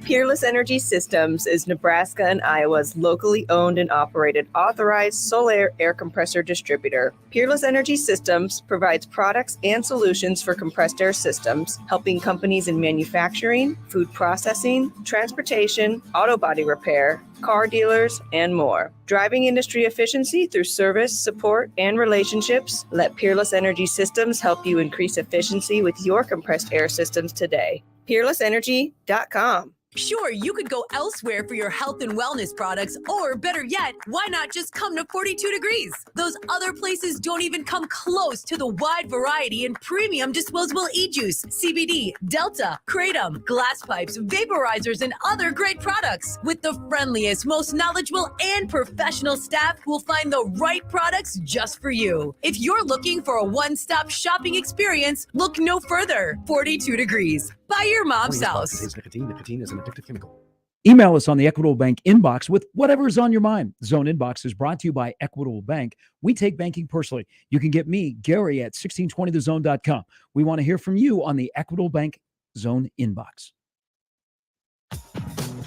Peerless Energy Systems is Nebraska and Iowa's locally owned and operated authorized solar air compressor distributor. Peerless Energy Systems provides products and solutions for compressed air systems, helping companies in manufacturing, food processing, transportation, auto body repair, car dealers, and more. Driving industry efficiency through service, support, and relationships, let Peerless Energy Systems help you increase efficiency with your compressed air systems today. PeerlessEnergy.com. Sure, you could go elsewhere for your health and wellness products, or better yet, why not just come to 42 Degrees? Those other places don't even come close to the wide variety and premium disposable e-juice, CBD, Delta, Kratom, glass pipes, vaporizers, and other great products. With the friendliest, most knowledgeable, and professional staff who will find the right products just for you. If you're looking for a one-stop shopping experience, look no further. 42 Degrees. By your mom's house. Nicotine is an addictive chemical. Email us on the Equitable Bank inbox with whatever is on your mind. Zone Inbox is brought to you by Equitable Bank. We take banking personally. You can get me, Gary, at 1620thezone.com. We want to hear from you on the Equitable Bank Zone Inbox.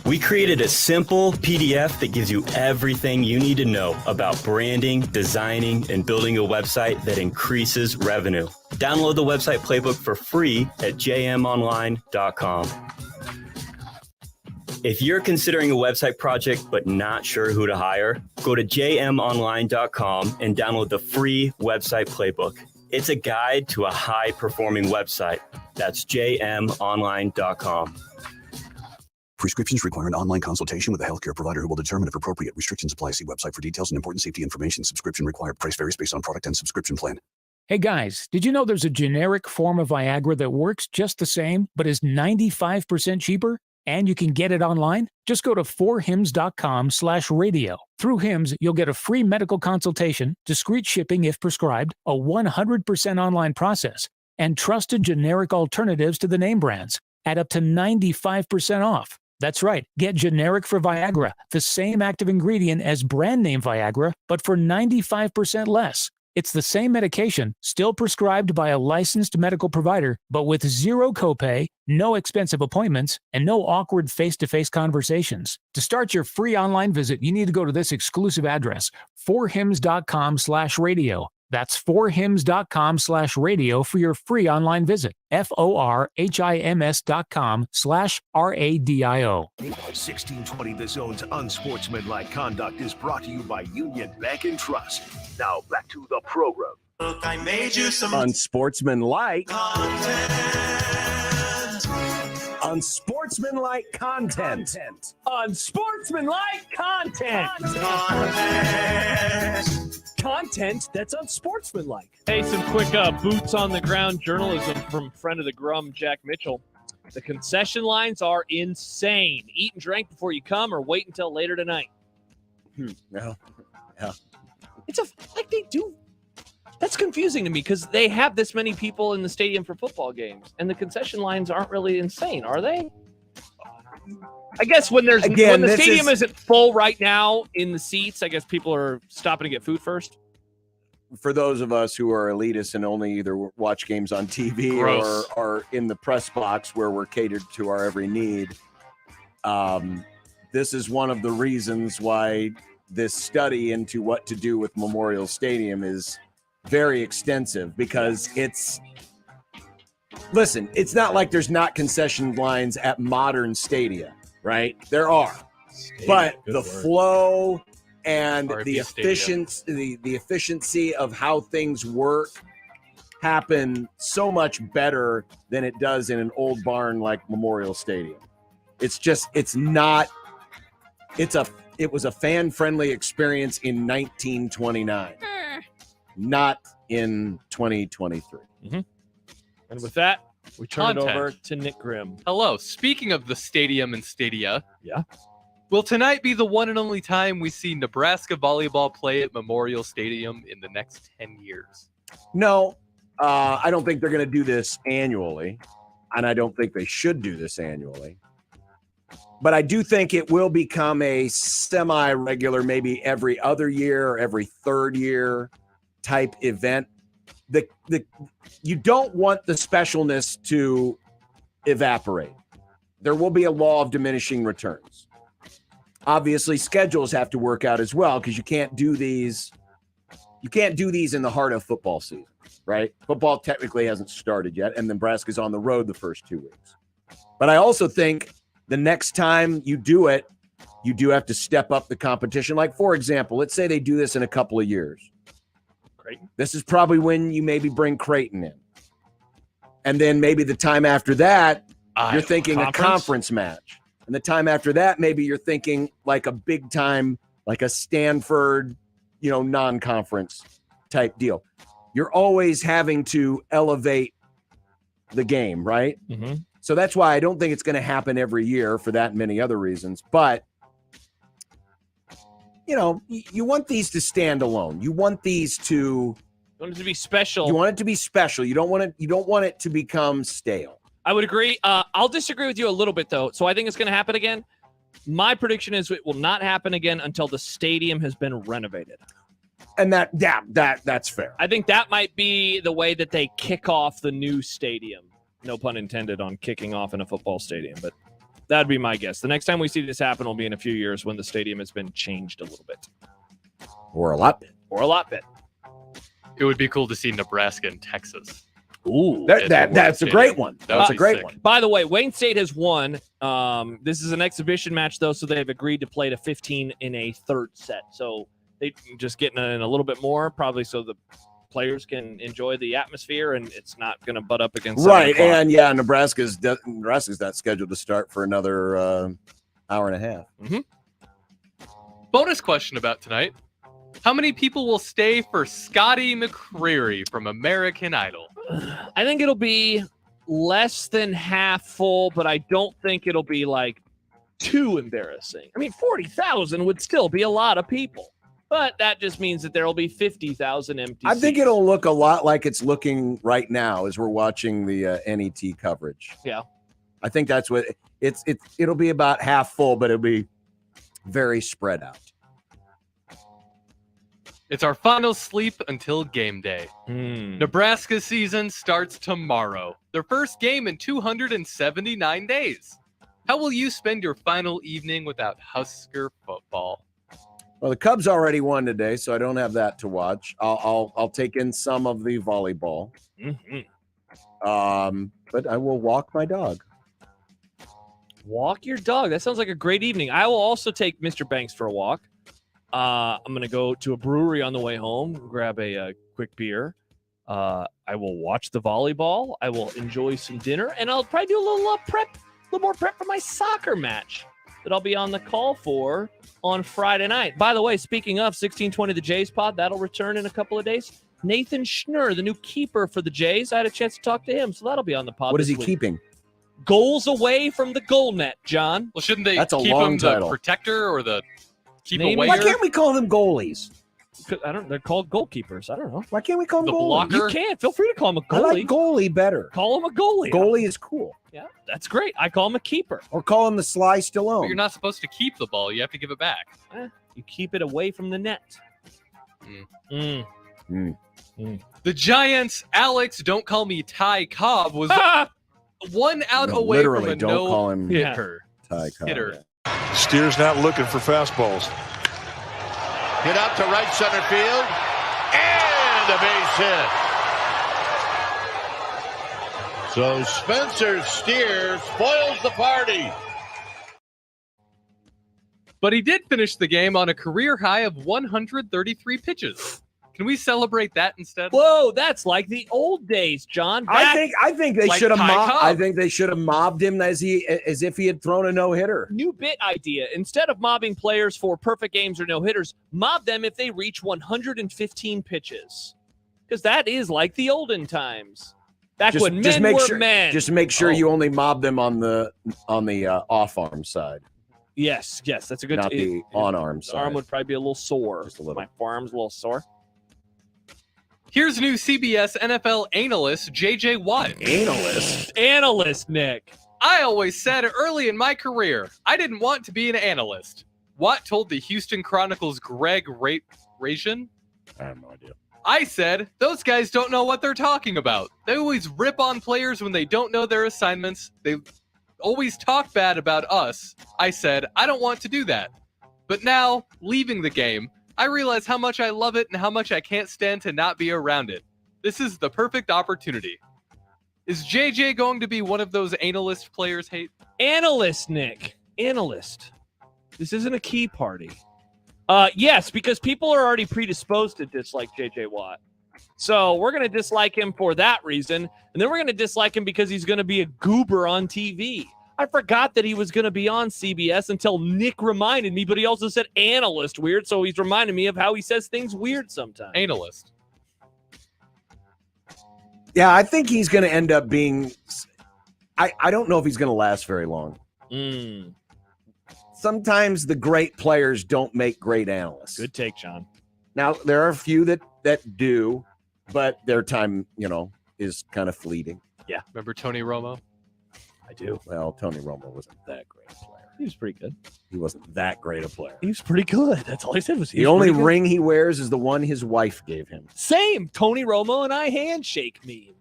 We created a simple PDF that gives you everything you need to know about branding, designing, and building a website that increases revenue. Download the website playbook for free at jmonline.com. If you're considering a website project but not sure who to hire, go to jmonline.com and download the free website playbook. It's a guide to a high-performing website. That's jmonline.com. Prescriptions require an online consultation with a healthcare provider who will determine if appropriate. Restrictions apply. See website for details and important safety information. Subscription required. Price varies based on product and subscription plan. Hey guys, did you know there's a generic form of Viagra that works just the same, but is 95% cheaper? And you can get it online? Just go to 4hims.com/radio. Through Hims, you'll get a free medical consultation, discreet shipping if prescribed, a 100% online process, and trusted generic alternatives to the name brands at up to 95% off. That's right. Get generic for Viagra, the same active ingredient as brand name Viagra, but for 95% less. It's the same medication, still prescribed by a licensed medical provider, but with zero copay, no expensive appointments, and no awkward face-to-face conversations. To start your free online visit, you need to go to this exclusive address, 4hims.com/radio. That's 4hims.com/radio for your free online visit. FORHIMS.com/RADIO. 1620 The Zone's Unsportsmanlike Conduct is brought to you by Union Bank and Trust. Now back to the program. Look, I made you some Unsportsmanlike content. Unsportsmanlike content. Unsportsmanlike content. Content that's unsportsmanlike. Hey, some quick boots on the ground journalism from friend of the Grum, Jack Mitchell. The concession lines are insane. Eat and drink before you come, or wait until later tonight. Yeah. It's like they do. That's confusing to me because they have this many people in the stadium for football games, and the concession lines aren't really insane, are they? I guess when the stadium isn't full right now in the seats, I guess people are stopping to get food first. For those of us who are elitists and only either watch games on TV Gross. or are in the press box where we're catered to our every need, this is one of the reasons why this study into what to do with Memorial Stadium is very extensive, because it's not like there's not concession lines at modern stadia, right? There are. But the flow and the efficiency of how things work happen so much better than it does in an old barn like Memorial Stadium. It was a fan-friendly experience in 1929, not in 2023. Mm-hmm. And with that, we turn it over to Nick Grimm. Hello. Speaking of the stadium and stadia. Yeah. Will tonight be the one and only time we see Nebraska volleyball play at Memorial Stadium in the next 10 years? No, I don't think they're going to do this annually, and I don't think they should do this annually. But I do think it will become a semi-regular, maybe every other year or every third year type event. You don't want the specialness to evaporate. There will be a law of diminishing returns. Obviously, schedules have to work out as well, because you can't do these in the heart of football season, right? Football technically hasn't started yet, and Nebraska's on the road the first 2 weeks. But I also think the next time you do it, you do have to step up the competition. Like, for example, let's say they do this in a couple of years. Creighton. This is probably when you maybe bring Creighton in. And then maybe the time after that, you're thinking a conference match. And the time after that, maybe you're thinking like a big time, like a Stanford, non-conference type deal. You're always having to elevate the game, right? Mm-hmm. So that's why I don't think it's going to happen every year for that and many other reasons. But, you want these to stand alone. You want these to... You want it to be special. You want it to be special. You don't want it to become stale. I would agree. I'll disagree with you a little bit, though. So I think it's going to happen again. My prediction is it will not happen again until the stadium has been renovated. And that's fair. I think that might be the way that they kick off the new stadium. No pun intended on kicking off in a football stadium, but that'd be my guess. The next time we see this happen will be in a few years when the stadium has been changed a little bit. Or a lot bit. It would be cool to see Nebraska and Texas. Ooh, that's a great one. That's a great one. By the way, Wayne State has won. This is an exhibition match, though, so they've agreed to play to 15 in a third set. So they just getting in a little bit more, probably so the players can enjoy the atmosphere and it's not going to butt up against. Right, and Nebraska's not scheduled to start for another hour and a half. Mm-hmm. Bonus question about tonight. How many people will stay for Scotty McCreery from American Idol? I think it'll be less than half full, but I don't think it'll be like too embarrassing. I mean, 40,000 would still be a lot of people, but that just means that there will be 50,000 empty I think seats. it'll look a lot like it's looking right now as we're watching the NET coverage. Yeah. I think that's what it'll be about half full, but it'll be very spread out. It's our final sleep until game day. Nebraska season starts tomorrow. Their first game in 279 days. How will you spend your final evening without Husker football? Well, the Cubs already won today, so I don't have that to watch. I'll take in some of the volleyball. But I will walk my dog. Walk your dog. That sounds like a great evening. I will also take Mr. Banks for a walk. I'm going to go to a brewery on the way home, grab a quick beer. I will watch the volleyball. I will enjoy some dinner, and I'll probably do a little more prep for my soccer match that I'll be on the call for on Friday night. By the way, speaking of 1620 the Jays pod, that'll return in a couple of days. Nathan Schnurr, the new keeper for the Jays. I had a chance to talk to him, so that'll be on the pod. What is he week. keeping? Goals away from the goal net, John. Well, shouldn't they That's a keep long him title. the protector or the keep Name away? Why can't we call them goalies? I don't. They're called goalkeepers. I don't know. Why can't we call them The goalies? blocker? You can. Feel free to call him a I goalie. like goalie better. Call him a goalie. Goalie is cool. Yeah, that's great. I call him a keeper. Or call him the Sly But Stallone. you're not supposed to keep the ball. You have to give it back. You keep it away from the net. The Giants' Alex, don't call me Ty Cobb, was 1 out No, away literally, from a don't call him hitter. Ty Cobb. Hitter. Steer's not looking for fastballs. Hit out to right center field. And a base hit. So Spencer Steer spoils the party. But he did finish the game on a career high of 133 pitches. Can we celebrate that instead? Whoa, that's like the old days, John. I think they like should have Ty mobbed. Cobb. I think they should have mobbed him as if he had thrown a no hitter. New bit idea. Instead of mobbing players for perfect games or no hitters, mob them if they reach 115 pitches. Because that is like the olden times. Back when men were men. Just make sure you only mob them on the off arm side. Yes, that's a good. Not the on arm The side. arm would probably be a little sore. Just a little. My forearm's a little sore. Here's new CBS NFL analyst J.J. Watt. Analyst, Nick. I always said early in my career, I didn't want to be an analyst. Watt told the Houston Chronicles' Greg Ration. I have no idea. I said, those guys don't know what they're talking about. They always rip on players when they don't know their assignments. They always talk bad about us. I said, I don't want to do that. But now, leaving the game, I realize how much I love it and how much I can't stand to not be around it. This is the perfect opportunity. Is JJ going to be one of those analyst players hate? Analyst, Nick. Analyst. This isn't a key party. Yes, because people are already predisposed to dislike J.J. Watt. So we're going to dislike him for that reason. And then we're going to dislike him because he's going to be a goober on TV. I forgot that he was going to be on CBS until Nick reminded me, but he also said analyst weird. So he's reminding me of how he says things weird sometimes. Analyst. Yeah, I think he's going to end up being. I don't know if he's going to last very long. Sometimes the great players don't make great analysts. Good take, John. Now there are a few that do, but their time, is kind of fleeting. Yeah. Remember Tony Romo? I do. Well, Tony Romo wasn't that great a player. He was pretty good. He wasn't that great a player. He was pretty good. That's all I said was The only ring he wears is the one his wife gave him. Same. Tony Romo and I handshake meme.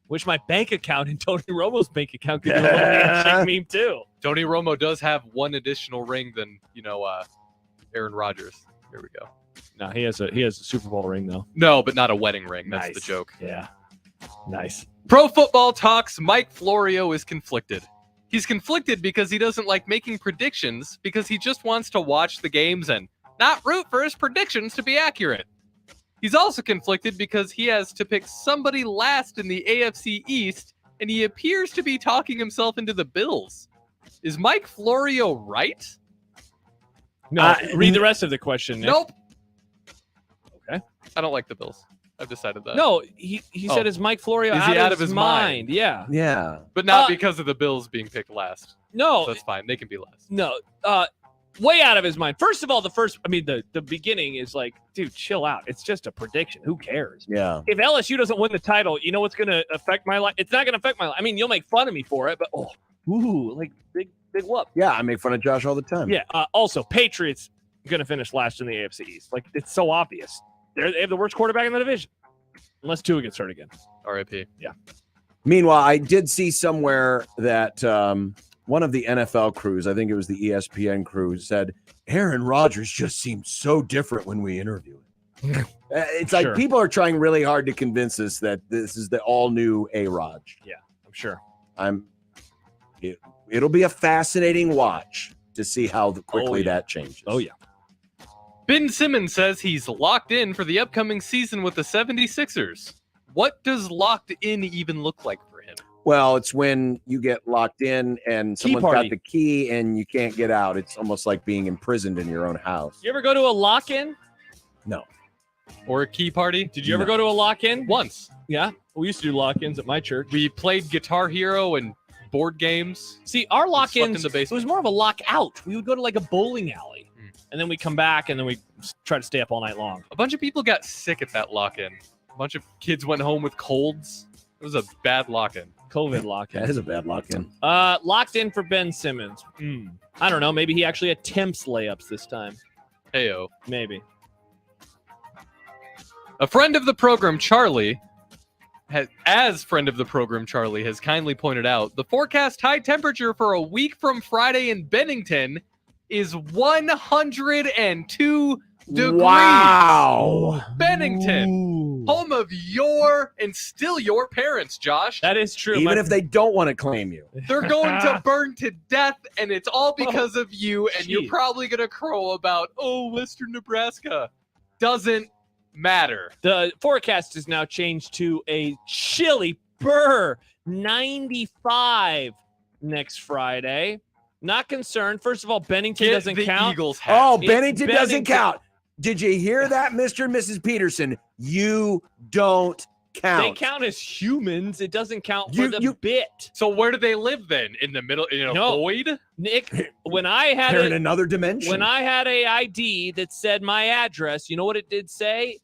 Wish my bank account and Tony Romo's bank account could do a little handshake meme too. Tony Romo does have one additional ring than, Aaron Rodgers. Here we go. No, he has a Super Bowl ring though. No, but not a wedding ring. That's Nice. the joke. Yeah. Nice. Pro Football Talks Mike Florio is conflicted. He's conflicted because he doesn't like making predictions because he just wants to watch the games and not root for his predictions to be accurate. He's also conflicted because he has to pick somebody last in the AFC East, and he appears to be talking himself into the Bills. Is Mike Florio right? No, read the rest of the question, Nick. Nope. I don't like the Bills. I've decided that. No, he said is Mike Florio out of his mind? Yeah. Yeah. But not because of the Bills being picked last. No. So that's fine. They can be last. No. Way out of his mind. First of all, the beginning is like, dude, chill out. It's just a prediction. Who cares? Yeah. If LSU doesn't win the title, you know what's going to affect my life? It's not going to affect my life. I mean, you'll make fun of me for it, but like big whoop. Yeah, I make fun of Josh all the time. Yeah. Also, Patriots going to finish last in the AFC East. Like, it's so obvious. They have the worst quarterback in the division. Unless Tua gets hurt again. RIP. Yeah. Meanwhile, I did see somewhere that one of the NFL crews, I think it was the ESPN crew, said Aaron Rodgers just seemed so different when we interviewed him. It's like people are trying really hard to convince us that this is the all-new A-Rod. Yeah, I'm sure. It'll be a fascinating watch to see how quickly that changes. Oh, yeah. Ben Simmons says he's locked in for the upcoming season with the 76ers. What does locked in even look like for him? Well, it's when you get locked in and someone's got the key and you can't get out. It's almost like being imprisoned in your own house. You ever go to a lock-in? No. Or a key party? Did you ever go to a lock-in? Once. Yeah. We used to do lock-ins at my church. We played Guitar Hero and board games. See, our lock-ins, in the basement. it was more of a lock-out. We would go to like a bowling alley. And then we come back, and then we try to stay up all night long. A bunch of people got sick at that lock-in. A bunch of kids went home with colds. It was a bad lock-in. COVID lock-in. That is a bad lock-in. Locked in for Ben Simmons. I don't know. Maybe he actually attempts layups this time. Heyo. Maybe. A friend of the program, Charlie, has kindly pointed out, the forecast high temperature for a week from Friday in Bennington is 102 degrees. Wow. Bennington, home of your and still your parents, Josh. That is true. Even if they don't want to claim you. They're going to burn to death, and it's all because of you, and you're probably going to crow about, Western Nebraska. Doesn't matter. The forecast is now changed to a chilly 95 next Friday. Not concerned. First of all, Bennington doesn't count. Eagles hat. Bennington doesn't count. Did you hear that, Mr. and Mrs. Peterson? You don't count. They count as humans. It doesn't count for the bit. So where do they live then? In the middle, in a void? Nick, when I had They're in another dimension. When I had a ID that said my address, you know what it did say?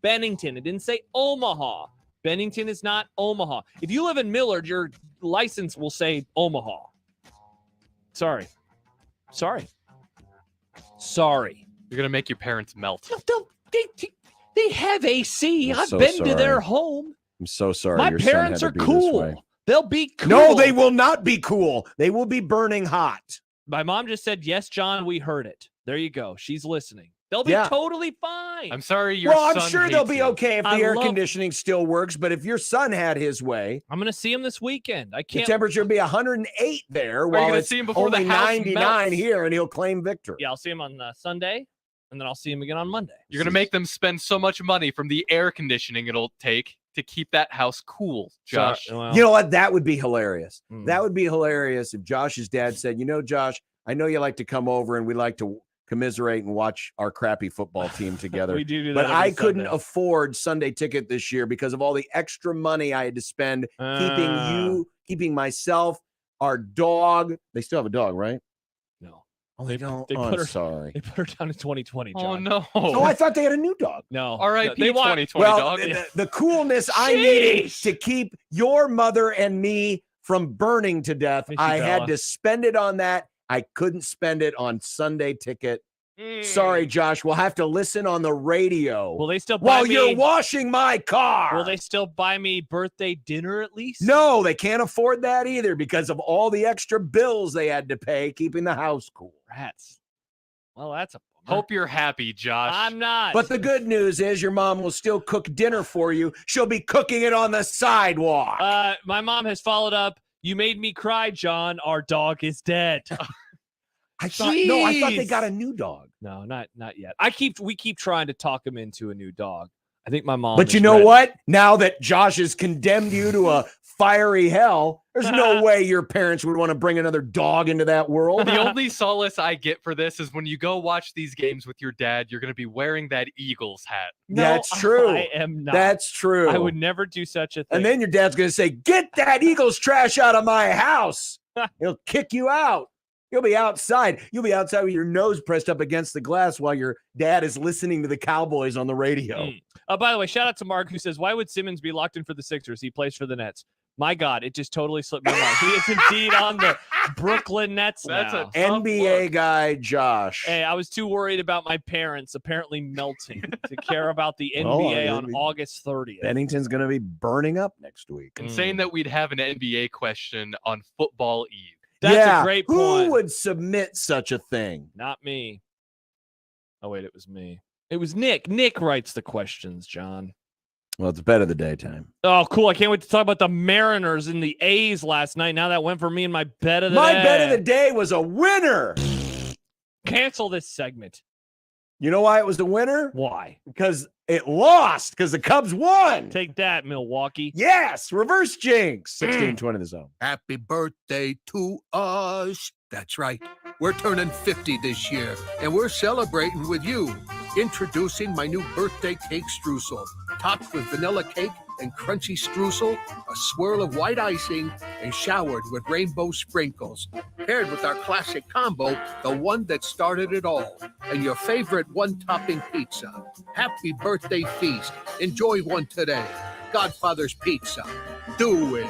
Bennington. It didn't say Omaha. Bennington is not Omaha. If you live in Millard, your license will say Omaha. Sorry. You're going to make your parents melt. They have AC. I've so been sorry. to their home. I'm so sorry. My Your son parents had are to be this way. cool. They'll be cool. No, they will not be cool. They will be burning hot. My mom just said, yes, John, we heard it. There you go. She's listening. They'll be totally fine. I'm sorry your Well, I'm son sure they'll hates be you. okay if the air conditioning still works, but if your son had his way, I'm going to see him this weekend. I the can't. temperature will be 108 there you while gonna it's see him before only the house 99 melts? here, and he'll claim victory. Yeah, I'll see him on Sunday, and then I'll see him again on Monday. You're going to make them spend so much money from the air conditioning it'll take to keep that house cool, Josh. You know what? That would be hilarious. That would be hilarious if Josh's dad said, Josh, I know you like to come over and we like to commiserate and watch our crappy football team together. We do that but every I couldn't Sunday. afford Sunday ticket this year because of all the extra money I had to spend keeping myself, our dog. They still have a dog, right? No. Oh, they don't. They Oh, put I'm her, sorry. They put her down in 2020, John. Oh, no. Oh, I thought they had a new dog. No. R.I.P. They want- 2020 dog. The coolness I needed to keep your mother and me from burning to death, Miss you, I had Bella. to spend it on that. I couldn't spend it on Sunday ticket. Sorry, Josh. We'll have to listen on the radio. Will they still buy while me? you're washing my car? Will they still buy me birthday dinner at least? No, they can't afford that either because of all the extra bills they had to pay keeping the house cool. Rats. Well, that's a bummer. Hope you're happy, Josh. I'm not. But the good news is your mom will still cook dinner for you. She'll be cooking it on the sidewalk. My mom has followed up. You made me cry, John. Our dog is dead. I thought they got a new dog. No, not yet. We keep trying to talk him into a new dog. I think my mom. But you know what? Now that Josh has condemned you to a fiery hell. There's no way your parents would want to bring another dog into that world. The only solace I get for this is when you go watch these games with your dad, you're going to be wearing that Eagles hat. No, That's true. I am not. That's true. I would never do such a thing. And then your dad's going to say, get that Eagles trash out of my house. He'll kick you out. You'll be outside. You'll be outside with your nose pressed up against the glass while your dad is listening to the Cowboys on the radio. By the way, shout out to Mark who says, why would Simmons be locked in for the Sixers? He plays for the Nets. My God, it just totally slipped my mind. He is indeed on the Brooklyn Nets That's now. NBA guy Josh. Hey, I was too worried about my parents apparently melting to care about the NBA on August 30th. Bennington's going to be burning up next week. And saying that we'd have an NBA question on football Eve. That's a great point. Who would submit such a thing? Not me. Oh, wait, it was me. It was Nick. Nick writes the questions, John. Well, it's bet of the daytime. Oh, cool. I can't wait to talk about the Mariners and the A's last night. Now that went for me in my bet of the day. My bet of the day was a winner. Cancel this segment. You know why it was the winner? Why? Because it lost, because the Cubs won. Take that, Milwaukee. Yes, reverse jinx. 16-20 the zone. Happy birthday to us. That's right. We're turning 50 this year, and we're celebrating with you. Introducing my new birthday cake streusel, topped with vanilla cake and crunchy streusel, a swirl of white icing, and showered with rainbow sprinkles. Paired with our classic combo, the one that started it all, and your favorite one-topping pizza. Happy birthday feast. Enjoy one today. Godfather's Pizza. Do it.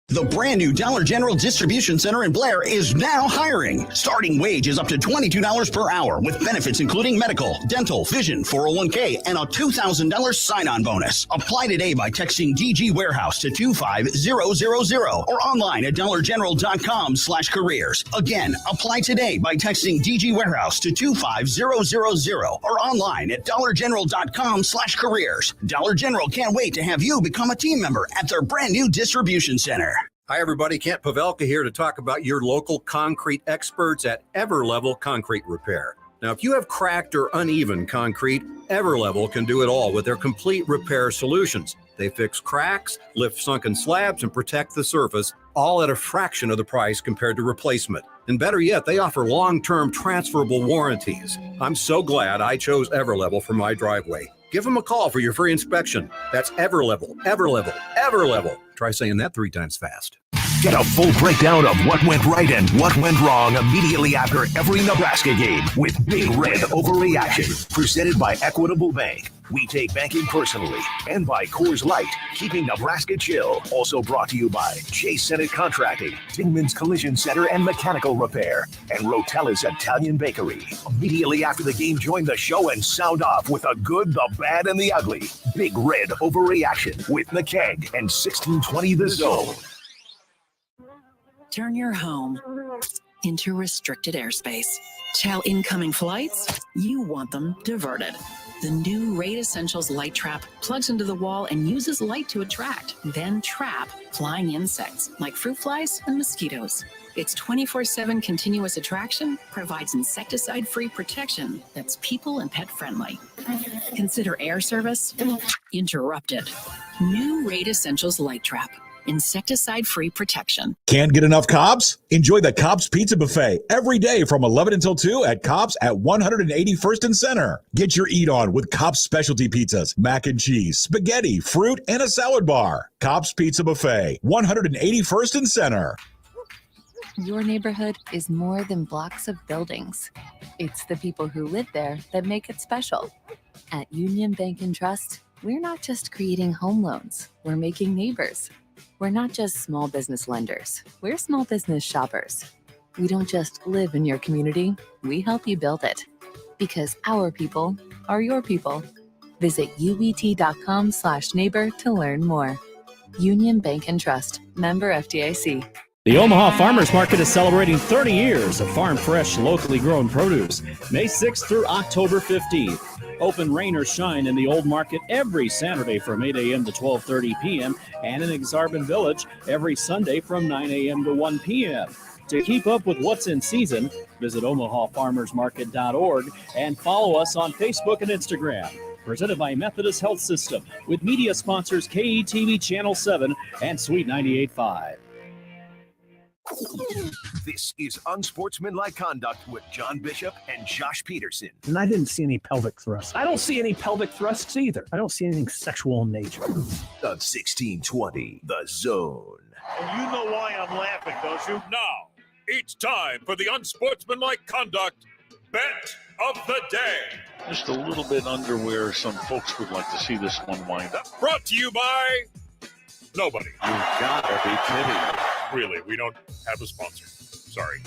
The brand new Dollar General Distribution Center in Blair is now hiring. Starting wage is up to $22 per hour with benefits including medical, dental, vision, 401k, and a $2,000 sign-on bonus. Apply today by texting DG Warehouse to 25000 or online at dollargeneral.com/careers. Again, apply today by texting DG Warehouse to 25000 or online at dollargeneral.com/careers. Dollar General can't wait to have you become a team member at their brand new distribution center. Hi, everybody. Kent Pavelka here to talk about your local concrete experts at Everlevel Concrete Repair. Now, if you have cracked or uneven concrete, Everlevel can do it all with their complete repair solutions. They fix cracks, lift sunken slabs, and protect the surface, all at a fraction of the price compared to replacement. And better yet, they offer long-term transferable warranties. I'm so glad I chose Everlevel for my driveway. Give them a call for your free inspection. That's Everlevel, Everlevel, Everlevel. Try saying that 3 times fast. Get a full breakdown of what went right and what went wrong immediately after every Nebraska game with Big Red Overreaction. Presented by Equitable Bank. We take banking personally. And by Coors Light, keeping Nebraska chill. Also brought to you by Chase Senate Contracting, Dingman's Collision Center and Mechanical Repair, and Rotella's Italian Bakery. Immediately after the game, join the show and sound off with the good, the bad, and the ugly. Big Red Overreaction with the Keg and 1620 The Zone. Turn your home into restricted airspace. Tell incoming flights you want them diverted. The new Raid Essentials light trap plugs into the wall and uses light to attract, then trap flying insects like fruit flies and mosquitoes. Its 24/7 continuous attraction provides insecticide-free protection that's people and pet friendly. Consider air service interrupted. New Raid Essentials light trap. Insecticide-free protection. Can't get enough Cobb's? Enjoy the Cobb's Pizza Buffet every day from 11 until 2 at Cobb's at 181st and Center. Get your eat on with Cobb's specialty pizzas, mac and cheese, spaghetti, fruit, and a salad bar. Cobb's Pizza Buffet, 181st and Center. Your neighborhood is more than blocks of buildings. It's the people who live there that make it special. At Union Bank and Trust, we're not just creating home loans, we're making neighbors. We're not just small business lenders, we're small business shoppers. We don't just live in your community, we help you build it. Because our people are your people. Visit uet.com/neighbor to learn more. Union Bank and Trust, member FDIC. The Omaha Farmers Market is celebrating 30 years of farm fresh, locally grown produce, May 6th through October 15th. Open rain or shine in the Old Market every Saturday from 8 a.m. to 12:30 p.m. and in Exarban Village every Sunday from 9 a.m. to 1 p.m. To keep up with what's in season, visit omahafarmersmarket.org and follow us on Facebook and Instagram. presented by Methodist Health System, with media sponsors KETV Channel 7 and Sweet 98.5. This is Unsportsmanlike Conduct with John Bishop and Josh Peterson. And I didn't see any pelvic thrusts. I don't see any pelvic thrusts either. I don't see anything sexual in nature. On 1620, The Zone. And you know why I'm laughing, don't you? Now, it's time for the Unsportsmanlike Conduct Bet of the Day. Just a little bit under where some folks would like to see this one wind up. Brought to you by nobody. You gotta be kidding. Really, we don't have a sponsor. Sorry.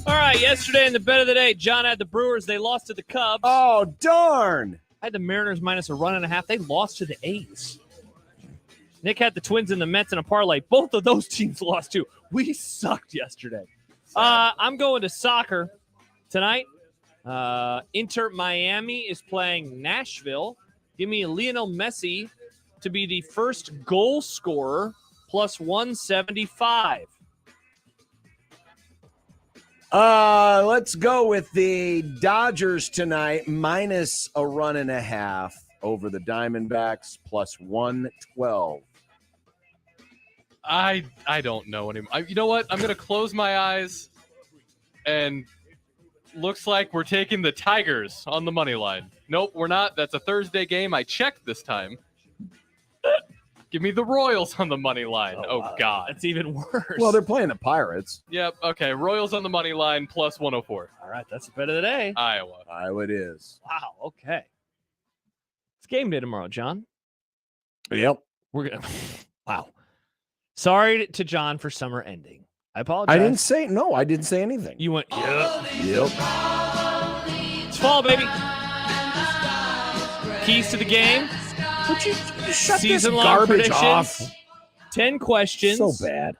All right, yesterday in the bet of the day, John had the Brewers. They lost to the Cubs. Oh, darn. I had the Mariners minus a 1.5. They lost to the A's. Nick had the Twins and the Mets in a parlay. Both of those teams lost too. We sucked yesterday. I'm going to soccer tonight. Inter Miami is playing Nashville. Give me Lionel Messi to be the first goal scorer, plus 175. Let's go with the Dodgers tonight, minus a 1.5 over the Diamondbacks, plus 112. I don't know anymore. You know what? I'm going to close my eyes, and looks like we're taking the Tigers on the money line. Nope, we're not. That's a Thursday game. I checked this time. Give me the Royals on the money line. Oh, God. That's even worse. Well, they're playing the Pirates. Yep, okay. Royals on the money line, plus 104. All right, that's the bet of the day. Iowa. Iowa it is. Wow, okay. It's game day tomorrow, John. Yep. We're gonna. Wow. Sorry to John for summer ending. I apologize. I didn't say anything. You went, yep. It's fall, baby. Keys to the game. Would you shut Season this long garbage predictions. off? 10 questions. So bad.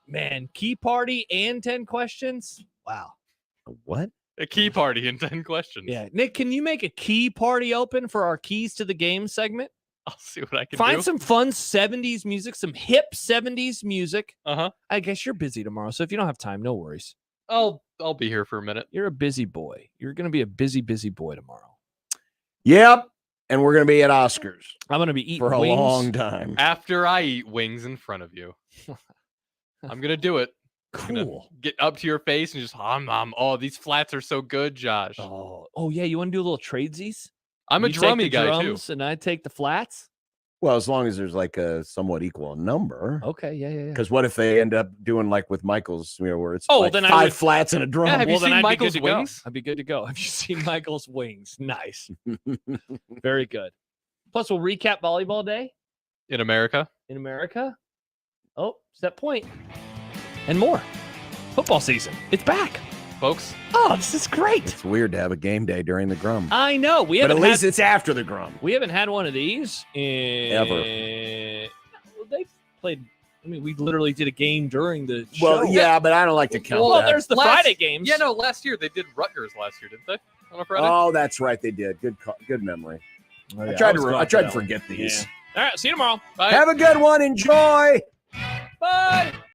Man, key party and 10 questions. Wow. What? A key party and 10 questions. Yeah. Nick, can you make a key party open for our keys to the game segment? I'll see what I can Find do. some fun 70s music, some hip 70s music. Uh-huh. I guess you're busy tomorrow, so if you don't have time, no worries. I'll be here for a minute. You're a busy boy. You're going to be a busy boy tomorrow. Yep. And we're going to be at Oscars. I'm going to be eating for a wings long time. After I eat wings in front of you. I'm going to do it. Cool. Get up to your face and just oh, these flats are so good, Josh. Oh yeah, you want to do a little tradesies? I'm a You take drummy the guy drums too. And I take the flats. Well, as long as there's like a somewhat equal number. Okay, yeah. Because what if they end up doing like with Michael's, where it's Oh, like then I 5 would- flats and a drum? Yeah, have you Well, then seen I'd be Michael's good to go. wings? I'd be good to go. Have you seen Michael's wings? Nice. Very good. Plus, we'll recap volleyball day In America. in America. Oh, set point. And more. Football season. It's back. Folks. Oh, this is great. It's weird to have a game day during the Grum. I know. We But haven't at least had, it's after the Grum. we haven't had one of these in Ever. They've played. I mean, we literally did a game during the show. Well, yeah, but I don't like to count Well, that. there's the Friday games. Yeah, no, last year they did Rutgers last year, didn't they? On a Friday? Oh, that's right. They did. Good memory. Oh, I yeah, tried was to going I tried for to that forget one. these. Yeah. All right. See you tomorrow. Bye. Have a good one. Enjoy. Bye.